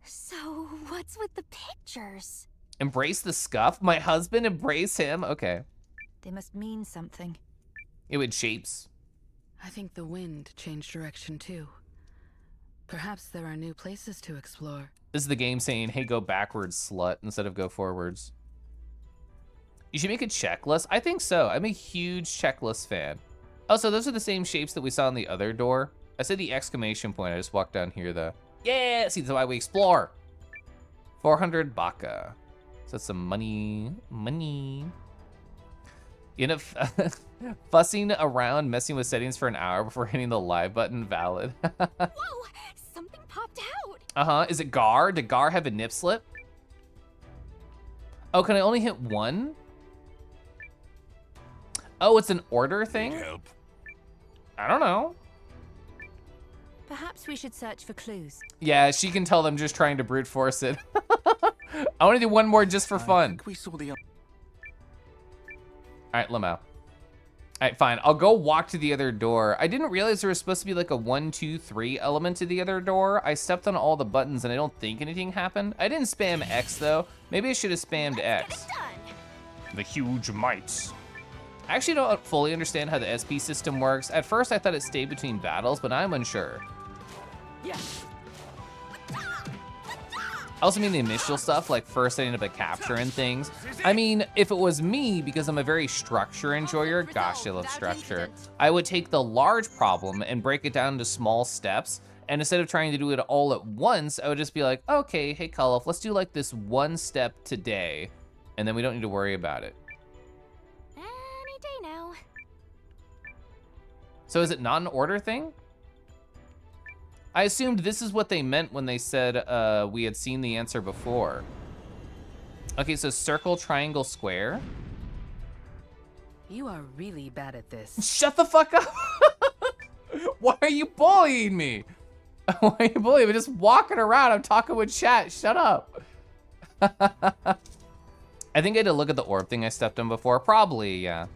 So, what's with the pictures? Embrace the scuff? My husband, embrace him? Okay. They must mean something. It would shapes. I think the wind changed direction too. Perhaps there are new places to explore. This is the game saying, hey, go backwards, slut, instead of go forwards. You should make a checklist. I think so. I'm a huge checklist fan. Oh, so those are the same shapes that we saw in the other door. I said the exclamation point. I just walked down here, though. Yeah, see, that's why we explore. 400 baka. So that's some money. Money. You know, Fussing around, messing with settings for an hour before hitting the live button, valid. Whoa! Something popped out! Uh-huh, is it Gar? Did Gar have a nip slip? Oh, can I only hit one? Oh, it's an order thing? Help. I don't know. Perhaps we should search for clues. Yeah, she can tell them just trying to brute force it. I want to do one more just for fun. I think we saw the. All right, limo. All right, fine. I'll go walk to the other door. I didn't realize there was supposed to be like a 1, 2, 3 element to the other door. I stepped on all the buttons and I don't think anything happened. I didn't spam X though. Maybe I should have spammed X. The huge mites. I actually don't fully understand how the SP system works. At first I thought it stayed between battles, but I'm unsure. I also mean the initial stuff, like first setting up a capture and things. I mean, if it was me, because I'm a very structure enjoyer, gosh, I love structure, I would take the large problem and break it down into small steps. And instead of trying to do it all at once, I would just be like, okay, hey, Cullif, let's do like this one step today. And then we don't need to worry about it. Any day now. So is it not an order thing? I assumed this is what they meant when they said we had seen the answer before. Okay, so circle, triangle, square. You are really bad at this. Shut the fuck up! Why are you bullying me? Why are you bullying me? Just walking around, I'm talking with chat, shut up. I think I had to look at the orb thing I stepped on before, probably, yeah.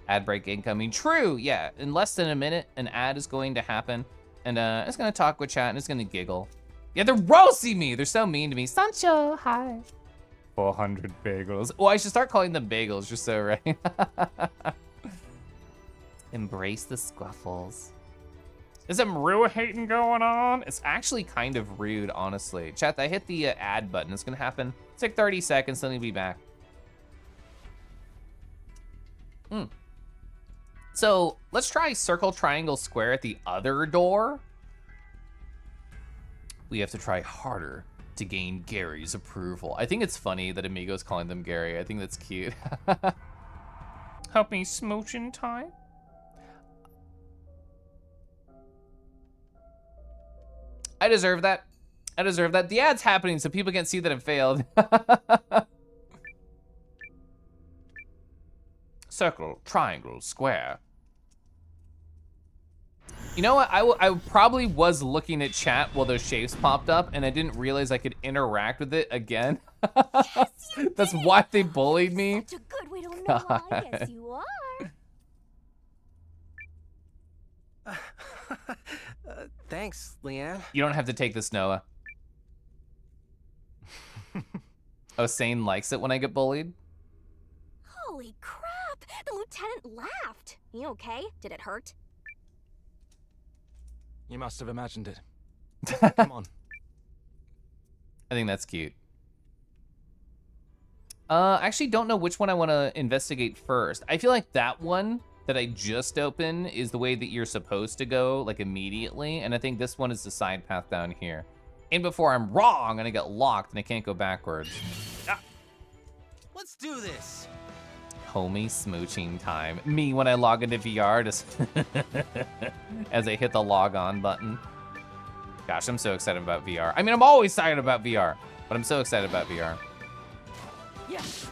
Ad break incoming, true, yeah. In less than a minute, an ad is going to happen. And it's gonna talk with chat and it's gonna giggle. Yeah, they're roasting me. They're so mean to me. Sancho, hi. 400 bagels. Oh, I should start calling them bagels. You're so right. Embrace the scuffles. Is some rude hating going on? It's actually kind of rude, honestly. Chat, I hit the ad button. It's gonna happen. It's like 30 seconds, then he'll be back. So let's try circle, triangle, square at the other door. We have to try harder to gain Gary's approval. I think it's funny that Amigo's calling them Gary. I think that's cute. Help me smooch in time. I deserve that. I deserve that. The ad's happening so people can see that it failed. Circle, triangle, square. You know what? I probably was looking at chat while those shapes popped up and I didn't realize I could interact with it again. Yes, That's why they bullied me. Such a good way to know why. Yes, you are. Thanks, Leanne. You don't have to take this, Noah. Oh, Sane likes it when I get bullied? Holy crap! The lieutenant laughed. You okay? Did it hurt? You must have imagined it. Come on. I think that's cute. I actually don't know which one I want to investigate first. I feel like that one that I just opened is the way that you're supposed to go, like immediately. And I think this one is the side path down here. And before I'm wrong and I get locked and I can't go backwards. Ah. Let's do this. Homie smooching time. Me when I log into VR, just as I hit the log on button. Gosh, I'm so excited about VR. I mean, I'm always excited about VR, but I'm so excited about VR. Yes.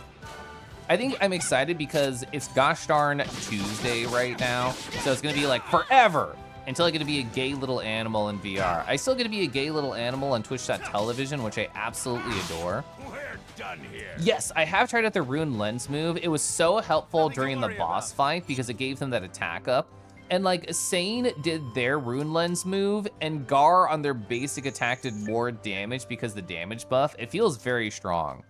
I think I'm excited because it's gosh darn Tuesday right now. So it's gonna be like forever until I get to be a gay little animal in VR. I still get to be a gay little animal on Twitch.television, which I absolutely adore. We're done here. Yes, I have tried out the Rune Lens move. It was so helpful during the boss fight because it gave them that attack up. And like Sane did their Rune Lens move and Gar on their basic attack did more damage because the damage buff. It feels very strong.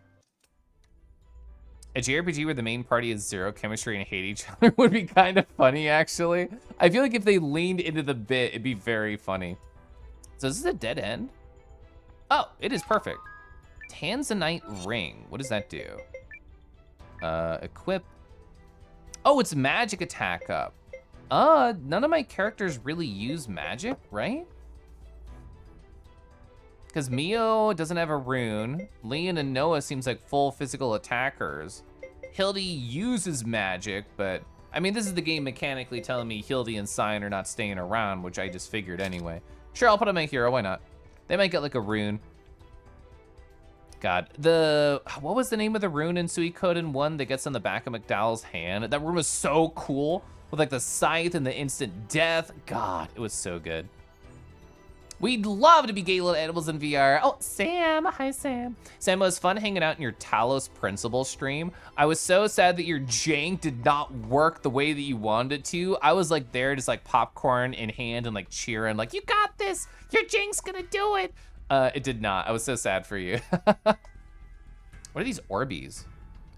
A JRPG where the main party is zero chemistry and hate each other would be kind of funny, actually. I feel like if they leaned into the bit, it'd be very funny. So is this a dead end? Oh, it is perfect. Tanzanite ring. What does that do? Equip. Oh, it's magic attack up. None of my characters really use magic, right? Because Mio doesn't have a rune. Leon and Noah seems like full physical attackers. Hildy uses magic, but I mean, this is the game mechanically telling me Hildy and Cyan are not staying around, which I just figured anyway. Sure, I'll put on my hero, why not? They might get like a rune. God, what was the name of the rune in Suikoden 1 that gets on the back of McDowell's hand? That rune was so cool, with like the scythe and the instant death. God, it was so good. We'd love to be gay little animals in VR. Oh, Sam, hi Sam. Sam, it was fun hanging out in your Talos Principle stream. I was so sad that your jank did not work the way that you wanted it to. I was like there just like popcorn in hand and like cheering like, you got this, your jank's gonna do it. It did not, I was so sad for you. What are these Orbeez?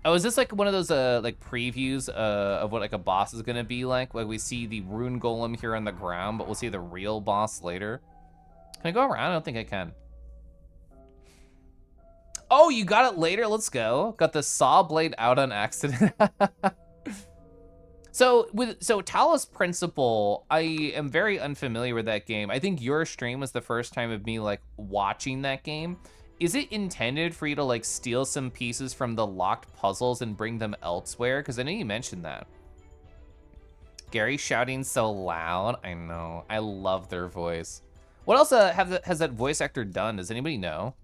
Oh, is this like one of those like previews of what like a boss is gonna be like? Like we see the rune golem here on the ground, but we'll see the real boss later. Can I go around? I don't think I can. Oh, you got it later? Let's go. Got the saw blade out on accident. So Talos Principle, I am very unfamiliar with that game. I think your stream was the first time of me like watching that game. Is it intended for you to like steal some pieces from the locked puzzles and bring them elsewhere? Because I know you mentioned that. Gary shouting so loud. I know. I love their voice. What else has that voice actor done? Does anybody know?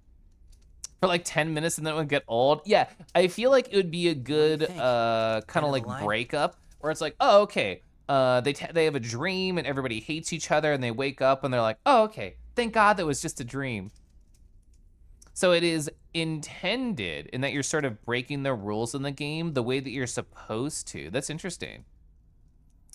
For like 10 minutes and then it would get old? Yeah, I feel like it would be a good kind of like breakup where it's like, oh, okay, they have a dream and everybody hates each other and they wake up and they're like, oh, okay, thank God that was just a dream. So it is intended in that you're sort of breaking the rules in the game the way that you're supposed to. That's interesting.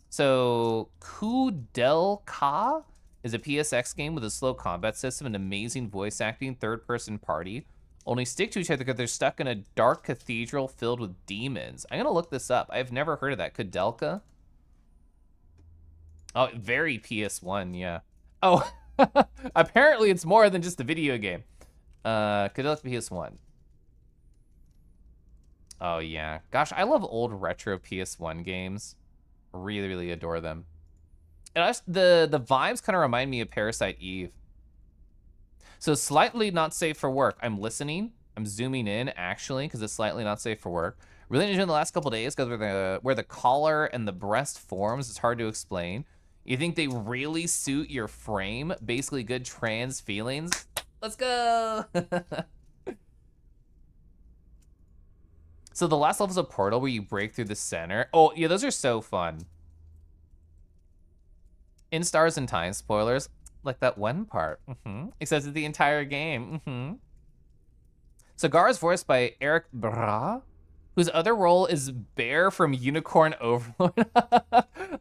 So Kudelka is a PSX game with a slow combat system and amazing voice acting, third-person party. Only stick to each other because they're stuck in a dark cathedral filled with demons. I'm gonna look this up. I've never heard of that. Kudelka? Oh, very PS1, yeah. Oh, apparently it's more than just a video game. Kudelka PS1. Oh, yeah. Gosh, I love old retro PS1 games. Really, really adore them. And the vibes kind of remind me of Parasite Eve. So slightly not safe for work. I'm listening. I'm zooming in actually because it's slightly not safe for work. Really enjoying the last couple days because where the collar and the breast forms, it's hard to explain. You think they really suit your frame? Basically good trans feelings. Let's go. So the last level's a portal where you break through the center. Oh yeah, those are so fun. In Stars and Time spoilers, like that one part. Except it's the entire game. So Gar is voiced by Eric Bra, whose other role is Bear from Unicorn Overlord.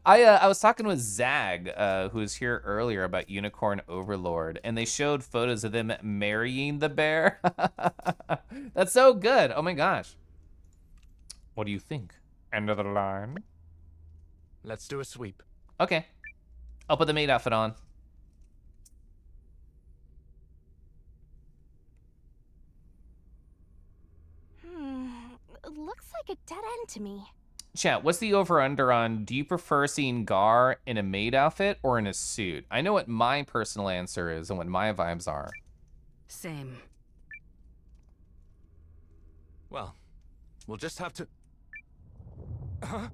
I was talking with Zag, who was here earlier, about Unicorn Overlord, and they showed photos of them marrying the bear. That's so good. Oh my gosh. What do you think? End of the line. Let's do a sweep. Okay. I'll put the maid outfit on. It looks like a dead end to me. Chat, what's the over-under on, do you prefer seeing Gar in a maid outfit or in a suit? I know what my personal answer is and what my vibes are. Same. Well, we'll just have to... Huh?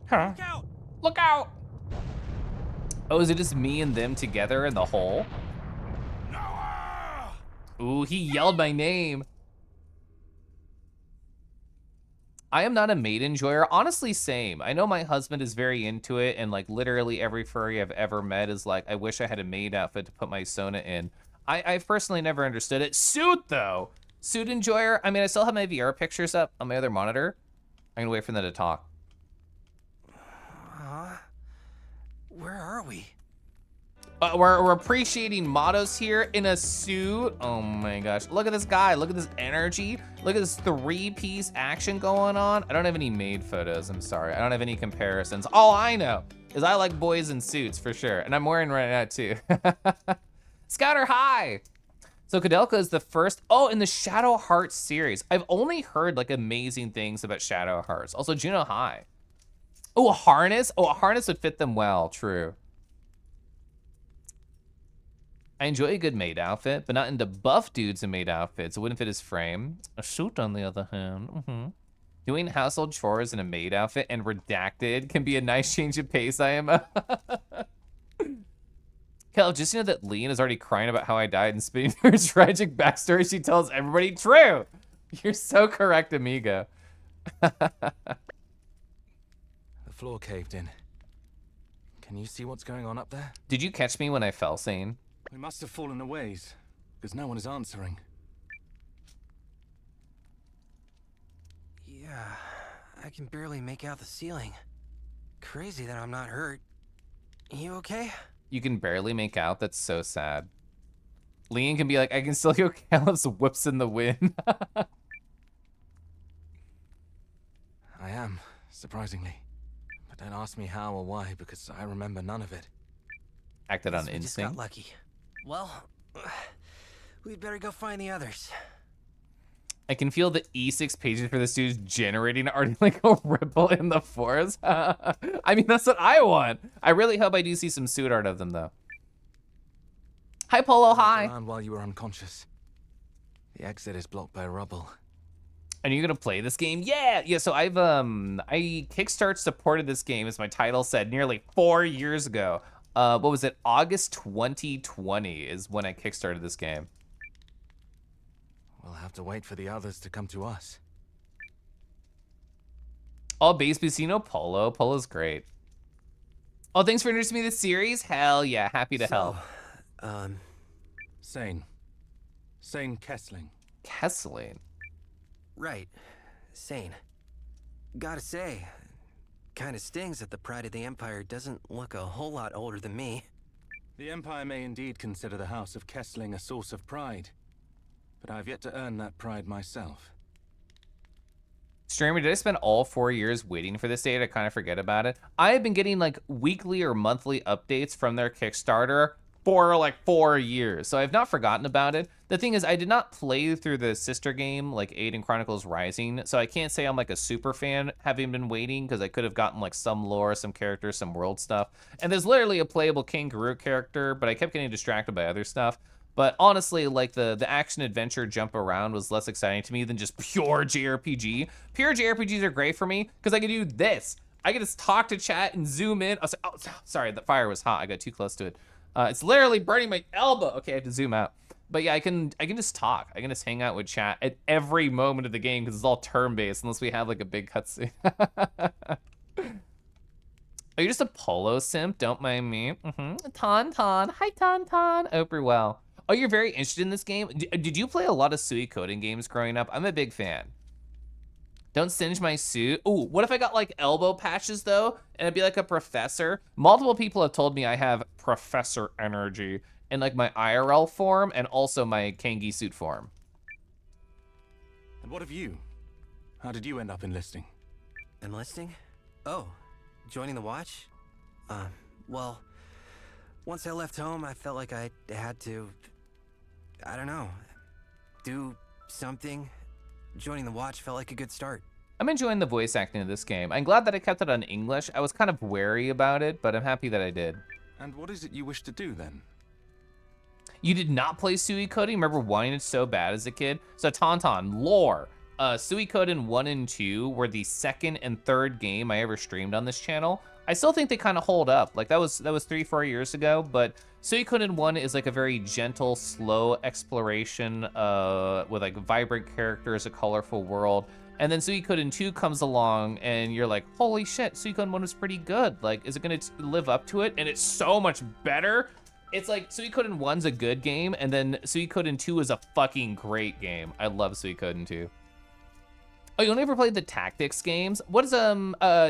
Look out! Look out! Oh, is it just me and them together in the hole? Noah! Ooh, he yelled my name. I am not a maid enjoyer. Honestly, same. I know my husband is very into it, and like literally every furry I've ever met is like, I wish I had a maid outfit to put my Sona in. I've personally never understood it. Suit, though. Suit enjoyer. I mean, I still have my VR pictures up on my other monitor. I'm gonna wait for them to talk. Where are we? We're appreciating Matos here in a suit. Oh my gosh. Look at this guy. Look at this energy. Look at this three-piece action going on. I don't have any maid photos. I'm sorry. I don't have any comparisons. All I know is I like boys in suits for sure. And I'm wearing right now too. Scouter, hi. So Kudelka is the first, in the Shadow Hearts series. I've only heard like amazing things about Shadow Hearts. Also Juno, hi. Oh, a harness? Oh, a harness would fit them well, true. I enjoy a good maid outfit, but not into buff dudes in maid outfits. It wouldn't fit his frame. A suit, on the other hand. Doing household chores in a maid outfit and redacted can be a nice change of pace, I am. Kel, just know that Lean is already crying about how I died and spitting her tragic backstory she tells everybody. True! You're so correct, amigo. The floor caved in. Can you see what's going on up there? Did you catch me when I fell, Sane? We must have fallen a ways, because no one is answering. Yeah, I can barely make out the ceiling. Crazy that I'm not hurt. You okay? You can barely make out. That's so sad. Lean can be like, I can still hear Caleb's whips in the wind. I am, surprisingly. But don't ask me how or why, because I remember none of it. Acted on We just instinct. got lucky. Well, we'd better go find the others. I can feel the E6 pages for this dude generating already like a ripple in the forest. I mean, that's what I want. I really hope I do see some suit art of them, though. Hi, Polo, hi. Around while you were unconscious. The exit is blocked by rubble. And you're gonna play this game? Yeah. So I Kickstart supported this game, as my title said, nearly 4 years ago. What was it? August 2020 is when I kickstarted this game. We'll have to wait for the others to come to us. Oh, Base Bucino Polo. Polo's great. Oh, thanks for introducing me to the series. Hell yeah, happy to help. Sane Kessling. Kessling. Right. Sane. Gotta say, kinda stings that the pride of the Empire doesn't look a whole lot older than me. The Empire may indeed consider the House of Kessling a source of pride, but I've yet to earn that pride myself. Streamer, did I spend all 4 years waiting for this day to kind of forget about it? I have been getting like weekly or monthly updates from their Kickstarter for like 4 years, so I've not forgotten about it. The thing is, I did not play through the sister game, like Eiyuden Chronicles Rising, so I can't say I'm like a super fan having been waiting, because I could have gotten like some lore, some characters, some world stuff. And there's literally a playable kangaroo character, but I kept getting distracted by other stuff. But honestly, like the action adventure jump around was less exciting to me than just pure JRPG. Pure JRPGs are great for me because I can do this. I can just talk to chat and zoom in. Oh, sorry, the fire was hot. I got too close to it. It's literally burning my elbow. Okay, I have to zoom out. But yeah, I can just talk. I can just hang out with chat at every moment of the game because it's all turn-based unless we have like a big cutscene. Are you just a Polo simp? Don't mind me. Tauntaun. Hi, Tauntaun. Hope you're well. Oh, you're very interested in this game? Did you play a lot of Suikoden games growing up? I'm a big fan. Don't singe my suit. Ooh, what if I got like elbow patches though? And it'd be like a professor? Multiple people have told me I have professor energy in like my IRL form and also my Kangi suit form. And what of you? How did you end up enlisting? Enlisting? Oh, joining the Watch? Well, once I left home, I felt like I had to, I don't know, do something. Joining the Watch felt like a good start. I'm enjoying the voice acting of this game. I'm glad that I kept it on English. I was kind of wary about it, but I'm happy that I did. And what is it you wish to do then? You did not play Suikoden? Remember wanting it so bad as a kid? So Tauntaun, lore. Suikoden 1 and 2 were the second and third game I ever streamed on this channel. I still think they kind of hold up. Like that was 3-4 years ago, but Suikoden 1 is like a very gentle, slow exploration with like vibrant characters, a colorful world. And then Suikoden 2 comes along and you're like, holy shit, Suikoden 1 was pretty good. Like, is it gonna live up to it? And it's so much better. It's like Suikoden 1's a good game, and then Suikoden 2 is a fucking great game. I love Suikoden 2. Oh, you only ever played the tactics games? What is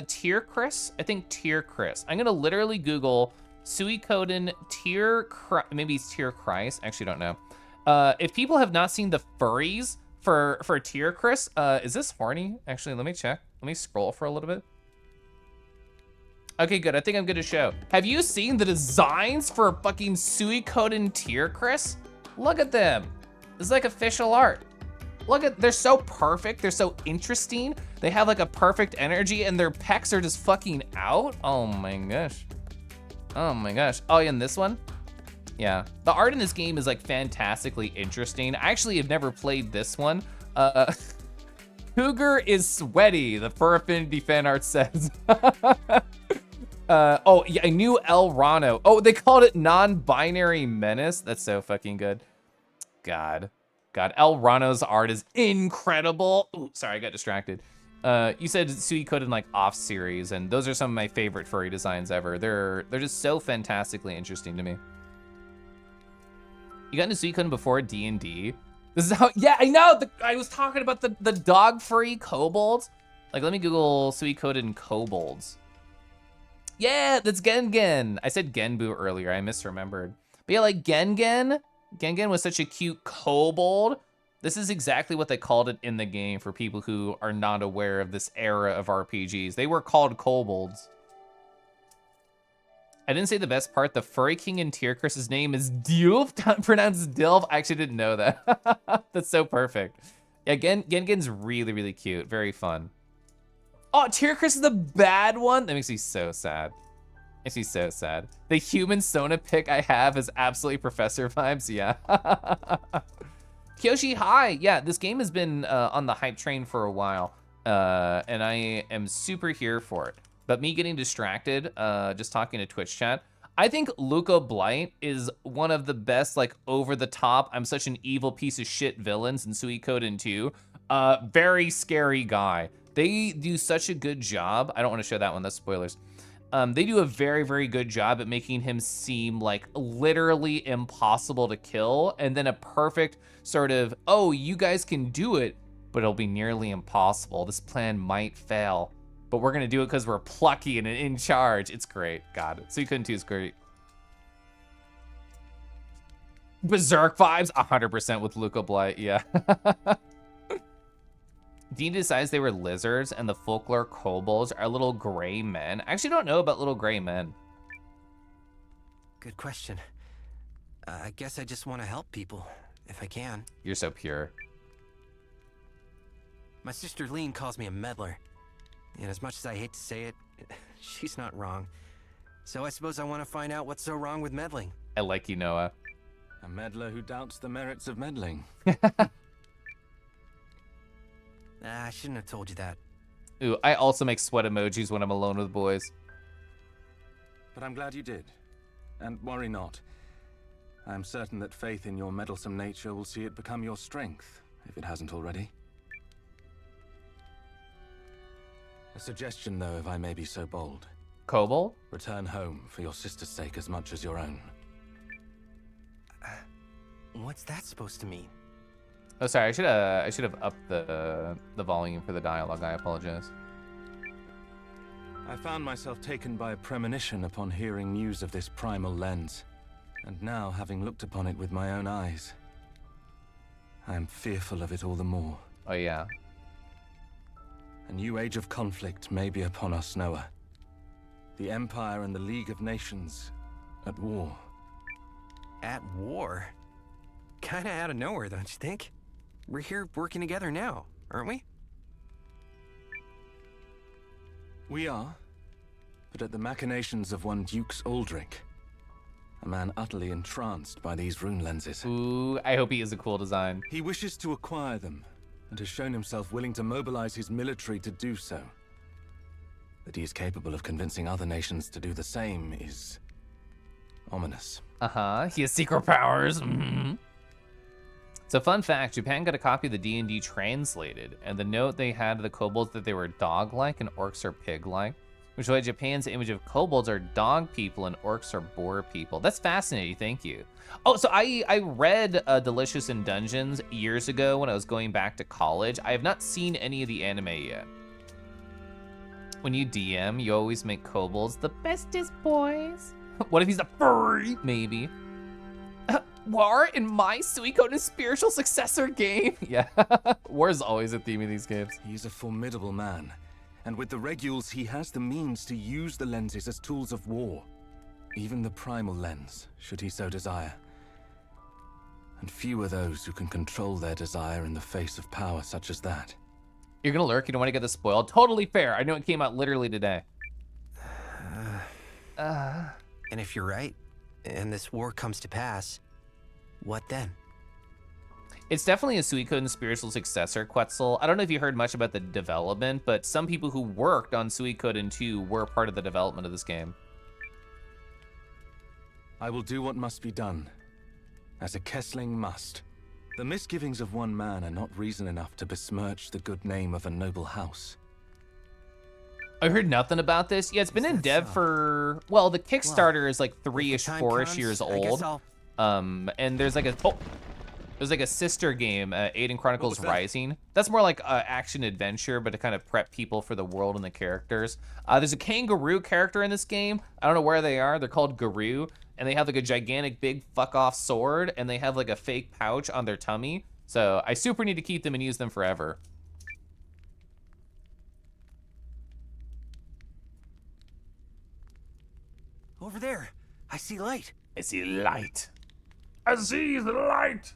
Tier Chris? I think Tier Chris. I'm gonna literally Google Suikoden maybe it's Tier Chris. Actually, don't know. If people have not seen the furries for Tier Chris, is this horny? Actually, let me check. Let me scroll for a little bit. Okay, good. I think I'm good to show. Have you seen the designs for fucking Suikoden Tier Chris? Look at them. This is like official art. Look at, they're so perfect. They're so interesting. They have like a perfect energy and their pecs are just fucking out. Oh my gosh. Oh my gosh. Oh, yeah, and this one? Yeah. The art in this game is like fantastically interesting. I actually have never played this one. cougar is sweaty, the Fur Affinity fan art says. Oh, yeah, I knew El Rano. Oh, they called it non-binary menace. That's so fucking good. God, El Rano's art is incredible. Ooh, sorry, I got distracted. You said Suikoden like off series, and those are some of my favorite furry designs ever. They're just so fantastically interesting to me. You got into Suikoden before D&D? This is how, yeah, I know. I was talking about the dog furry kobolds. Like, let me Google Suikoden kobolds. Yeah, that's Gengen. I said Genbu earlier. I misremembered. But yeah, like Gengen. Gengen was such a cute kobold. This is exactly what they called it in the game for people who are not aware of this era of RPGs. They were called kobolds. I didn't say the best part. The furry king in Tyrcris's name is Dilf, pronounced Dilf. I actually didn't know that. That's so perfect. Yeah, Gengen's really, really cute. Very fun. Oh, Tyrcris is the bad one? That makes me so sad. Makes me so sad. The human Sona pick I have is absolutely Professor vibes, yeah. Kyoshi, hi. Yeah, this game has been on the hype train for a while, and I am super here for it. But me getting distracted, just talking to Twitch chat, I think Luca Blight is one of the best, like, over-the-top, I'm such an evil piece of shit villains in Suikoden 2. Very scary guy. They do such a good job. I don't want to show that one, that's spoilers. They do a very, very good job at making him seem like literally impossible to kill, and then a perfect sort of, oh, you guys can do it, but it'll be nearly impossible. This plan might fail, but we're gonna do it because we're plucky and in charge. It's great. God, Suikoden 2 is great. Berserk vibes, 100% with Luca Blight, yeah. Dean decides they were lizards, and the folklore kobolds are little gray men. I actually don't know about little gray men. Good question. I guess I just want to help people, if I can. You're so pure. My sister Lean calls me a meddler. And as much as I hate to say it, she's not wrong. So I suppose I want to find out what's so wrong with meddling. I like you, Noah. A meddler who doubts the merits of meddling. I shouldn't have told you that. Ooh, I also make sweat emojis when I'm alone with boys. But I'm glad you did. And worry not. I am certain that faith in your meddlesome nature will see it become your strength, if it hasn't already. A suggestion, though, if I may be so bold. Kobold? Return home for your sister's sake as much as your own. What's that supposed to mean? Oh, sorry. I should have upped the volume for the dialogue. I apologize. I found myself taken by a premonition upon hearing news of this primal lens, and now, having looked upon it with my own eyes, I am fearful of it all the more. Oh, yeah. A new age of conflict may be upon us, Noah. The Empire and the League of Nations at war. At war? Kinda out of nowhere, don't you think? We're here working together now, aren't we? We are, but at the machinations of one Dukes Aldrich, a man utterly entranced by these rune lenses. Ooh, I hope he is a cool design. He wishes to acquire them, and has shown himself willing to mobilize his military to do so. That he is capable of convincing other nations to do the same is ominous. Uh-huh, he has secret powers. Mm-hmm. So fun fact, Japan got a copy of the D&D translated, and the note they had of the kobolds that they were dog-like and orcs are pig-like, which is why Japan's image of kobolds are dog people and orcs are boar people. That's fascinating, thank you. Oh, so I read Delicious in Dungeons years ago when I was going back to college. I have not seen any of the anime yet. When you DM, you always make kobolds the bestest boys. What if he's a furry? Maybe. War in my Suikoden spiritual successor game? Yeah, war is always a theme in these games. He is a formidable man, and with the Reguls, he has the means to use the lenses as tools of war. Even the primal lens, should he so desire. And few are those who can control their desire in the face of power such as that. You're gonna lurk, you don't want to get this spoiled. Totally fair, I know it came out literally today. And if you're right, and this war comes to pass, what then? It's definitely a Suikoden's spiritual successor, Quetzal. I don't know if you heard much about the development, but some people who worked on Suikoden 2 were part of the development of this game. I will do what must be done, as a Kessling must. The misgivings of one man are not reason enough to besmirch the good name of a noble house. I heard nothing about this. Yeah, it's been in dev for, well, the Kickstarter is like 3-ish, 4-ish years old. And there's like a sister game, Eiyuden Chronicles Rising. That's more like action adventure, but to kind of prep people for the world and the characters. There's a kangaroo character in this game. I don't know where they are. They're called Garoo, and they have like a gigantic big fuck off sword, and they have like a fake pouch on their tummy. So I super need to keep them and use them forever. Over there, I see light. I see light. I see the light.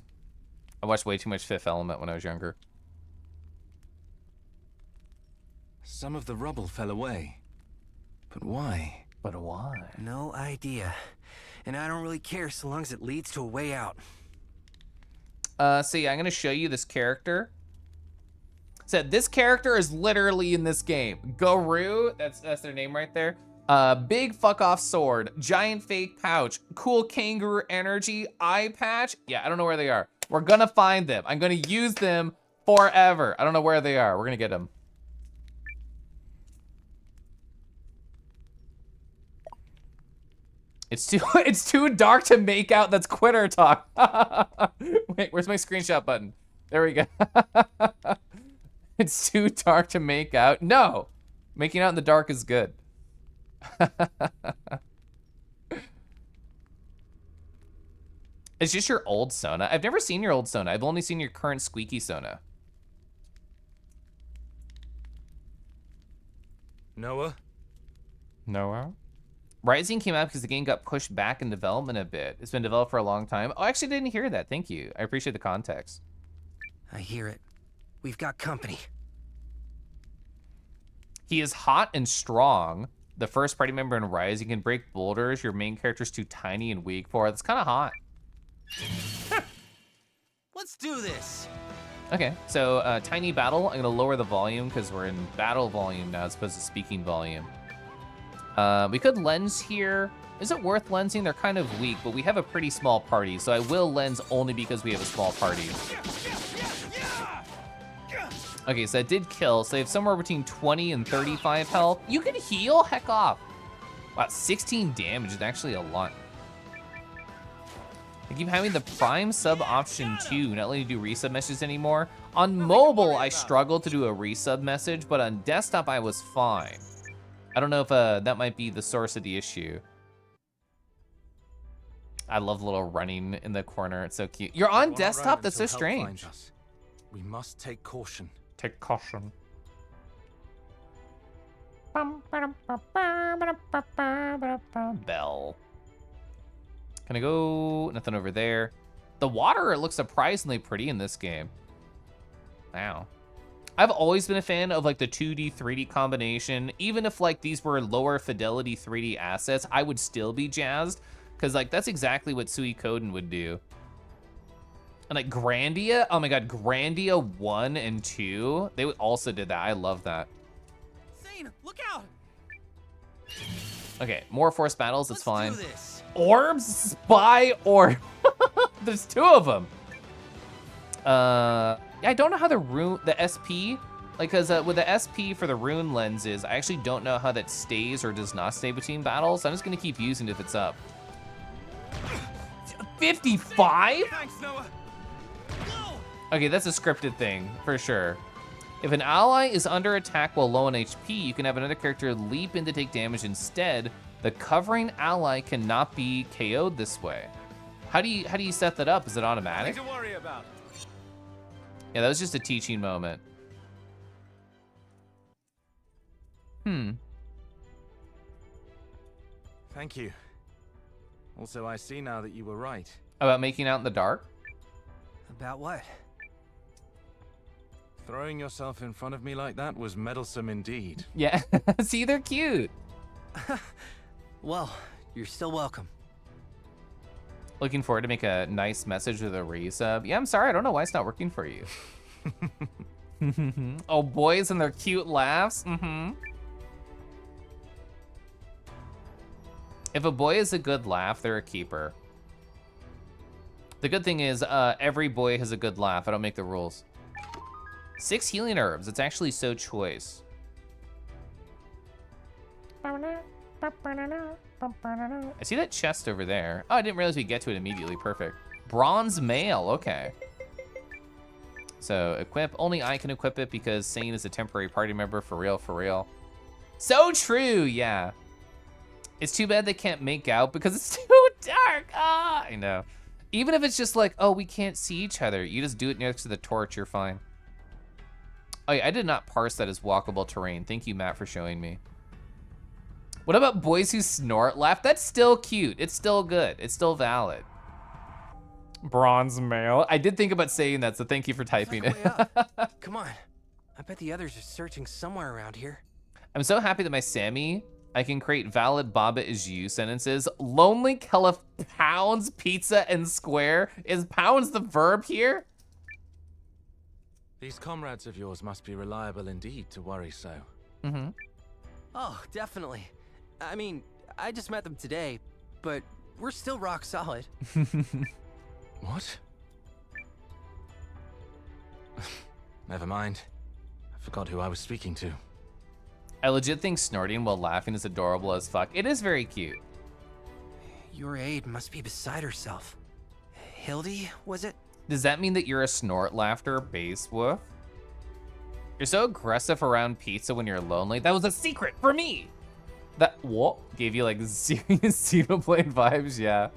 I watched way too much Fifth Element when I was younger. Some of the rubble fell away. But why? But why? No idea. And I don't really care so long as it leads to a way out. So yeah, I'm gonna show you this character. So this character is literally in this game. Garoo, that's their name right there. Big fuck off sword, giant fake pouch, cool kangaroo energy, eye patch. Yeah, I don't know where they are. We're gonna find them. I'm gonna use them forever. I don't know where they are. We're gonna get them. It's too dark to make out. That's quitter talk. Wait, where's my screenshot button? There we go. It's too dark to make out. No, making out in the dark is good. It's just your old Sona. I've never seen your old Sona. I've only seen your current squeaky Sona. Noah? Noah? Rising came out because the game got pushed back in development a bit. It's been developed for a long time. Oh, I actually didn't hear that. Thank you. I appreciate the context. I hear it. We've got company. He is hot and strong. The first party member in Rise, you can break boulders. Your main character's too tiny and weak for it. That's kind of hot. Let's do this. Okay, so tiny battle. I'm gonna lower the volume because we're in battle volume now as opposed to speaking volume. We could lens here. Is it worth lensing? They're kind of weak, but we have a pretty small party, so I will lens only because we have a small party. Okay, so that did kill, so they have somewhere between 20 and 35 health. You can heal? Heck off. Wow, 16 damage is actually a lot. I keep having the Prime sub option too, not letting you do resub messages anymore. On mobile, I struggled to do a resub message, but on desktop, I was fine. I don't know if that might be the source of the issue. I love the little running in the corner. It's so cute. You're on desktop? That's so strange. We must take caution. Take caution. Bell. Can I go? Nothing over there. The water, it looks surprisingly pretty in this game. Wow. I've always been a fan of like the 2D, 3D combination. Even if like these were lower fidelity 3D assets, I would still be jazzed. Cause like that's exactly what Suikoden would do. And like Grandia, oh my God, Grandia 1 and 2, they also did that. I love that. Zane, look out! Okay, more forced battles, it's fine. Do this. Orbs? Spy orb. There's 2 of them. Yeah, I don't know how the SP, like, cause with the SP for the rune lenses, I actually don't know how that stays or does not stay between battles. I'm just gonna keep using it if it's up. 55? Thanks, Noah. Okay, that's a scripted thing, for sure. If an ally is under attack while low on HP, you can have another character leap in to take damage instead. The covering ally cannot be KO'd this way. How do you set that up? Is it automatic? Nothing to worry about. Yeah, that was just a teaching moment. Thank you. Also, I see now that you were right. About making out in the dark? About what? Throwing yourself in front of me like that was meddlesome indeed. Yeah, see, they're cute. Well, you're still welcome. Looking forward to make a nice message with a resub. Yeah, I'm sorry, I don't know why it's not working for you. Oh, boys and their cute laughs. If a boy is a good laugh, they're a keeper. The good thing is, every boy has a good laugh. I don't make the rules. 6 healing herbs. It's actually so choice. I see that chest over there. Oh, I didn't realize we get to it immediately. Perfect. Bronze mail. Okay. So equip. Only I can equip it because Sane is a temporary party member. For real, for real. So true. Yeah. It's too bad they can't make out because it's too dark. Ah, I know. Even if it's just like, oh, we can't see each other. You just do it next to the torch. You're fine. Oh yeah, I did not parse that as walkable terrain. Thank you, Matt, for showing me. What about boys who snort laugh? That's still cute. It's still good. It's still valid. Bronze male. I did think about saying that, so thank you for typing it. Come on. I bet the others are searching somewhere around here. I'm so happy that my Sammy, I can create valid Baba is you sentences. Lonely Kelif pounds pizza and square. Is pounds the verb here? These comrades of yours must be reliable indeed to worry so. Oh, definitely. I mean, I just met them today, but we're still rock solid. What? Never mind. I forgot who I was speaking to. I legit think snorting while laughing is adorable as fuck. It is very cute. Your aide must be beside herself. Hildy, was it? Does that mean that you're a snort laughter base wolf? You're so aggressive around pizza when you're lonely. That was a secret for me. That what gave you like serious Xenoblade vibes? Yeah.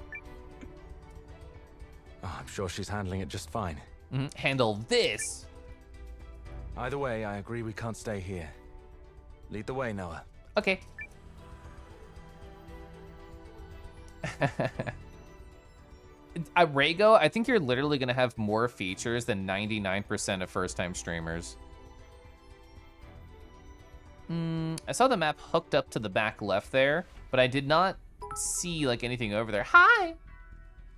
Oh, I'm sure she's handling it just fine. Handle this. Either way, I agree we can't stay here. Lead the way, Noah. Okay. Rego, I think you're literally gonna have more features than 99% of first-time streamers. I saw the map hooked up to the back left there, but I did not see like anything over there. Hi!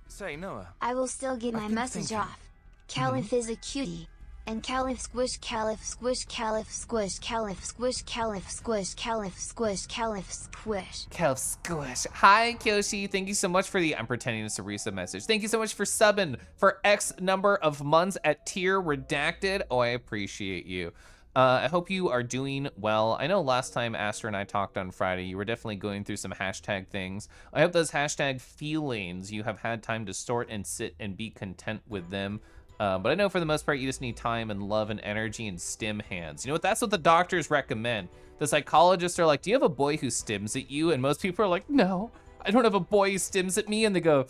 Say, Noah. I will still get my message off. Caliph is a cutie. And Caliph squish, Caliph squish, Caliph squish, Caliph squish, Caliph squish, Caliph squish, Caliph squish. Caliph squish. Hi, Kyoshi. Thank you so much for the, I'm pretending it's a resub message. Thank you so much for subbing for X number of months at tier redacted. Oh, I appreciate you. I hope you are doing well. I know last time Aster and I talked on Friday, you were definitely going through some hashtag things. I hope those hashtag feelings, you have had time to sort and sit and be content with them. But I know for the most part, you just need time and love and energy and stim hands. You know what? That's what the doctors recommend. The psychologists are like, do you have a boy who stims at you? And most people are like, no, I don't have a boy who stims at me. And they go,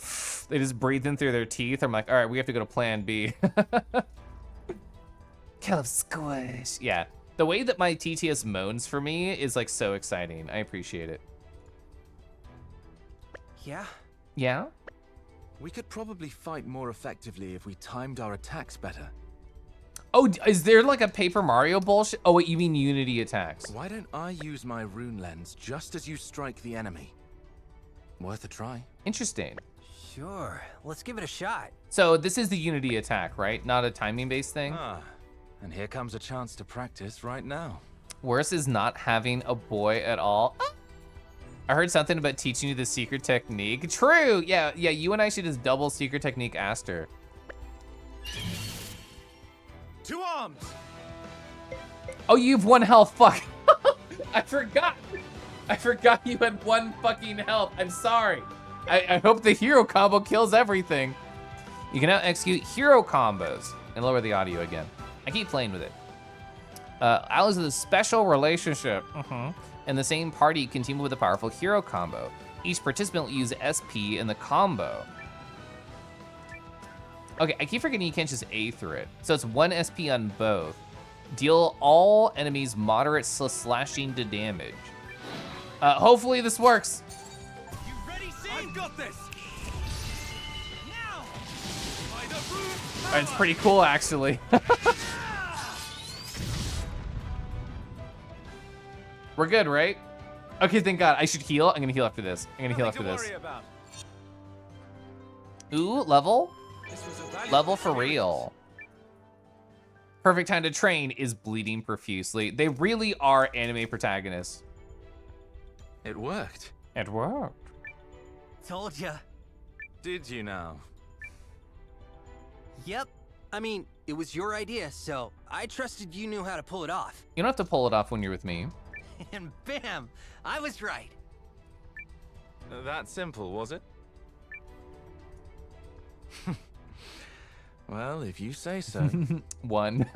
they just breathe in through their teeth. I'm like, all right, we have to go to plan B. Caliph squish. Yeah, the way that my TTS moans for me is like so exciting. I appreciate it. Yeah? Yeah? We could probably fight more effectively if we timed our attacks better. Oh, is there like a Paper Mario bullshit? Oh, wait, you mean Unity attacks? Why don't I use my rune lens just as you strike the enemy? Worth a try. Interesting. Sure, let's give it a shot. So this is the Unity attack, right? Not a timing-based thing? Ah, and here comes a chance to practice right now. Worse is not having a boy at all. I heard something about teaching you the secret technique. True, yeah, you and I should just double secret technique Aster. 2 arms! Oh, you have 1 health, fuck. I forgot you had 1 fucking health. I'm sorry. I hope the hero combo kills everything. You can now execute hero combos and lower the audio again. I keep playing with it. Allies with a special relationship. And the same party can team up with a powerful hero combo. Each participant will use SP in the combo. Okay, I keep forgetting you can't just A through it. So it's 1 SP on both. Deal all enemies moderate slashing to damage. Hopefully this works. You ready, Zane? I've got this. Now. It's pretty cool, actually. We're good, right? Okay, thank God. I should heal. I'm gonna heal after this. Ooh, level? Level for real. Perfect time to train is bleeding profusely. They really are anime protagonists. It worked. It worked. Told ya. Did you now? Yep. I mean, it was your idea, so I trusted you knew how to pull it off. You don't have to pull it off when you're with me. And bam! I was right. That simple, was it? Well, if you say so. One.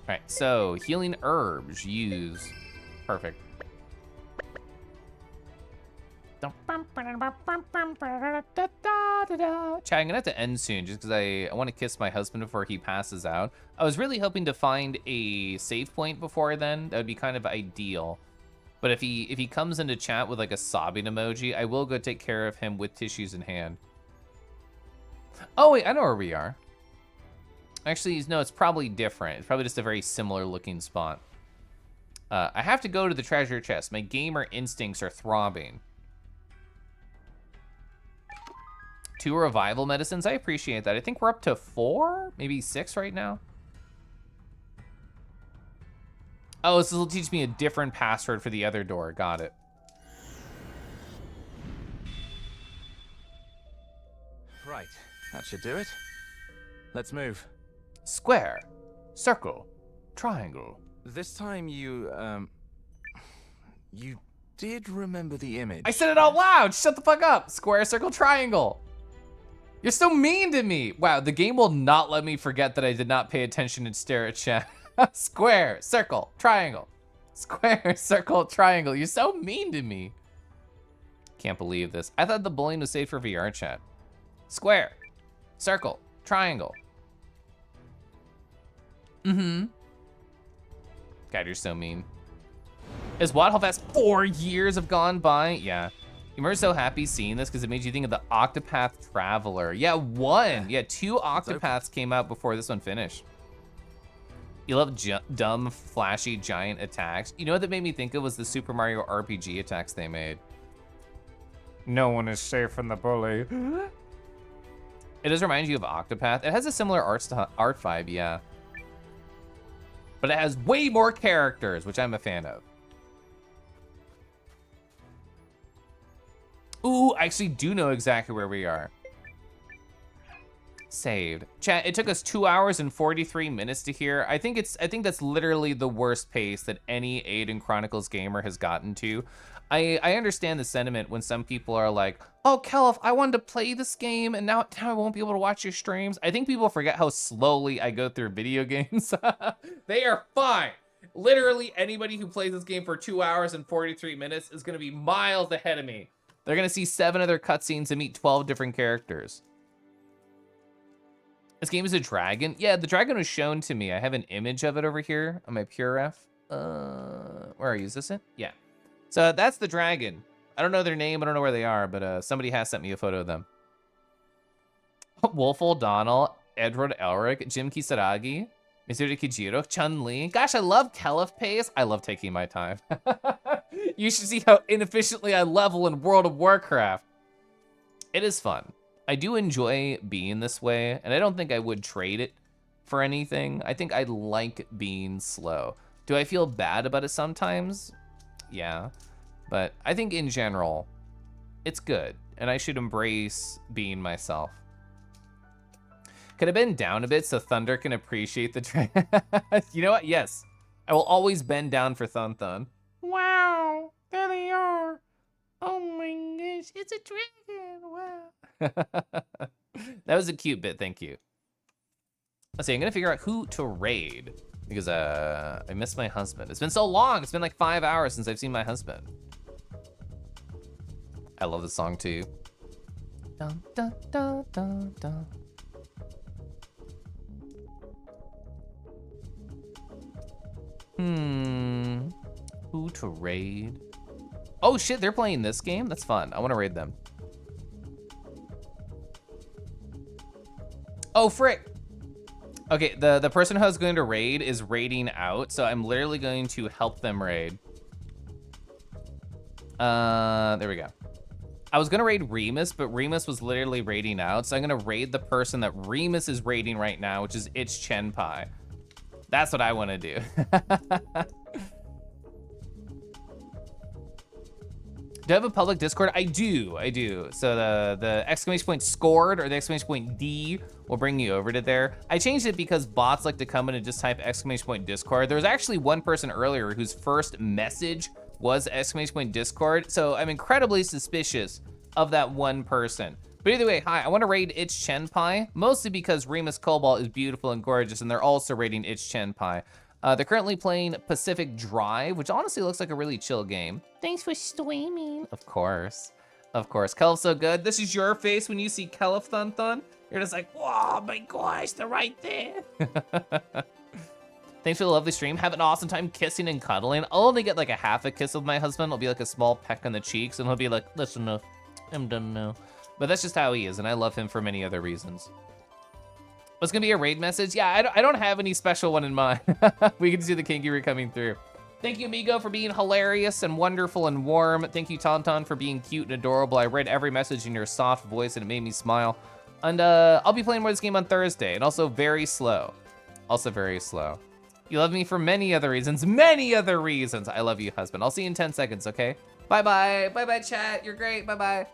Alright, so healing herbs, use. Perfect. Chat, I'm gonna have to end soon just because I want to kiss my husband before he passes out. I was really hoping to find a save point before then. That would be kind of ideal. But if he comes into chat with like a sobbing emoji, I will go take care of him with tissues in hand. Oh wait, I know where we are. Actually, no, it's probably different. It's probably just a very similar looking spot. I have to go to the treasure chest. My gamer instincts are throbbing. 2 revival medicines, I appreciate that. I think we're up to 4, maybe 6 right now. Oh, this will teach me a different password for the other door. Got it. Right, that should do it. Let's move. Square, circle, triangle. This time you did remember the image. I said it out loud. Shut the fuck up. Square, circle, triangle. You're so mean to me. Wow, the game will not let me forget that I did not pay attention and stare at chat. Square, circle, triangle. Square, circle, triangle. You're so mean to me. Can't believe this. I thought the bullying was safe for VR chat. Square, circle, triangle. Mm-hmm. God, you're so mean. Is what how fast 4 years have gone by? Yeah. You were so happy seeing this because it made you think of the Octopath Traveler. Yeah, 1. Yeah, 2 Octopaths came out before this one finished. You love dumb, flashy, giant attacks. You know what that made me think of was the Super Mario RPG attacks they made. No one is safe from the bully. It does remind you of Octopath. It has a similar art vibe, yeah. But it has way more characters, which I'm a fan of. Ooh, I actually do know exactly where we are. Saved. Chat, it took us 2 hours and 43 minutes to hear. I think that's literally the worst pace that any Eiyuden Chronicles gamer has gotten to. I understand the sentiment when some people are like, oh, Kelf, I wanted to play this game and now I won't be able to watch your streams. I think people forget how slowly I go through video games. They are fine. Literally anybody who plays this game for 2 hours and 43 minutes is gonna be miles ahead of me. They're gonna see 7 other cutscenes and meet 12 different characters. This game is a dragon? Yeah, the dragon was shown to me. I have an image of it over here on my PureRef. Where are you? Is this it? Yeah. So that's the dragon. I don't know their name. I don't know where they are, but somebody has sent me a photo of them. Wolf O'Donnell, Edward Elric, Jim Kisaragi, Mizuru Kijiro, Chun-Li. Gosh, I love Kelef pace. I love taking my time. You should see how inefficiently I level in World of Warcraft. It is fun. I do enjoy being this way, and I don't think I would trade it for anything. I think I like being slow. Do I feel bad about it sometimes? Yeah, but I think in general, it's good, and I should embrace being myself. Could have been down a bit so Thunder can appreciate the You know what? Yes, I will always bend down for Thun Thun. Wow, there they are. Oh my gosh, it's a dragon. Wow. That was a cute bit, thank you. Let's see, I'm gonna figure out who to raid because I miss my husband. It's been so long, it's been like 5 hours since I've seen my husband. I love the song too. Dun, dun, dun, dun, dun. Who to raid? Oh shit, they're playing this game? That's fun. I wanna raid them. Oh, frick. Okay, the person who I was going to raid is raiding out, so I'm literally going to help them raid. There we go. I was gonna raid Remus, but Remus was literally raiding out, so I'm gonna raid the person that Remus is raiding right now, which is Itch Chenpai. That's what I wanna do. Do I have a public Discord? I do. So the exclamation point scored or the exclamation point D will bring you over to there. I changed it because bots like to come in and just type exclamation point Discord. There was actually one person earlier whose first message was exclamation point Discord, so I'm incredibly suspicious of that one person. But either way, hi, I want to raid Itch Chenpai, mostly because Remus Cobalt is beautiful and gorgeous, and they're also raiding Itch Chenpai. They're currently playing Pacific Drive, which honestly looks like a really chill game. Thanks for streaming. Of course. Kelf's so good. This is your face when you see Kelf Thun Thun. You're just like, whoa, my gosh, they're right there. Thanks for the lovely stream. Have an awesome time kissing and cuddling. I'll only get like a half a kiss with my husband. It'll be like a small peck on the cheeks, and he'll be like, listen, I'm done now. But that's just how he is, and I love him for many other reasons. What's gonna be a raid message? Yeah, I don't have any special one in mind. We can see the Kinky coming through. Thank you, Amigo, for being hilarious and wonderful and warm. Thank you, Tauntaun, for being cute and adorable. I read every message in your soft voice, and it made me smile. And I'll be playing more of this game on Thursday, and also very slow. You love me for many other reasons. I love you, husband. I'll see you in 10 seconds, okay? Bye-bye, chat. You're great, bye-bye.